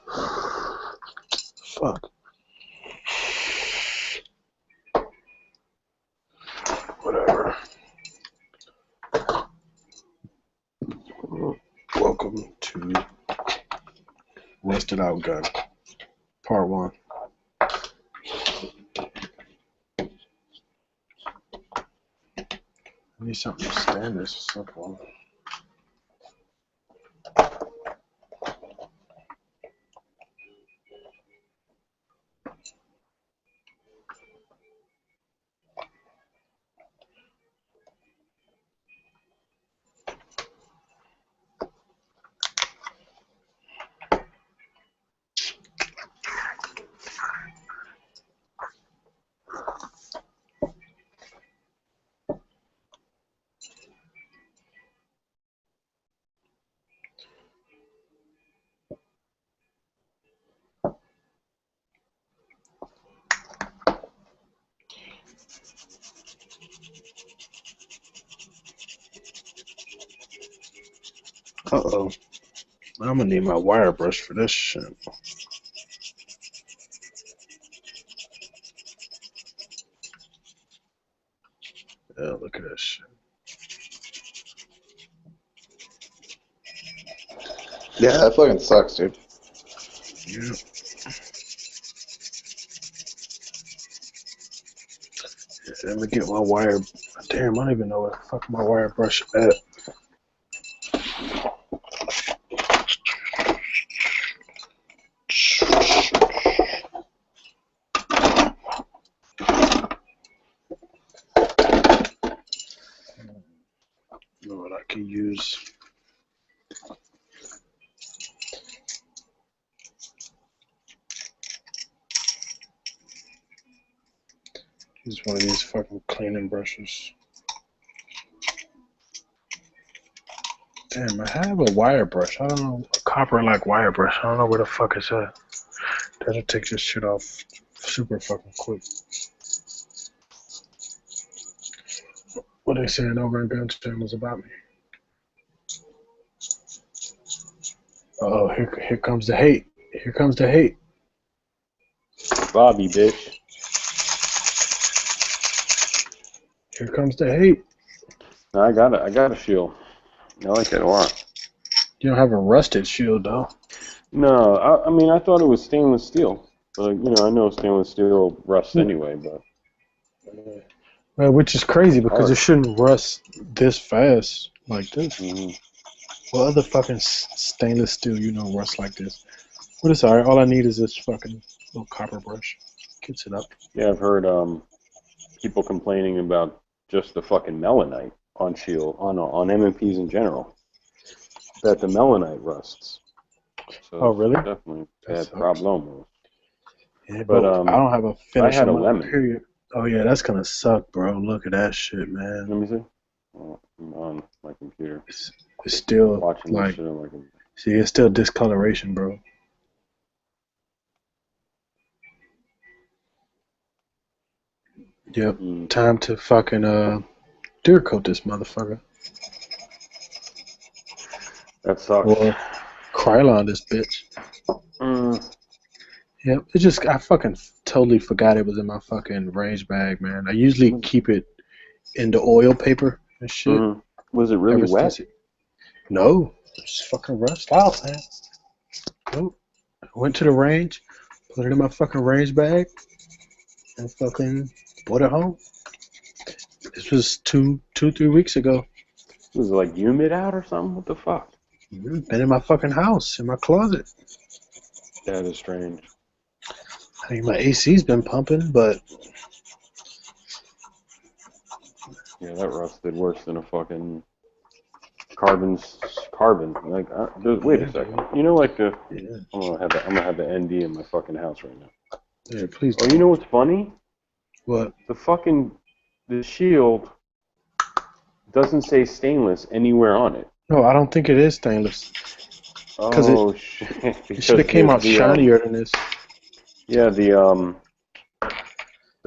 Fuck. Whatever. 2. Rusted out gun. Part 1. I need something to stand this stuff on. Uh-oh. I'm gonna need my wire brush for this shit. Yeah, look at this shit. Yeah, that fucking sucks, dude. Yeah. Let me get my wire. Damn, I don't even know where the fuck my wire brush at. You know what I can use? Use one of these fucking cleaning brushes. Damn, I have a wire brush. I don't know, a copper like wire brush. I don't know where the fuck it's at. That'll take this shit off super fucking quick. What they saying over in gun channels about me? Oh, here comes the hate. Here comes the hate. Bobby, bitch. Here comes the hate. No, I got a shield. I like it a lot. You don't have a rusted shield though. No, I mean I thought it was stainless steel, but you know I know stainless steel rusts anyway. But Well, which is crazy because hard. it shouldn't rust this fast like this. Mm-hmm. What other fucking stainless steel you know rusts like this? But it's alright. All I need is this fucking little copper brush. Gets it up. Yeah, I've heard people complaining about just the fucking melanite on shield on MMPs in general. That the melanite rusts. So Oh, really? Definitely That bad sucks. problem. Yeah, But I don't have a finish I had on a my lemon. period. Oh yeah, that's gonna suck, bro. Look at that shit, man. Let me see. Oh, I'm on my computer. It's still Watching like, this shit on my computer. see, it's still discoloration, bro. Yep. Time to fucking deer coat this motherfucker. That sucks. Or Krylon this bitch. Yep. It just, I fucking totally forgot it was in my fucking range bag, man. I usually keep it in the oil paper and shit. Was it really Ever wet? since No. It's fucking rust out, man. Nope. I went to the range, put it in my fucking range bag, and fucking brought it home. This was 3 weeks ago. Was it like humid out or something? What the fuck? Been in my fucking house, in my closet. That is strange. I mean, my AC's been pumping, but Yeah, that rusted worse than a fucking carbon. Like, wait a second. You know, like the. Yeah. I'm gonna have the ND in my fucking house right now. Yeah, please. Oh, you know what's funny? What? The shield doesn't say stainless anywhere on it. No, I don't think it is stainless. Oh shit! It should have came out shinier than this. Yeah, the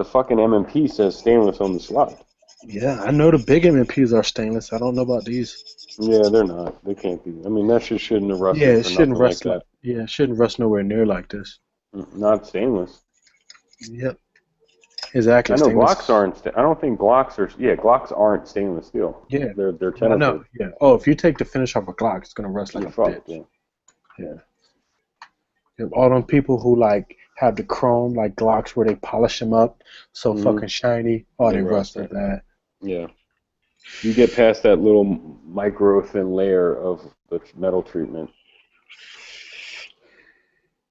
fucking MMP says stainless on the slide. Yeah, I know the big MMPs are stainless. I don't know about these. Yeah, they're not. They can't be. I mean, that shit shouldn't have rusted. Yeah, it for shouldn't nothing rust. like that. Yeah, it shouldn't rust nowhere near like this. Not stainless. Yep. Exactly. I know stainless. Glocks aren't. I don't think Glocks are. Yeah, Glocks aren't stainless steel. Yeah. They're I know. Tenneco. Yeah. Oh, if you take the finish off a Glock, it's gonna rust like You're a fucked. bitch. Yeah. Yeah. All them people who like have the chrome like Glocks where they polish them up so Mhm. fucking shiny. Oh, They they rust, rust like right? that. Yeah. You get past that little micro thin layer of the metal treatment.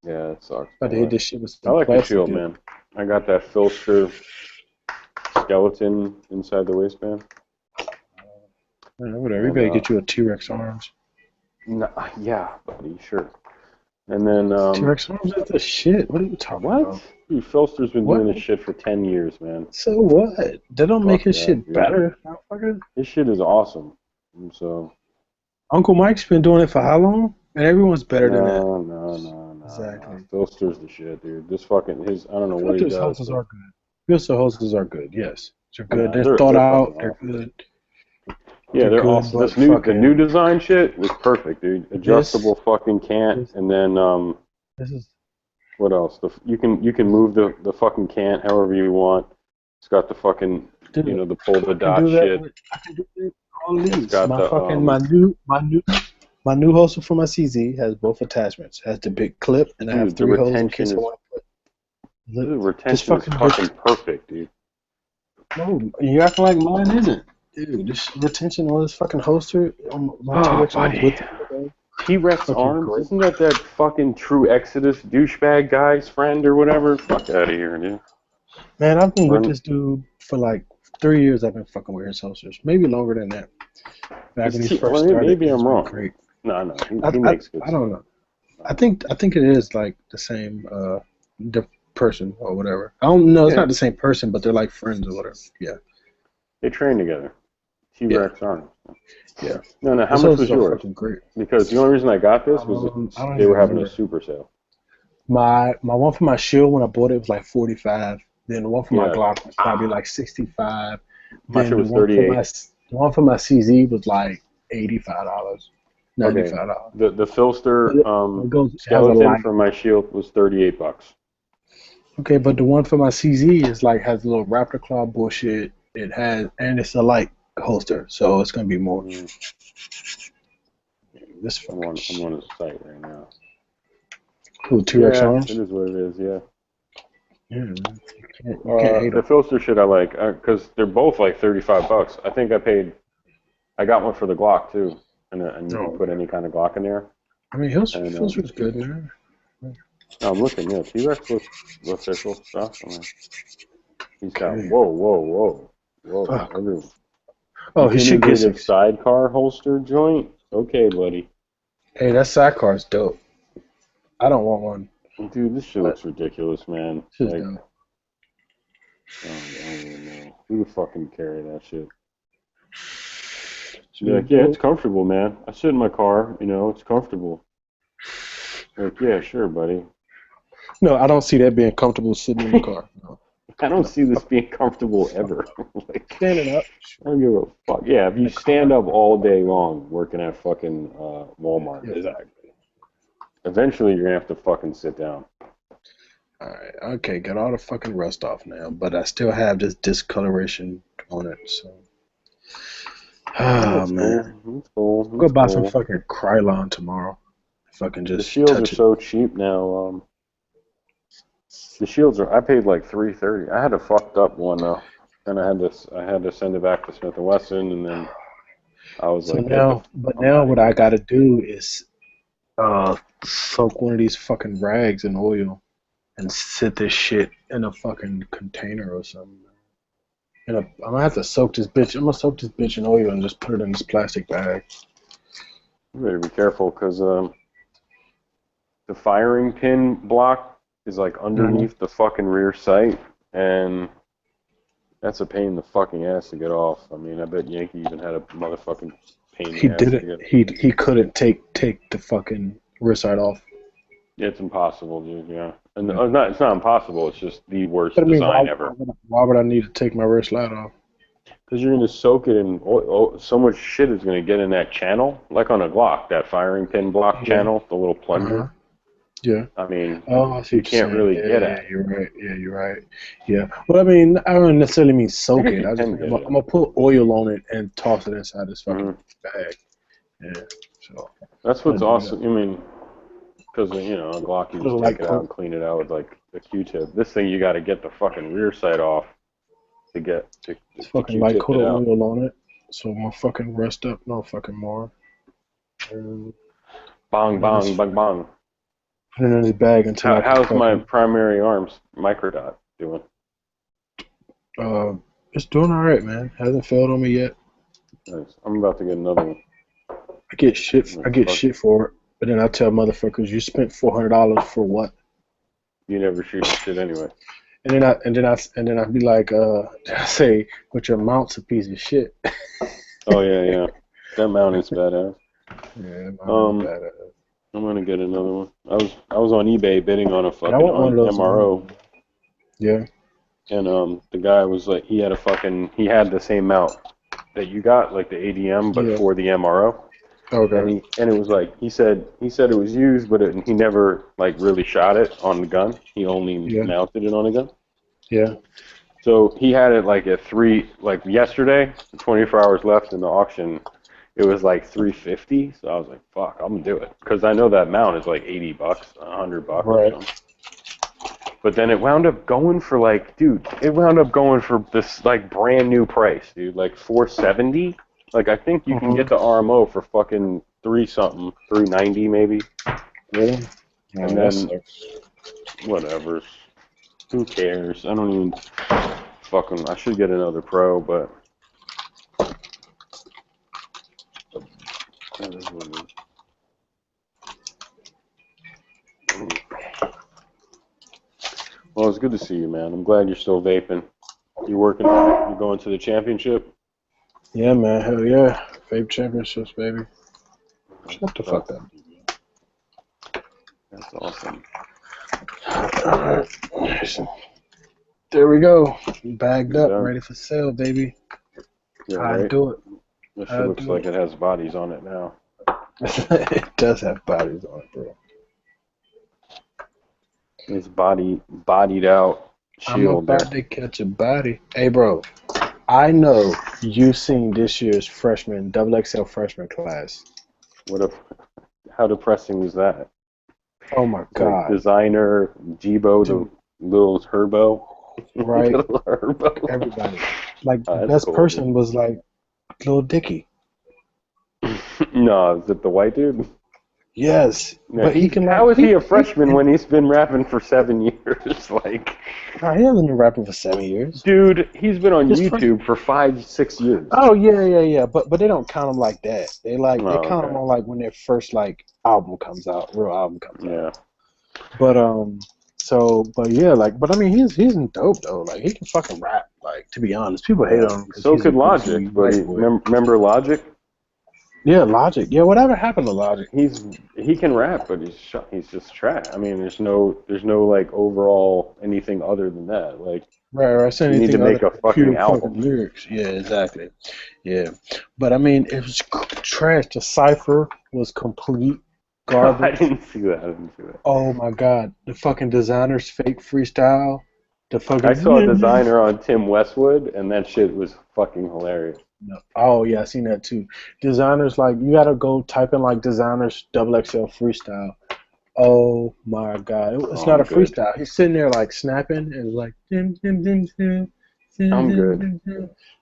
Yeah, it sucks. But they hit this shit with I some like the plastic. shield, man. I got that Filster skeleton inside the waistband. Yeah, whatever. You better get you a T-Rex arms. Yeah, buddy, sure. And then T-Rex arms is the shit. What are you talking about? Dude, Filster's been doing What? this shit for 10 years, man. So what? They don't make Fuck his that, shit dude. better. Motherfucker. His shit is awesome. And so Uncle Mike's been doing it for how long? And everyone's better than that. no. Exactly. Filster's the shit, dude. This fucking I don't know what he Filter's does. hoses are good. Filter hoses are good. Yes, they're good. Nah, they're thought they're out. fucking They're awesome. good. Yeah, they're good, awesome. but The new design shit was perfect, dude. Adjustable fucking cant, and then This is what else? You can move the fucking cant however you want. It's got the fucking the pull the dot shit. I can do that. All these. It's got My the fucking my new holster for my CZ has both attachments. It has the big clip, and I have Dude, the 3 holes in retention case I is want to put. the retention is fucking perfect, dude. No, you acting like mine isn't. Dude, this retention on this fucking holster on my T-Rex arms buddy. with the T-Rex fucking arms? great. Isn't that fucking True Exodus douchebag guy's friend or whatever? Fuck out of here, dude. Man, I've been with this dude for like 3 years. I've been fucking wearing his holsters. Maybe longer than that. Back when he first started. Maybe I'm it's been wrong. Great. No, he makes good I don't know. I think it is like the same person or whatever. I don't know. It's not the same person, but they're like friends or whatever. Yeah. They train together. T-Rex arms. Yeah. No, how This much was holster's yours? fucking great. Because the only reason I got this was I don't they were even having remember. a super sale. My one for my shield when I bought it was like 45. Then the one for my Yeah. Glock was probably like 65. My Then shit was the one for 38. the one for my CZ was like $85, $95. Okay. The Filster it has a skeleton light. for my shield was $38. Okay, but the one for my CZ is like has a little raptor claw bullshit. It has and it's a light holster, so it's gonna be more. This fucking I'm on his site right now. Who, T-Rex arms? It is what it is. Yeah. Yeah, man. You can't hate The Filster shit I like because they're both like $35. I think I got one for the Glock too, and you can put any kind of Glock in there. I mean, Filster's good, man. I'm looking. Yeah, T-Rex looks official stuff. I mean, he's got whoa. Everyone. Oh, he should get Integrated sidecar holster joint. Okay, buddy. Hey, that sidecar's dope. I don't want one. Dude, this shit looks ridiculous, man. Shit's Like, dope. I don't even know. Who would fucking carry that shit? She'd be like, yeah, it's comfortable, man. I sit in my car, it's comfortable. Like, yeah, sure, buddy. No, I don't see that being comfortable sitting in the car. No. I don't see this being comfortable ever. Like, standing up. I don't give a fuck. Yeah, if you stand up all day long working at fucking Walmart, eventually you're gonna have to fucking sit down. Alright, okay, got all the fucking rust off now, but I still have this discoloration on it, so. Oh, man. That's cool. I'm gonna buy some fucking Krylon tomorrow. Fucking just the shields touch are so cheap now. The shields I paid like $330. I had a fucked up one though, and I had to send it back to Smith & Wesson, and then I was so like, now, what I gotta do is soak one of these fucking rags in oil and sit this shit in a fucking container or something. I'm gonna have to soak this bitch. I'm gonna soak this bitch in oil and just put it in this plastic bag. You better be careful because the firing pin block is like underneath the fucking rear sight, and that's a pain in the fucking ass to get off. I mean, I bet Yankee even had a motherfucking pain in the ass to get. He couldn't take the fucking rear sight off. Yeah, it's impossible, dude. Yeah, and it's not impossible. It's just the worst design ever. Why would I need to take my rear slide off? Because you're gonna soak it in so much shit is gonna get in that channel, like on a Glock, that firing pin block channel, the little plunger. Yeah. I mean, Oh, I see you what you're can't saying. really Yeah, get yeah, at. you're right. Yeah, you're right. Yeah. Well, I mean, I don't necessarily mean soak I guess it. you I just can mean, get I'm it. gonna put oil on it and toss it inside this fucking bag. Yeah. So That's I'm what's gonna do that. awesome. I mean, because you know, a Glock, you Put it just take like it out and clean it out with like a Q-tip. This thing, you got to get the fucking rear sight off to get to fucking light Q-tip coat it of out. oil on it, so my fucking rest up no fucking more. And Bong, bong, bong, bong. put it in this bag until I can How's my fucking. primary arms microdot doing? It's doing all right, man. Hasn't failed on me yet. Nice. I'm about to get another one. I get shit for it, but then I tell motherfuckers, you spent $400 for what? You never shoot the shit anyway. And then I'd be like, I say, but your mount's a piece of shit. Oh yeah. That mount is badass. Yeah, badass. I'm gonna get another one. I was on eBay bidding on a But I want one of those MRO. Yeah. And the guy was like, he had the same mount that you got, like the ADM, but for the MRO. Okay. And it was like he said it was used, but he never like really shot it on the gun. He only mounted it on a gun. Yeah. So he had it like at yesterday, 24 hours left in the auction. It was like $350. So I was like, fuck, I'm gonna do it because I know that mount is like $80, $100 or something. But then it wound up going for this like brand new price, dude, like $470. Like I think you can get the RMO for fucking $390 maybe. Yeah. And then whatever. Who cares? I don't even fucking. I should get another pro, but that is what it is. Well, it's good to see you, man. I'm glad you're still vaping. You working? You going to the championship? Yeah, man. Hell yeah. Vape championships, baby. Shut the fuck up. That's awesome. There we go. Bagged You're up, done. ready for sale, baby. Yeah, I right? do it. This shit looks like it has bodies on it now. It does have bodies on it, bro. It's bodied out I'm shield there. about to catch a body. Hey, bro. I know you've seen this year's XXL freshman class. How depressing was that? Oh my god. Like designer, Jibo, the little turbo. Right. Little turbo. Everybody. Like the That's best cool, person dude. was like Lil Dicky. No, is it the white dude? Yes. Yeah, But he can how is he a freshman when he's been rapping for 7 years? Like, nah, he hasn't been rapping for 7 years. dude, he's been on YouTube for 5-6 years. Oh yeah. But they don't count them like that. They count them okay. on like when their first like album comes out, real album comes out. Yeah. But I mean he's dope though. Like he can fucking rap. Like to be honest, people hate on him. So could Logic, but remember Logic? Yeah, Logic. Yeah, whatever happened to Logic? He can rap, but he's just trash. I mean, there's no like overall anything other than that. Like, Right. So you need to make a fucking album. Lyrics. Yeah, exactly. Yeah, but I mean it was trash. The cipher was complete garbage. I didn't see that. Oh my god, the fucking designer's fake freestyle. I saw a designer on Tim Westwood, and that shit was fucking hilarious. No. Oh yeah, I seen that too. Designers like you gotta go type in like designers XXL freestyle. Oh my god, it's not a freestyle. He's sitting there like snapping and like. I'm good.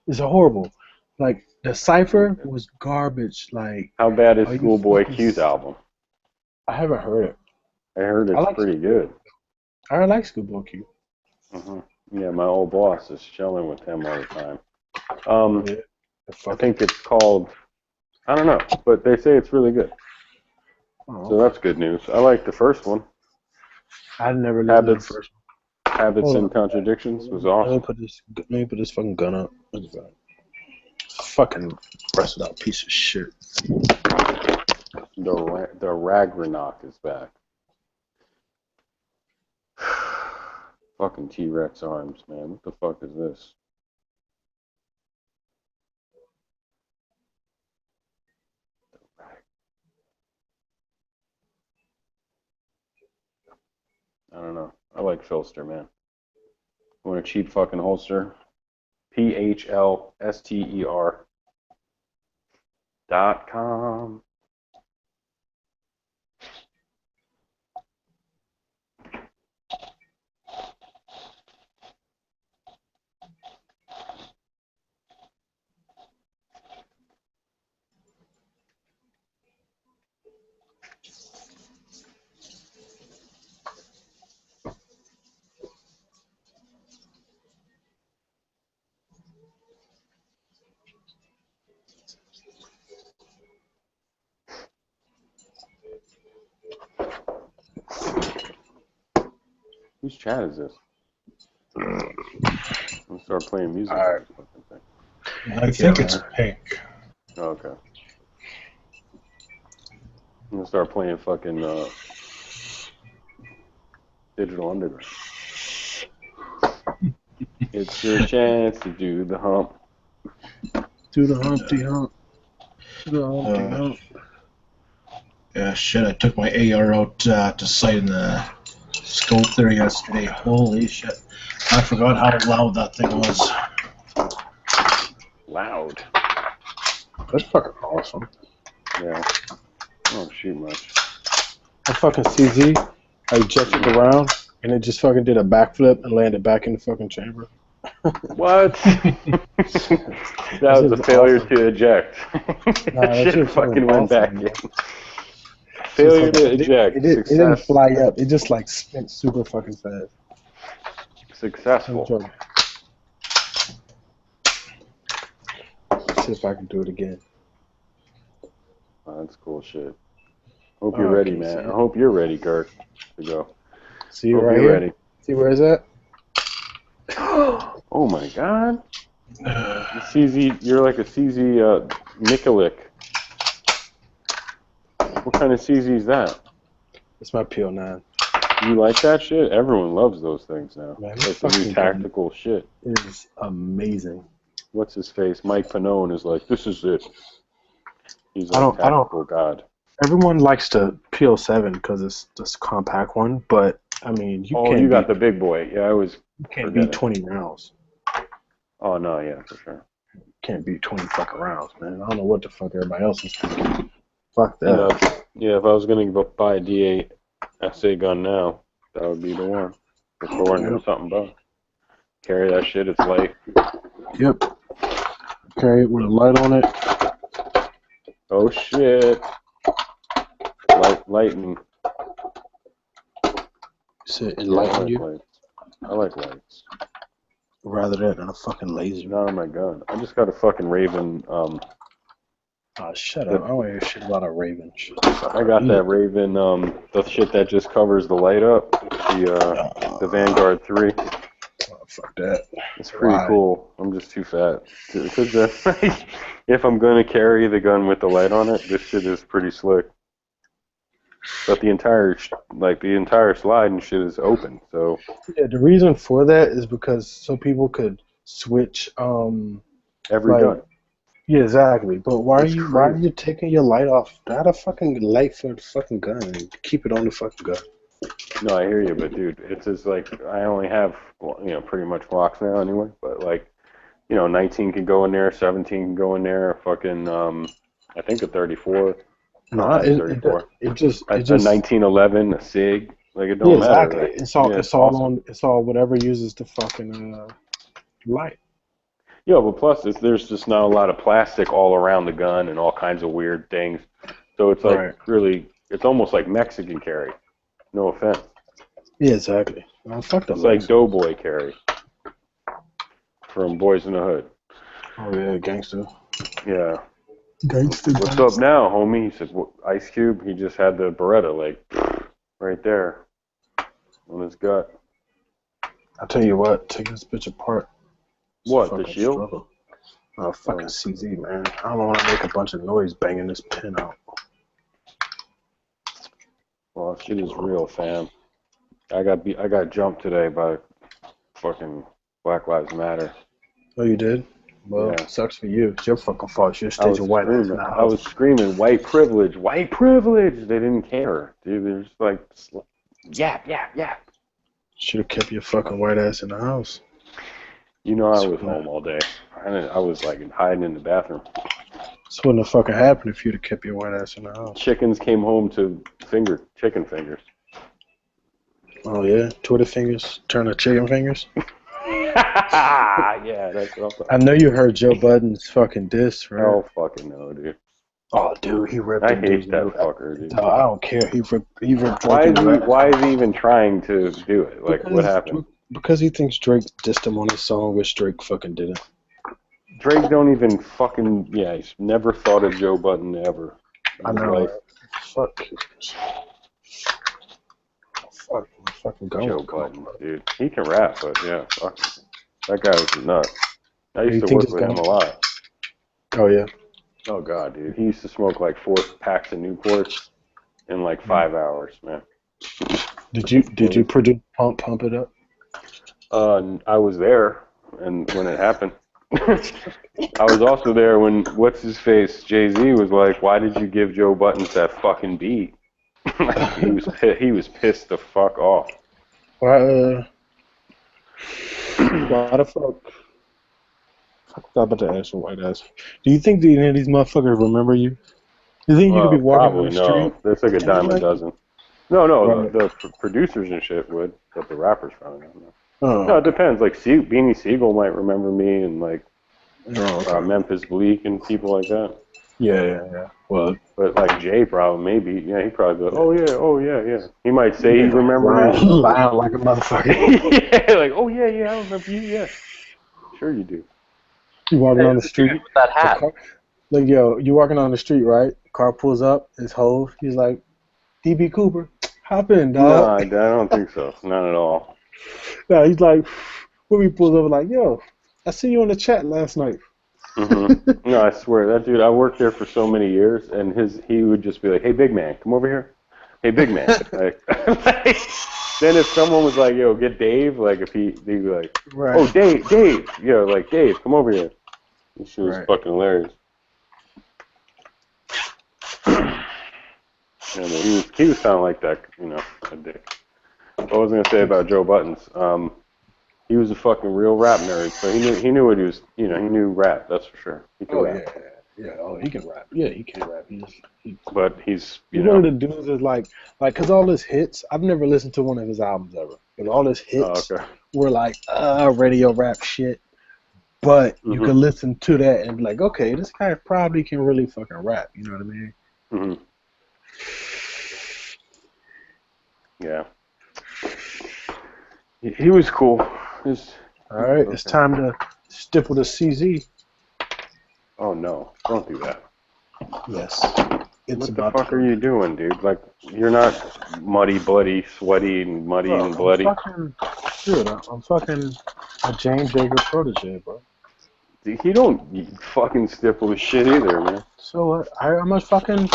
It's horrible. Like the cipher was garbage. Like how bad is Schoolboy Q's album? I haven't heard it. I heard it's pretty good. I like Schoolboy Q. Yeah, my old boss is chilling with him all the time. I think it's called, I don't know, but they say it's really good. So that's good news. I like the first one. I never listened to the first one. Habits and Contradictions was awesome. Let me put this fucking gun up. What's that? Fucking rusted out piece of shit. The Ragnarok is back. Fucking T-Rex arms, man. What the fuck is this? I don't know. I like Filster, man. Want a cheap fucking holster? PHLSTER.com. Whose chat is this? I'm gonna start playing music. All right. On this fucking thing. I think it's pink. Okay. I'm gonna start playing fucking Digital Underground. It's your chance to do the hump. Do the Humpty Hump. Do the Humpty Hump. Yeah, shit, I took my AR out to sight in the scope there yesterday. Holy shit. I forgot how loud that thing was. Loud. That's fucking awesome. Yeah. I don't shoot much. That fucking CZ, I ejected the round, and it just fucking did a backflip and landed back in the fucking chamber. What? That was a failure to eject. Nah, Shit shit fucking went back in. man. Failure to It eject. didn't Success. fly up. It just like spent super fucking fast. Successful. See if I can do it again. Oh, that's cool shit. Hope you're ready, man. I hope you're ready, Kirk, to go. See hope right you're here? ready. See where is that? Oh my god. CZ, you're like a CZ Nikolic. What kind of CZ is that? It's my PL9. You like that shit? Everyone loves those things now. Man, It's the new tactical shit. It is amazing. What's his face? Mike Pannone is like, this is it. He's like tactical god. Everyone likes the PL7 because it's this compact one, but I mean, you can't. You got the big boy. Yeah, I was. You can't beat 20 rounds. Oh no, yeah, for sure. Can't beat 20 fucking rounds, man. I don't know what the fuck everybody else is thinking. Fuck that. Yeah, if I was gonna go buy a DA SA gun now, that would be the one. For $400 bucks. Carry that shit. It's light. Yep. Carry it with a light on it. Oh shit. Lightning. Sit and light on you? Lights. I like lights. Rather that than a fucking laser. Not on my gun. I just got a fucking Raven. Oh, shut up. I don't hear shit about a Raven. I got that Raven, the shit that just covers the light up. The Vanguard 3. Oh, fuck that. It's pretty cool. I'm just too fat. Because if I'm going to carry the gun with the light on it, this shit is pretty slick. But the entire slide and shit is open, so. Yeah, the reason for that is because so people could switch. Every gun. Yeah, exactly. But why are you taking your light off? Add a fucking light for the fucking gun and keep it on the fucking gun. No, I hear you, but dude, it's just like I only have pretty much Glocks now anyway. But 19 can go in there, 17 can go in there. Fucking I think a 34. No, it just a 1911, a Sig, like it don't matter. Exactly. Like, it's all whatever uses the fucking light. Yeah, but plus there's just not a lot of plastic all around the gun and all kinds of weird things. So it's like really, it's almost like Mexican carry. No offense. Yeah, exactly. Fuck the It's like Doughboy carry from Boys in the Hood. Oh yeah, gangster. Yeah. Gangster. What's up now, homie? He said, Ice Cube, he just had the Beretta, like, right there on his gut. I'll tell you what, take this bitch apart. What, the shield? Struggle. Oh, fucking CZ, man. I don't want to make a bunch of noise banging this pin out. Well, shit is real, fam. I got jumped today by fucking Black Lives Matter. Oh, you did? Well, sucks for you. It's your fucking fault. You should stay your white ass in the house. I was screaming, white privilege, white privilege. They didn't care. Dude, they're just like, yap, yap, yap. Should have kept your fucking white ass in the house. You know, I was home all day. I was like hiding in the bathroom. This wouldn't have fucking happened if you'd have kept your white ass in the house. Chickens came home to chicken fingers. Oh yeah, Twitter fingers turn to chicken fingers. Yeah, that's what I know you heard Joe Budden's fucking diss, right? Oh fucking no, dude. Oh, dude, he ripped. I hate that fucker, dude. I don't care. He ripped. Why is he even trying to do it? Like, what happened? Because he thinks Drake dissed him on his song, which Drake fucking didn't. Drake don't even fucking he's never thought of Joe Budden ever. I know. Right? Fuck. Fucking go. Joe Budden, dude. He can rap, but yeah, fuck. That guy was nuts. I used to work with him a lot. Oh yeah. Oh god, dude. He used to smoke like 4 packs of Newports in like 5 hours, man. Did you produce Pump It Up? I was there, and when it happened, I was also there when what's his face Jay-Z was like, "Why did you give Joe Buttons that fucking beat?" he was pissed the fuck off. Why the fuck? I was about to ask your white ass. Do you think any of these motherfuckers remember you? You think you could be walking on the street? No. That's like a dime a dozen. No, right. the producers and shit would, but the rappers probably don't know. Oh. No, it depends. Like Beanie Siegel might remember me, and like Memphis Bleak and people like that. Yeah. Well, but like Jay probably maybe. Yeah, he probably goes, oh yeah. He might say he remembers me. Lying like a motherfucker. Yeah, like, oh yeah, I remember you. Yeah, sure you do. You walking on the street with that hat. Like, yo, you walking on the street, right? Car pulls up, it's Hove. He's like, DB Cooper, hop in, dog. No, I don't think so. Not at all. No, he's like, when he pulls up, like, yo, I see you on the chat last night. Mm-hmm. No, I swear, that dude, I worked there for so many years, and he would just be like, hey, big man, come over here. Hey, big man. Like, then if someone was like, yo, get Dave, like, if he'd be like, right. Oh, Dave, yo, like, Dave, come over here. This shit was fucking hilarious. Yeah, he was kind of like that, a dick. What I was gonna say about Joe Buttons, he was a fucking real rap nerd, so he knew what he was, he knew rap, that's for sure. He could rap. Yeah. Oh, he can rap. Yeah, he can rap. But he's one of the dudes is like, cause all his hits, I've never listened to one of his albums ever, but all his hits were like radio rap shit. But you can listen to that and be like, okay, this guy probably can really fucking rap. You know what I mean? Mm-hmm. Yeah. He was cool. All right, it's time to stipple the CZ. Oh no! Don't do that. Yes. What the fuck are you doing, dude? Like, you're not muddy, bloody, sweaty, and muddy and bloody. I'm fucking a James Jager protege, bro. He don't fucking stipple his shit either, man. So what? I'm a fucking,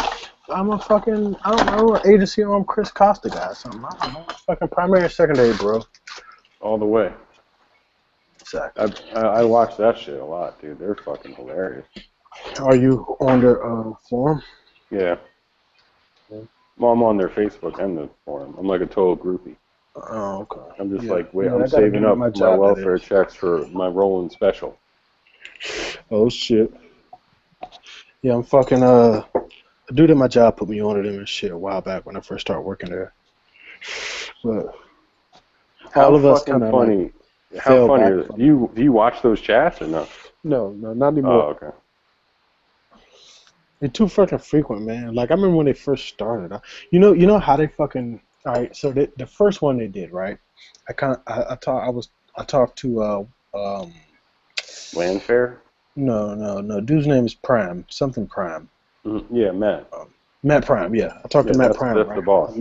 I don't know, agency arm Chris Costa guy or something. I don't know. Fucking primary and secondary, bro. All the way. Exactly. I watch that shit a lot, dude. They're fucking hilarious. Are you on their forum? Yeah. Well, I'm on their Facebook and the forum. I'm like a total groupie. Oh, okay. I'm just I'm saving up my welfare checks for my rolling special. Oh, shit. Yeah, I'm fucking, a dude at my job put me on to them and shit a while back when I first started working there. But all of us kind of funny. How funny is it? Do you watch those chats or no? No, not anymore. Oh, okay. They're too fucking frequent, man. Like, I remember when they first started. You know how they fucking. All right, so the first one they did, right? I talked to Landfair? No. Dude's name is Prime. Something Prime. Yeah, Matt. Matt Prime. Yeah, I talked to Matt Prime. That's right? The boss.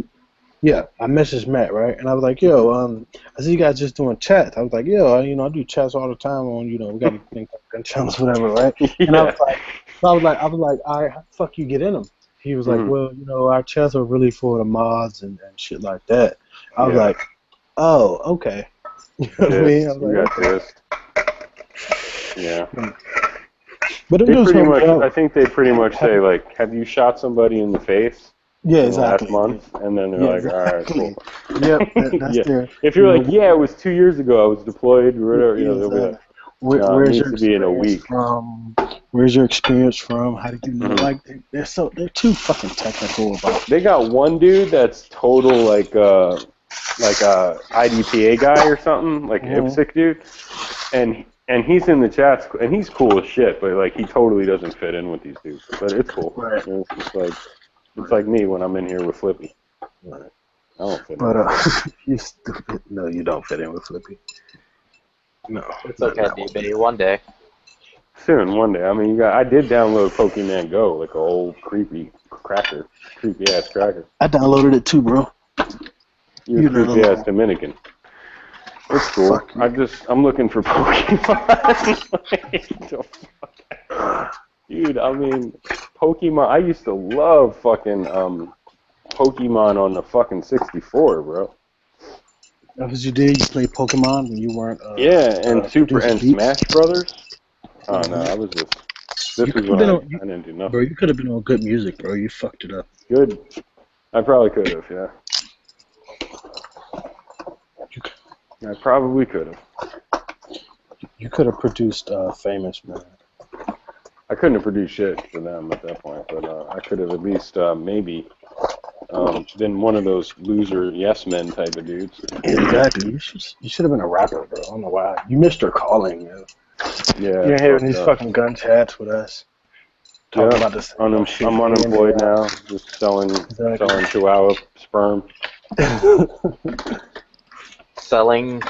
Yeah, I messaged Matt, right? And I was like, yo, I see you guys just doing chats. I was like, yo, I do chats all the time on, we got things like channels, whatever, right? Yeah. And I was like, all right, how the fuck you get in them? He was like, well, our chats are really for the mods and shit like that. I was like, oh, okay. You know what I mean? I was like, this. Yeah. But I think they pretty much say, like, have you shot somebody in the face? Yeah, in the last exactly. month, and then they're Yeah, like, all right, exactly. cool. Yep, that's Yeah. their. If you're like, yeah, it was 2 years ago, I was deployed, or whatever, Yeah, they'll be like, exactly. no, it Where's needs your to be in a experience week. from? Where's your experience from? How did you know? Mhm. Like they're too fucking technical about. They got one dude that's total like a IDPA guy or something, like Mhm. IPSC dude, and he's in the chats, and he's cool as shit, but like he totally doesn't fit in with these dudes. But it's cool. Right. You know, it's like me when I'm in here with Flippy. Right. I don't fit But in. you stupid. No, you don't fit in with Flippy. No. It's okay, DB. One day. Soon, one day. I mean, I did download Pokemon Go, like an old creepy ass cracker. I downloaded it too, bro. You're a know. creepy ass Dominican. It's cool. I'm looking for Pokemon. Dude, I mean, Pokemon. I used to love fucking Pokemon on the fucking 64, bro. That was you did. You played Pokemon when you weren't. Yeah, and Super and producing beats? Smash Brothers. Oh no, I was just. This was when I didn't do nothing. Bro, you could have been on good music, bro. You fucked it up. Good. I probably could have, yeah. I probably could have. You could have produced Famous, man. I couldn't have produced shit for them at that point, but I could have at least maybe been one of those loser yes men type of dudes. Exactly. You should have been a rapper, bro. I don't know why. You missed your calling, man. Yeah. You're here in these fucking gun chats with us. Talking about this. I'm unemployed now, just selling Chihuahua sperm. Selling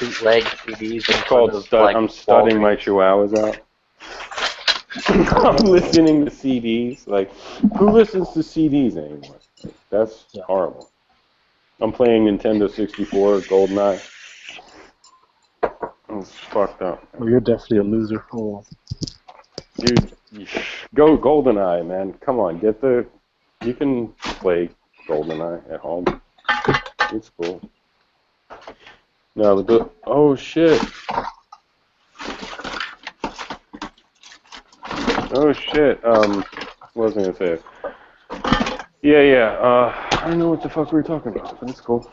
bootleg CDs. It's called I'm studying my Chihuahuas out. I'm listening to CDs. Like, who listens to CDs anymore? That's horrible. I'm playing Nintendo 64, GoldenEye. It's fucked up. Well, you're definitely a loser. Hold on. Dude, go GoldenEye, man. Come on, you can play GoldenEye at home. It's cool. No, oh shit. Oh shit. What was I gonna say? Yeah. I don't know what the fuck we were talking about, but it's cool.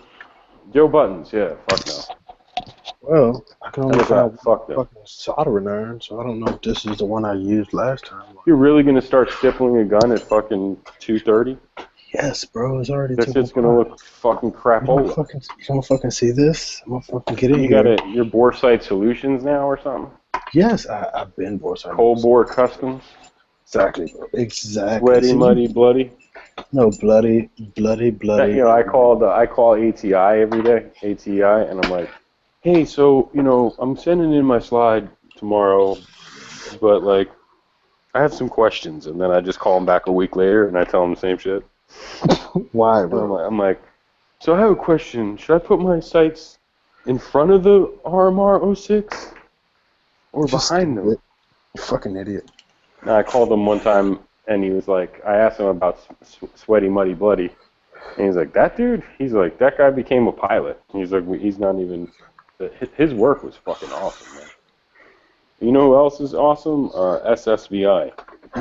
Joe Buttons, yeah. Fuck no. Well, I can only find fuck them. fucking soldering iron, so I don't know if this is the one I used last time. You're really gonna start stippling a gun at fucking 2:30? Yes, bro. It's already. This shit's gonna look fucking crapola. You don't fucking see this. I'm gonna fucking get in You here. got your bore sight solutions now or something? Yes, I've been bore sight. Cold bore customs. Exactly, bro. Exactly. Sweaty, muddy, bloody. No, bloody. I call ATI every day, ATI, and I'm like, hey, so I'm sending in my slide tomorrow, but like, I have some questions, and then I just call them back a week later, and I tell them the same shit. Why, bro? I'm like, so I have a question. Should I put my sights in front of the RMR 06 or behind them? You fucking idiot. And I called him one time, and he was like, I asked him about Sweaty, Muddy, Bloody, and he's like, that dude? He's like, that guy became a pilot. And he's like, he's not even, his work was fucking awesome, man. You know who else is awesome? SSVI.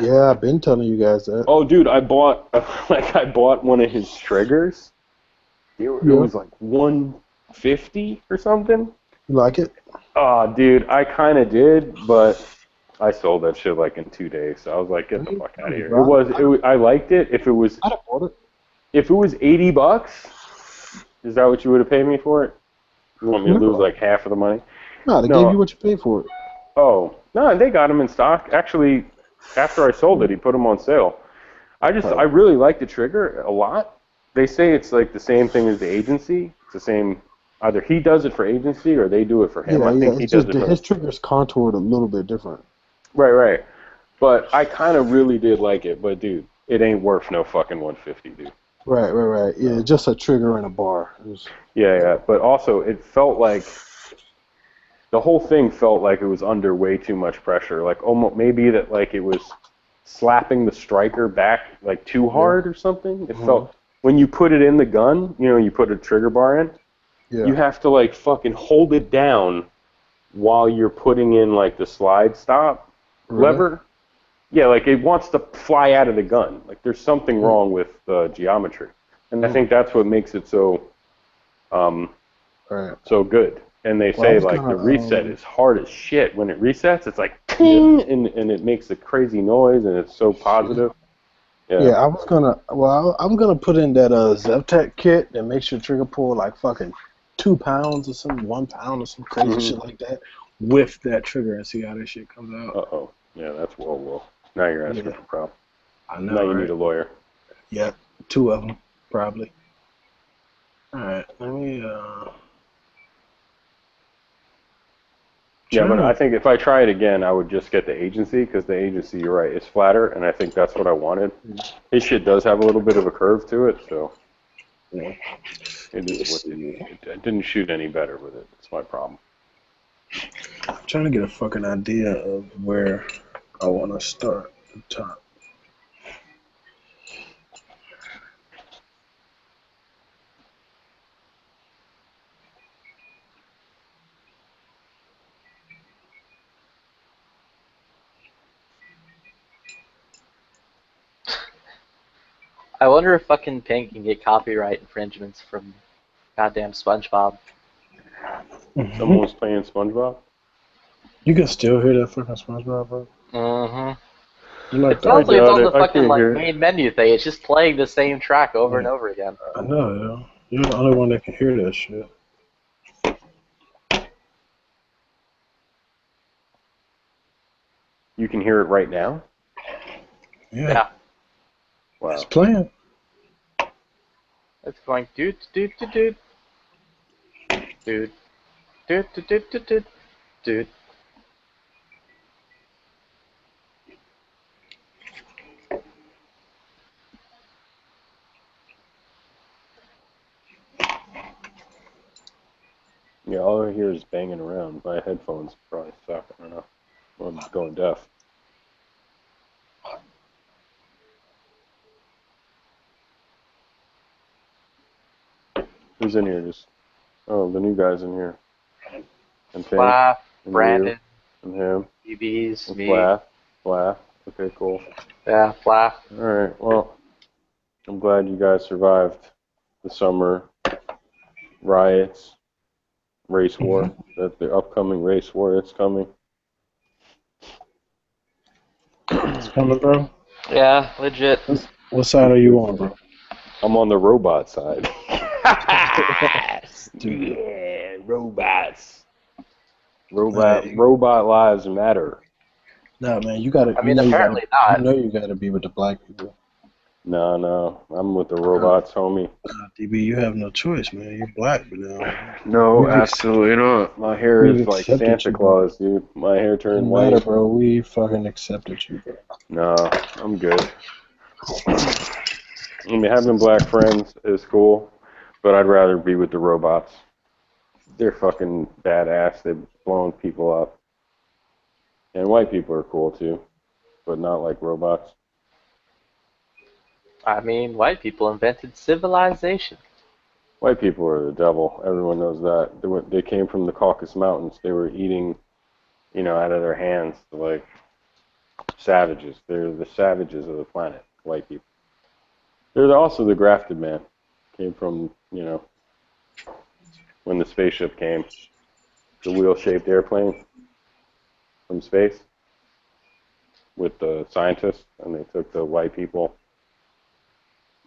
Yeah, I've been telling you guys that. Oh, dude, I bought one of his triggers. It was like $150 or something. You like it? Oh, dude, I kind of did, but I sold that shit like in 2 days. So I was like, get the fuck out of here. I liked it. If it was, I'd have bought it. If it was $80, is that what you would have paid me for it? You want me to lose like half of the money? No, they gave you what you paid for it. Oh, no, they got them in stock. Actually, after I sold it, he put them on sale. I really like the trigger a lot. They say it's like the same thing as the agency. It's the same. Either he does it for agency or they do it for him. I think he does it for his trigger's contoured a little bit different. Right. But I kind of really did like it. But dude, it ain't worth no fucking $150, dude. Right. Yeah, just a trigger and a bar. Yeah. But also, it felt like the whole thing felt like it was under way too much pressure. Like almost maybe that like it was slapping the striker back like too hard or something. It felt when you put it in the gun, you put a trigger bar in. Yeah. You have to like fucking hold it down while you're putting in like the slide stop lever. Yeah, like it wants to fly out of the gun. Like there's something wrong with the geometry, and I think that's what makes it so, so good. And they say like the reset is hard as shit. When it resets, it's like ting, and it makes a crazy noise, and it's so positive. Yeah, I was gonna. Well, I'm gonna put in that Zevtech kit that makes your trigger pull like fucking 2 pounds or some 1 pound or some crazy shit like that with that trigger and see how that shit comes out. Yeah, that's whoa. Now you're asking for problem. I know. Now you right? need a lawyer. Yeah, 2 of them probably. All right, let me. Yeah, but I think if I try it again, I would just get the agency because the agency, you're right, is flatter, and I think that's what I wanted. His shit does have a little bit of a curve to it, so it is what it didn't shoot any better with it. That's my problem. I'm trying to get a fucking idea of where I want to start at the top. I wonder if fucking Pink can get copyright infringements from goddamn SpongeBob. Someone was playing SpongeBob? You can still hear that fucking SpongeBob, bro? It sounds like it's on the fucking like main menu thing. It's just playing the same track over and over again. I know, yo. You're the only one that can hear that shit. You can hear it right now? Yeah. Wow. It's playing. It's going doot doot doot doot doot doot doot doot doot doot doot. Yeah, all I hear is banging around. My headphones probably suck. I don't know. I'm going deaf. Who's in here? Just the new guys in here. And Pink, Flaff, and Brandon, you, and him, BB's, and me. Flaff. Okay, cool. Yeah, Flaff. All right. Well, I'm glad you guys survived the summer riots, race war. That the upcoming race war. It's coming. It's coming, bro. Yeah, legit. What side are you on, bro? I'm on the robot side. Yeah, robots. Robot lives matter. No, man, you gotta. I mean, apparently not. You know you gotta be with the black people. No, I'm with the robots, homie. DB, you have no choice, man. You're black now. No, absolutely not. My hair we've is like accepted Santa you, Claus, dude. My hair turned No white. matter, bro. We fucking accepted you, bro. No, I'm good. I mean, having black friends is cool, but I'd rather be with the robots. They're fucking badass. They're blowing people up. And white people are cool too, but not like robots. I mean, white people invented civilization. White people are the devil. Everyone knows that. They came from the Caucasus Mountains. They were eating, out of their hands, like savages. They're the savages of the planet, white people. They're also the grafted man. Came from, when the spaceship came, the wheel-shaped airplane from space with the scientists, and they took the white people,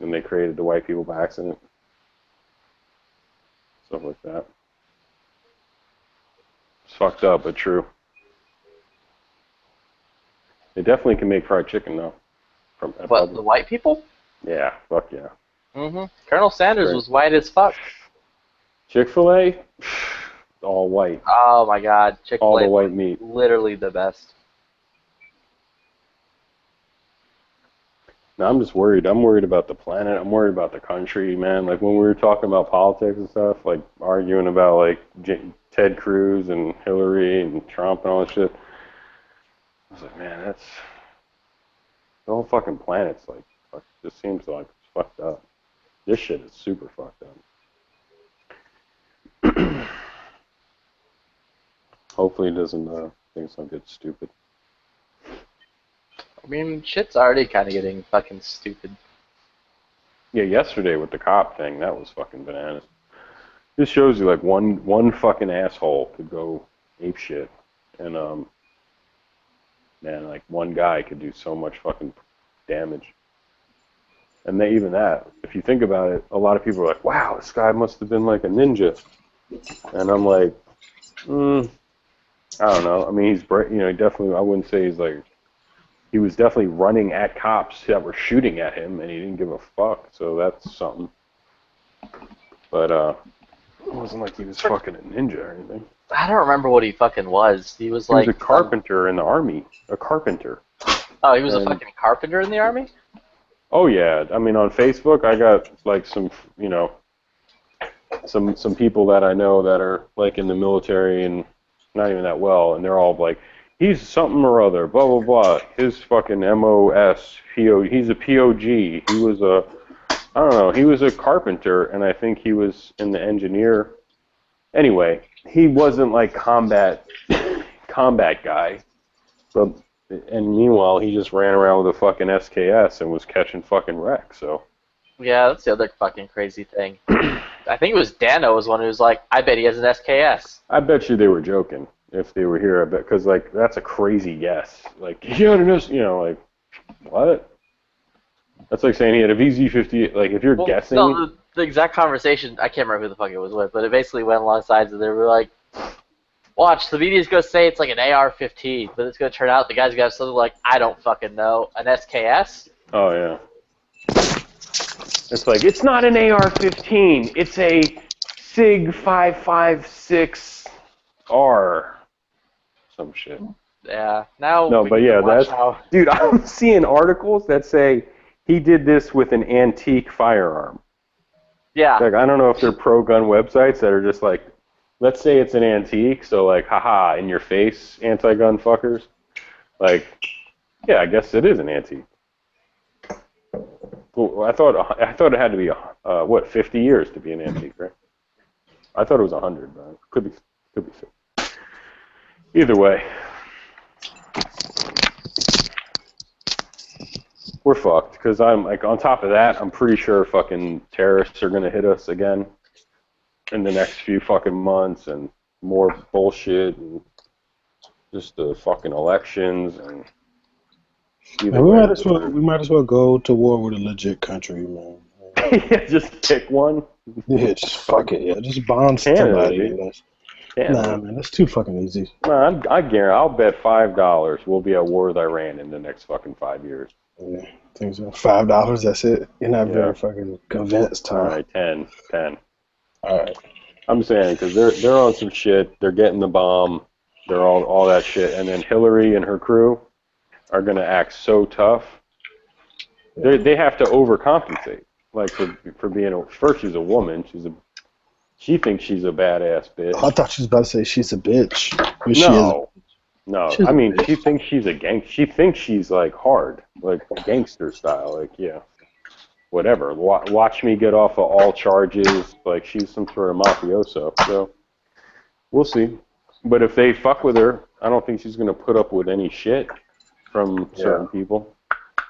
and they created the white people by accident. Stuff like that. It's fucked up, but true. They definitely can make fried chicken, though. What, the white people? Yeah, fuck yeah. Colonel Sanders was white as fuck. Chick-fil-A? All white. Oh my god, Chick-fil-A. All the white meat. Literally the best. No, I'm just worried. I'm worried about the planet. I'm worried about the country, man. Like when we were talking about politics and stuff, like arguing about like Ted Cruz and Hillary and Trump and all that shit. I was like, man, that's the whole fucking planet's like, just seems like it's fucked up. This shit is super fucked up. Hopefully it doesn't, things don't get stupid. I mean, shit's already kind of getting fucking stupid. Yeah, yesterday with the cop thing, that was fucking bananas. This shows you like one fucking asshole could go ape shit, and man, like one guy could do so much fucking damage. And even that, if you think about it, a lot of people are like, "Wow, this guy must have been like a ninja," and I'm like, I don't know. I mean, he's he definitely. I wouldn't say he's like. He was definitely running at cops that were shooting at him, and he didn't give a fuck. So that's something. But it wasn't like he was fucking a ninja or anything. I don't remember what he fucking was. He was He like was a carpenter in the army. A carpenter. Oh, he was a fucking carpenter in the army? Oh yeah. I mean, on Facebook, I got like some, some people that I know that are like in the military and not even that well, and they're all like, he's something or other, blah blah blah. His fucking MOS, he's a POG. He was I don't know. He was a carpenter, and I think he was in the engineer. Anyway, he wasn't like combat guy, but and meanwhile he just ran around with a fucking SKS and was catching fucking wrecks. So yeah, that's the other fucking crazy thing. I think it was Dano was one who was like, I bet he has an SKS. I bet you they were joking if they were here. I bet, because like that's a crazy guess. Like like what? That's like saying he had a VZ50. Like if you're guessing. No, the exact conversation, I can't remember who the fuck it was with, but it basically went along sides of they were like, watch, the media's going to say it's like an AR-15, but it's going to turn out the guy's going to have something like, I don't fucking know, an SKS? Oh, yeah. It's like, it's not an AR-15, it's a SIG 5.56R. Some shit. Yeah, now no, but yeah, dude, I'm seeing articles that say he did this with an antique firearm. Yeah. Like, I don't know if they're pro-gun websites that are just like, let's say it's an antique, so like, haha, in your face, anti-gun fuckers. Like, yeah, I guess it is an antique. Well, I thought it had to be 50 years to be an antique, right? I thought it was 100, but could be 50. Either way, we're fucked, because I'm like, on top of that, I'm pretty sure fucking terrorists are gonna hit us again in the next few fucking months, and more bullshit, and just the fucking elections, and we might as well go to war with a legit country, man. Yeah, just pick one. Yeah, just fuck it. Yeah, just bomb somebody. Nah, man, that's too fucking easy. Nah, I guarantee. I'll bet $5 we'll be at war with Iran in the next fucking 5 years. Yeah, I think so. $5. That's it. You're not very fucking convinced, Tom. All right, 10. All right. I'm saying, because they're on some shit. They're getting the bomb. They're all that shit, and then Hillary and her crew are gonna act so tough. They have to overcompensate. Like for being first, she's a woman. She thinks she's a badass bitch. I thought she was about to say she's a bitch. No. I mean, she thinks she's a gang. She thinks she's like hard, like gangster style. Like, yeah, whatever. Watch me get off of all charges. Like, she's some sort of mafioso. So we'll see. But if they fuck with her, I don't think she's gonna put up with any shit from certain people.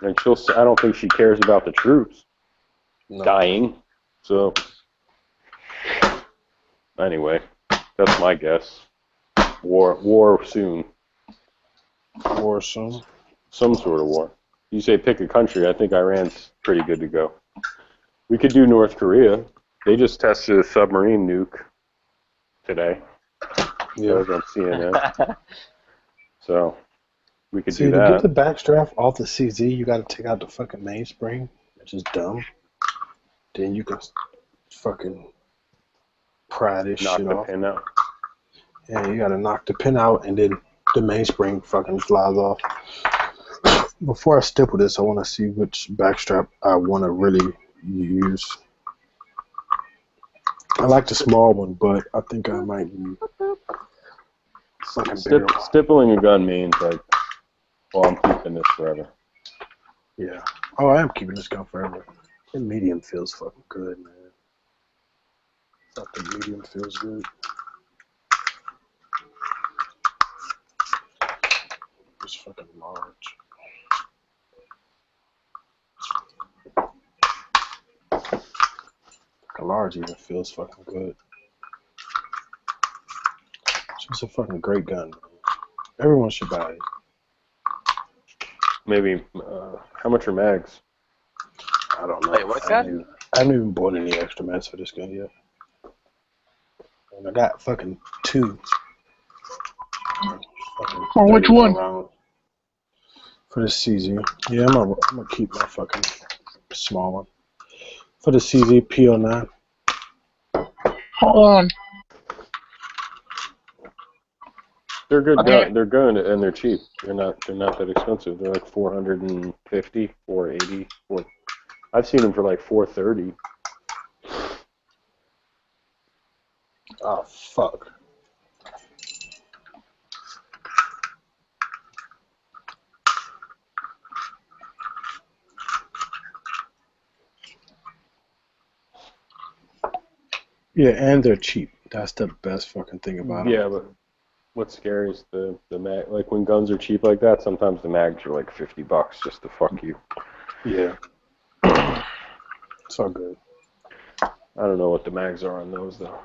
And I don't think she cares about the troops dying. So anyway, that's my guess. War soon. War soon. Some sort of war. You say pick a country, I think Iran's pretty good to go. We could do North Korea. They just tested a submarine nuke today. Yeah. I was on CNN. So we could do that. To get the backstrap off the CZ, you got to take out the fucking mainspring, which is dumb. Then you can fucking pry this shit off. Knock the pin out. Yeah, you got to knock the pin out, and then the mainspring fucking flies off. Before I stipple this, I want to see which backstrap I want to really use. I like the small one, but I think I might use fucking bigger. Stippling a gun means like, well, I'm keeping this forever. Yeah. Oh, I am keeping this gun forever. The medium feels fucking good, man. I thought the medium feels good. It's fucking large. fucking large even feels fucking good. It's just a fucking great gun. Everyone should buy it. Maybe, how much are mags? I don't know. Wait, what gun? I haven't even bought any extra mags for this gun yet. And I got fucking 2. For which one? For the CZ. Yeah, I'm gonna keep my fucking small one. For the CZ P09. Hold on. They're good. Okay. They're good and they're cheap. They're not that expensive. They're like 450, 480. I've seen them for like 430. Oh fuck. Yeah, and they're cheap. That's the best fucking thing about them. Yeah, but what's scary is the mag. Like when guns are cheap like that, sometimes the mags are like $50 just to fuck you. Yeah. It's all good. I don't know what the mags are on those though.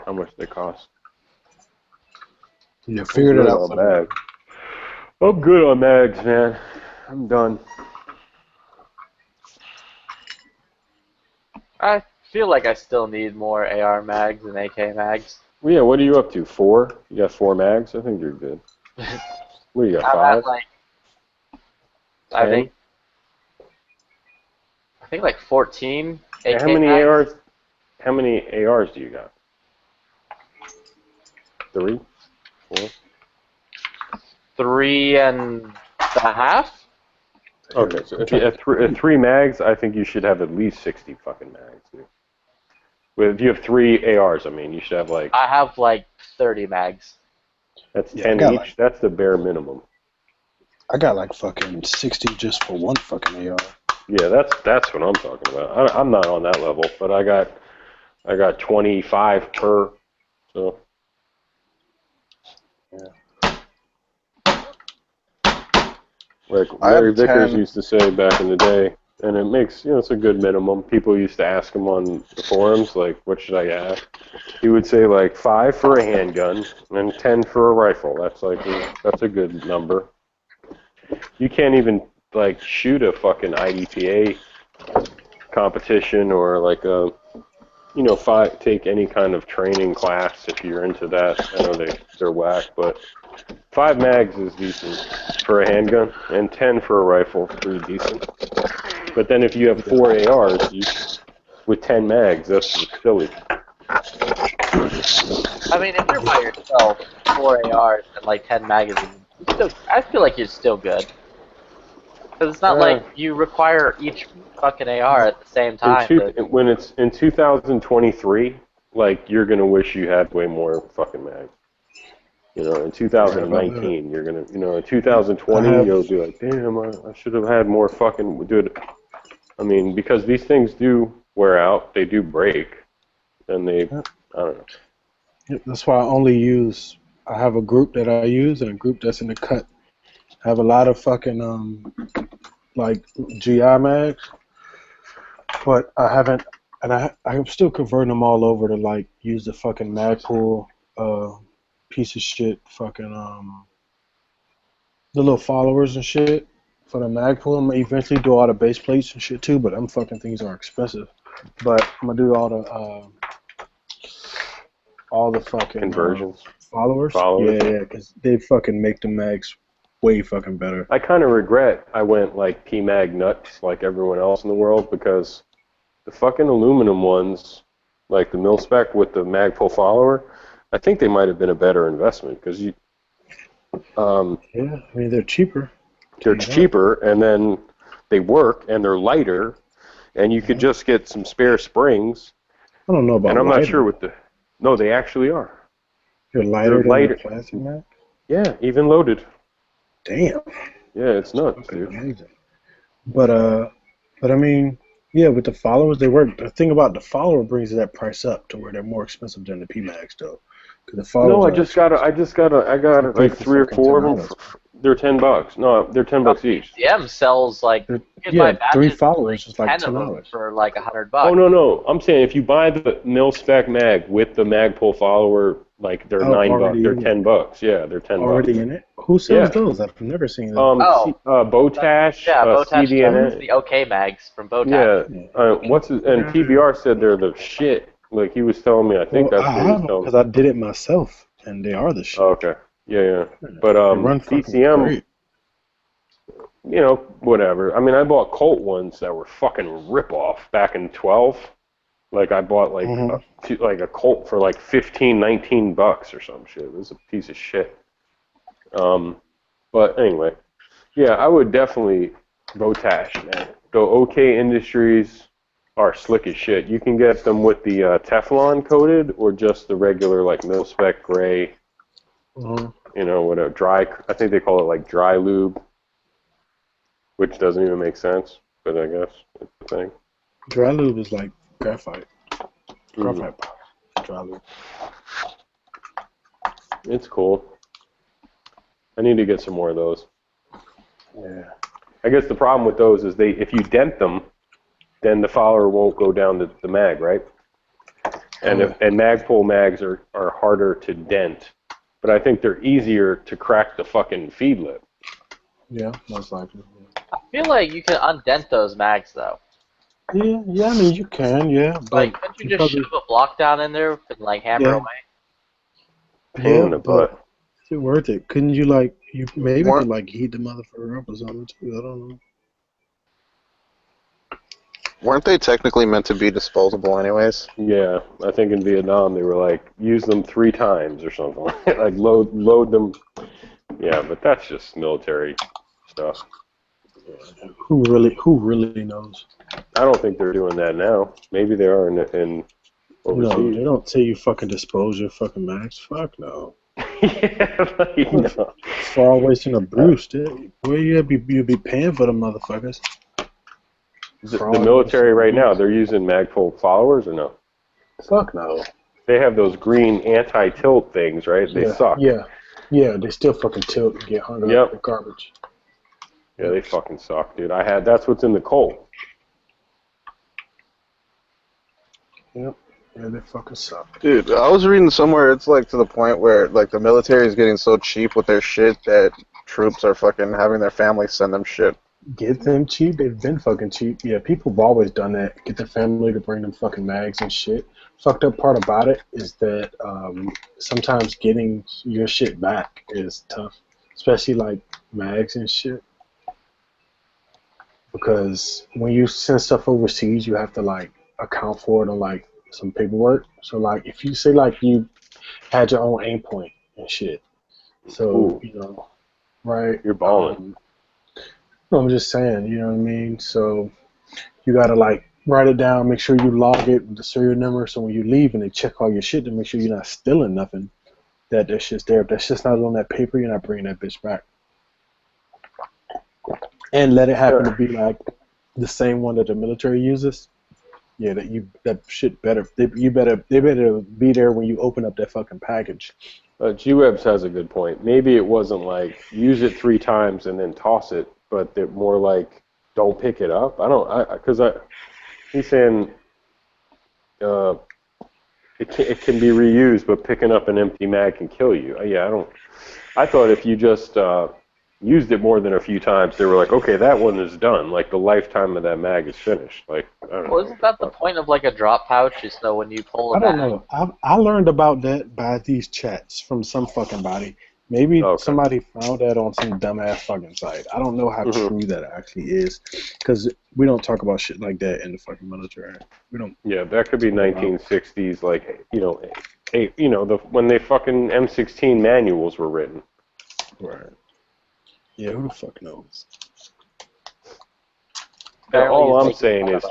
How much they cost. Yeah, figured it out. On mags. I'm good on mags, man. I'm done. I feel like I still need more AR mags and AK mags. Well, yeah, what are you up to? 4? You got 4 mags? I think you're good. What do you got, I'm 5? at like, 10? I think like 14 AK How many mags. ARs? How many ARs do you got? 3? 4? 3.5. Okay, so if you have 3 mags, I think you should have at least 60 fucking mags, dude. Well, if you have 3 ARs, I mean, you should have like... I have like 30 mags. That's 10 each. That's the bare minimum. I got like fucking 60 just for one fucking AR. Yeah, that's what I'm talking about. I'm not on that level, but I got 25 per. So. Yeah. Like Larry Vickers used to say back in the day, and it makes, it's a good minimum. People used to ask him on the forums, like, what should I have? He would say, like, 5 for a handgun and 10 for a rifle. That's a good number. You can't even, like, shoot a fucking IDPA competition or, like, take any kind of training class if you're into that. I know they're whack, but 5 mags is decent for a handgun, and 10 for a rifle is pretty decent. But then if you have 4 ARs with 10 mags, that's silly. I mean, if you're by yourself, 4 ARs and like 10 magazines, I feel like you're still good. Because it's not like you require each fucking AR at the same time. When it's in 2023, like, you're going to wish you had way more fucking mags. In 2019, you're going to, in 2020, you'll be like, damn, I should have had more fucking, dude. I mean, because these things do wear out, they do break, and I don't know. Yep, that's why I have a group that I use and a group that's in the cut. I have a lot of fucking, like, GI mags, but I haven't, and I'm still converting them all over to, like, use the fucking Magpul, piece of shit fucking the little followers and shit for the Magpul. I'm gonna eventually do all the base plates and shit too, but them fucking things are expensive. But I'm gonna do all the fucking conversions followers. Yeah, because they fucking make the mags way fucking better. I kind of regret I went like PMag nuts like everyone else in the world, because the fucking aluminum ones, like the mil spec with the Magpul follower, I think they might have been a better investment, because yeah, I mean, they're cheaper. They're cheaper, and then they work, and they're lighter, and you could just get some spare springs. I don't know about and I'm lighter. not sure what No, they actually are. They're lighter than the plastic mag? Yeah, even loaded. Damn. Yeah, it's nuts, dude. Amazing. But I mean, yeah, with the followers, they work. The thing about the follower brings that price up to where they're more expensive than the PMags, though. No, I got like 3 or 4 of them. They're $10. No, they're $10 each. PCM sells like you can Yeah, buy 3 batches followers is like 10 of them $10. for like $100. Oh no, I'm saying if you buy the mil-spec mag with the Magpul follower, like they're Oh, $9. already They're in it. $10. Yeah, they're $10. Already in it? Who sells Yeah. those? I've never seen those. Botash, Yeah, Botash CDNN. does the OK mags from Botash. Yeah. And TBR said they're the shit. Like he was telling me, I think Well, that's I what he was have telling me. because I did it myself, and they are the shit. Oh, okay. Yeah. But They run fucking PCM, great. you know, whatever. I mean, I bought Colt ones that were fucking rip-off back in 12. Like I bought like a Colt for like $15-19 or some shit. It was a piece of shit. But anyway, yeah, I would definitely Botash, man. Go OK Industries are slick as shit. You can get them with the Teflon coated or just the regular like mil-spec gray. You know, whatever dry. I think they call it like dry lube, which doesn't even make sense, but I guess it's the thing. Dry lube is like graphite. Graphite powder. Dry lube. It's cool. I need to get some more of those. Yeah. I guess the problem with those is if you dent them, then the follower won't go down the mag, right? And Magpul mags are harder to dent, but I think they're easier to crack the fucking feed lip. Yeah, most likely. I feel like you can undent those mags though. Yeah, I mean you can, yeah. But Like, couldn't you just shove a block down in there and like hammer away? Pain in the butt. Is it worth it? Couldn't you maybe could like heat the motherfucker up or something too? I don't know. Weren't they technically meant to be disposable anyways? Yeah, I think in Vietnam they were like use them 3 times or something. Like load them. Yeah, but that's just military stuff. Who really knows? I don't think they're doing that now. Maybe they are in overseas. No, they don't say you fucking dispose your fucking mags. Fuck no. Far away from a Bruce, dude. Where you be paying for them motherfuckers? The military right now, they're using Magpul followers or no? Fuck no. They have those green anti-tilt things, right? They suck. Yeah, they still fucking tilt and get hung up with garbage. Yeah, they fucking suck, dude. That's what's in the Colt. Yep. Yeah, they fucking suck. Dude, I was reading somewhere it's like to the point where like the military is getting so cheap with their shit that troops are fucking having their families send them shit. Get them cheap? They've been fucking cheap. Yeah, people have always done that. Get their family to bring them fucking mags and shit. Fucked up part about it is that sometimes getting your shit back is tough. Especially like mags and shit. Because when you send stuff overseas, you have to like account for it on like some paperwork. So like if you say like you had your own aim point and shit. So, you know, right? You're balling. No, I'm just saying, you know what I mean? So you gotta like write it down, make sure you log it with the serial number, so when you leave and they check all your shit to make sure you're not stealing nothing, that shit's there. If that shit's not on that paper, you're not bringing that bitch back. And let it happen to be like the same one that the military uses. Yeah, that shit better. They better be there when you open up that fucking package. G-Webs has a good point. Maybe it wasn't like use it 3 times and then toss it, but they're more like don't pick it up. He's saying it can be reused, but picking up an empty mag can kill you. I thought if you just used it more than a few times, they were like, okay, that one is done. Like the lifetime of that mag is finished. Like I don't know. Well, isn't that the point of like a drop pouch? Is so when you pull it I don't know. I learned about that by these chats from some fucking body. Maybe somebody found that on some dumbass fucking site. I don't know how true that actually is, because we don't talk about shit like that in the fucking military. We don't. Yeah, that could be 1960s, like when they fucking M16 manuals were written. Right. Yeah, who the fuck knows? All I'm saying is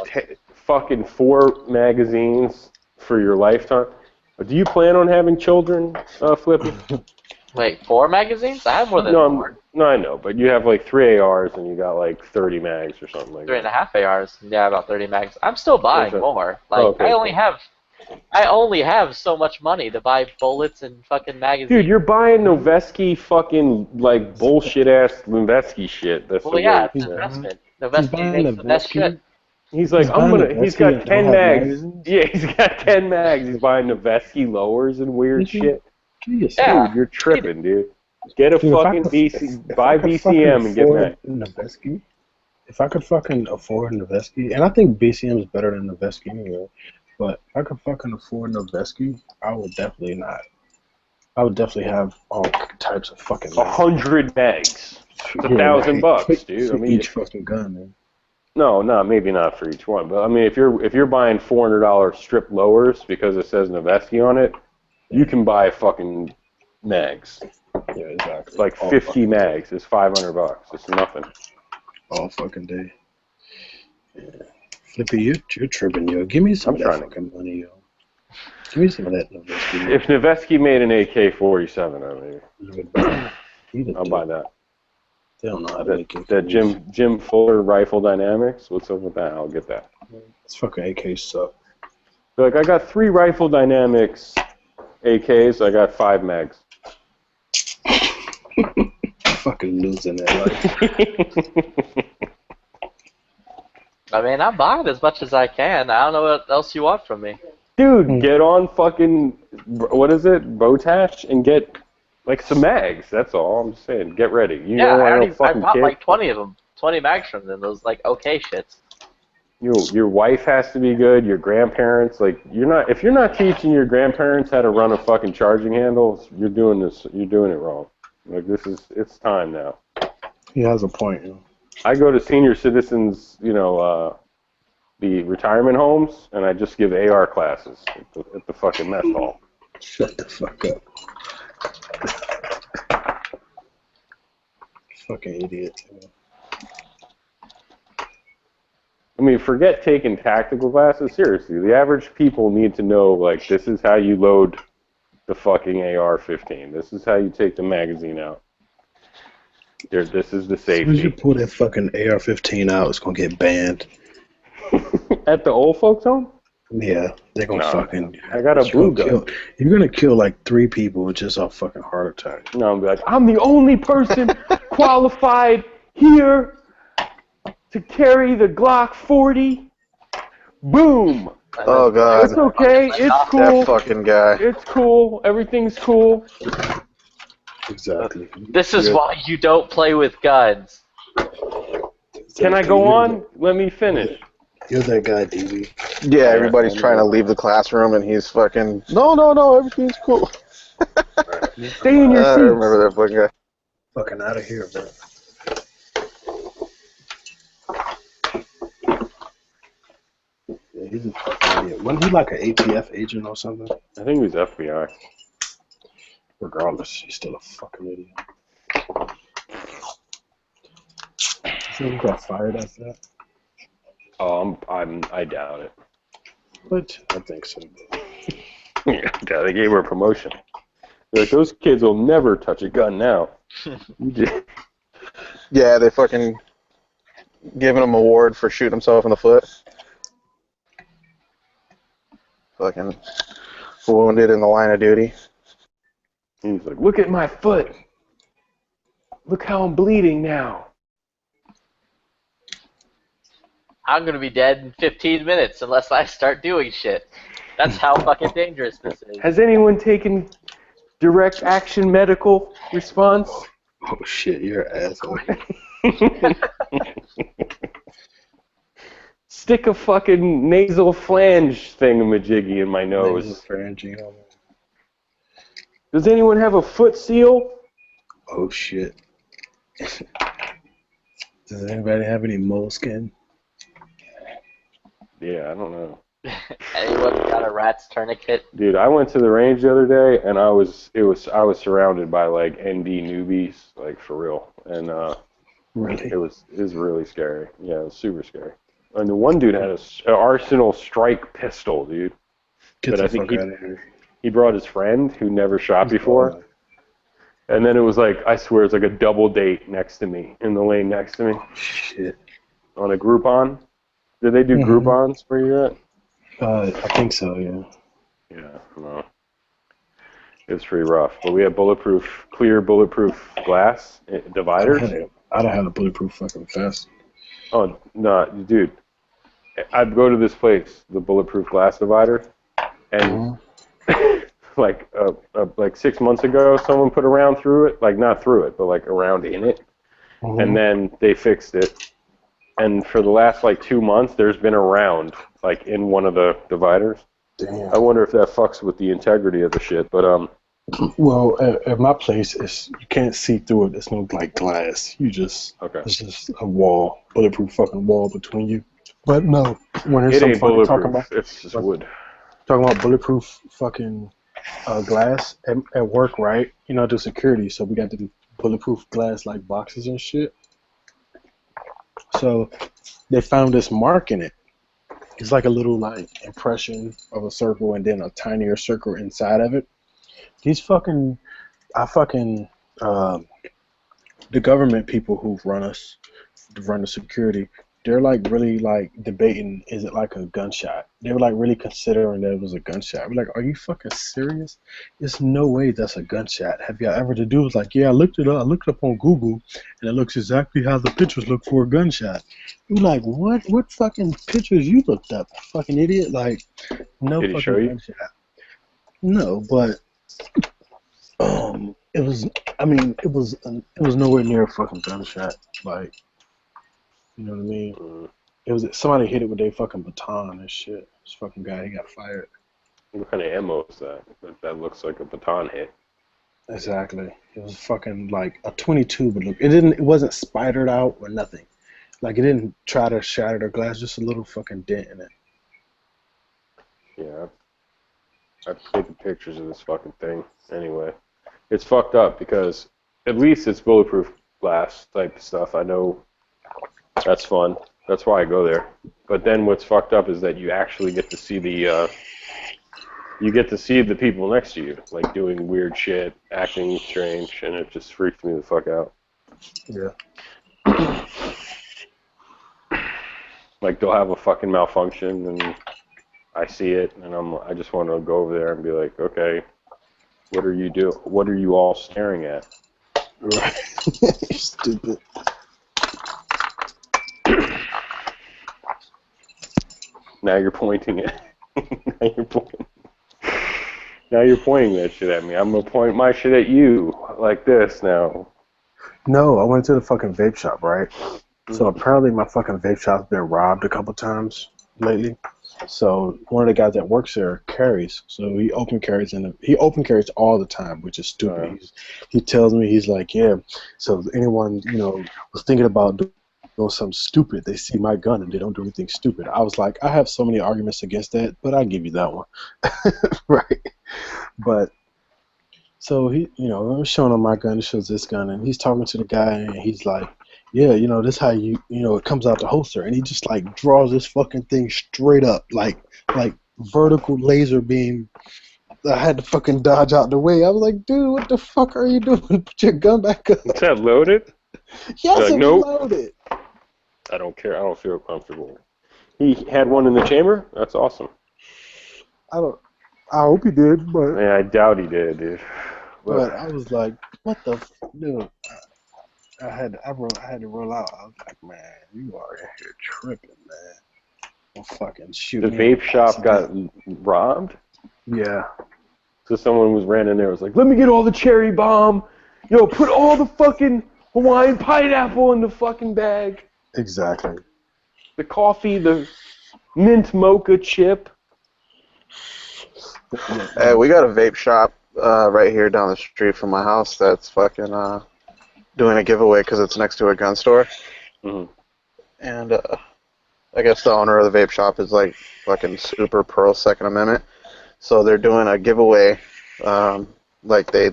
fucking 4 magazines for your lifetime. Do you plan on having children, Flippy? Wait, 4 magazines? I have more than 4. No, I know, but you have like 3 ARs and you got like 30 mags or something like that. 3.5 ARs. Yeah, about 30 mags. I'm still buying more. Like I only have I only have so much money to buy bullets and fucking magazines. Dude, you're buying Noveski fucking, like, bullshit-ass Noveski shit. That's well, the yeah, way. it's an investment. He's Noveski buying makes the best shit. Noveski. He's like, he's got 10 mags. Yeah, he's got 10 mags. He's buying Noveski lowers and weird shit. Yeah. Dude, you're tripping, dude. Get a fucking buy BCM and get mags. Noveski. If I could fucking afford Noveski, and I think BCM is better than Noveski anyway, but if I could fucking afford Noveski, I would definitely not. I would definitely have all types of fucking 100 mags. It's $1,000, dude. I mean, each fucking gun, man. No, maybe not for each one, but I mean, if you're buying $400 strip lowers because it says Noveski on it, you can buy fucking mags. Yeah, exactly. Like 50 mags is $500. It's nothing. All fucking day. Yeah. Flippy, you're tripping, yo. Give me some of that fucking money, yo. Give me some of that Noveski. If Noveski made an AK-47, I'll buy that. They don't know how to make it. That Jim Fuller Rifle Dynamics. What's up with that? I'll get that. It's fucking AK stuff. Like, I got 3 Rifle Dynamics AKs. I got 5 mags. Fucking losing that life. I mean, I'm buying as much as I can. I don't know what else you want from me. Dude, get on fucking, what is it, Botash, and get, like, some mags. That's all I'm just saying. Get ready. I bought like 20 of them. 20 mags from them. Those, like, okay shits. Your wife has to be good. Your grandparents, like, if you're not teaching your grandparents how to run a fucking charging handle, you're doing it wrong. Like, it's time now. He has a point, you know. I go to senior citizens, the retirement homes, and I just give AR classes at the fucking mess hall. Shut the fuck up. Fucking idiot. I mean, forget taking tactical classes. Seriously, the average people need to know, like, this is how you load the fucking AR-15. This is how you take the magazine out. This is the As soon as you safety. pull that fucking AR-15 out, it's gonna get banned. At the old folks home? Yeah, they're gonna fucking. I got a blue gun. You're gonna kill like 3 people just off fucking heart attack. No, I'm like, I'm the only person qualified here to carry the Glock 40. Boom. Oh god. It's okay. It's cool. That fucking guy. It's cool. Everything's cool. Exactly. This is why you don't play with guns. Can I go on? Let me finish. You're that guy, DB. Yeah, everybody's trying to leave the classroom and he's fucking, no, everything's cool. Stay in your seats. I remember that fucking guy. Fucking out of here, bro. Yeah, he's a fucking idiot. Wasn't he like an ATF agent or something? I think he was FBI. Regardless, he's still a fucking idiot. So he got fired after that? Oh, I doubt it. But I think so. Yeah, they gave her a promotion. They're like, those kids will never touch a gun now. Yeah, they fucking giving him an award for shooting himself in the foot. Fucking wounded in the line of duty. He's like, look at my foot. Look how I'm bleeding now. I'm gonna be dead in 15 minutes unless I start doing shit. That's how fucking dangerous this is. Has anyone taken direct action medical response? Oh shit, you're an asshole. Stick a fucking nasal flange thingamajiggy in my nose. Nasal pharynging, oh, man. Does anyone have a foot seal? Oh shit. Does anybody have any moleskin? Yeah, I don't know. Anyone got a rat's tourniquet? Dude, I went to the range the other day and I was surrounded by like ND newbies, like for real. And really? It was really scary. Yeah, it was super scary. And the one dude had an Arsenal strike pistol, dude. Get but I the think fuck out of here. he brought his friend who never shot before. And then it was like, I swear, it's like a double date next to me, in the lane next to me. Shit. On a Groupon. Did they do Groupons where you're at? I think so, yeah. Yeah, no. It's pretty rough. But we have clear bulletproof glass dividers. I'd have had a bulletproof fucking vest. Oh, no, dude. I'd go to this place, the bulletproof glass divider, and like 6 months ago, someone put a round through it, like not through it, but like a round in it, and then they fixed it. And for the last like 2 months, there's been a round like in one of the dividers. Damn. I wonder if that fucks with the integrity of the shit, but Well, at my place, you can't see through it. There's no like glass. It's just a wall, bulletproof fucking wall between you. But no, when there's it some ain't fucking bulletproof. talking about It's just wood. Talking about bulletproof fucking glass at work, right? You know, do security, so we got the bulletproof glass like boxes and shit. So they found this mark in it. It's like a little like impression of a circle and then a tinier circle inside of it. These the government people who run the security, they're like really like debating, is it like a gunshot? They were like really considering that it was a gunshot. We're like, are you fucking serious? There's no way that's a gunshot. Have y'all ever? The dude was like, yeah, I looked it up. I looked it up on Google, and it looks exactly how the pictures look for a gunshot. We're like, what? What fucking pictures you looked up? Fucking idiot! Like, no Did he fucking show you? gunshot. No, but it was. I mean, it was nowhere near a fucking gunshot. Like, you know what I mean? It was somebody hit it with their fucking baton and shit. This fucking guy, he got fired. What kind of ammo is that? That looks like a baton hit. Exactly. It was fucking like a 22, but look, it wasn't spidered out or nothing. Like, it didn't try to shatter the glass, just a little fucking dent in it. Yeah. I've taken pictures of this fucking thing. Anyway, it's fucked up because at least it's bulletproof glass type stuff. I know that's fun. That's why I go there. But then what's fucked up is that you actually get to see the people next to you, like doing weird shit, acting strange, and it just freaks me the fuck out. Yeah. Like they'll have a fucking malfunction, and I see it, and I just want to go over there and be like, okay, what are you doing? What are you all staring at? Right. Stupid. Now you're pointing it. Now you're pointing that shit at me. I'm gonna point my shit at you like this now. No, I went to the fucking vape shop, right? So apparently my fucking vape shop's been robbed a couple times lately. So one of the guys that works there carries. So he open carries all the time, which is stupid. He tells me, he's like, yeah. So if anyone, was thinking about doing something stupid, they see my gun and they don't do anything stupid. I was like, I have so many arguments against that, but I'll give you that one. Right. But so he, I'm showing him my gun, he shows this gun, and he's talking to the guy, and he's like, yeah, this how it comes out the holster, and he just like draws this fucking thing straight up, like vertical laser beam. I had to fucking dodge out the way. I was like, dude, what the fuck are you doing? Put your gun back up. Is that loaded? Yes, like, it's nope. loaded. I don't care. I don't feel comfortable. He had one in the chamber? That's awesome. I hope he did, but Yeah, I doubt he did, dude. But I was like, what the dude? I had to roll out. I was like, man, you are in here tripping, man. Don't fucking shoot The me. vape shop got robbed? Yeah. So someone ran in there, was like, let me get all the cherry bomb. Put all the fucking Hawaiian pineapple in the fucking bag. Exactly. The coffee, the mint mocha chip. Hey, we got a vape shop right here down the street from my house that's fucking doing a giveaway because it's next to a gun store. Mm-hmm. And I guess the owner of the vape shop is like fucking super pro Second Amendment. So they're doing a giveaway. Like they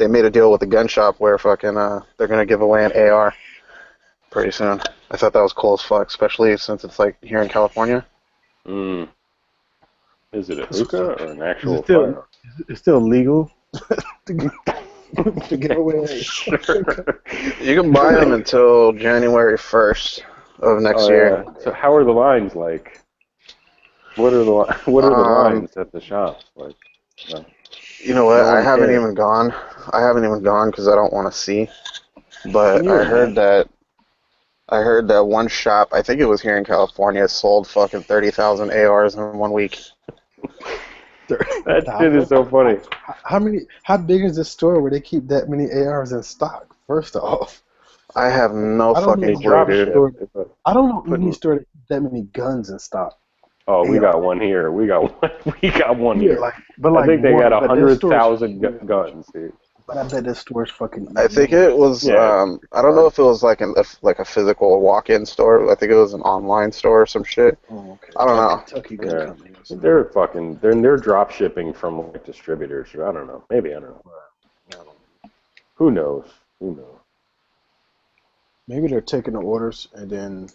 made a deal with the gun shop where fucking they're gonna give away an AR pretty soon. I thought that was cool as fuck, especially since it's like here in California. Mm. Is it a hookah or an actual firearm? It's still legal to give away. You can buy them until January 1st of next year. Yeah. So how are the lines like? What are the lines at the shops like? You know what? No I one haven't cares. even gone. I haven't even gone because I don't want to see. But Can you I heard imagine? that one shop, I think it was here in California, sold fucking 30,000 ARs in 1 week. That shit is so funny. How big is this store where they keep that many ARs in stock? First off, I have no I don't know fucking any clue, dude. store. I don't know any Putting- store that keeps that many guns in stock. Oh, we AR. got one here. We got one Yeah, here. but I think they one, got but their store's 100,000 guns, dude. But I bet this store's fucking. I think it was. Yeah. I don't know if it was like a physical walk-in store. I think it was an online store or some shit. Oh, okay. I don't know. Kentucky Gun Yeah. Company. Or something. They're drop shipping from like distributors. I don't know. Maybe I don't know. Who knows? Who knows? Maybe they're taking the orders and then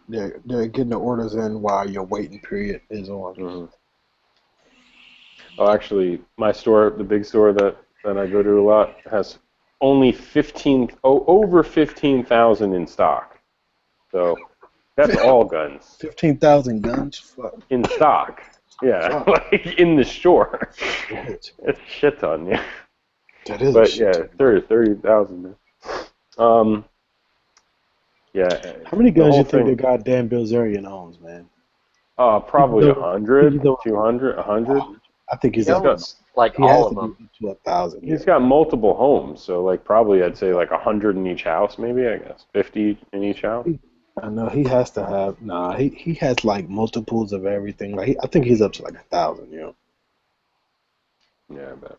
they're getting the orders in while your waiting period is on. Mm-hmm. Oh, actually, my store, the big store that I go to a lot, has only over 15,000 in stock. So that's all guns 15,000 guns. Fuck. in stock. Yeah, like in the store. Shit. It's a shit ton, yeah. That is. But a shit yeah, ton. 30,000. Yeah. How many the guns whole you think thing- the goddamn Bilzerian owns, man? Probably Even though- 100, even though- 200, 100. I think he's He up. owns like He all has of to them. be up to 1,000. He's got multiple homes, so like probably I'd say like 100 in each house, maybe, I guess. 50 in each house. I know he has to have. Nah, he has like multiples of everything. Like I think he's up to like 1,000. You know. Yeah, I bet.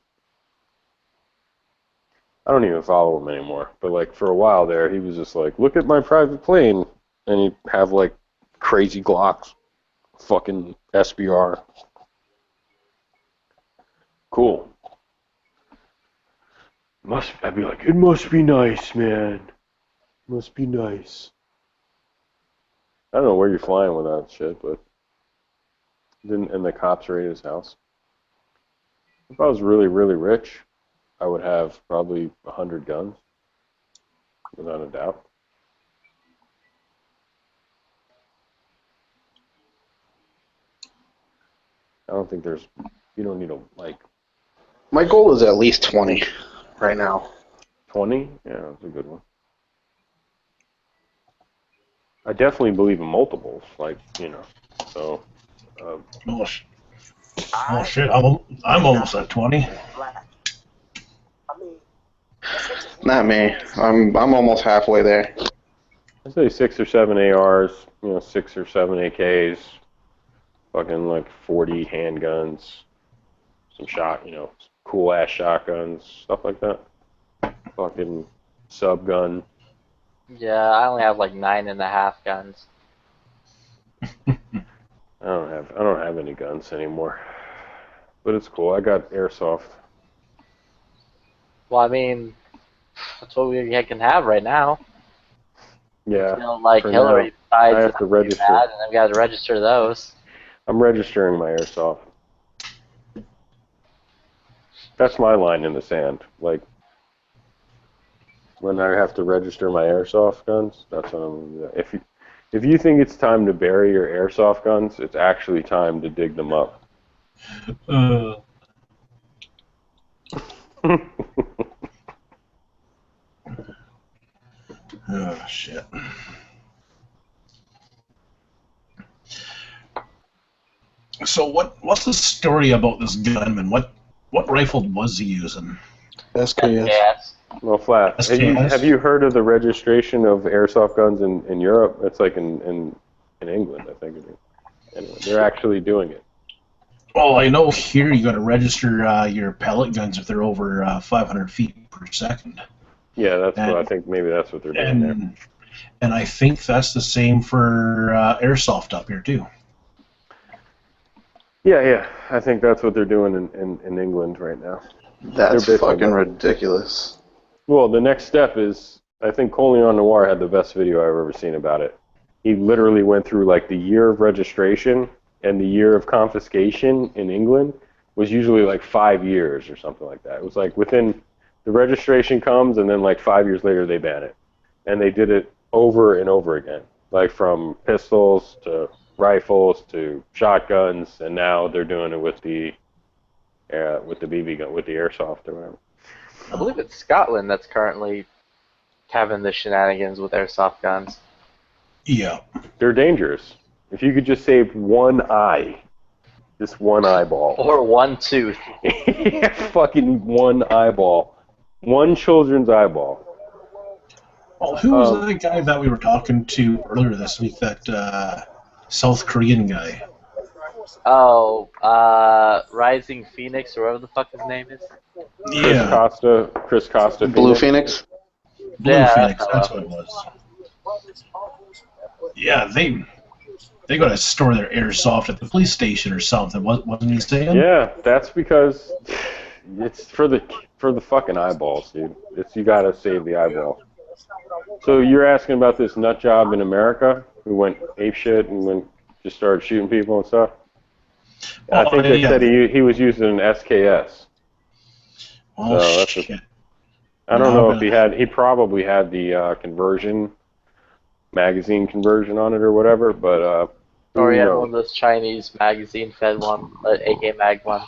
I don't even follow him anymore, but like for a while there, he was just like, look at my private plane, and he'd have like crazy Glocks, fucking SBR. Cool. I'd be like, it must be nice, man. Must be nice. I don't know where you're flying with that shit, but and the cops raided his house. If I was really, really rich, I would have probably 100 guns, without a doubt. I don't think you don't need like My goal is at least 20 right now. 20. Yeah, that's a good one. I definitely believe in multiples, like, so. Oh shit! I'm almost at 20. Not me. I'm almost halfway there. I'd say 6 or 7 ARs, 6 or 7 AKs, fucking like 40 handguns, some cool ass shotguns, stuff like that. Fucking sub gun. Yeah, I only have like 9.5 guns. I don't have any guns anymore, but it's cool. I got airsoft. Well, I mean, that's what we can have right now. Yeah. Like for Hillary now, decides I have to register. bad, and then we got to register those. I'm registering my airsoft. That's my line in the sand. Like, when I have to register my airsoft guns, that's what I'm gonna do. If you think it's time to bury your airsoft guns, it's actually time to dig them up. Oh shit. So what's the story about this gunman? What rifle was he using? SKS. Yes. Well, Flat, SKS? have you heard of the registration of airsoft guns in Europe? It's like in England, I think. Anyway, they're actually doing it. Well, I know here you got to register your pellet guns if they're over 500 feet per second. Yeah, what I think. Maybe that's what they're doing there. And I think that's the same for airsoft up here too. Yeah. I think that's what they're doing in England right now. That's fucking ridiculous. Well, the next step is, I think Coleon Noir had the best video I've ever seen about it. He literally went through like the year of registration and the year of confiscation in England was usually like 5 years or something like that. It was like within the registration comes and then like 5 years later they ban it. And they did it over and over again, like from pistols to rifles to shotguns, and now they're doing it with the BB gun, with the airsoft or whatever. I believe it's Scotland that's currently having the shenanigans with airsoft guns. Yeah. They're dangerous. If you could just save one eye, just one eyeball. Or one tooth. Yeah, fucking one eyeball. One children's eyeball. Well, who was that guy that we were talking to earlier this week? That South Korean guy. Oh, Rising Phoenix, or whatever the fuck his name is. Yeah. Chris Costa. Blue Phoenix? Blue Phoenix, that's what it was. Yeah, they got to store their airsoft at the police station or something. Wasn't he saying? Yeah, that's because it's for the fucking eyeballs, dude. You gotta save the eyeball. So you're asking about this nut job in America who went apeshit and just started shooting people and stuff? I think they said he was using an SKS. Oh, so that's shit. I don't know if he probably had the magazine conversion on it or whatever, but or he had one of those Chinese magazine fed one, AK Mag one.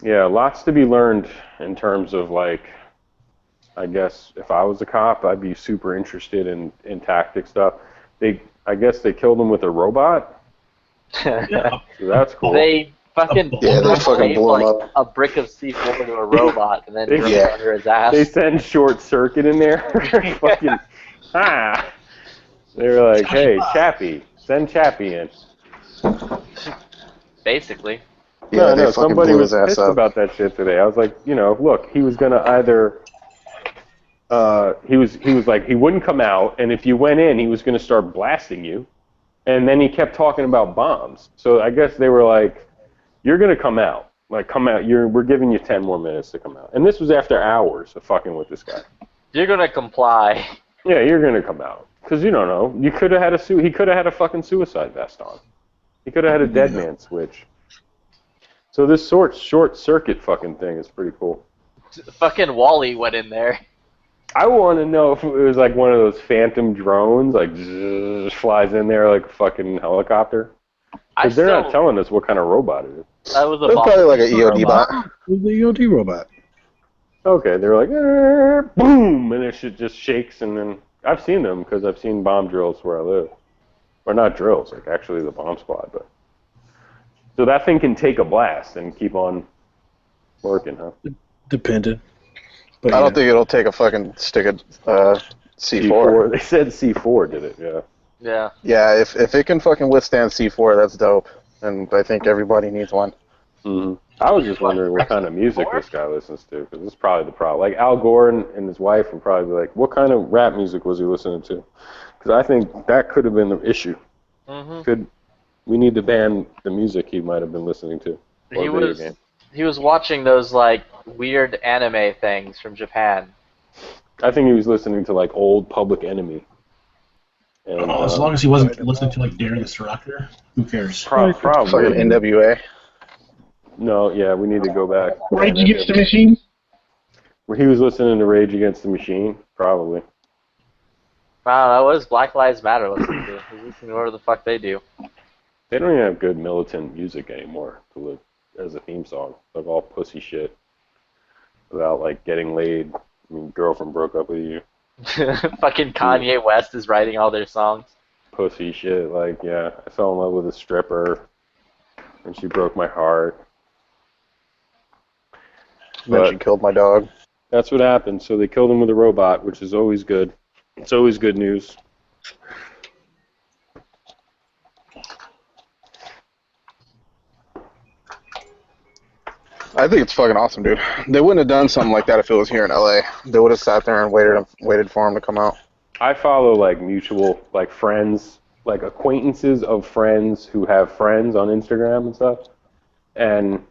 Yeah, lots to be learned in terms of, like, I guess if I was a cop, I'd be super interested in tactic stuff. I guess they killed him with a robot. Yeah. So that's cool. They fucking blew him up. a brick of C4 to a robot and then drove it under his ass. They send short circuit in there. Fucking They were like, hey, Chappie, send Chappie in. Basically. Yeah, no, somebody was pissed about that shit today. I was like, look, he was gonna either he was like, he wouldn't come out, and if you went in, he was gonna start blasting you, and then he kept talking about bombs. So I guess they were like, you're gonna come out, we're giving you 10 more minutes to come out, and this was after hours of fucking with this guy. You're gonna comply. Yeah, you're gonna come out, because you don't know. You could have had he could have had a fucking suicide vest on. He could have had a dead man switch. So this short circuit fucking thing is pretty cool. Fucking Wally went in there. I want to know if it was like one of those phantom drones, like just flies in there like a fucking helicopter. Because they're not telling us what kind of robot it is. That was probably like an EOD bot. It was the EOD robot. Okay, they were like, boom, and it just shakes, and then I've seen them because I've seen bomb drills where I live. Or not drills, like actually the bomb squad, but. So that thing can take a blast and keep on working, huh? Dependent. But I don't think it'll take a fucking stick of C4. They said C4 did it, yeah. Yeah. Yeah, if it can fucking withstand C4, that's dope. And I think everybody needs one. Mm-hmm. I was just wondering what kind of music this guy listens to, because this is probably the problem. Like Al Gore and his wife would probably be like, what kind of rap music was he listening to? Because I think that could have been the issue. Mm-hmm. We need to ban the music he might have been listening to. He was watching those like weird anime things from Japan. I think he was listening to like old Public Enemy. And, as long as he wasn't listening to like Dare the Destructor, who cares? Probably. Fucking NWA. No, yeah, we need to go back. Rage Against the Machine? He was listening to Rage Against the Machine, probably. Wow, what does Black Lives Matter listen to? He's listening to whatever the fuck they do. They don't even have good militant music anymore to live as a theme song. Like all pussy shit about like getting laid. I mean, girlfriend broke up with you. Fucking Kanye West is writing all their songs. Pussy shit. Like, yeah, I fell in love with a stripper, and she broke my heart. Then she killed my dog. That's what happened. So they killed him with a robot, which is always good. It's always good news. I think it's fucking awesome, dude. They wouldn't have done something like that if it was here in LA. They would have sat there and waited for him to come out. I follow like mutual, like friends, like acquaintances of friends who have friends on Instagram and stuff. And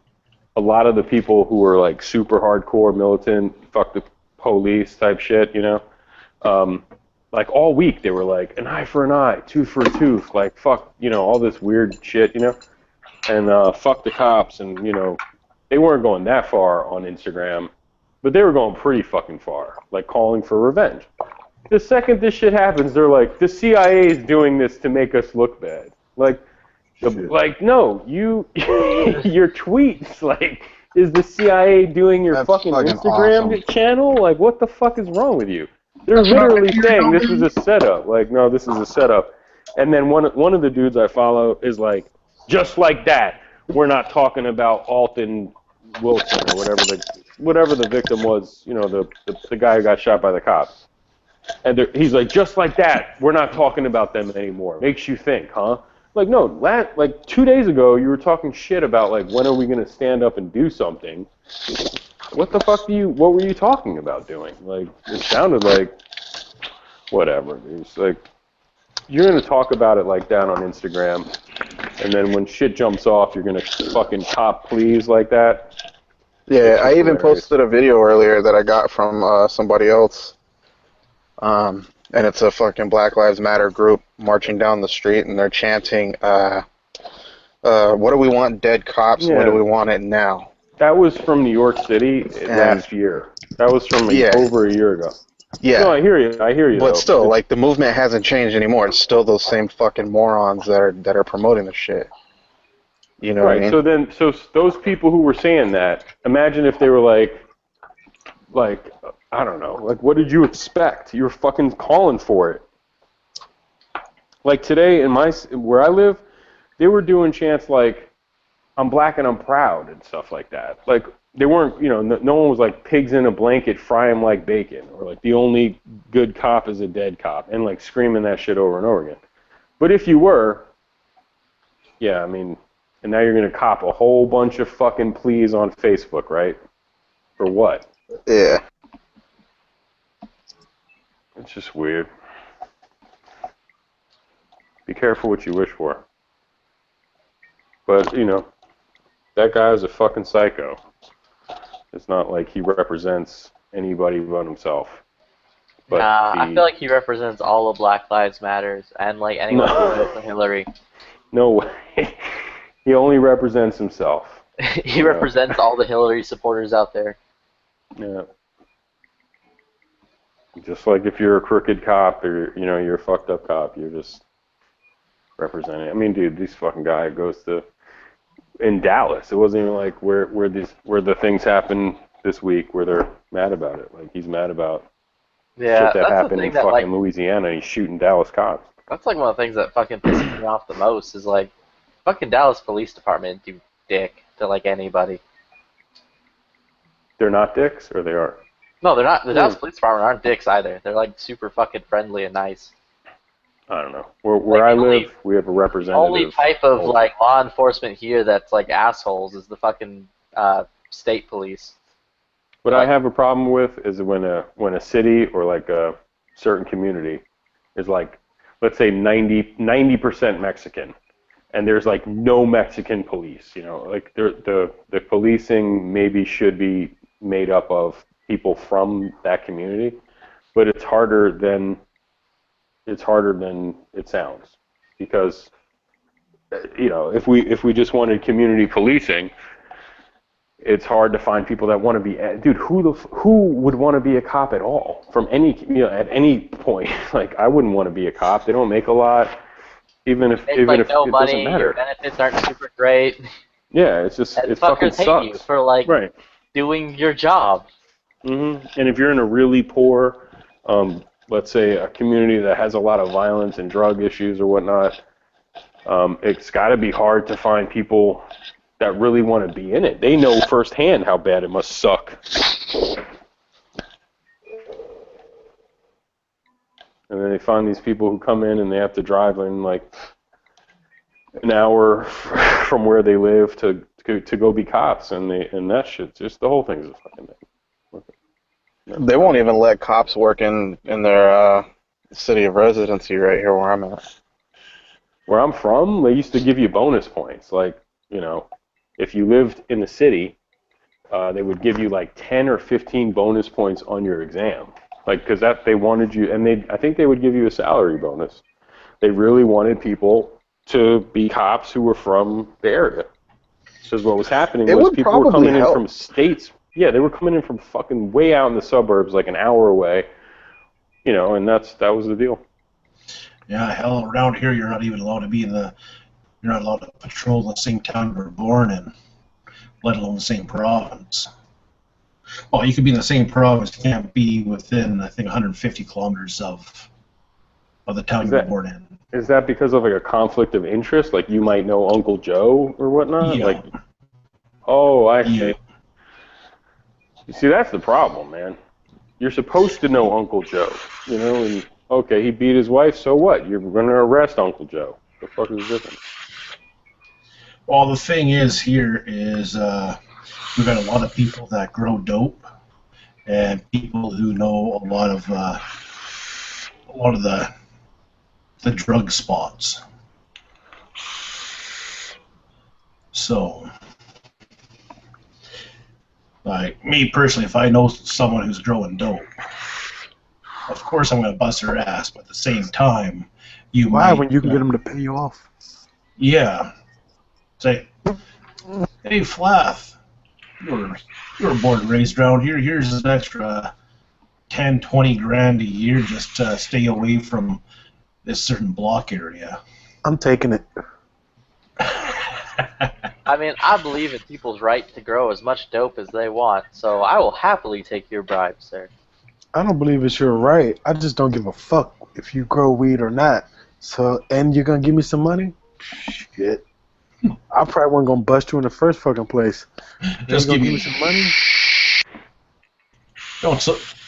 a lot of the people who are like super hardcore militant, fuck the police type shit, like all week they were like an eye for an eye, tooth for a tooth, like fuck, all this weird shit, and fuck the cops, and they weren't going that far on Instagram, but they were going pretty fucking far, like calling for revenge. The second this shit happens, they're like, the CIA is doing this to make us look bad. Like, Like, no, your tweets, like, is the CIA doing your fucking Instagram awesome. channel? Like, what the fuck is wrong with you? They're literally saying this is a setup. Like, no, this is a setup. And then one of the dudes I follow is like, just like that, we're not talking about Alton Wilson or whatever the victim was, you know, the guy who got shot by the cops. And he's like, just like that, we're not talking about them anymore. Makes you think, huh? Like, no, like 2 days ago, you were talking shit about, like, when are we going to stand up and do something? What the fuck what were you talking about doing? Like, it sounded like, whatever. It's like, you're going to talk about it, like, down on Instagram, and then when shit jumps off, you're going to fucking cop pleas like that. Yeah, I even posted a video earlier that I got from somebody else. And it's a fucking Black Lives Matter group marching down the street, and they're chanting, what do we want, dead cops? Yeah. When do we want it now? That was from New York City last year. That was from over a year ago. Yeah. No, I hear you. But though. still, like, the movement hasn't changed anymore. It's still those same fucking morons that are promoting the shit. You know what I mean? So those people who were saying that, imagine if they were like, I don't know, like, what did you expect? You were fucking calling for it. Like, today where I live, they were doing chants like, I'm black and I'm proud and stuff like that. Like, they weren't, you know, no one was like, pigs in a blanket, fry them like bacon, or like, the only good cop is a dead cop, and like screaming that shit over and over again. But if you were, yeah, I mean, and now you're going to cop a whole bunch of fucking pleas on Facebook, right? For what? Yeah. It's just weird. Be careful what you wish for. But, you know, that guy is a fucking psycho. It's not like he represents anybody but himself. But I feel like he represents all of Black Lives Matters and, like, anyone who voted for Hillary. No way. He only represents himself. He represents all the Hillary supporters out there. Yeah. Just like if you're a crooked cop or, you know, you're a fucked up cop, you're just representing. I mean, dude, this fucking guy goes to in Dallas. It wasn't even like where the things happen this week where they're mad about it. Like, he's mad about shit that happened in fucking Louisiana, and he's shooting Dallas cops. That's like one of the things that fucking pisses me off the most is, like, fucking Dallas Police Department do dick to, like, anybody. They're not dicks, or they are? No, they're not. The Dallas Police Department aren't dicks either. They're, like, super fucking friendly and nice. I don't know. Where I live, we have a representative. The only type of, like, law enforcement here that's, like, assholes is the fucking state police. What I have a problem with is when a city or, like, a certain community is, like, let's say 90% Mexican, and there's, like, no Mexican police, you know, like, the policing maybe should be made up of people from that community, but it's harder than it sounds, because, you know, if we just wanted community policing, it's hard to find people that want to be. Dude, who would want to be a cop at all from any, you know, at any point? Like, I wouldn't want to be a cop. They don't make a lot, even if no money, it doesn't matter. Your benefits aren't super great. Yeah, it's just and it fucking hate sucks. You for, like, doing your job. Mm-hmm. And if you're in a really poor, let's say a community that has a lot of violence and drug issues or whatnot, it's got to be hard to find people that really want to be in it. They know firsthand how bad it must suck. And then they find these people who come in and they have to drive in like an hour from where they live to go be cops, and that shit, just the whole thing's a fucking thing. They won't even let cops work in their city of residency right here where I'm at. Where I'm from, they used to give you bonus points. Like, you know, if you lived in the city, they would give you like 10 or 15 bonus points on your exam. Like, because they wanted you, and I think they would give you a salary bonus. They really wanted people to be cops who were from the area. Because what was happening was people were coming in from states. Yeah, they were coming in from fucking way out in the suburbs, like an hour away. You know, and that was the deal. Yeah, hell, around here you're not even allowed to be in the you're not allowed to patrol the same town you were born in, let alone the same province. Well, you could be in the same province, you can't be within, I think, 150 kilometers of the town you were born in. Is that because of like a conflict of interest? Like you might know Uncle Joe or whatnot? Yeah. Like, oh, I see. Yeah. You see, that's the problem, man. You're supposed to know Uncle Joe, you know, and okay, he beat his wife, so what? You're going to arrest Uncle Joe. The fuck is the difference? Well, the thing is here is we've got a lot of people that grow dope, and people who know a lot of the drug spots. So, like me personally, if I know someone who's growing dope, of course I'm going to bust their ass, but at the same time, Why, when you can get them to pay you off? Yeah. Say, hey, Flath, you were born and raised around here. Here's an extra 10, 20 grand a year just to stay away from this certain block area. I'm taking it. I mean, I believe in people's right to grow as much dope as they want, so I will happily take your bribe, sir. I don't believe it's your right. I just don't give a fuck if you grow weed or not. So, and you're gonna give me some money? Shit. I probably wasn't gonna bust you in the first fucking place. Just gonna give me some money.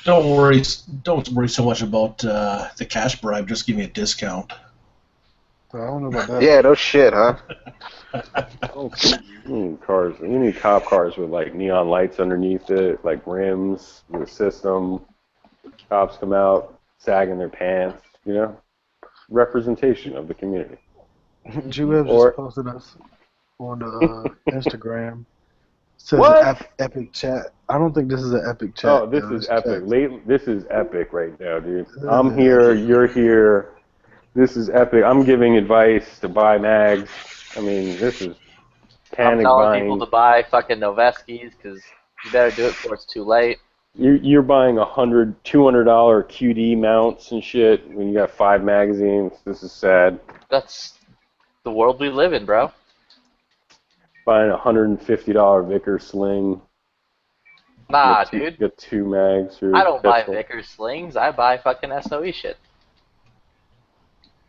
Don't worry so much about the cash bribe. Just give me a discount. I don't know about that. Yeah, no shit, huh? You need cars. You need cop cars with like neon lights underneath it, like rims with a system. Cops come out sagging their pants. You know, representation of the community. G-Web just posted us on Instagram. Says What? Epic chat. I don't think this is an epic chat. Oh, this is epic. This is epic right now, dude. I'm here. You're here. This is epic. I'm giving advice to buy mags. I mean, this is panic I'm telling buying. people to buy fucking Noveskis because you better do it before it's too late. You're buying $100, $200 QD mounts and shit when you got 5 magazines. This is sad. That's the world we live in, bro. Buying a $150 Vickers sling. Nah, Get dude. Get 2 mags. I don't buy Vickers slings. I buy fucking SOE shit.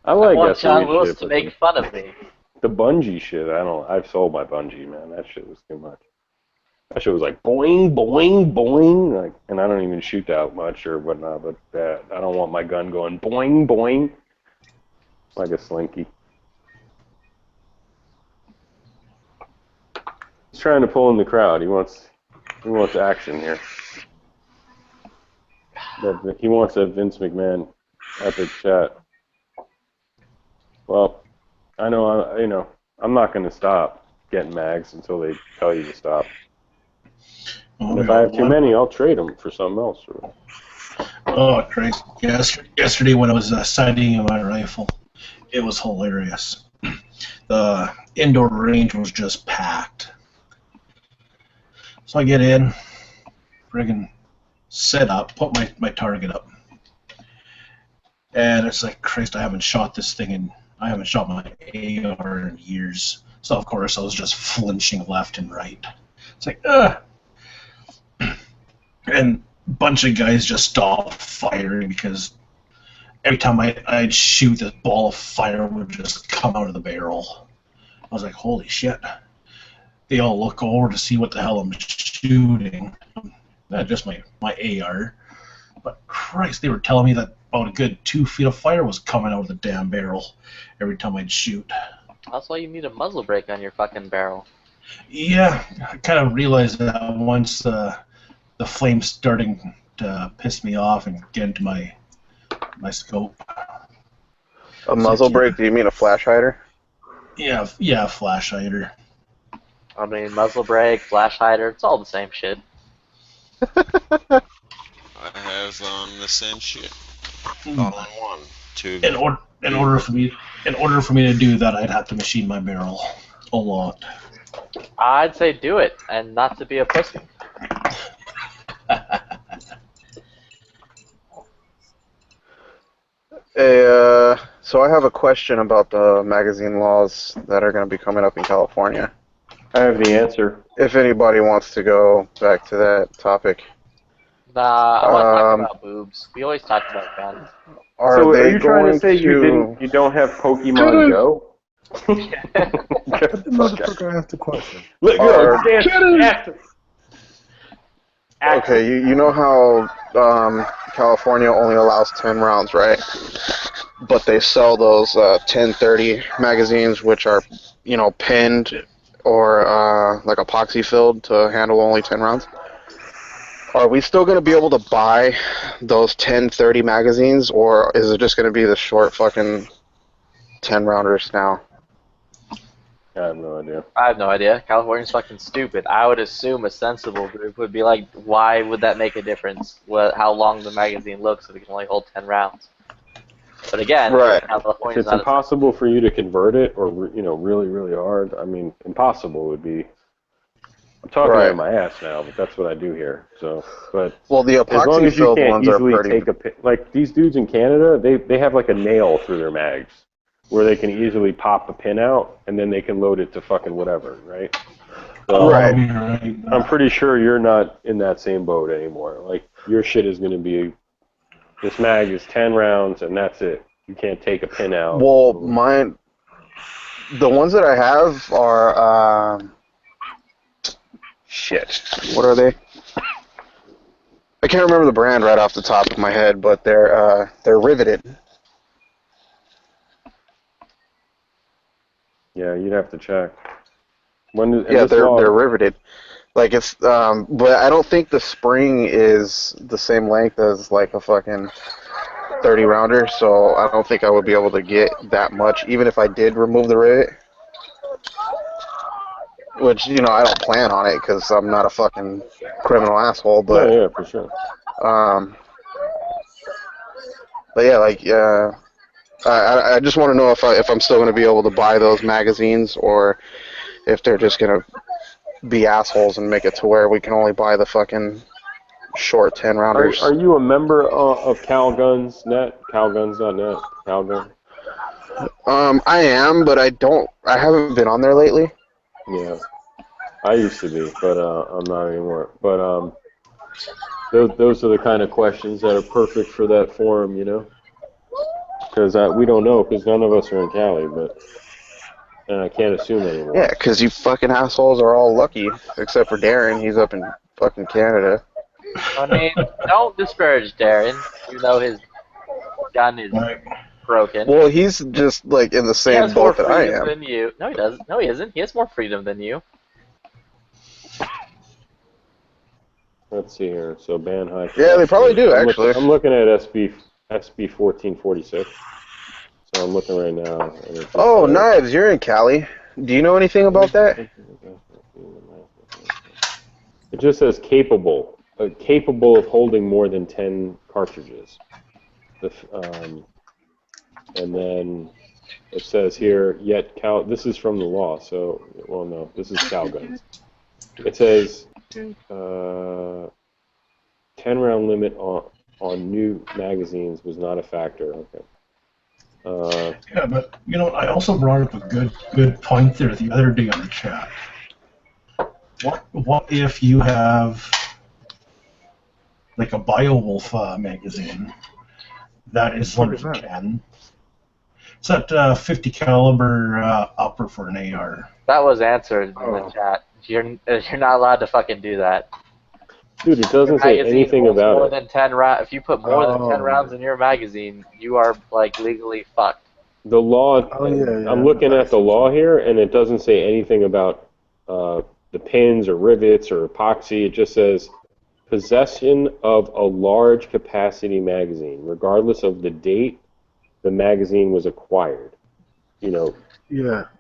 I like want SOE John Willis shit, to but make fun of me. The bungee shit, I've sold my bungee, man. That shit was too much. That shit was like boing, boing, boing, like, and I don't even shoot that much or whatnot. But I don't want my gun going boing, boing, like a slinky. He's trying to pull in the crowd. He wants action here. He wants a Vince McMahon epic chat. Well, I know, I'm not going to stop getting mags until they tell you to stop. And if I have too many, I'll trade them for something else. Oh, Christ. Yesterday when I was sighting my rifle, it was hilarious. The indoor range was just packed. So I get in, friggin' set up, put my target up. And it's like, Christ, I haven't shot my AR in years. So, of course, I was just flinching left and right. It's like, ugh. And a bunch of guys just stopped firing because every time I'd shoot, this ball of fire would just come out of the barrel. I was like, holy shit. They all look over to see what the hell I'm shooting. Not just my AR. But Christ, they were telling me that about a good 2 feet of fire was coming out of the damn barrel every time I'd shoot. That's why you need a muzzle brake on your fucking barrel. Yeah, I kind of realized that once the flame's starting to piss me off and get into my scope. A muzzle brake? Do you mean a flash hider? Yeah, flash hider. I mean, muzzle brake, flash hider, it's all the same shit. I have the same shit. All in one. In order for me to do that, I'd have to machine my barrel a lot. I'd say do it, and not to be a pussy. Hey, so So I have a question about the magazine laws that are going to be coming up in California. I have the answer. If anybody wants to go back to that topic. Nah, I want to talk about boobs. We always talk about guns. Are you trying to say you don't have Pokemon Go? Let the motherfucker ask the question. Look, Okay, you know how California only allows 10 rounds, right? But they sell those 1030 magazines, which are, pinned or like epoxy filled to handle only 10 rounds. Are we still going to be able to buy those 1030 magazines, or is it just going to be the short fucking 10 rounders now? I have no idea. I have no idea. California's fucking stupid. I would assume a sensible group would be like, why would that make a difference? How long the magazine looks if it can only hold 10 rounds? But again, If California's it's impossible for you to convert it, or really, really hard, I mean, impossible would be. I'm talking out of my ass now, but that's what I do here. So, but well, the as long as you epoxy-filled can't ones are easily pretty. take like these dudes in Canada, they have like a nail through their mags, where they can easily pop a pin out and then they can load it to fucking whatever, right? So, I'm pretty sure you're not in that same boat anymore. Like your shit is going to be, this mag is 10 rounds and that's it. You can't take a pin out. Well, the ones that I have are shit. What are they? I can't remember the brand right off the top of my head, but they're riveted. Yeah, you'd have to check. They're riveted. Like it's but I don't think the spring is the same length as like a fucking 30 rounder, so I don't think I would be able to get that much, even if I did remove the rivet. Which, I don't plan on it because I'm not a fucking criminal asshole, but... Yeah, for sure. But yeah, I just want to know if I'm still going to be able to buy those magazines, or if they're just going to be assholes and make it to where we can only buy the fucking short 10 rounders. Are you a member of CalGuns.net? CalGuns.net? CalGun? I am, but I haven't been on there lately. Yeah, I used to be, but I'm not anymore. But those are the kind of questions that are perfect for that forum, Because we don't know, because none of us are in Cali, and I can't assume anymore. Yeah, because you fucking assholes are all lucky, except for Darren. He's up in fucking Canada. I mean, don't disparage Darren, even though his gun is broken. Well, he's just like in the same boat that I am. He has more freedom than you. No, he doesn't. No, he isn't. He has more freedom than you. Let's see here. So ban high. Yeah, they probably do, actually. I'm looking at SB 1446. So I'm looking right now. And Oh, Knives, you're in Cali. Do you know anything about that? It just says capable of holding more than 10 cartridges. And then it says here, this is from the law, so, well, no, this is CalGuns. It says 10-round limit on new magazines was not a factor. Okay. Yeah, but, I also brought up a good point there the other day on the chat. What if you have like a Beowulf magazine that is limited to 10? It's that 50 caliber upper for an AR. That was answered in the chat. You're not allowed to fucking do that. Dude, it doesn't say anything about more it. Than 10 if you put more than 10 rounds in your magazine, you are like legally fucked. The law. I'm looking at the law here, and it doesn't say anything about the pins or rivets or epoxy. It just says possession of a large capacity magazine, regardless of the date the magazine was acquired. Yeah,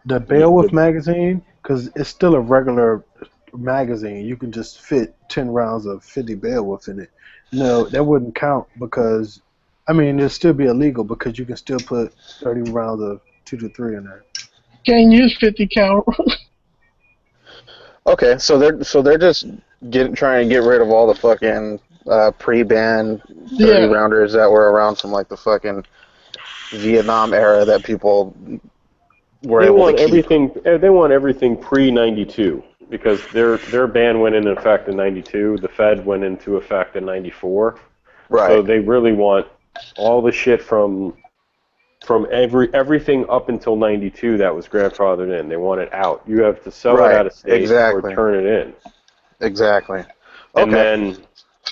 the Beowulf magazine, because it's still a regular magazine. You can just fit 10 rounds of 50 Beowulf in it. No, that wouldn't count because, it'd still be illegal because you can still put 30 rounds of 223 in there. Can't use 50 cal. Okay, so they're just trying to get rid of all the fucking pre-ban 30 rounders that were around from like the fucking Vietnam era that people were They able want to keep. everything. They want everything pre-92 because their ban went into effect in 92. The Fed went into effect in 94. Right. So they really want all the shit from everything up until 92 that was grandfathered in. They want it out. You have to sell it out of state Exactly. or turn it in. Exactly. And Okay. then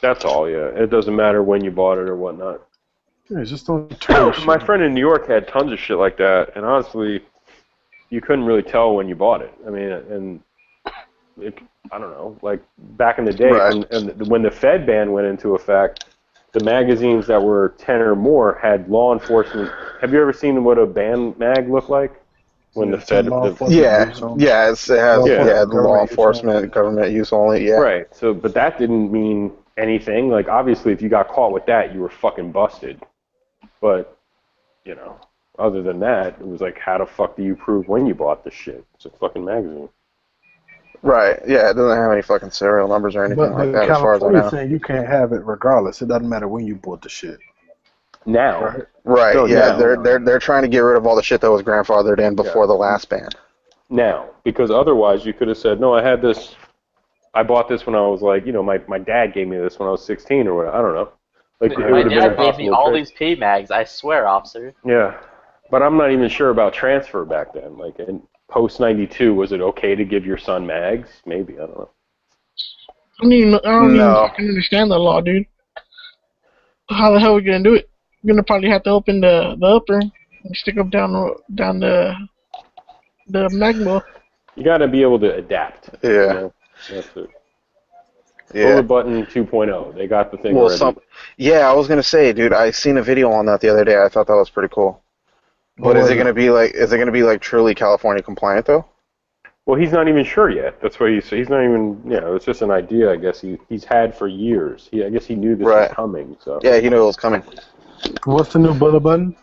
that's all. Yeah, it doesn't matter when you bought it or whatnot. Yeah, just don't turn shit. My friend in New York had tons of shit like that, and honestly, you couldn't really tell when you bought it. I mean, and I don't know, like back in the day, when the Fed ban went into effect, the magazines that were 10 or more had law enforcement. Have you ever seen what a ban mag looked like? When the Fed, law enforcement, government use only, yeah. Right. So, but that didn't mean anything. Like, obviously, if you got caught with that, you were fucking busted. But, you know, other than that, it was like, how the fuck do you prove when you bought this shit? It's a fucking magazine. Right. Yeah, it doesn't have any fucking serial numbers or anything like that, as far as I California know. saying you can't have it regardless. It doesn't matter when you bought the shit. Now. Right. No, yeah, now. they're trying to get rid of all the shit that was grandfathered in before the last ban. Now, because otherwise you could have said, no, I bought this when I was like, you know, my dad gave me this when I was 16 or whatever. I don't know. Like, it My would have been dad gave impossible me to all trace. these P-mags, I swear, officer. Yeah, but I'm not even sure about transfer back then. Like, in post 92, was it okay to give your son mags? Maybe, I don't know. I don't even fucking understand the law, dude. How the hell are we gonna do it? We're gonna probably have to open the upper and stick them down the magma. You got to be able to adapt. Yeah. You know? That's it. Yeah. Bullet button 2.0. They got the thing Well, already. yeah, I was gonna say, dude, I seen a video on that the other day. I thought that was pretty cool. But is it gonna be like truly California compliant though? Well, he's not even sure yet. That's why he's not even. You know, it's just an idea. I guess he's had for years. I guess he knew this was coming. So yeah, he knew it was coming. What's the new bullet button?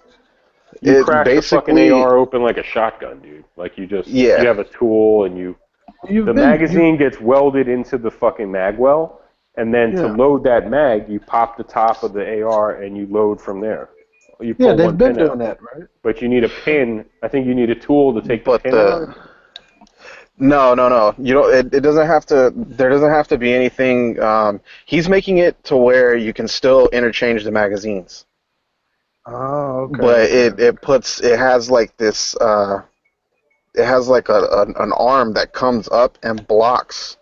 You crack the fucking AR open like a shotgun, dude. Like you just you have a tool and the magazine gets welded into the fucking mag well, and then to load that mag, you pop the top of the AR and you load from there. You pull they've one been pin doing out. that, right? But you need a pin. I think you need a tool to take the pin out. No. You know, it doesn't have to. There doesn't have to be anything. He's making it to where you can still interchange the magazines. Oh, okay. But it has like this. It has like an arm that comes up and blocks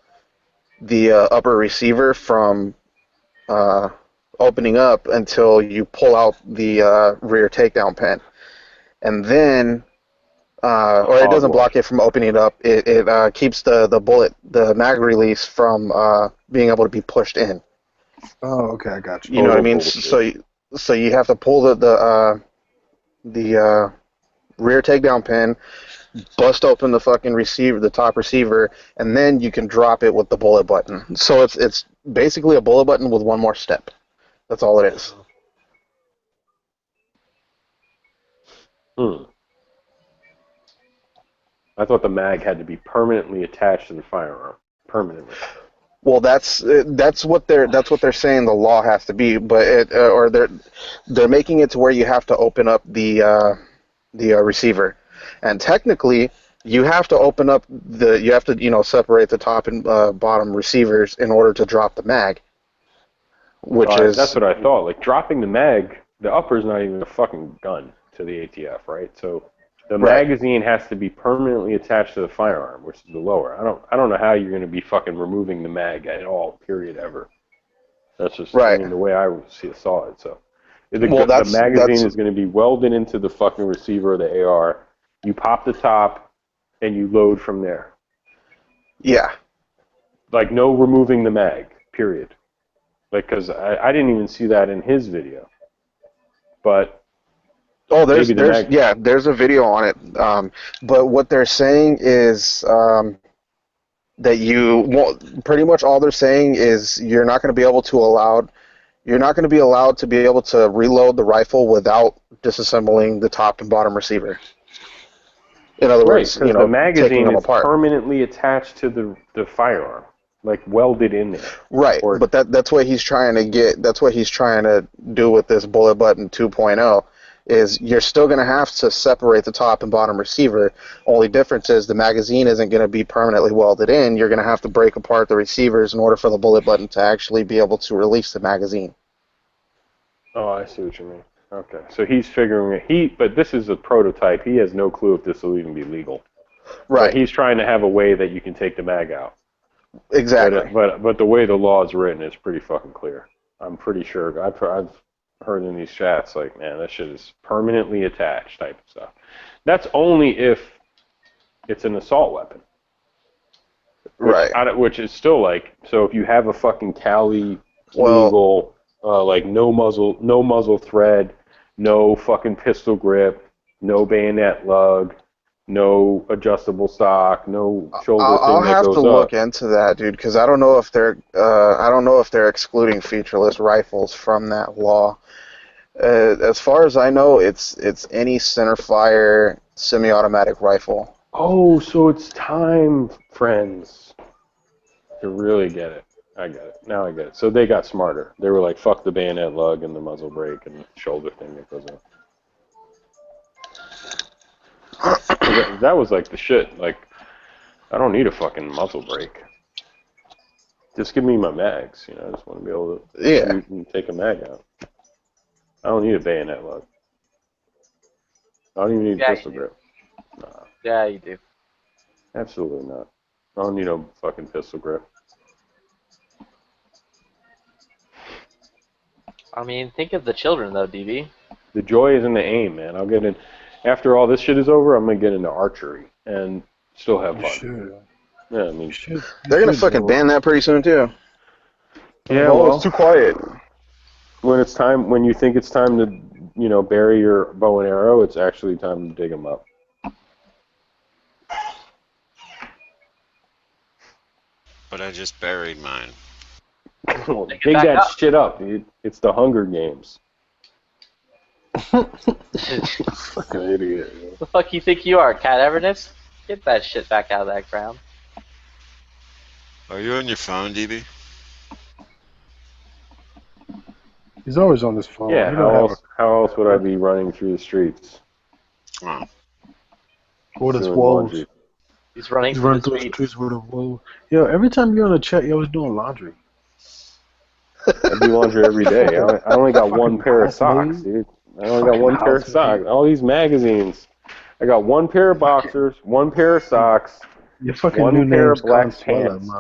the upper receiver from opening up until you pull out the rear takedown pin, and then. Or it doesn't block it from opening it up. It keeps the mag release from being able to be pushed in. Oh, okay, I got you. You know what I mean? So you have to pull the rear takedown pin, bust open the fucking receiver, the top receiver, and then you can drop it with the bullet button. So it's basically a bullet button with one more step. That's all it is. I thought the mag had to be permanently attached to the firearm. Permanently. Well, that's what they're saying the law has to be, but they're making it to where you have to open up the receiver, and technically you have to open up separate the top and bottom receivers in order to drop the mag. That's what I thought. Like dropping the mag, the upper's not even a fucking gun to the ATF, right? So. The magazine has to be permanently attached to the firearm, which is the lower. I don't know how you're going to be fucking removing the mag at all, period, ever. That's just I mean, the way I saw it. So the magazine is going to be welded into the fucking receiver of the AR. You pop the top, and you load from there. Yeah. Like no removing the mag, period. Like because I didn't even see that in his video, but. Oh, there's a video on it. But what they're saying is that pretty much all they're saying is you're not going to be allowed to be able to reload the rifle without disassembling the top and bottom receiver. In other words, the magazine is apart. Permanently attached to the firearm, like welded in there. Right, but that's what he's trying to get. That's what he's trying to do with this bullet button 2.0. is you're still going to have to separate the top and bottom receiver. Only difference is the magazine isn't going to be permanently welded in. You're going to have to break apart the receivers in order for the bullet button to actually be able to release the magazine. Oh, I see what you mean. Okay, so he's figuring it. But this is a prototype. He has no clue if this will even be legal. Right. But he's trying to have a way that you can take the mag out. Exactly. But the way the law is written is pretty fucking clear. I'm pretty sure. I've heard in these chats, like, man, that shit is permanently attached type of stuff. That's only if it's an assault weapon. Which is still like, so if you have a fucking Cali legal, like no muzzle thread, no fucking pistol grip, no bayonet lug, no adjustable stock, no shoulder thing that goes up. I'll have to look into that, dude, because I don't know if they're excluding featureless rifles from that law. As far as I know, it's any centerfire semi-automatic rifle. Oh, so it's time, friends, to really get it. I get it. Now I get it. So they got smarter. They were like, fuck the bayonet lug and the muzzle brake and the shoulder thing that goes up. That was like the shit. Like, I don't need a fucking muzzle brake. Just give me my mags. You know, I just want to be able to shoot and take a mag out. I don't need a bayonet lug. I don't even need a pistol grip. Nah. Yeah, you do. Absolutely not. I don't need a fucking pistol grip. I mean, think of the children, though, DB. The joy is in the aim, man. I'll get in. After all this shit is over, I'm going to get into archery and still have fun. Yeah, I mean, they're going to fucking ban that pretty soon, too. Yeah, well, it's too quiet. When it's time, when you think it's time to, you know, bury your bow and arrow, it's actually time to dig them up. But I just buried mine. Well, dig that shit up, dude. It's the Hunger Games. Fucking idiot. The fuck you think you are, Cat Everness? Get that shit back out of that ground. Are you on your phone, DB? He's always on his phone. Yeah, how else would I be running through the streets? Oh. With his wolves. He's running through the streets with a wolf. Yo, every time you're on the chat, you're always doing laundry. I do laundry every day. I only got one pair of socks, dude. I only got one pair of socks. All these magazines. I got one pair of boxers, one pair of socks, one pair of black pants. It's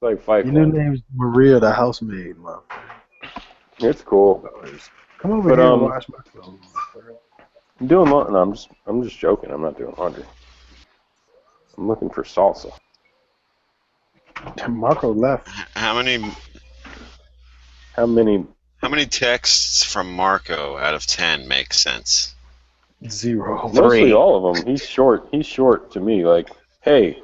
like Fight Club. Your new name's Maria the housemaid, motherfucker. It's cool. Come over here and watch my film. I'm doing laundry. No, I'm just joking. I'm not doing laundry. I'm looking for salsa. Marco left. How many texts from Marco out of 10 make sense? 0. Mostly all of them. He's short. He's short to me. Like, hey,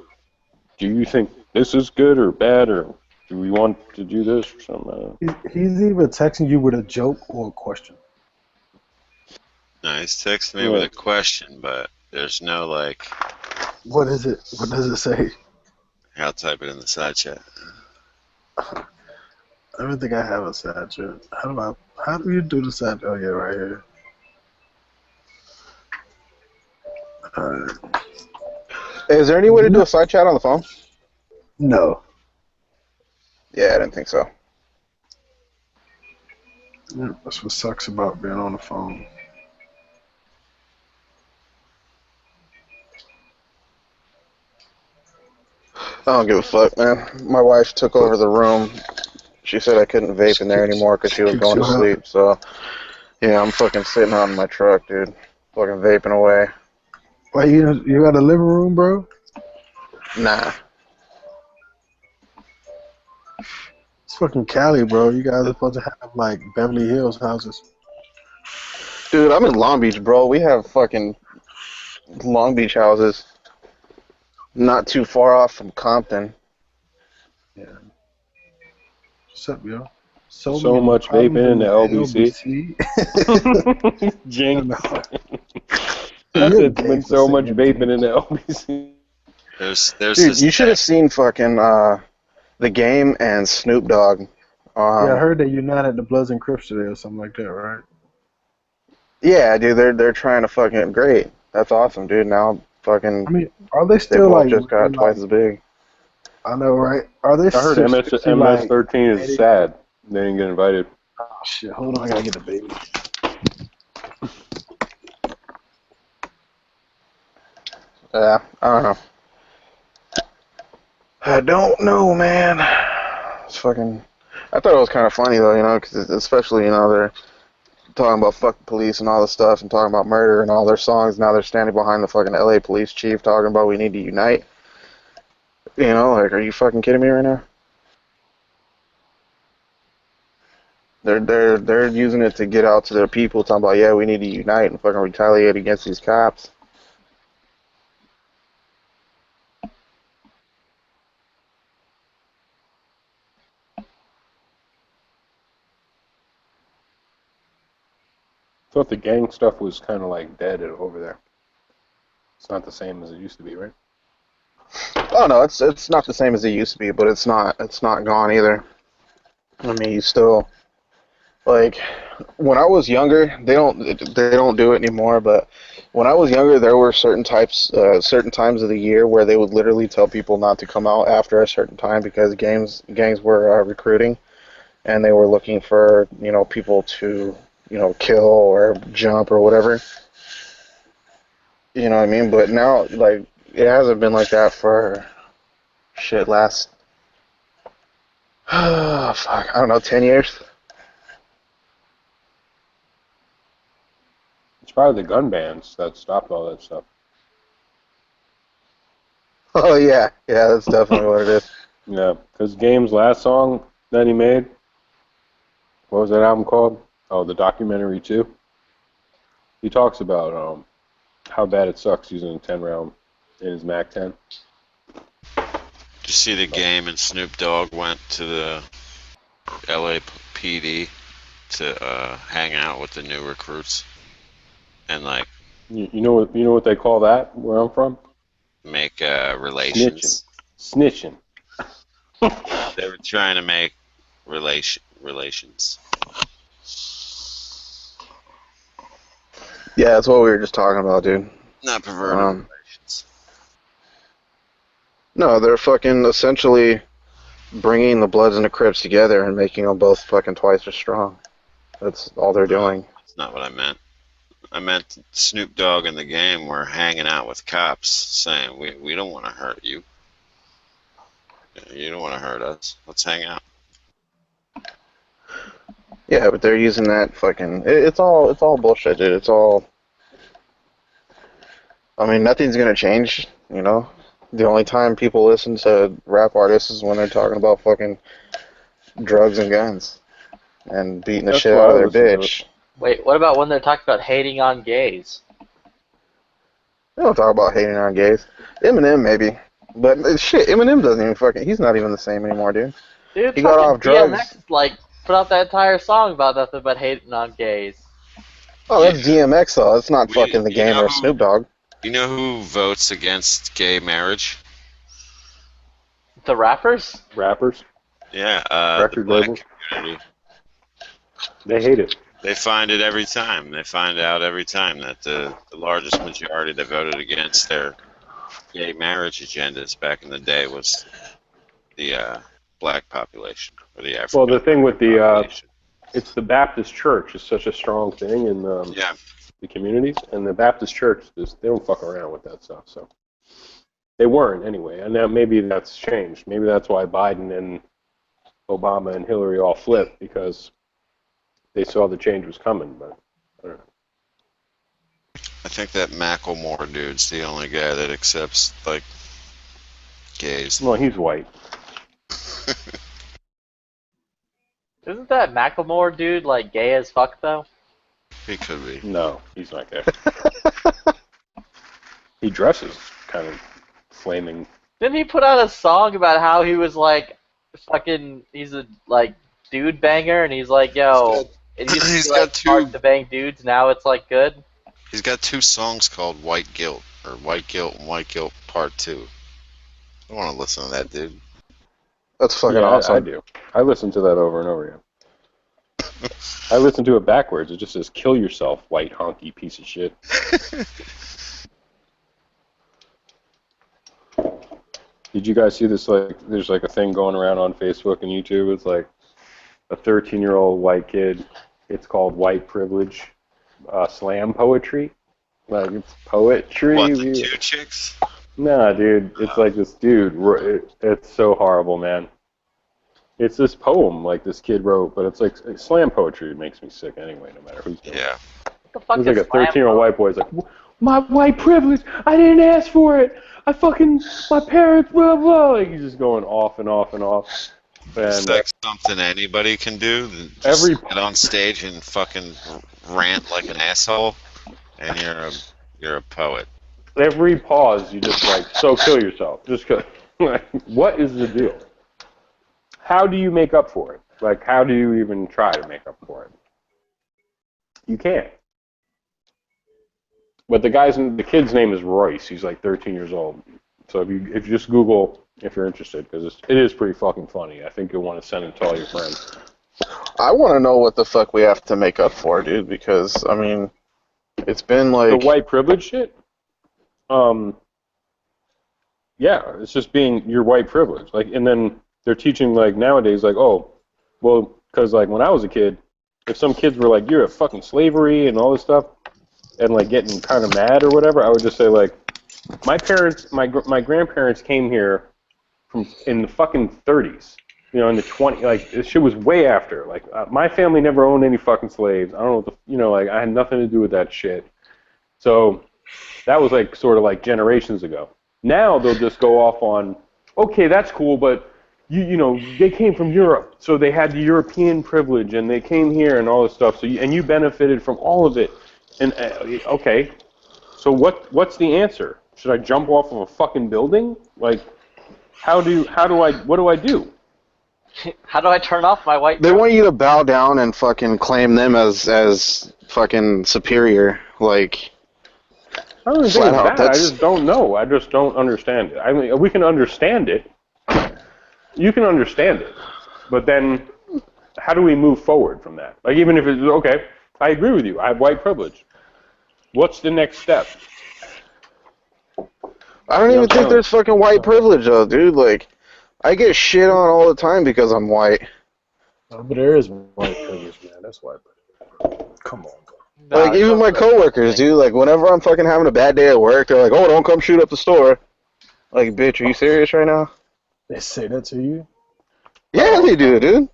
do you think this is good or bad, or do we want to do this or something? He's either texting you with a joke or a question. No, he's texting me with a question, but there's no like. What is it? What does it say? I'll type it in the side chat. I don't think I have a side chat. How do you do the side chat? Oh yeah, right here. Alright. Hey, is there any way to do a side chat on the phone? No. Yeah, I didn't think so. Yeah, that's what sucks about being on the phone. I don't give a fuck, man. My wife took over the room. She said I couldn't vape in there anymore because she was going to sleep. So, yeah, I'm fucking sitting out in my truck, dude. Fucking vaping away. Why, you got a living room, bro? Nah. It's fucking Cali, bro. You guys are supposed to have, like, Beverly Hills houses. Dude, I'm in Long Beach, bro. We have fucking Long Beach houses. Not too far off from Compton. Yeah. What's up, yo? So much vaping in the LBC. Jinx. There's been so much vaping in the LBC. There's Dude, you should have seen fucking The Game and Snoop Dogg. Yeah, I heard they united the Bloods and Crips today or something like that, right? Yeah, dude, they're trying to fucking great. That's awesome, dude. Now fucking I mean, are they they still both like just really, got twice like? as big. I know, right? Are they I heard seriously like MS-13 is committed? sad. They didn't get invited. Oh shit! Hold on, I gotta get the baby. Yeah, I don't know. I don't know, man. It's fucking. I thought it was kind of funny though, you know, because especially they're talking about fuck the police and all this stuff and talking about murder and all their songs. Now they're standing behind the fucking LA police chief talking about we need to unite. You know, like, are you fucking kidding me right now? They're using it to get out to their people, talking about yeah we need to unite and fucking retaliate against these cops. Thought the gang stuff was kind of like dead over there. It's not the same as it used to be, right? Oh no, it's not the same as it used to be, but it's not gone either. I mean, you still like when I was younger, they don't do it anymore. But when I was younger, there were certain times of the year where they would literally tell people not to come out after a certain time because gangs were recruiting, and they were looking for people to kill or jump or whatever. You know what I mean? But now, like, it hasn't been like that for shit last fuck, I don't know, 10 years. It's probably the gun bans that stopped all that stuff. Oh yeah, that's definitely what it is. Yeah, because Game's last song that he made, what was that album called? Oh, the documentary too. He talks about how bad it sucks using a 10 round in his Mac 10. Did you see the Game and Snoop Dogg went to the LAPD to hang out with the new recruits and like You know what they call that where I'm from? make relations. Snitching. They were trying to make relations. Yeah, that's what we were just talking about, dude. Not perverted relations. No, they're fucking essentially bringing the Bloods and the Crips together and making them both fucking twice as strong. That's all they're doing. That's not what I meant. I meant Snoop Dogg and the Game were hanging out with cops saying, we don't want to hurt you. You don't want to hurt us. Let's hang out. Yeah, but they're using that fucking... It's all bullshit, dude. It's all... I mean, nothing's gonna change, you know? The only time people listen to rap artists is when they're talking about fucking drugs and guns and beating the shit out of their bitch. Wait, what about when they're talking about hating on gays? They don't talk about hating on gays. Eminem, maybe. But shit, Eminem doesn't even fucking... He's not even the same anymore, dude. Dude, he got off drugs. DMX, like, put out that entire song about nothing but hating on gays. Oh, that's DMX, though. That's not fucking the Game or Snoop Dogg. You know who votes against gay marriage? The rappers? Rappers? Yeah, Record the black labels? community. They hate it. They find it every time. They find out every time that the largest majority that voted against their gay marriage agendas back in the day was the black population or the African. Well, the thing with the it's the Baptist Church is such a strong thing in the communities, and the Baptist Church they don't fuck around with that stuff. So they weren't anyway, and now maybe that's changed. Maybe that's why Biden and Obama and Hillary all flipped because they saw the change was coming. But I don't know. I think that Macklemore dude's the only guy that accepts like gays. Well, he's white. Isn't that Macklemore dude like gay as fuck though? He could be. No, he's not gay. He dresses kind of flaming. Didn't he put out a song about how he was like fucking he's a like dude banger and he's like yo it used to be like hard to bang dudes, now it's like good? He's got 2 songs called White Guilt or White Guilt and White Guilt Part 2. I want to listen to that dude. That's fucking awesome. awesome. I do. I listen to that over and over again. I listen to it backwards. It just says "kill yourself, white honky piece of shit." Did you guys see this? Like, there's like a thing going around on Facebook and YouTube. It's like a 13-year-old white kid. It's called white privilege slam poetry. Like, it's poetry. What, the two chicks? Nah, dude. It's like this dude. It's so horrible, man. It's this poem like this kid wrote, but it's like slam poetry. It makes me sick anyway, no matter who's doing it. Yeah. What the fuck It's is like a slam 13-year-old white boy. It's like, my white privilege. I didn't ask for it. My parents, blah, blah. Like, he's just going off and off and off. And It's like something anybody can do. Just get on stage and fucking rant like an asshole, and you're a poet. every pause, you just like, so kill yourself. Just go. Like, what is the deal? How do you make up for it? Like, how do you even try to make up for it? You can't. But the kid's name is Royce. He's like 13 years old. So if you just Google if you're interested, because it is pretty fucking funny. I think you'll want to send it to all your friends. I want to know what the fuck we have to make up for, dude, because, I mean, it's been like... The white privilege shit? Yeah, it's just being your white privilege. Like, and then they're teaching, like, nowadays, like, oh, well, because, like, when I was a kid, if some kids were like, you're a fucking slavery and all this stuff, and, like, getting kind of mad or whatever, I would just say, like, my grandparents came here in the fucking 30s, you know, in the 20s, like, this shit was way after. Like, my family never owned any fucking slaves. I don't know what the, you know, like, I had nothing to do with that shit. So that was, like, sort of like generations ago. Now they'll just go off on, okay, that's cool, but you know, they came from Europe, so they had the European privilege, and they came here and all this stuff. So you benefited from all of it. And okay, so what's the answer? Should I jump off of a fucking building? Like, what do I do? How do I turn off my white? They want you to bow down and fucking claim them as fucking superior, like. I don't think it's that. I just don't know. I just don't understand it. I mean, we can understand it. You can understand it, but then how do we move forward from that? Like, even if it's okay, I agree with you. I have white privilege. What's the next step? I don't even think there's fucking white privilege, though, dude. Like, I get shit on all the time because I'm white. Oh, but there is white privilege, man. That's white privilege. Come on, bro. Like, even my coworkers, dude. Like, whenever I'm fucking having a bad day at work, they're like, "Oh, don't come shoot up the store." Like, bitch, are you serious right now? They say that to you? Yeah, they do, dude.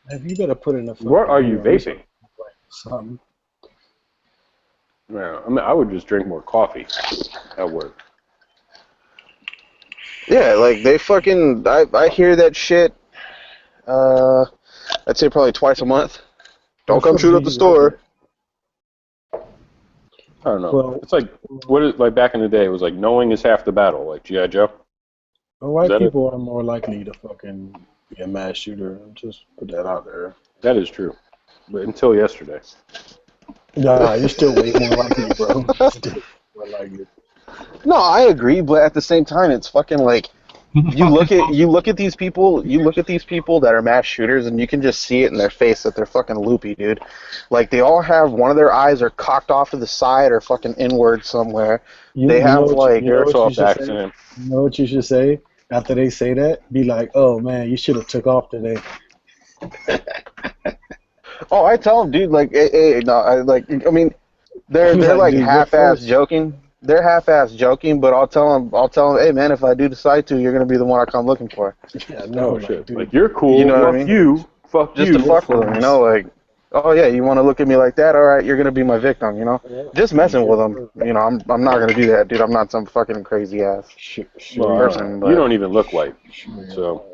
Have you better put in a. What are you vaping? Something. Yeah, I mean, I would just drink more coffee at work. Yeah, like, they fucking... I hear that shit, I'd say probably twice a month. Don't come shoot up the store. I don't know. Well, it's like, like back in the day, it was like, knowing is half the battle, like G.I. Joe. Well, white people are more likely to fucking be a mass shooter. Just put that out there. That is true. But until yesterday. Nah, you're still way more likely, bro. More likely. No, I agree, but at the same time, it's fucking like you look at these people that are mass shooters, and you can just see it in their face that they're fucking loopy, dude. Like, they all have one of their eyes are cocked off to the side or fucking inward somewhere. They have like airsoft accident. You know what you should say after they say that? Be like, "Oh man, you should have took off today." Oh, I tell them, dude. Like, no, I mean, they're like half-ass joking. They're half-ass joking, but I'll tell them, hey man, if I do decide to, you're gonna be the one I come looking for. Yeah, no shit. Like, you're cool. You know fuck what I mean? You. Fuck just you. Just to fuck with them, you know, like. Oh yeah, you want to look at me like that? All right, you're gonna be my victim, you know. Just messing with them, you know. I'm not gonna do that, dude. I'm not some fucking crazy ass person. You don't even look white, so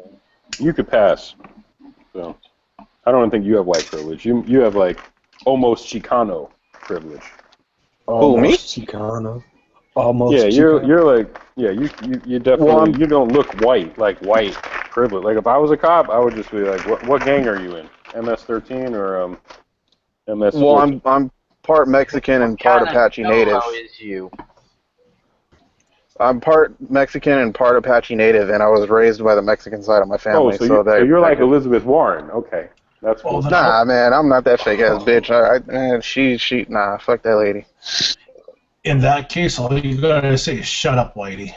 you could pass. So I don't think you have white privilege. You have like almost Chicano privilege. Almost me? Chicano. Almost. Yeah, Chicano. you're like you definitely you don't look white like white privilege. Like, if I was a cop, I would just be like, what gang are you in? MS-13 or MS? Well, I'm part Mexican and part Apache Native. How is you? I'm part Mexican and part Apache Native, and I was raised by the Mexican side of my family. Oh, so you're like Elizabeth Warren, okay? That's cool. Nah, man, I'm not that fake ass bitch. Nah, fuck that lady. In that case, all you gotta say is shut up, Whitey.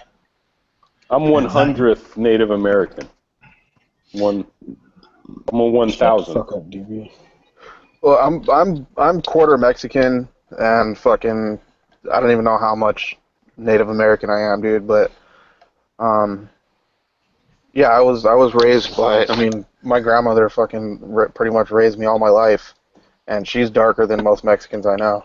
I'm 100th Native American. I'm a 1,000. Fuck up, DB. Well, I'm quarter Mexican and fucking I don't even know how much Native American I am, dude. But yeah, I was raised by. I mean, my grandmother fucking pretty much raised me all my life, and she's darker than most Mexicans I know.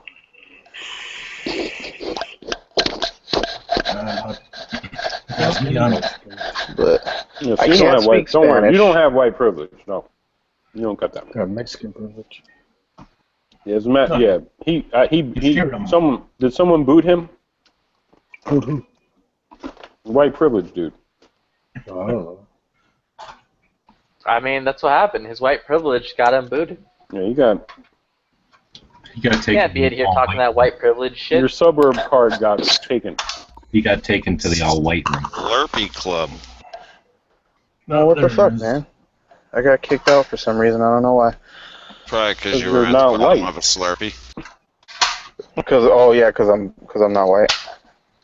But Yeah, so I you don't can't have white. speak Don't worry, Spanish. you don't have white privilege. No, you don't cut that. Got Mexican privilege. Yeah, as a matter, yeah. He. Someone boot him? Boot who? White privilege, dude. I don't know. I mean, that's what happened. His white privilege got him booted. Yeah, you got. You got taken. You can't be in here talking that white privilege shit. Your suburb card got taken. He got taken to the all-white room. Slurpee Club. No, what the fuck, man? I got kicked out for some reason. I don't know why. Probably because you you're were at the not bottom white. of a Slurpee. Because I'm not white.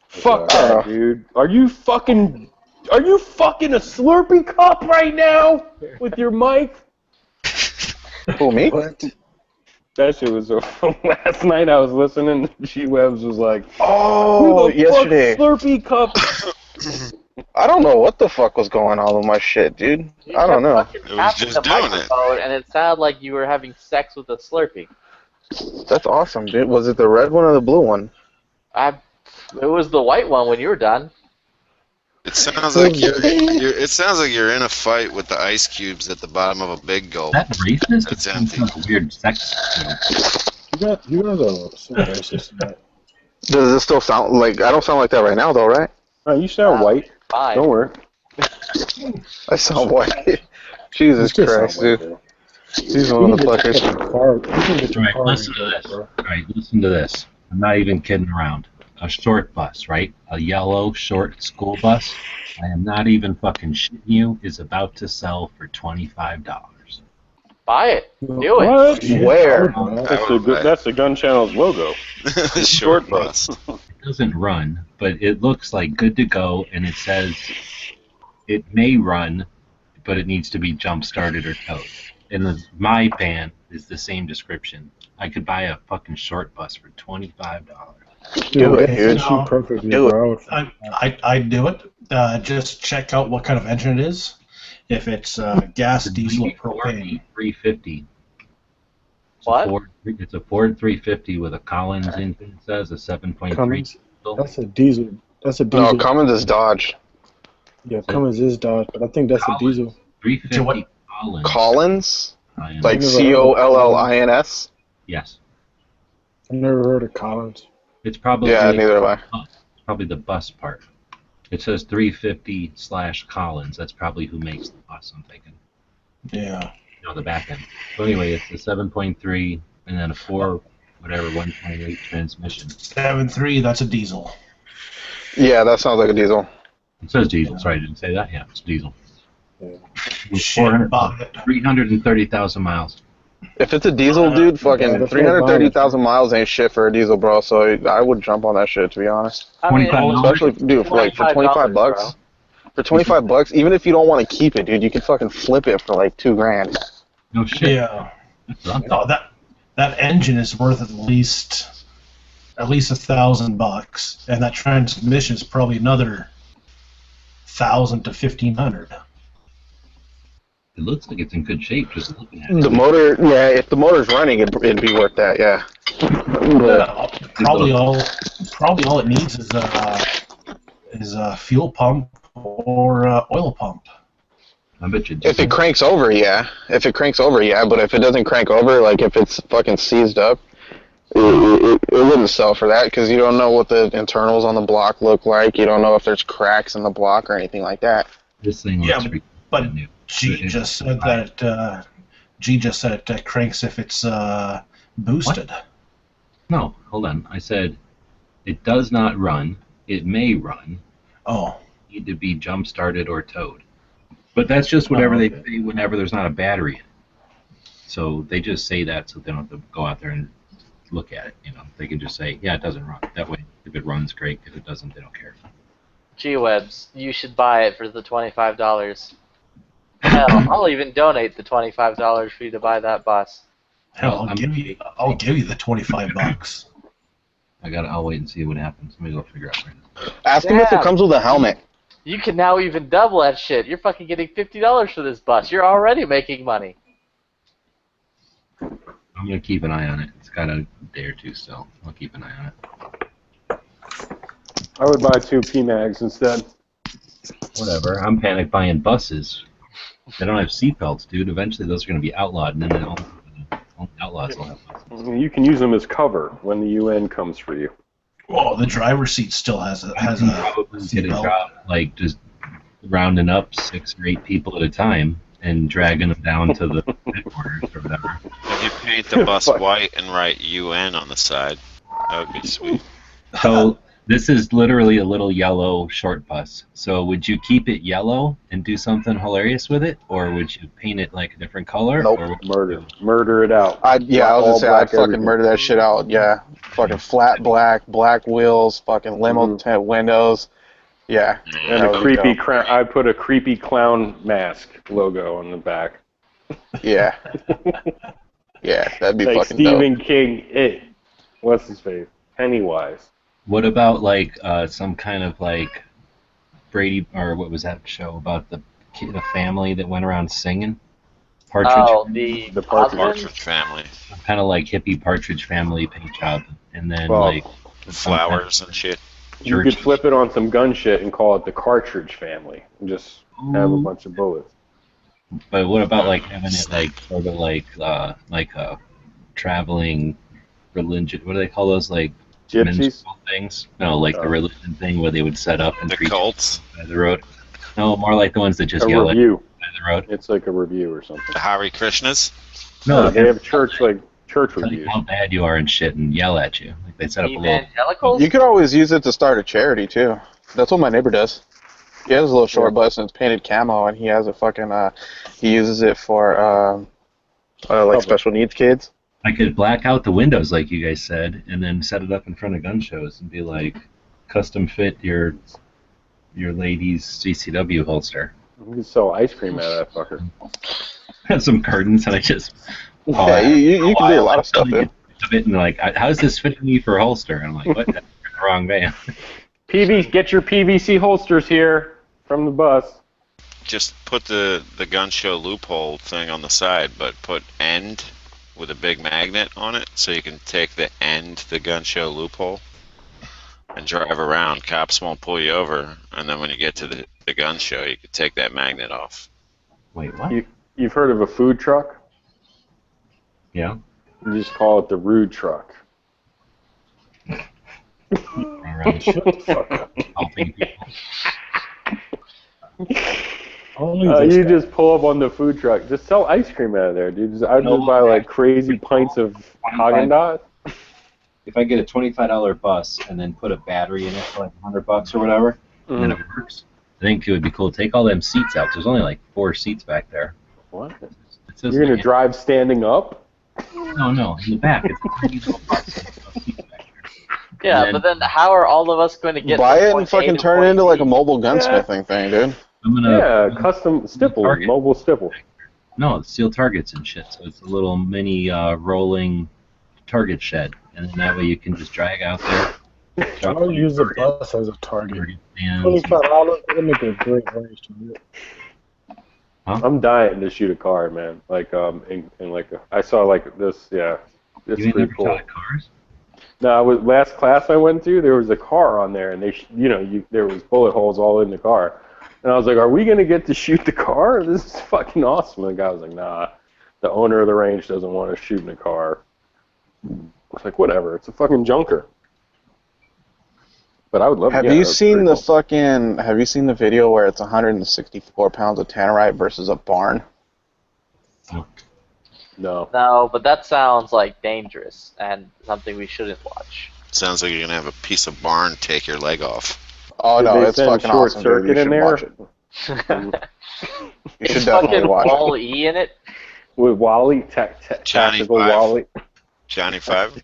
Fuck that, dude. Are you fucking a Slurpee cup right now with your mic? Who, me? What? That shit was last night. I was listening. G-Webs was like, Oh, "Who the yesterday. fuck Slurpee cup?" I don't know what the fuck was going on with my shit, dude. I don't know. It was just doing it. And it sounded like you were having sex with a Slurpee. That's awesome, dude. Was it the red one or the blue one? It was the white one when you were done. It sounds like it sounds like you're in a fight with the ice cubes at the bottom of a big gulp. That racist? That's It empty. sounds like a weird sex. You guys are so racist. Does it still sound like... I don't sound like that right now, though, right? You sound white. Fine. Don't worry. I sound white. Jesus Christ, dude. These motherfuckers. Alright, listen to this. Alright, listen to this. I'm not even kidding around. A short bus, right? A yellow short school bus. I am not even fucking shitting you. Is about to sell for $25. Buy it. Do it. What? Where? That's the Gun Channel's logo. Short bus. It doesn't run, but it looks like good to go, and it says it may run, but it needs to be jump started or towed. And my van is the same description. I could buy a fucking short bus for $25. Do it, dude. Shoot perfectly, Do it. bro. I'd do it. Just check out what kind of engine it is. If it's gas, diesel, or propane. 350. What? It's a Ford 350 with a Collins engine. It says a 7.3. Cummins. That's a diesel. That's a diesel. No, Cummins is Dodge. Yeah, Cummins is Dodge, but I think that's a diesel. 350 Collins. Collins? INS. Like Collins? Yes. I've never heard of Collins. It's probably neither have I. It's probably the bus part. It says 350/Collins. That's probably who makes the bus, I'm thinking. Yeah. No, the back end. So anyway, it's a 7.3 and then a 128 transmission. 7.3. That's a diesel. Yeah, that sounds like a diesel. It says diesel. Sorry, I didn't say that. Yeah, it's diesel. Shit, buy it. 330,000 miles. If it's a diesel, dude, fucking 330,000 miles ain't shit for a diesel, bro. So I would jump on that shit, to be honest. Especially, dude, for $25 bucks. For $25, even if you don't want to keep it, dude, you could fucking flip it for like $2,000. No shit. Yeah. No, that engine is worth at least $1,000, and that transmission is probably another $1,000 to $1,500. It looks like it's in good shape just looking at it. The motor, yeah, if the motor's running, it'd be worth that, yeah. Probably all it needs is a fuel pump or oil pump. I bet you. If it cranks over, yeah. But if it doesn't crank over, like if it's fucking seized up, it wouldn't sell for that because you don't know what the internals on the block look like. You don't know if there's cracks in the block or anything like that. This thing Yeah, looks but new. G just said that it cranks if it's boosted. What? No, hold on. I said it does not run. It may run. Oh. Need to be jump started or towed. But that's just whatever they say whenever there's not a battery in it. So they just say that so they don't have to go out there and look at it. They can just say, yeah, it doesn't run. That way, if it runs, great. If it doesn't, they don't care. G-Webs, you should buy it for the $25. Hell, I'll even donate the $25 for you to buy that bus. Hell, I'll give you the $25. I'll wait and see what happens. Let me go figure out right now. Ask him if it comes with a helmet. You can now even double that shit. You're fucking getting $50 for this bus. You're already making money. I'm gonna keep an eye on it. It's got a day or two still. I'll keep an eye on it. I would buy 2 PMags instead. Whatever. I'm panic buying buses. They don't have seatbelts, dude. Eventually, those are gonna be outlawed, and then only outlaws will have buses. You can use them as cover when the UN comes for you. Well, the driver's seat still has a probably get a job like just rounding up 6 or 8 people at a time and dragging them down to the headquarters or whatever. If you paint the bus white and write UN on the side, that would be sweet. So this is literally a little yellow short bus. So would you keep it yellow and do something hilarious with it, or would you paint it like a different color? Nope. Or murder it out. I was gonna say I'd fucking murder that shit out. Yeah, fucking flat black wheels, fucking limo tent windows. Yeah. And a creepy crown. I put a creepy clown mask logo on the back. Yeah. Yeah, that'd be like fucking Stephen dope. King. What's his face? Pennywise. what about like some kind of like Brady, or what was that show about the family that went around singing? Partridge. Oh, the Partridge Family. Kind of like hippie Partridge Family paint job, and then Well, like flowers and shit. You could flip it on some gun shit and call it the Cartridge Family, and just have a bunch of bullets. But what about like having it like sort of like a traveling religion? What do they call those, like gypsies minstrel things? No, like the religion thing where they would set up and the preach cults by the road. No, more like the ones that just a yell review. by the road. It's like a review or something. The Hare Krishnas. No, they have church tell you reviews. how bad you are and shit, and yell at you. Like they set up a little. Evangelicals? You could always use it to start a charity too. That's what my neighbor does. He has a little short bus and it's painted camo, and he has a fucking he uses it for like special needs kids. I could black out the windows like you guys said, and then set it up in front of gun shows and be like, custom fit your lady's CCW holster. You can sell ice cream out of that fucker. Have some curtains, and I just Yeah, you can do a lot of stuff, dude. And like, how does this fit me for a holster? And I'm like, what? That's the wrong van. Get your PVC holsters here from the bus. Just put the gun show loophole thing on the side, but put end with a big magnet on it, so you can take the end, the gun show loophole, and drive around. Cops won't pull you over, and then when you get to the gun show, you can take that magnet off. Wait, what? You've heard of a food truck? Yeah. You just call it the rude truck. Shut the fuck up. You just pull up on the food truck. Just sell ice cream out of there, dude. I'd just buy like crazy pints of Haagen-Dazs. If I get a $25 bus and then put a battery in it for like $100 or whatever, and then it works, I think it would be cool to take all them seats out. There's only like 4 seats back there. What? You're You're gonna drive standing up? No, in the back. It's a tiny little bus. Yeah, but then how are all of us going to get Buy from it and point A fucking to turn it point into B? like a mobile gunsmithing thing, dude. I'm gonna custom stipple, Target. mobile stipple. No, it's steel targets and shit. So it's a little mini rolling target shed, and then that way you can just drag out there. I'll use the bus as a target. And $25, that'll make a great range target. I'm dying to shoot a car, man. Like in like I saw like this. Yeah, this You is ain't pretty never cool. shot cars? No, last class I went to. There was a car on there, and there was bullet holes all in the car. And I was like, "Are we gonna get to shoot the car? This is fucking awesome." And the guy was like, "Nah, the owner of the range doesn't want to shoot in a car." I was like, "Whatever, it's a fucking junker." But I would love. Have you seen the video where it's 164 pounds of tannerite versus a barn? No. No, but that sounds like dangerous and something we shouldn't watch. Sounds like you're gonna have a piece of barn take your leg off. Oh Did no, they it's send fucking short awesome, dude. You circuit in should there? watch it. You should Is definitely fucking watch Wall it. E in it? With Wally, Johnny tactical Five. Wally. Johnny Five.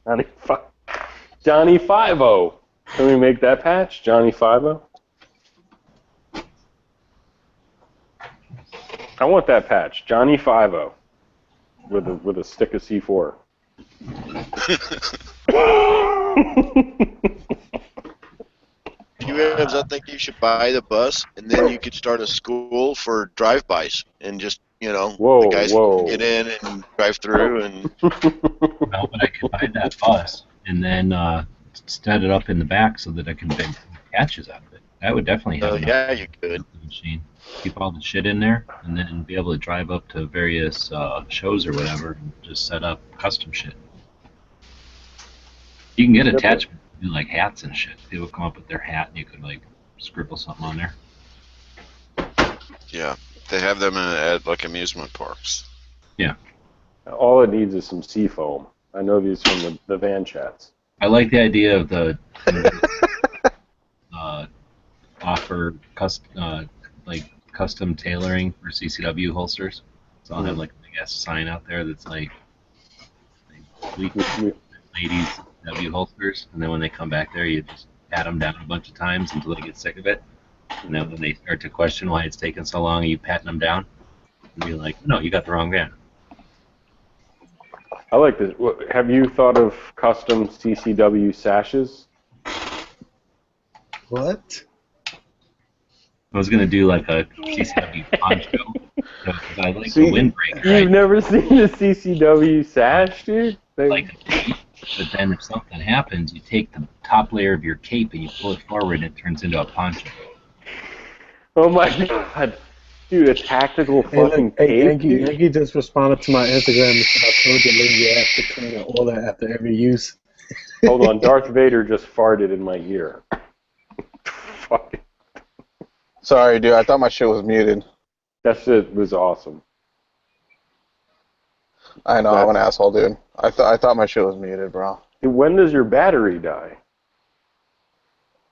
Johnny 5-0. Can we make that patch? Johnny 5-0? I want that patch. Johnny 5-0. With a stick of C4. Q-Abs, I think you should buy the bus, and then you could start a school for drive-bys, and just, the guys get in and drive through, and... No, but I could buy that bus and then set it up in the back so that I can make patches out of it. That would definitely have enough. Yeah, you could. Machine. Keep all the shit in there, and then be able to drive up to various shows or whatever, and just set up custom shit. You can get attachments to do like hats and shit. People come up with their hat, and you could like scribble something on there. Yeah, they have them at like amusement parks. Yeah. All it needs is some seafoam. I know these from the van chats. I like the idea of the offer custom tailoring for CCW holsters. So I'll have like a big ass sign out there that's like ladies W holsters, and then when they come back there, you just pat them down a bunch of times until they get sick of it. And then when they start to question why it's taking so long, you patting them down and be like, "No, you got the wrong van." I like this. Have you thought of custom CCW sashes? What? I was gonna do like a CCW poncho because I like the windbreaker. You've never seen the CCW sash, dude? Like a cape, but then if something happens, you take the top layer of your cape and you pull it forward, and it turns into a poncho. Oh my god, dude! A tactical fucking cape. Yankee just responded to my Instagram and said, "I told you, lady, you have to clean it all that after every use." Hold on, Darth Vader just farted in my ear. Fuck. Sorry, dude. I thought my shit was muted. That shit was awesome. I know, I'm an asshole, dude. I thought my shit was muted, bro. Dude, when does your battery die?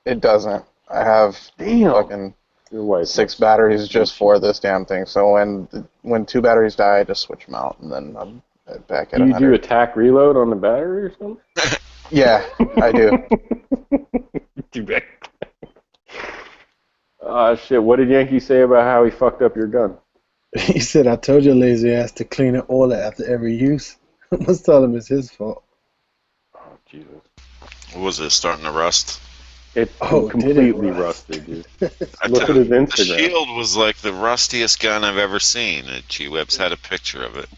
It doesn't. I have fucking 6 batteries just for this damn thing. So when 2 batteries die, I just switch them out, and then I'm back at 100. Do you attack reload on the battery or something? Yeah, I do. Shit, what did Yankee say about how he fucked up your gun? He said, "I told your lazy ass to clean it all after every use." I must tell him it's his fault. Oh, Jesus. What was it, starting to rust? It completely rusted, dude. Look at his Instagram. The Shield was like the rustiest gun I've ever seen. G-Web's had a picture of it.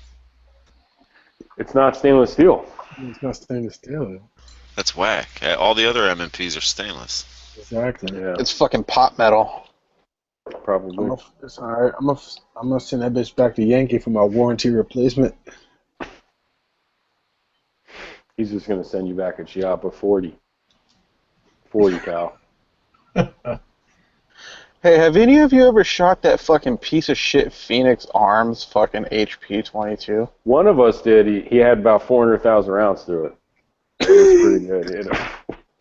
It's not stainless steel. It's not stainless steel. That's whack. All the other M&Ps are stainless. Exactly. Yeah. It's fucking pot metal. Probably. It's alright. I'm gonna send that bitch back to Yankee for my warranty replacement. He's just gonna send you back a Chiappa 40. 40 cal. Hey, have any of you ever shot that fucking piece of shit Phoenix Arms fucking HP 22? One of us did. He had about 400,000 rounds through it. It was pretty good. He had a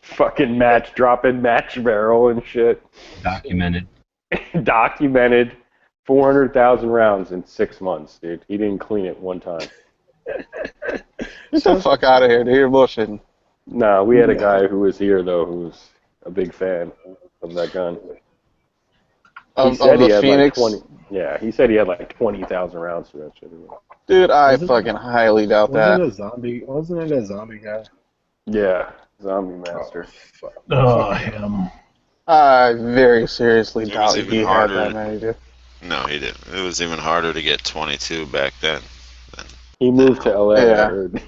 fucking dropping match barrel and shit. Documented. 400,000 rounds in 6 months, dude. He didn't clean it one time. Get the fuck out of here, dude. You're bullshitting. Nah, we had a guy who was here, though, who was a big fan of that gun. He said he had Phoenix? like 20. Yeah, he said he had like 20,000 rounds through that shit. Dude, I fucking highly doubt that. Wasn't it a zombie guy? Yeah, Zombie Master. Oh, him. I very seriously doubt even he had harder. that many, dude. No, he didn't. It was even harder to get 22 back then. He moved to LA. Yeah. I heard.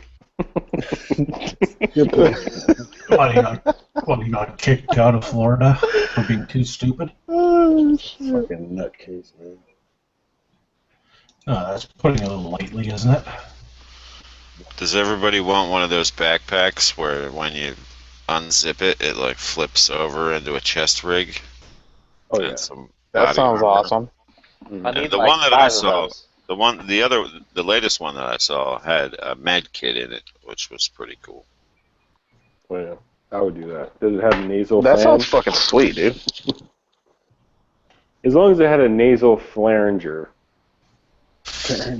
What, he got kicked out of Florida for being too stupid? Fucking nutcase, man. That's putting it a little lightly, isn't it? Does everybody want one of those backpacks where when you unzip it, it like flips over into a chest rig? Oh yeah, that sounds awesome. And the one that I saw, the latest one that I saw had a med kit in it, which was pretty cool. Oh yeah, I would do that. Does it have a nasal? That fan? sounds fucking sweet, dude. As long as it had a nasal flanger.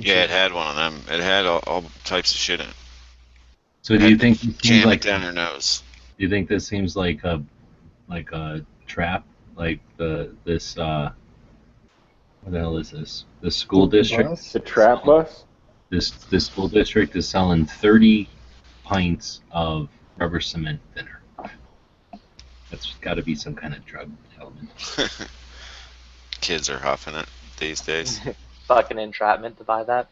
Yeah, it had one of them. It had all types of shit in it. So do you think this seems Jam like it down your nose. Do you think this seems like a trap? Like this what the hell is this? The school district. The trap bus. This school district is selling 30 pints of rubber cement thinner. That's got to be some kind of drug element. Kids are huffing it these days. Fucking entrapment to buy that.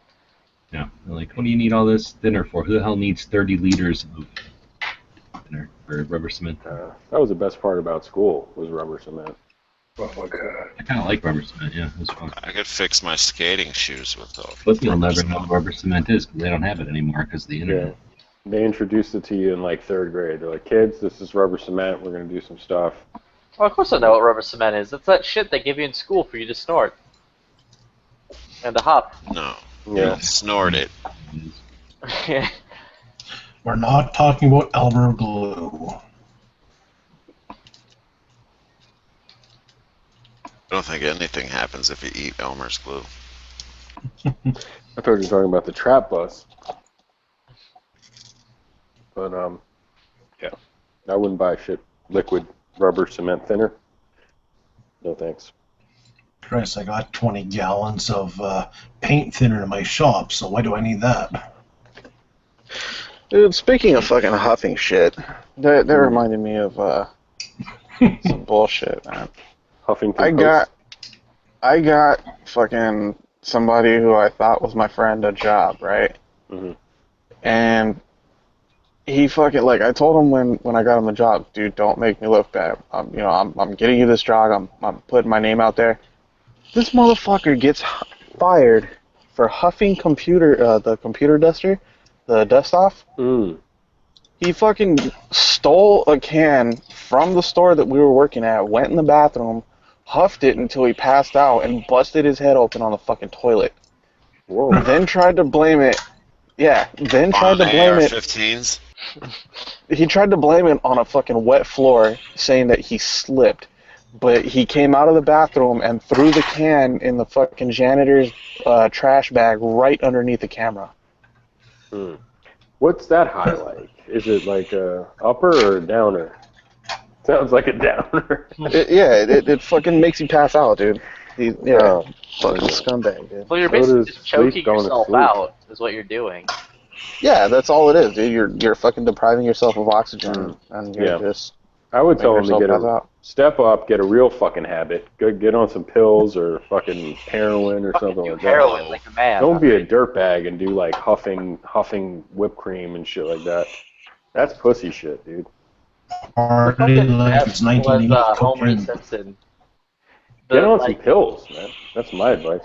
Yeah, they're like, what do you need all this thinner for? Who the hell needs 30 liters of thinner for rubber cement? That was the best part about school, was rubber cement. Oh my god. I kind of like rubber cement, yeah, it was fun. I could fix my skating shoes with those. But you'll never know what rubber cement is because they don't have it anymore because of the internet. Yeah. They introduced it to you in like 3rd grade. They're like, kids, this is rubber cement. We're going to do some stuff. Well, of course I know what rubber cement is. That's that shit they give you in school for you to snort. And to hop. No. Yeah. You snort it. We're not talking about Elmer glue. I don't think anything happens if you eat Elmer's glue. I thought you were talking about the trap bus. But, yeah. I wouldn't buy shit liquid rubber cement thinner. No thanks. Christ, I got 20 gallons of paint thinner in my shop, so why do I need that? Dude, speaking of fucking huffing shit, that reminded me of some bullshit, man. Huffington I got fucking somebody who I thought was my friend a job, right? Mm-hmm. And he fucking, like, I told him when I got him a job, dude, don't make me look bad. I'm getting you this job. I'm putting my name out there. This motherfucker gets fired for huffing the computer duster, the dust off. He fucking stole a can from the store that we were working at, went in the bathroom, huffed it until he passed out, and busted his head open on the fucking toilet. Whoa. Then tried to blame it. Yeah, then tried to blame it. AR-15s? He tried to blame it on a fucking wet floor, saying that he slipped. But he came out of the bathroom and threw the can in the fucking janitor's trash bag right underneath the camera. What's that high like? Is it like a upper or a downer? Sounds like a downer. It fucking makes you pass out, dude. Fucking scumbag, dude. Well, you're basically just choking yourself out, is what you're doing. Yeah, that's all it is, dude. You're fucking depriving yourself of oxygen, and you're just. I would tell him making to get yourself pass out. step up, get a real fucking habit, get on some pills or fucking heroin or something like that. Heroin like a man. Don't be a dirtbag and do like huffing whipped cream and shit like that. That's pussy shit, dude. Hardly like it's 1980 Homer cocaine. Simpson. Get on some pills, man. That's my advice.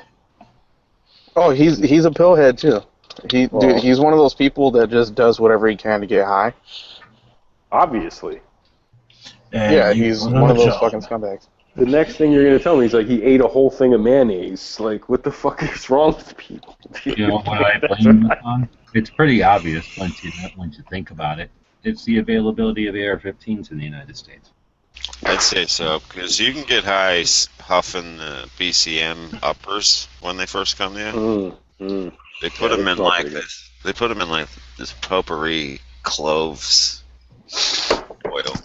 Oh, he's a pillhead too. Dude, he's one of those people that just does whatever he can to get high. Obviously. Yeah, he's one of those fucking scumbags. The next thing you're gonna tell me is like he ate a whole thing of mayonnaise. Like, what the fuck is wrong with people? You know what I blame this on? It's pretty obvious once you think about it. It's the availability of AR-15s in the United States. I'd say so, because you can get high huffing BCM uppers when they first come to you. They put them in like this. They put them in like this potpourri cloves oil.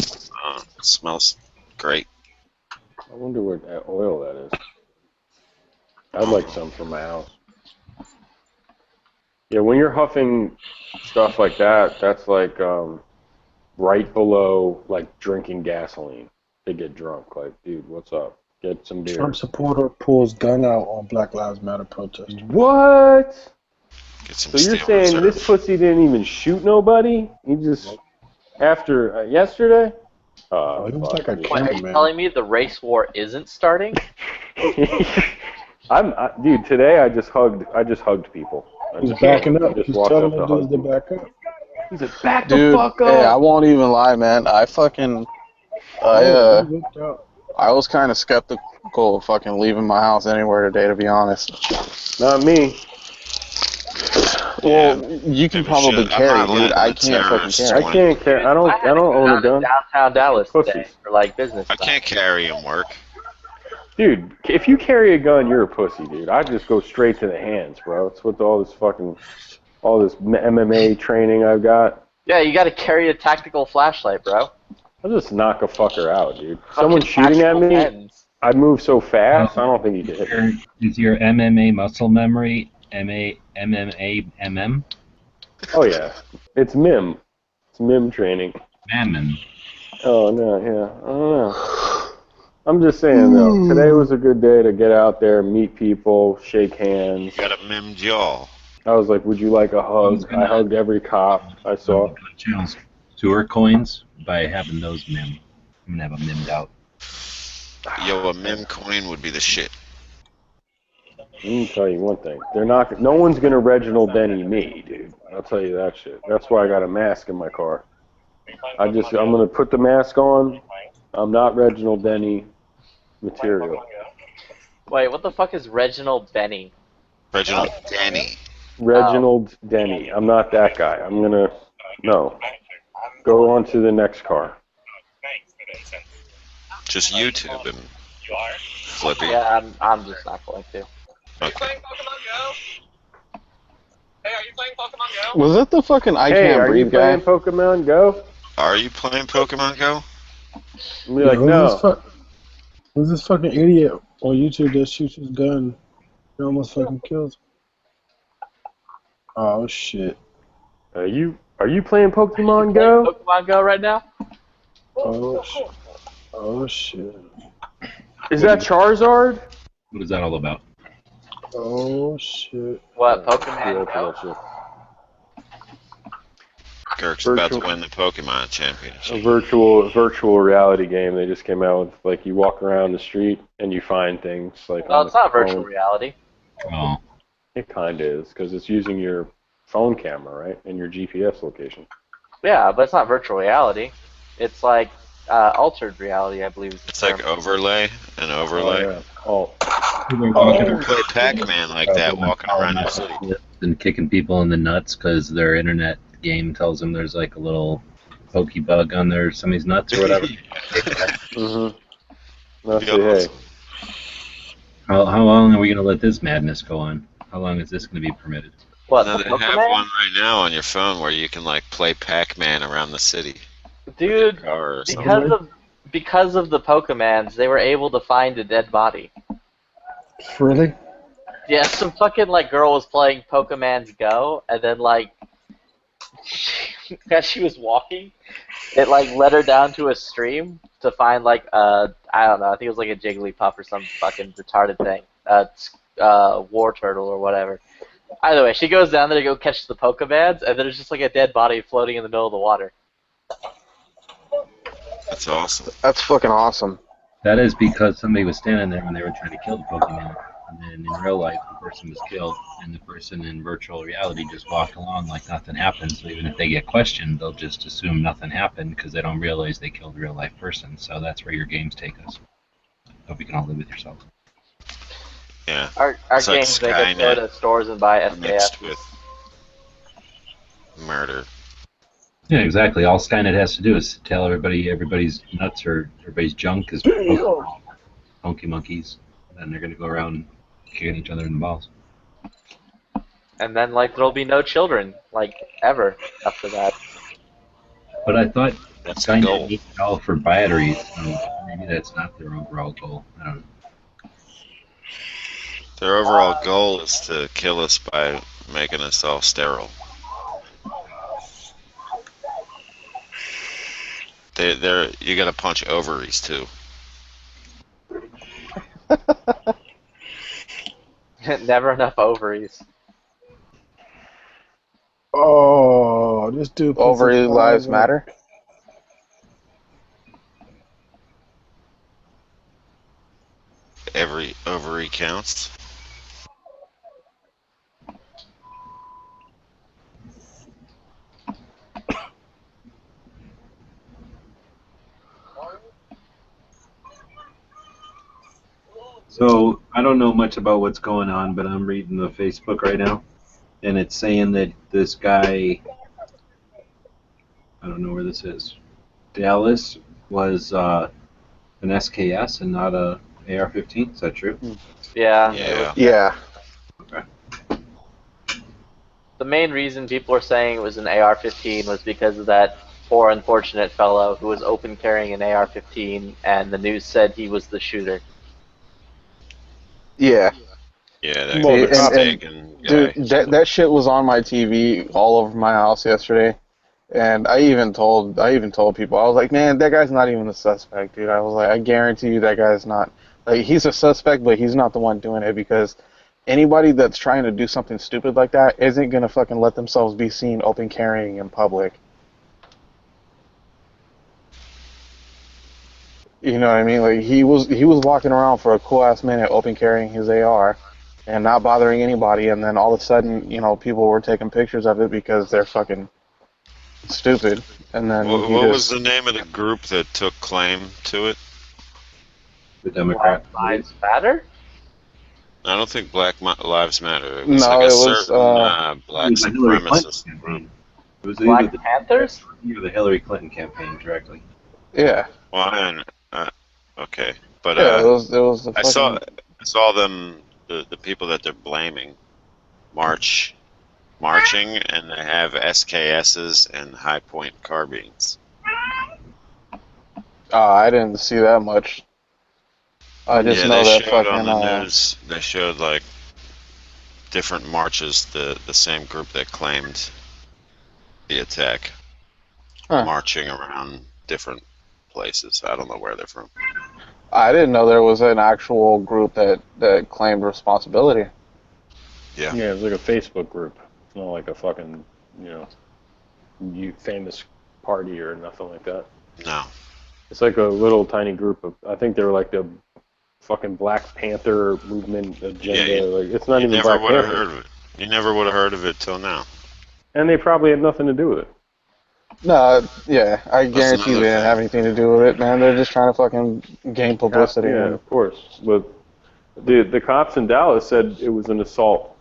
It smells great. I wonder what oil that is. I'd like some for my house. Yeah, when you're huffing stuff like that, that's like right below like drinking gasoline. They get drunk. Like, dude, what's up? Get some beer. Trump supporter pulls gun out on Black Lives Matter protest. What? So you're saying this pussy didn't even shoot nobody? He just after yesterday? He was like a Wait, are you telling me the race war isn't starting? Dude, today I just hugged people. He's backing up. Just He's walked telling up the to dudes to back up. He's like, back Dude, the fuck up. hey, I won't even lie, man. I was kind of skeptical of fucking leaving my house anywhere today, to be honest. Not me. Well, you can probably carry, dude. I can't fucking carry. I can't carry. I don't own a gun. Downtown Dallas today for like business. I can't carry and work. Dude, if you carry a gun, you're a pussy, dude. I just go straight to the hands, bro. It's with all this MMA training I've got. Yeah, you got to carry a tactical flashlight, bro. I'll just knock a fucker out, dude. Someone shooting at me, I move so fast, I don't think he can hit me. Is your MMA muscle memory MMA? Oh, yeah. It's MIM. It's MIM training. Mammon. Oh, no, yeah. I don't know. I'm just saying, though, today was a good day to get out there, meet people, shake hands. You got a mim jaw. I was like, would you like a hug? I hugged every cop I saw. Channel's sewer coins by having those mim. I'm going to have them mimmed out. Yo, a mim coin would be the shit. Let me tell you one thing. No one's going to Reginald Denny me, dude. I'll tell you that shit. That's why I got a mask in my car. I'm going to put the mask on. I'm not Reginald Denny material. Wait, what the fuck is Reginald Benny? Reginald Denny. Reginald Denny. I'm not that guy. I'm going to... No. Go on to the next car. Just YouTube him. Flippy. Yeah, I'm just not going to. Okay. Was that the fucking I can't breathe guy? Are you playing Pokemon Go? Are you playing Pokemon Go? I'll be like, no. Who's this fucking idiot on YouTube that shoots his gun? He almost fucking kills him. Oh shit. Are you playing Pokemon Go? Pokemon Go right now? Oh shit. Oh shit. Is that Charizard? What is that all about? Oh shit. What, Pokemon Go? Kirk's about to win the Pokemon Championship. A virtual reality game they just came out with. Like, you walk around the street and you find things. Like, Well, it's not virtual reality. Oh. It kind of is, because it's using your phone camera, right? And your GPS location. Yeah, but it's not virtual reality. It's like altered reality, I believe. It's like overlay, an overlay. Oh, Play Pac-Man like that, walking around your city. And kicking people in the nuts because their internet game tells them there's like a little pokey bug on somebody's nuts or whatever. Hey. How long are we going to let this madness go on? How long is this going to be permitted? What, No, they have one right now on your phone where you can like play Pac-Man around the city. Dude, Or because of the Pokemans, they were able to find a dead body. Really? Yeah, some fucking like girl was playing Pokemans Go, and then like as she was walking, it like led her down to a stream to find like I don't know, I think it was like a Jigglypuff or some fucking retarded thing, war turtle or whatever. Either way, she goes down there to go catch the Pokemans, and then there's just like a dead body floating in the middle of the water. That's awesome. That's fucking awesome. That is because somebody was standing there when they were trying to kill the Pokemon. And then in real life, the person was killed, and the person in virtual reality just walked along like nothing happened. So even if they get questioned, they'll just assume nothing happened because they don't realize they killed a real life person. So that's where your games take us. Hope you can all live with yourselves. Yeah. Our games make us go to stores and buy SKF. Mixed with murder. Yeah, exactly. All Skynet has to do is tell everybody's nuts or everybody's junk is funky monkeys. And they're going to go around kicking each other in the balls. And then, like, there'll be no children, like, ever after that. But I thought that's Skynet needs it all for batteries, so maybe that's not their overall goal. I don't know. Their overall goal is to kill us by making us all sterile. You gotta punch ovaries too. Never enough ovaries. Oh, this dude. Ovary lives matter. Every ovary counts. So I don't know much about what's going on, but I'm reading the Facebook right now, and it's saying that this guy, I don't know where this is, Dallas was an SKS and not a AR-15? Is that true? Yeah. Yeah. Yeah. The main reason people were saying it was an AR-15 was because of that poor unfortunate fellow who was open carrying an AR-15, and the news said he was the shooter. Yeah. Yeah, that Well, the cop- mistaken Dude, guy. that shit was on my TV all over my house yesterday, and I even told people, I was like, man, that guy's not even the suspect, dude. I was like, I guarantee you that guy's not, like, he's a suspect, but he's not the one doing it, because anybody that's trying to do something stupid like that isn't gonna fucking let themselves be seen open carrying in public. You know what I mean? Like, he was walking around for a cool ass minute open carrying his AR and not bothering anybody, and then all of a sudden, you know, people were taking pictures of it because they're fucking stupid. And then What was the name of the group that took claim to it? The Democrat. Black Lives Matter? I don't think Lives Matter. It was No, like a it was, certain black It was the Hillary Clinton supremacist campaign. group. It was Black either the Panthers? or the Hillary Clinton campaign directly. Yeah. Well, okay, but Yeah, it was the I fucking... saw them, the people that they're blaming, marching, and they have SKSs and high point carbines. I didn't see that much. I just know they that showed fucking... on the news. They showed like different marches. The same group that claimed the attack, marching around different places. I don't know where they're from. I didn't know there was an actual group that claimed responsibility. Yeah. Yeah, it was like a Facebook group. It's not like a fucking, famous party or nothing like that. No. It's like a little tiny group of, I think they're like the fucking Black Panther movement agenda. Yeah, like, it's not even never Black would have Panther. heard of it. You never would have heard of it till now. And they probably had nothing to do with it. No, yeah, I guarantee they didn't have anything to do with it, man. They're just trying to fucking gain publicity. Yeah, of course. But the cops in Dallas said it was an assault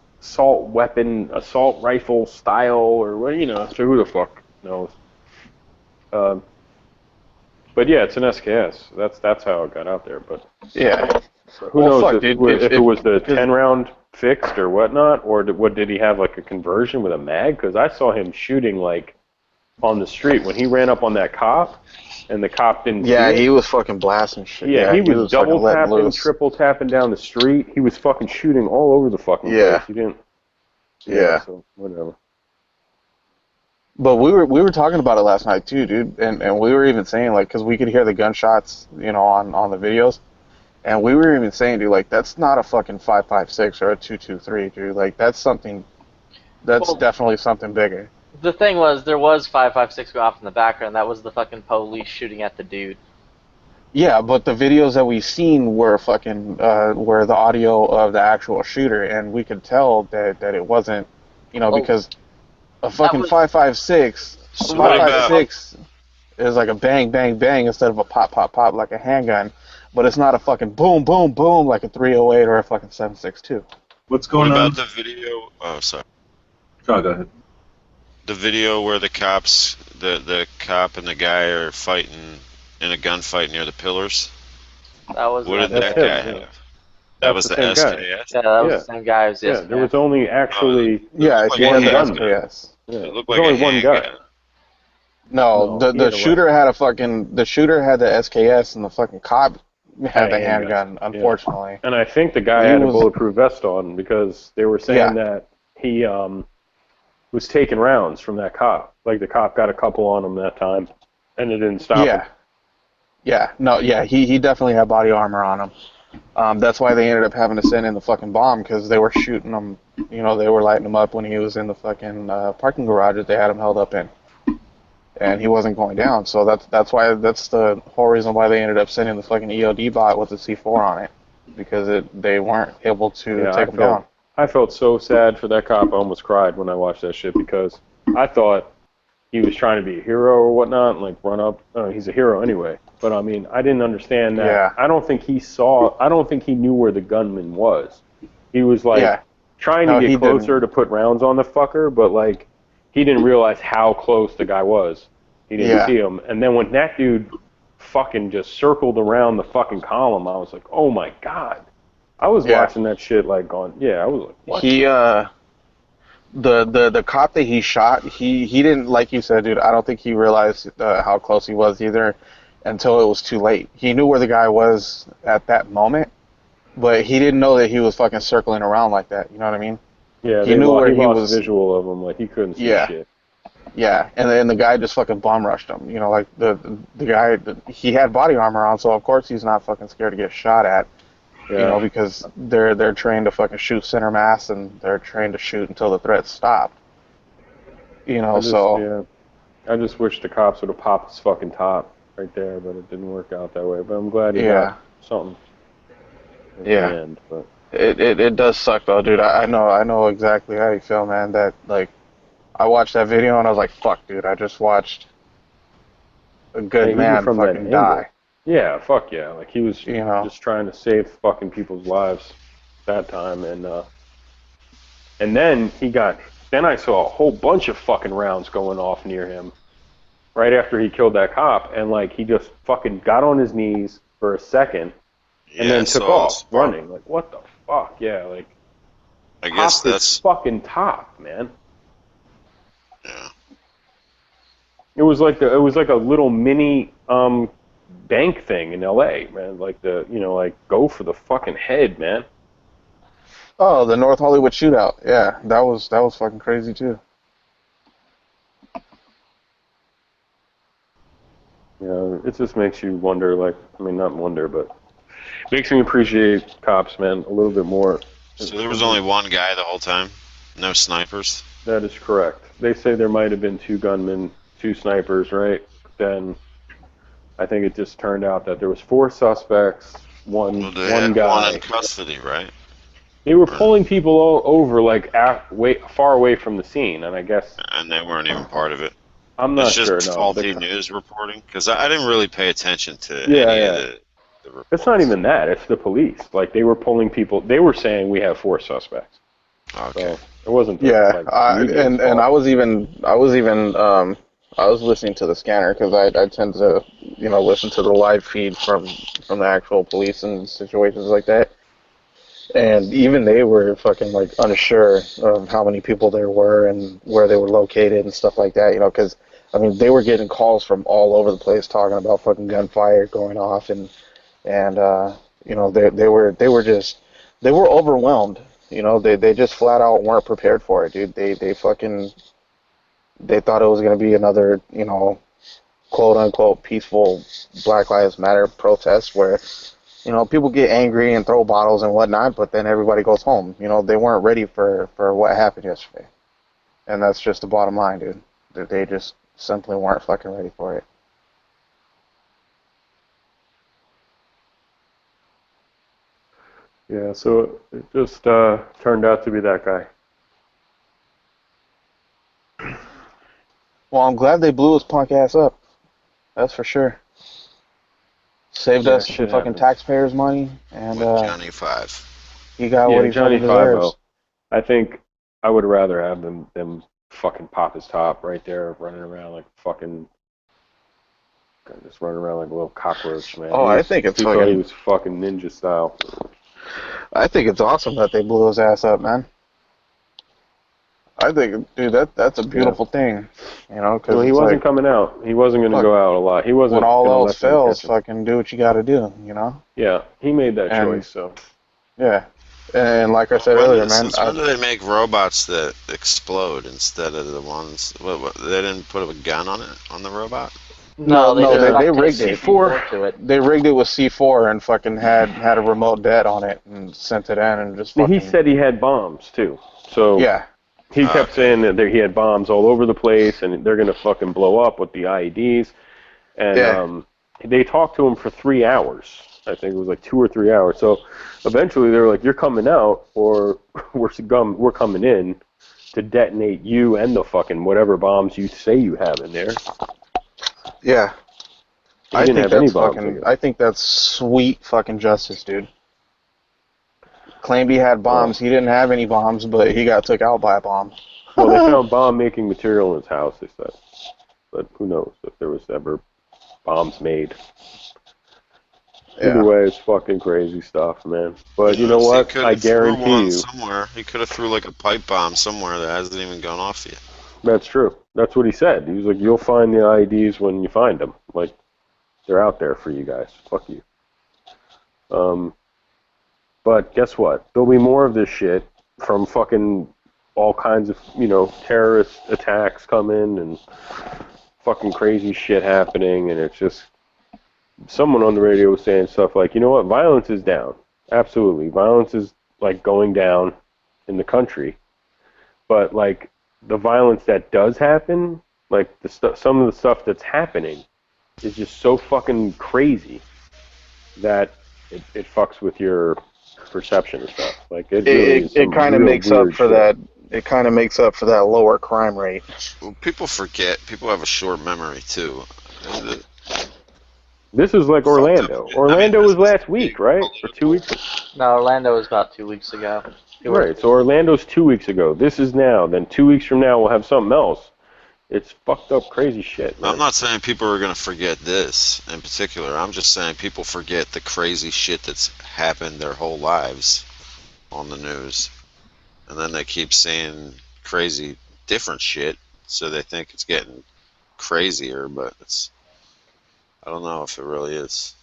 rifle style, or what, so who the fuck knows? But yeah, it's an SKS. That's how it got out there. But yeah, who knows if it was the 10-round fixed or whatnot, or did he have like a conversion with a mag? Because I saw him shooting like on the street when he ran up on that cop, and the cop didn't. Yeah, see it. he was fucking blasting shit. Yeah, he was double fucking letting tapping, loose. triple tapping down the street. He was fucking shooting all over the fucking place. He didn't. Yeah. So whatever. But we were talking about it last night too, dude, and we were even saying, like, because we could hear the gunshots, on the videos, and we were even saying, dude, like, that's not a fucking 5.56 or a 2.23, dude. Like, that's something. That's definitely something bigger. The thing was, there was 5.56 go off in the background. That was the fucking police shooting at the dude. Yeah, but the videos that we seen were fucking were the audio of the actual shooter, and we could tell that it wasn't, because a fucking 5.56 is like a bang bang bang instead of a pop pop pop like a handgun, but it's not a fucking boom boom boom like a 308 or a fucking 7.62. What's going What on? about the video? Oh, sorry. Oh, go ahead. The video where the cops, the cop and the guy are fighting in a gunfight near the pillars. That was. What did that guy have? That was the same guy. SKS. Yeah, that was the same guy as Yeah, there was only actually he had the gun. SKS. Yeah, It looked there's like only a one handgun. guy. No, the shooter had the shooter had the SKS, and the fucking cop had the handgun. Unfortunately, and I think the guy had a bulletproof vest on because they were saying that he was taking rounds from that cop. Like the cop got a couple on him that time, and it didn't stop him. He definitely had body armor on him. That's why they ended up having to send in the fucking bomb, because they were shooting him. They were lighting him up when he was in the fucking parking garage that they had him held up in, and he wasn't going down. So that's the whole reason why they ended up sending the fucking EOD bot with the C4 on it, because they weren't able to take him down. I felt so sad for that cop. I almost cried when I watched that shit because I thought he was trying to be a hero or whatnot, and like run up. He's a hero anyway. But I mean, I didn't understand that. Yeah. I don't think he knew where the gunman was. He was like trying to get closer to put rounds on the fucker, but like he didn't realize how close the guy was. He didn't see him. And then when that dude fucking just circled around the fucking column. I was like, oh my god. I was watching that shit like going, I was like, what? He the cop that he shot, he didn't, like you said, dude. I don't think he realized how close he was either until it was too late. He knew where the guy was at that moment, but he didn't know that he was fucking circling around like that. You know what I mean? Yeah, he knew where he lost was. Visual of him, like he couldn't see shit. Yeah, and then the guy just fucking bomb rushed him. You know, like the guy, he had body armor on, so of course he's not fucking scared to get shot at. Yeah. You know, because they're trained to fucking shoot center mass, and they're trained to shoot until the threat's stopped. You know, I just wish the cops would have popped his fucking top right there, but it didn't work out that way. But I'm glad he got something. In the end, but it does suck though, dude. I know exactly how you feel, man. That like, I watched that video and I was like, fuck, dude. I just watched a good man fucking die. Yeah, fuck yeah. Like he was just trying to save fucking people's lives that time, and then then I saw a whole bunch of fucking rounds going off near him right after he killed that cop, and like he just fucking got on his knees for a second and then took off running. Like, what the fuck? Yeah, like I guess that's fucking top, man. Yeah. It was like a little mini bank thing in LA, man. Like like go for the fucking head, man. Oh, the North Hollywood shootout. Yeah, that was fucking crazy too. Yeah, it just makes you wonder, like, I mean, not wonder, but makes me appreciate cops, man, a little bit more. So there was only one guy the whole time? No snipers? That is correct. They say there might have been 2 gunmen, 2 snipers, right? Then I think it just turned out that there was 4 suspects, one guy. One in custody, right? They were pulling people all over, like, far away from the scene, and I guess... And they weren't even part of it. I'm not sure, It's just faulty news reporting? Because I didn't really pay attention to any of the reports. It's not even that. It's the police. Like, they were pulling people... They were saying we have 4 suspects. Okay. So it wasn't... I was listening to the scanner because I tend to, listen to the live feed from the actual police and situations like that. And even they were fucking, like, unsure of how many people there were and where they were located and stuff like that, because, I mean, they were getting calls from all over the place talking about fucking gunfire going off, and they were overwhelmed, they just flat out weren't prepared for it, dude. They thought it was going to be another, quote unquote peaceful Black Lives Matter protest where, people get angry and throw bottles and whatnot, but then everybody goes home. They weren't ready for what happened yesterday. And that's just the bottom line, dude. They just simply weren't fucking ready for it. Yeah, so it just turned out to be that guy. Well, I'm glad they blew his punk ass up. That's for sure. Saved us some fucking taxpayers' money, and Johnny 5. He got what he fucking deserves. I think I would rather have them fucking pop his top right there, running around like fucking, just running around like a little cockroach, man. Oh, I think it's fucking. He was fucking ninja style. I think it's awesome that they blew his ass up, man. I think, dude, that's a beautiful thing, because he wasn't coming out. He wasn't going to go out a lot. He wasn't. When all else fails, fucking do what you got to do, Yeah, he made that choice. So. Yeah, and like I said earlier, man. When do they make robots that explode instead of the ones? They didn't put a gun on the robot. No, they rigged it. They rigged it with C4 and fucking had a remote dead on it and sent it in and just. He said he had bombs too. So. Yeah. He kept saying that he had bombs all over the place, and they're going to fucking blow up with the IEDs. And they talked to him for 3 hours. I think it was like 2 or 3 hours. So eventually they were like, "You're coming out, or we're coming in to detonate you and the fucking whatever bombs you say you have in there." Yeah. He didn't have any bombs. I think that's sweet fucking justice, dude. Claimed he had bombs. He didn't have any bombs, but he got took out by a bomb. Well, they found bomb-making material in his house, they said. But who knows if there was ever bombs made. Yeah. Either way, it's fucking crazy stuff, man. But you know He what? could I have threw guarantee one you. somewhere. He could have threw like a pipe bomb somewhere that hasn't even gone off yet. That's true. That's what he said. He was like, "You'll find the IEDs when you find them. Like, they're out there for you guys. Fuck you." But guess what? There'll be more of this shit from fucking all kinds of, terrorist attacks coming and fucking crazy shit happening, and it's just someone on the radio was saying stuff like, you know what? Violence is down. Absolutely, violence is like going down in the country, but like the violence that does happen, like some of the stuff that's happening, is just so fucking crazy that it fucks with your perception and stuff. Like it kind of makes up for that. It kind of makes up for that lower crime rate. Well, people forget. People have a short memory too. This is like Orlando. Orlando was last week, right? Or 2 weeks ago? No, Orlando was about 2 weeks ago. Right, so Orlando's 2 weeks ago. This is now. Then 2 weeks from now, we'll have something else. It's fucked up, crazy shit, man. I'm not saying people are going to forget this in particular. I'm just saying people forget the crazy shit that's happened their whole lives on the news. And then they keep seeing crazy different shit, so they think it's getting crazier, but I don't know if it really is.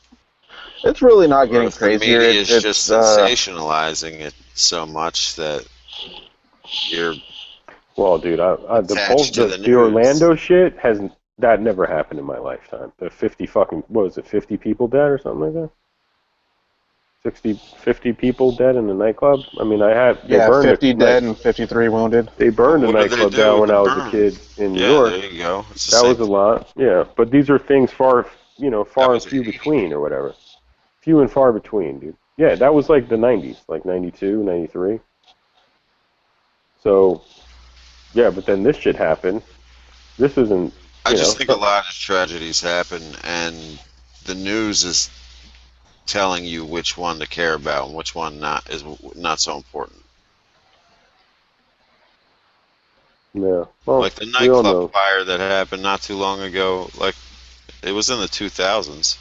It's really not getting The crazier. media is just sensationalizing it so much that you're... Well, dude, the Orlando shit that never happened in my lifetime. The 50 people dead or something like that? 50 people dead in a nightclub? I mean, they burned 50 dead and 53 wounded. They burned a nightclub down when I was a kid in New York. There you go. That was a lot, yeah. But these are things far and few between or whatever. Few and far between, dude. Yeah, that was like the 90s, like 92, 93. So, yeah, but then this shit happened. This isn't, I just think a lot of tragedies happen, and the news is telling you which one to care about and which one is not so important. Yeah. Well, like the nightclub fire that happened not too long ago, like it was in the 2000s.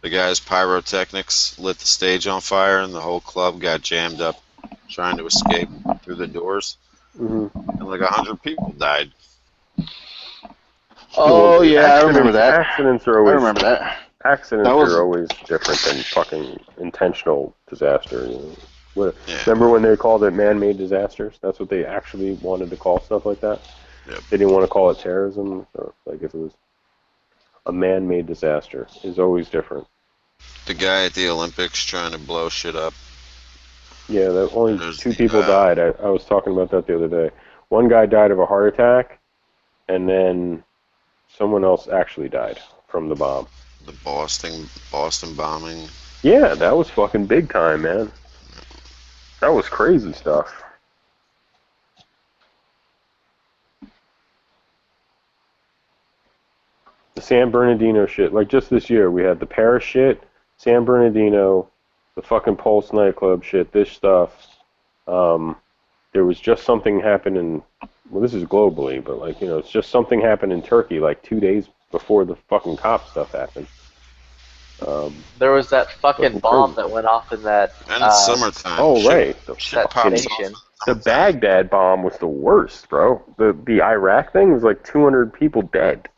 The guy's pyrotechnics lit the stage on fire, and the whole club got jammed up trying to escape through the doors. Mm-hmm. And like 100 people died. Oh, yeah, I remember that. Accidents are always. I remember that. Accidents are always different than fucking intentional disaster. Remember when they called it man-made disasters? That's what they actually wanted to call stuff like that. Yep. They didn't want to call it terrorism. So, like if it was a man-made disaster, is always different. The guy at the Olympics trying to blow shit up. Yeah, only 2 people died. I was talking about that the other day. One guy died of a heart attack, and then someone else actually died from the bomb. The Boston bombing. Yeah, that was fucking big time, man. That was crazy stuff. The San Bernardino shit, like just this year, we had the Paris shit, San Bernardino, the fucking Pulse nightclub shit, this stuff. There was just something happening. Well, this is globally, but like it's just something happened in Turkey like 2 days before the fucking cop stuff happened. There was that fucking bomb that went off in that. And it's summertime. Oh, right. That station. The Baghdad bomb was the worst, bro. The Iraq thing was like 200 people dead.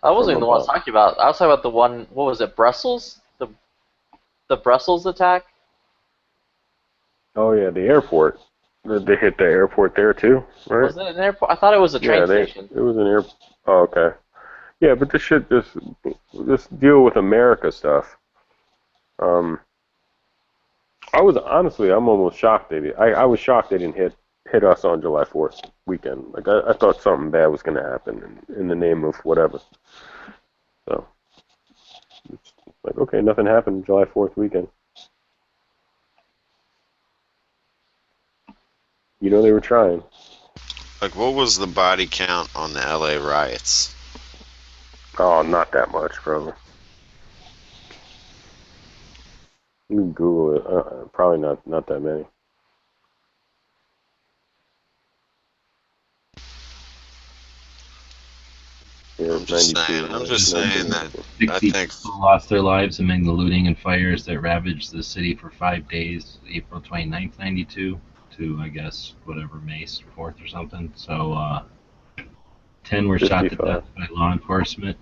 I wasn't even the one I was talking about. I was talking about the one. What was it? Brussels? The Brussels attack. Oh yeah, the airport. They hit the airport there too, right? Was it an airport? I thought it was a train station. It was an air. Oh, okay. Yeah, but this shit, this deal with America stuff. I'm almost shocked I was shocked they didn't hit us on July 4th weekend. Like I thought something bad was going to happen in the name of whatever. So it's like, okay, nothing happened July 4th weekend. They were trying. Like, what was the body count on the LA riots? Oh, not that much, brother. You can Google it. Probably not that many. Yeah, I'm just 92. saying. I'm just saying that I 60 think people lost their lives among the looting and fires that ravaged the city for 5 days, April 29th, 92, to, I guess, whatever, May 4th or something. So, 10 were shot to 55. death by law enforcement.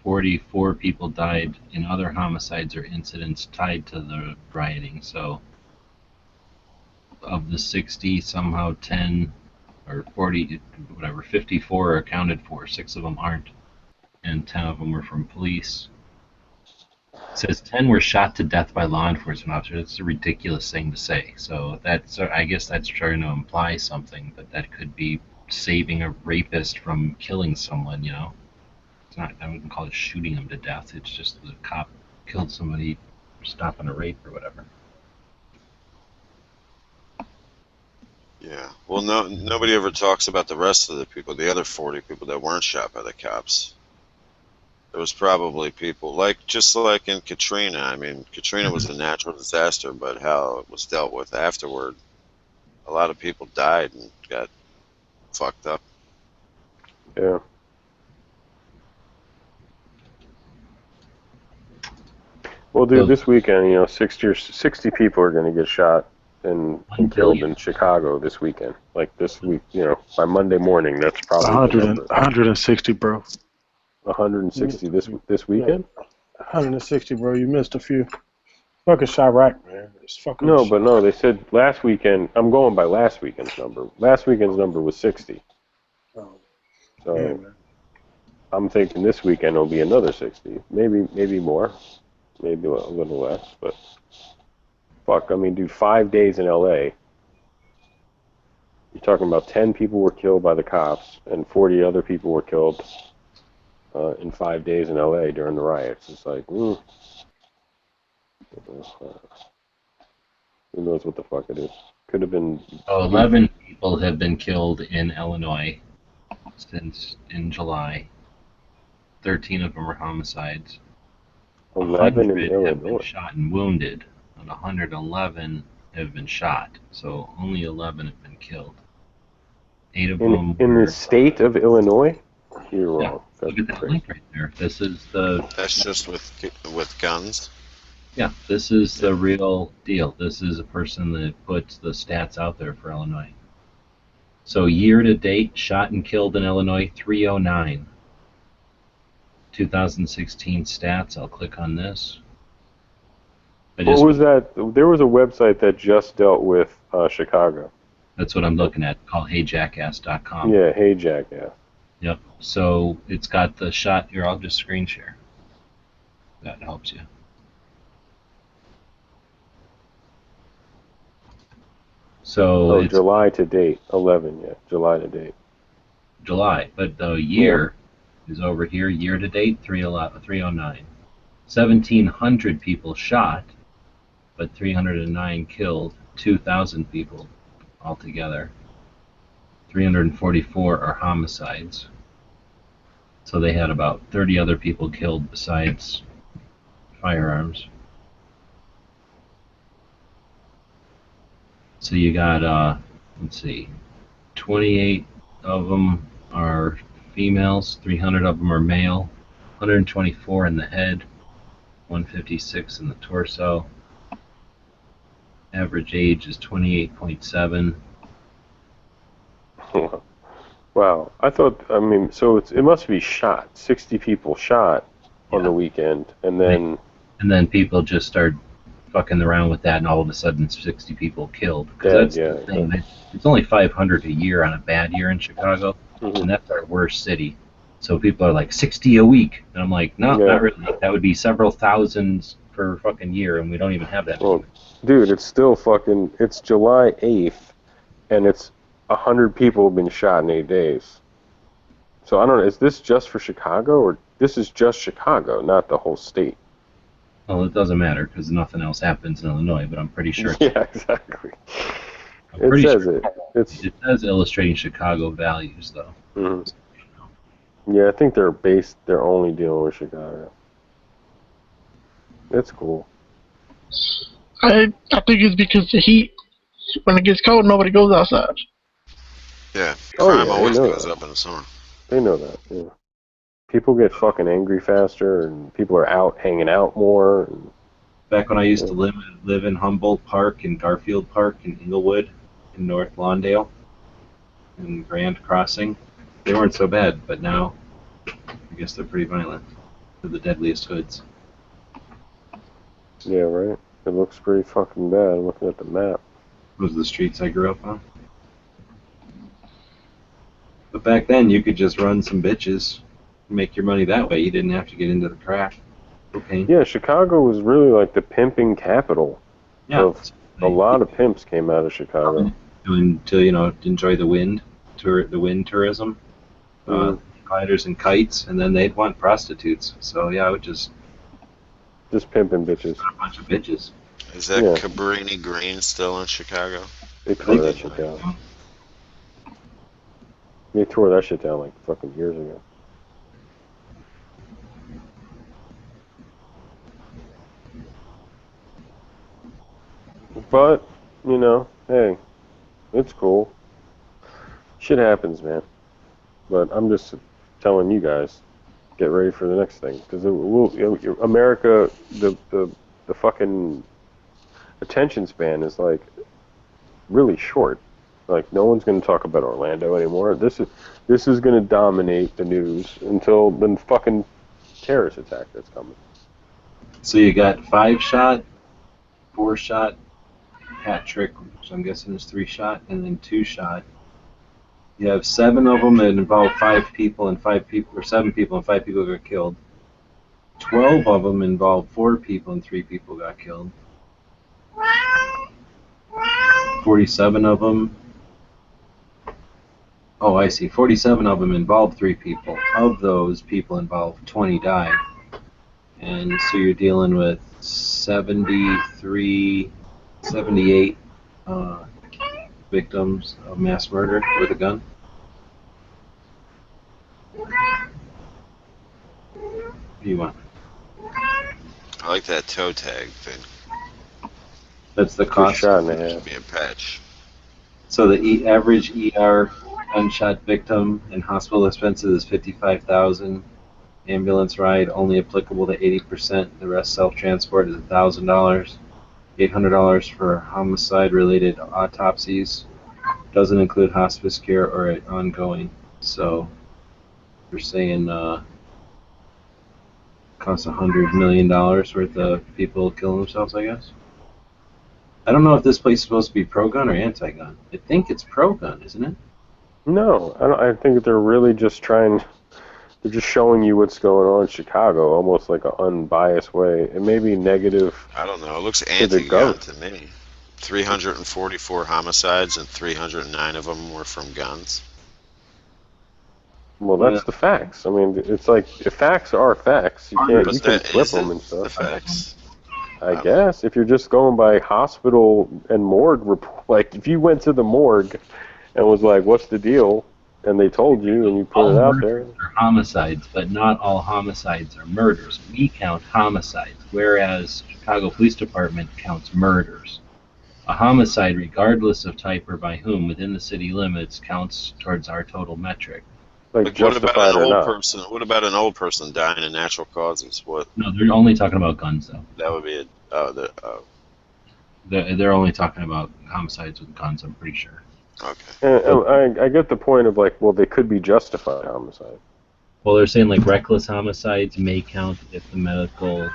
44 people died in other homicides or incidents tied to the rioting. So, of the 60, somehow 10 or 40, whatever, 54 are accounted for. 6 of them aren't, and 10 of them were from police. It says 10 were shot to death by law enforcement officers. That's a ridiculous thing to say. So I guess that's trying to imply something, but that could be saving a rapist from killing someone. It's not. I wouldn't call it shooting them to death. It's just the cop killed somebody for stopping a rape or whatever. yeah. Well, nobody ever talks about the rest of the people, the other 40 people that weren't shot by the cops. There was probably people just like in Katrina. I mean, Katrina was a natural disaster, but how it was dealt with afterward, a lot of people died and got fucked up. Yeah. Well, dude, this weekend, 60 people are going to get shot and killed in Chicago this weekend. Like this week, by Monday morning, that's probably 160, bro. 160 this weekend? 160, bro. You missed a few. Fucking Chirac, man. It's fucking No, they said last weekend. I'm going by last weekend's number. Last weekend's number was 60. Oh. So Yeah, man. I'm thinking this weekend will be another 60. Maybe more. Maybe a little less. But fuck, I mean, dude, 5 days in L.A. You're talking about 10 people were killed by the cops and 40 other people were killed in 5 days in L.A. during the riots. It's like, who knows what the fuck it is? Could have been. 11 people have been killed in Illinois since in July. 13 of them are homicides. 11 in 100 Illinois. have been shot and wounded, and 111 have been shot. So only 11 have been killed. 8 of them In the state of Illinois? You're wrong. Yeah, look at that link right there. This is That's just with guns. Yeah, this is the real deal. This is a person that puts the stats out there for Illinois. So year to date, shot and killed in Illinois, 309. 2016 stats. I'll click on this. What was that? There was a website that just dealt with Chicago. That's what I'm looking at, called heyjackass.com. Yeah, Hey Jackass. Yep. So it's got the shot here. I'll just screen share. That helps you. So it's July to date, 11. Yeah, July to date. July, but the year is over here. Year to date, 309. 1,700 people shot, but 309 killed. 2,000 people altogether. 344 are homicides. So they had about 30 other people killed besides firearms. So you got, let's see, 28 of them are females, 300 of them are male, 124 in the head, 156 in the torso. Average age is 28.7. Wow. So it must be shot. 60 people shot on the weekend, and then people just start fucking around with that, and all of a sudden 60 people killed. That's the thing. It's only 500 a year on a bad year in Chicago, and that's our worst city. So people are like 60 a week, and I'm like, no, not really. That would be several thousands per fucking year, and we don't even have that. Well, dude, it's still it's July 8th, and it's 100 people have been shot in 8 days. So I don't know, is this just for Chicago, or this is just Chicago, not the whole state? Well, it doesn't matter because nothing else happens in Illinois, but I'm pretty sure. Yeah, exactly. It says it says illustrating Chicago values, though. Mm-hmm. Yeah, I think they're only dealing with Chicago. That's cool. I think it's because the heat. When it gets cold, nobody goes outside. Yeah, crime always goes up in the summer. They know that, yeah. people get fucking angry faster, and people are out hanging out more. And, Back when I used to live in Humboldt Park and Garfield Park in Inglewood, in North Lawndale, and Grand Crossing, they weren't so bad, but now I guess they're pretty violent. They're the deadliest hoods. yeah, right. It looks pretty fucking bad. I'm looking at the map. Those are the streets I grew up on. But back then, you could just run some bitches, make your money that way. You didn't have to get into the crack. Okay. Yeah, Chicago was really like the pimping capital. Yeah. Of, a lot of pimps came out of Chicago. To enjoy the wind, the wind tourism, gliders and kites, and then they'd want prostitutes. So yeah, I would just pimping bitches. A bunch of bitches. Is that Cabrini Green still in Chicago? They tore that shit down. They tore that shit down like fucking years ago. But, hey, it's cool. Shit happens, man. But I'm just telling you guys, get ready for the next thing. Because America, the fucking attention span is like really short. Like no one's going to talk about Orlando anymore. This is going to dominate the news until the fucking terrorist attack that's coming. So you got 5-shot, 4-shot, hat trick, which I'm guessing is 3-shot, and then 2-shot. You have 7 of them that involve 5 people and 7 people and 5 people got killed. 12 of them involve 4 people and 3 people got killed. 47 of them. Oh, I see. 47 of them involved 3 people. Of those people involved, 20 died. And so you're dealing with 78 victims of mass murder with a gun. What do you want? I like that toe tag thing. That's the cost. Shot in the head. Be a patch. So the average ER gunshot victim and hospital expenses is $55,000. Ambulance ride only applicable to 80%. The rest self-transport is $1,000. $800 for homicide-related autopsies. Doesn't include hospice care or ongoing. So you're saying costs $100 million worth of people killing themselves, I guess. I don't know if this place is supposed to be pro-gun or anti-gun. I think it's pro-gun, isn't it? No, I think they're really just trying. They're just showing you what's going on in Chicago, almost like an unbiased way. It may be negative. I don't know. It looks anti-gun to me. 344 homicides and 309 of them were from guns. Well, that's the facts. I mean, it's like the facts are facts. You can flip them and stuff. The facts. I guess if you're just going by hospital and morgue report, like if you went to the morgue and was like, "What's the deal?" and they told you and you put it out there. Are homicides, but not all homicides are murders. We count homicides, whereas Chicago Police Department counts murders. A homicide, regardless of type or by whom, within the city limits, counts towards our total metric. Like what about an old person? What about an old person dying of natural causes? What? No, they're only talking about guns, though. That would be They're only talking about homicides with guns, I'm pretty sure. Okay. And I get the point of like, well, they could be justified homicide. Well, they're saying like reckless homicides may count if the medical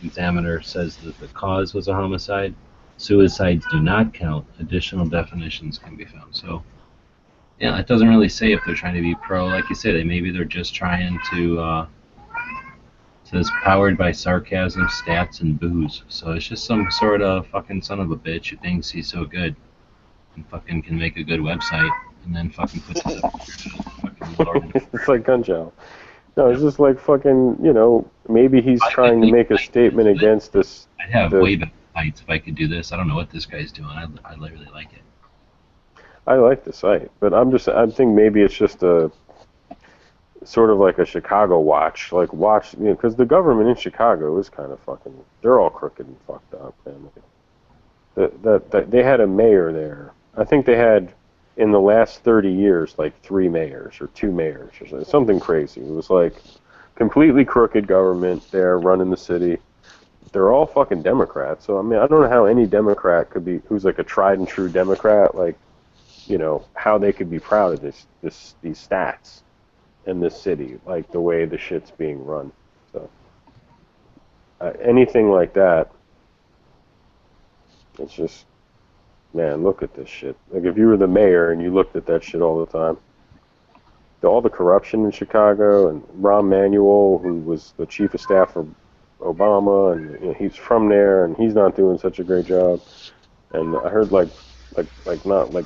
examiner says that the cause was a homicide. Suicides do not count. Additional definitions can be found. So, yeah, it doesn't really say if they're trying to be pro. Like you say, maybe they're just trying to. It says powered by sarcasm, stats, and booze. So it's just some sort of fucking son of a bitch who thinks he's so good and fucking can make a good website and then fucking puts it up. It's like Gunshot. No, it's just like fucking, maybe he's trying to make a statement against this. I'd have way better sites if I could do this. I don't know what this guy's doing. I really like it. I like the site, but I think maybe it's just a sort of like a Chicago watch, because the government in Chicago is kind of fucking, they're all crooked and fucked up, man. That they had a mayor there. I think they had in the last 30 years, like 3 mayors or 2 mayors or something crazy. It was like completely crooked government there running the city. They're all fucking Democrats. So I mean, I don't know how any Democrat could be, who's like a tried and true Democrat, like, you know, how they could be proud of these stats in this city, like the way the shit's being run. So anything like that, it's just, man, look at this shit. Like if you were the mayor and you looked at that shit all the time, all the corruption in Chicago, and Rahm Emanuel, who was the chief of staff for Obama, and you know, he's from there, and he's not doing such a great job. And I heard like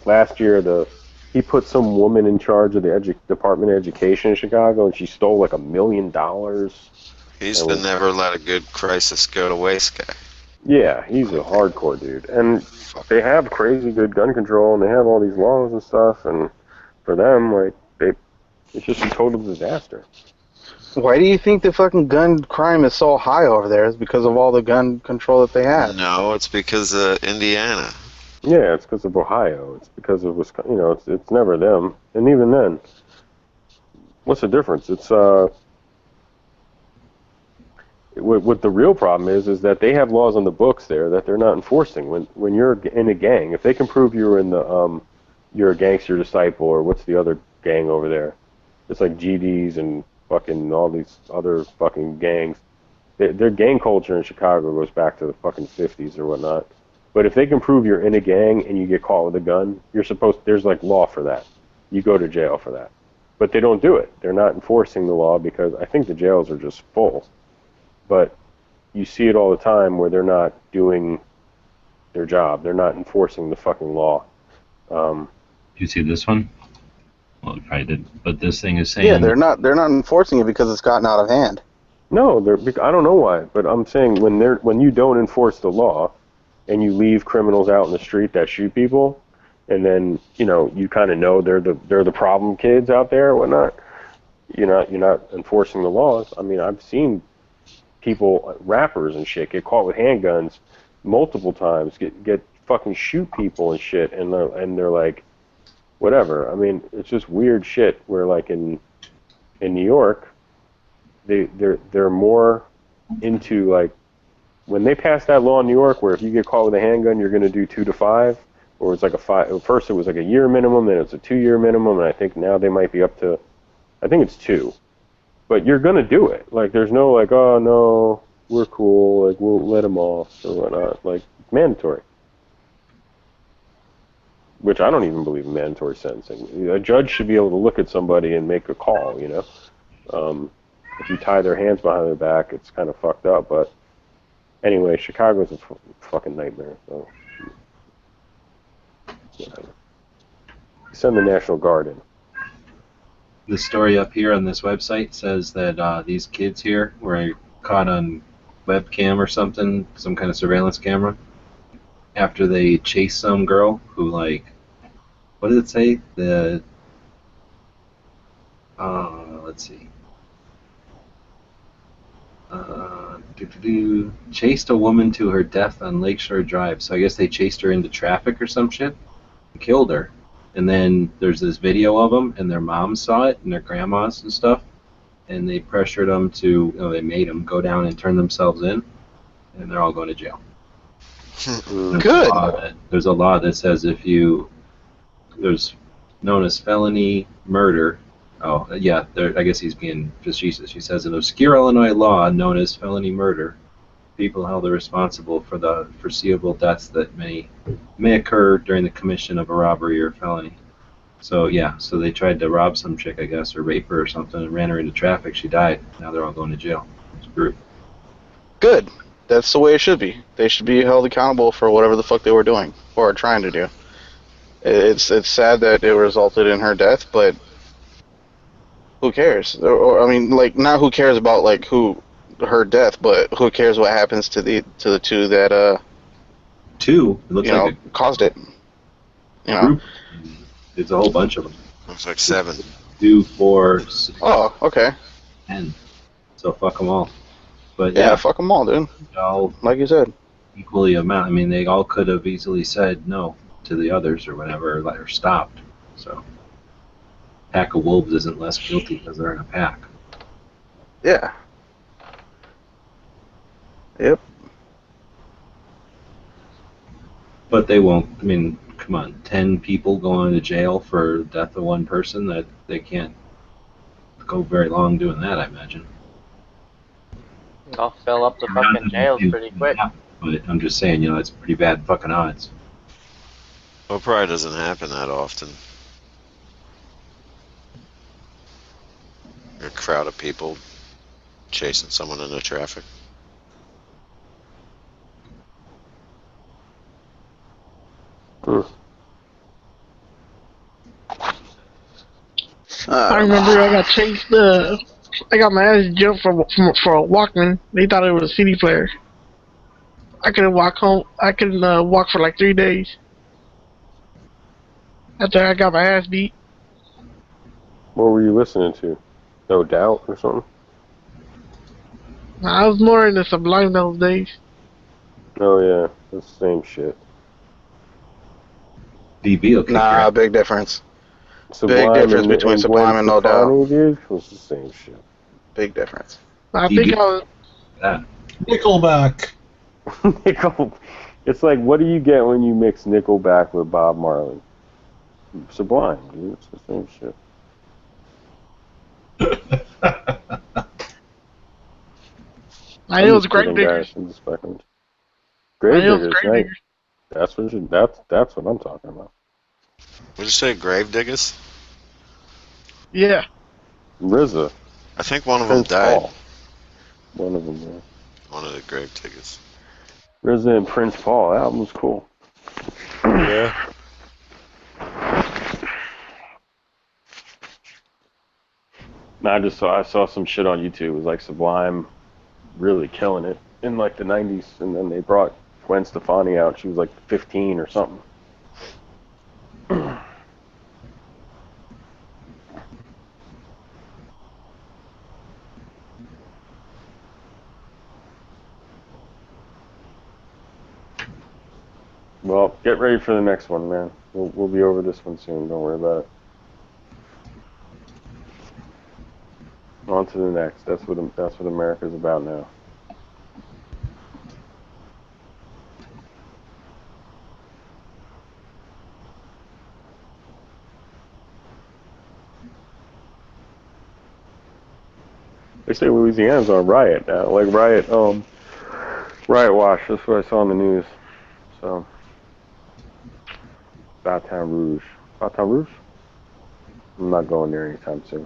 last year, he put some woman in charge of the Department of Education in Chicago, and she stole like $1 million. He's the never let a good crisis go to waste guy. Yeah, he's a hardcore dude, and they have crazy good gun control, and they have all these laws and stuff, and for them, like it's just a total disaster. Why do you think the fucking gun crime is so high over there? It's because of all the gun control that they have. No, it's because of Indiana. Yeah, it's because of Ohio. It's because of Wisconsin. You know, it's never them. And even then, what's the difference? It's what the real problem is that they have laws on the books there that they're not enforcing. When you're in a gang, if they can prove you're in the you're a gangster disciple, or what's the other gang over there? It's like GDs and fucking all these other fucking gangs. Their gang culture in Chicago goes back to the fucking 50s or whatnot. But if they can prove you're in a gang and you get caught with a gun, there's like law for that. You go to jail for that. But they don't do it. They're not enforcing the law because I think the jails are just full. But you see it all the time where they're not doing their job. They're not enforcing the fucking law. Do you see this one? Well, you probably did. But this thing is saying... Yeah, they're not enforcing it because it's gotten out of hand. No, I don't know why, but I'm saying when you don't enforce the law and you leave criminals out in the street that shoot people, and then you kind of know they're the problem kids out there or whatnot. You're not enforcing the laws. I mean, I've seen people, rappers and shit, get caught with handguns multiple times, get fucking shoot people and shit, and they're like, whatever. I mean, it's just weird shit where like in New York, they're more into like when they passed that law in New York where if you get caught with a handgun you're going to do 2 to 5, or it's like a 5. First it was like a year minimum, then it's a 2-year minimum, and I think now they might be up to, I think it's 2. But you're going to do it. Like there's no like, oh no, we're cool, like we'll let them off or whatnot. Like it's mandatory. Which I don't even believe in mandatory sentencing. A judge should be able to look at somebody and make a call, If you tie their hands behind their back, it's kind of fucked up. But anyway, Chicago's a fucking nightmare. So send the National Guard in. The story up here on this website says that these kids here were caught on webcam or something, some kind of surveillance camera, after they chased some girl who, like, what did it say? Let's see. Chased a woman to her death on Lakeshore Drive. So I guess they chased her into traffic or some shit and killed her. And then there's this video of them, and their moms saw it, and their grandmas and stuff, and they pressured them to, they made them go down and turn themselves in, and they're all going to jail. Good. There's a law that says there's known as felony murder. Oh, yeah, I guess he's being facetious. He says an obscure Illinois law known as felony murder, people held responsible for the foreseeable deaths that may occur during the commission of a robbery or felony. So, yeah, so they tried to rob some chick, I guess, or rape her or something, and ran her into traffic. She died. Now they're all going to jail. It's brutal. Good. That's the way it should be. They should be held accountable for whatever the fuck they were doing or trying to do. It's sad that it resulted in her death, but who cares? Or I mean, like, not who cares about like her death, but who cares what happens to the two that Two? It looks like caused it. Group. There's a whole bunch of them. Looks like 7. 2, 4, 6. Oh, okay. 10. So fuck them all. But yeah, fuck them all, dude. All like you said. Equally amount. I mean, they all could have easily said no to the others or whatever, or stopped. So, pack of wolves isn't less guilty because they're in a pack. Yeah. Yep. But they won't. I mean, come on, 10 people going to jail for the death of one person. That they can't go very long doing that, I imagine. I'll fill up the fucking jails pretty quick. But I'm just saying, you know, it's pretty bad fucking odds. Well, it probably doesn't happen that often. A crowd of people chasing someone into traffic. I remember I got chased. I got my ass jumped for a Walkman. They thought it was a CD player. I couldn't walk home. I couldn't walk for like 3 days after I got my ass beat. What were you listening to? No Doubt or something? I was more into Sublime those days. Oh yeah, that's the same shit. DB will kick Nah, big difference. Sublime Big difference between and Sublime and No Doubt. Stefani, dude, was the same shit. Big difference. I think I was. Nickelback. Nickel. It's like, what do you get when you mix Nickelback with Bob Marley? Sublime, dude. It's the same shit. I knew it was Grave Diggers. Grave I knew it was Diggers, Grave right? Diggers. That's what I'm talking about. Would you say grave diggers? Yeah. RZA. I think one of Prince them died. Paul. One of them, yeah. One of the grave diggers. RZA and Prince Paul. That album was cool. Yeah. No, I saw some shit on YouTube. It was like Sublime really killing it in like the 90s, and then they brought Gwen Stefani out. She was like 15 or something. Well, get ready for the next one, man. We'll be over this one soon. Don't worry about it. On to the next. That's what America's about now. They say Louisiana's on riot now, like riot watch. That's what I saw on the news. So, Baton Rouge. Baton Rouge? I'm not going there anytime soon.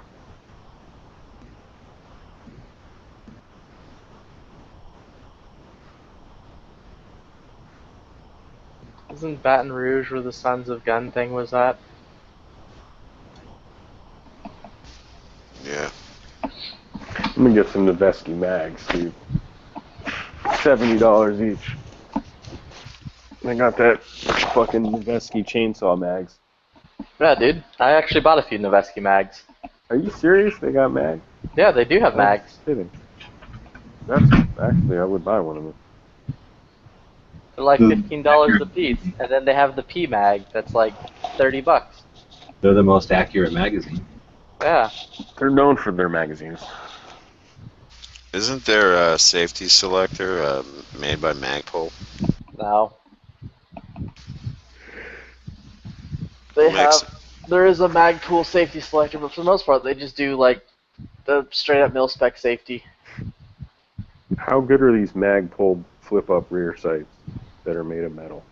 Isn't Baton Rouge where the Sons of Gun thing was at? Yeah. I'm gonna get some Noveske mags, dude. $70 each. I got that fucking Noveske chainsaw mags. Yeah, dude. I actually bought a few Noveske mags. Are you serious? They got mags? Yeah, they do have mags. Kidding. That's actually, I would buy one of them. They're like $15 a piece, and then they have the P mag that's like $30. They're the most accurate magazine. Yeah. They're known for their magazines. Isn't there a safety selector made by Magpul? No. There is a Magpul safety selector, but for the most part, they just do like the straight up mil spec safety. How good are these Magpul flip-up rear sights that are made of metal?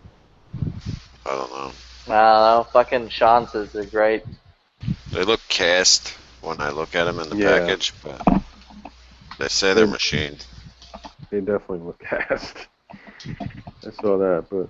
I don't know. I don't know. Fucking Sean says they're great. They look cast when I look at them in the Yeah. package, but they say they're machined. They definitely look cast. I saw that, but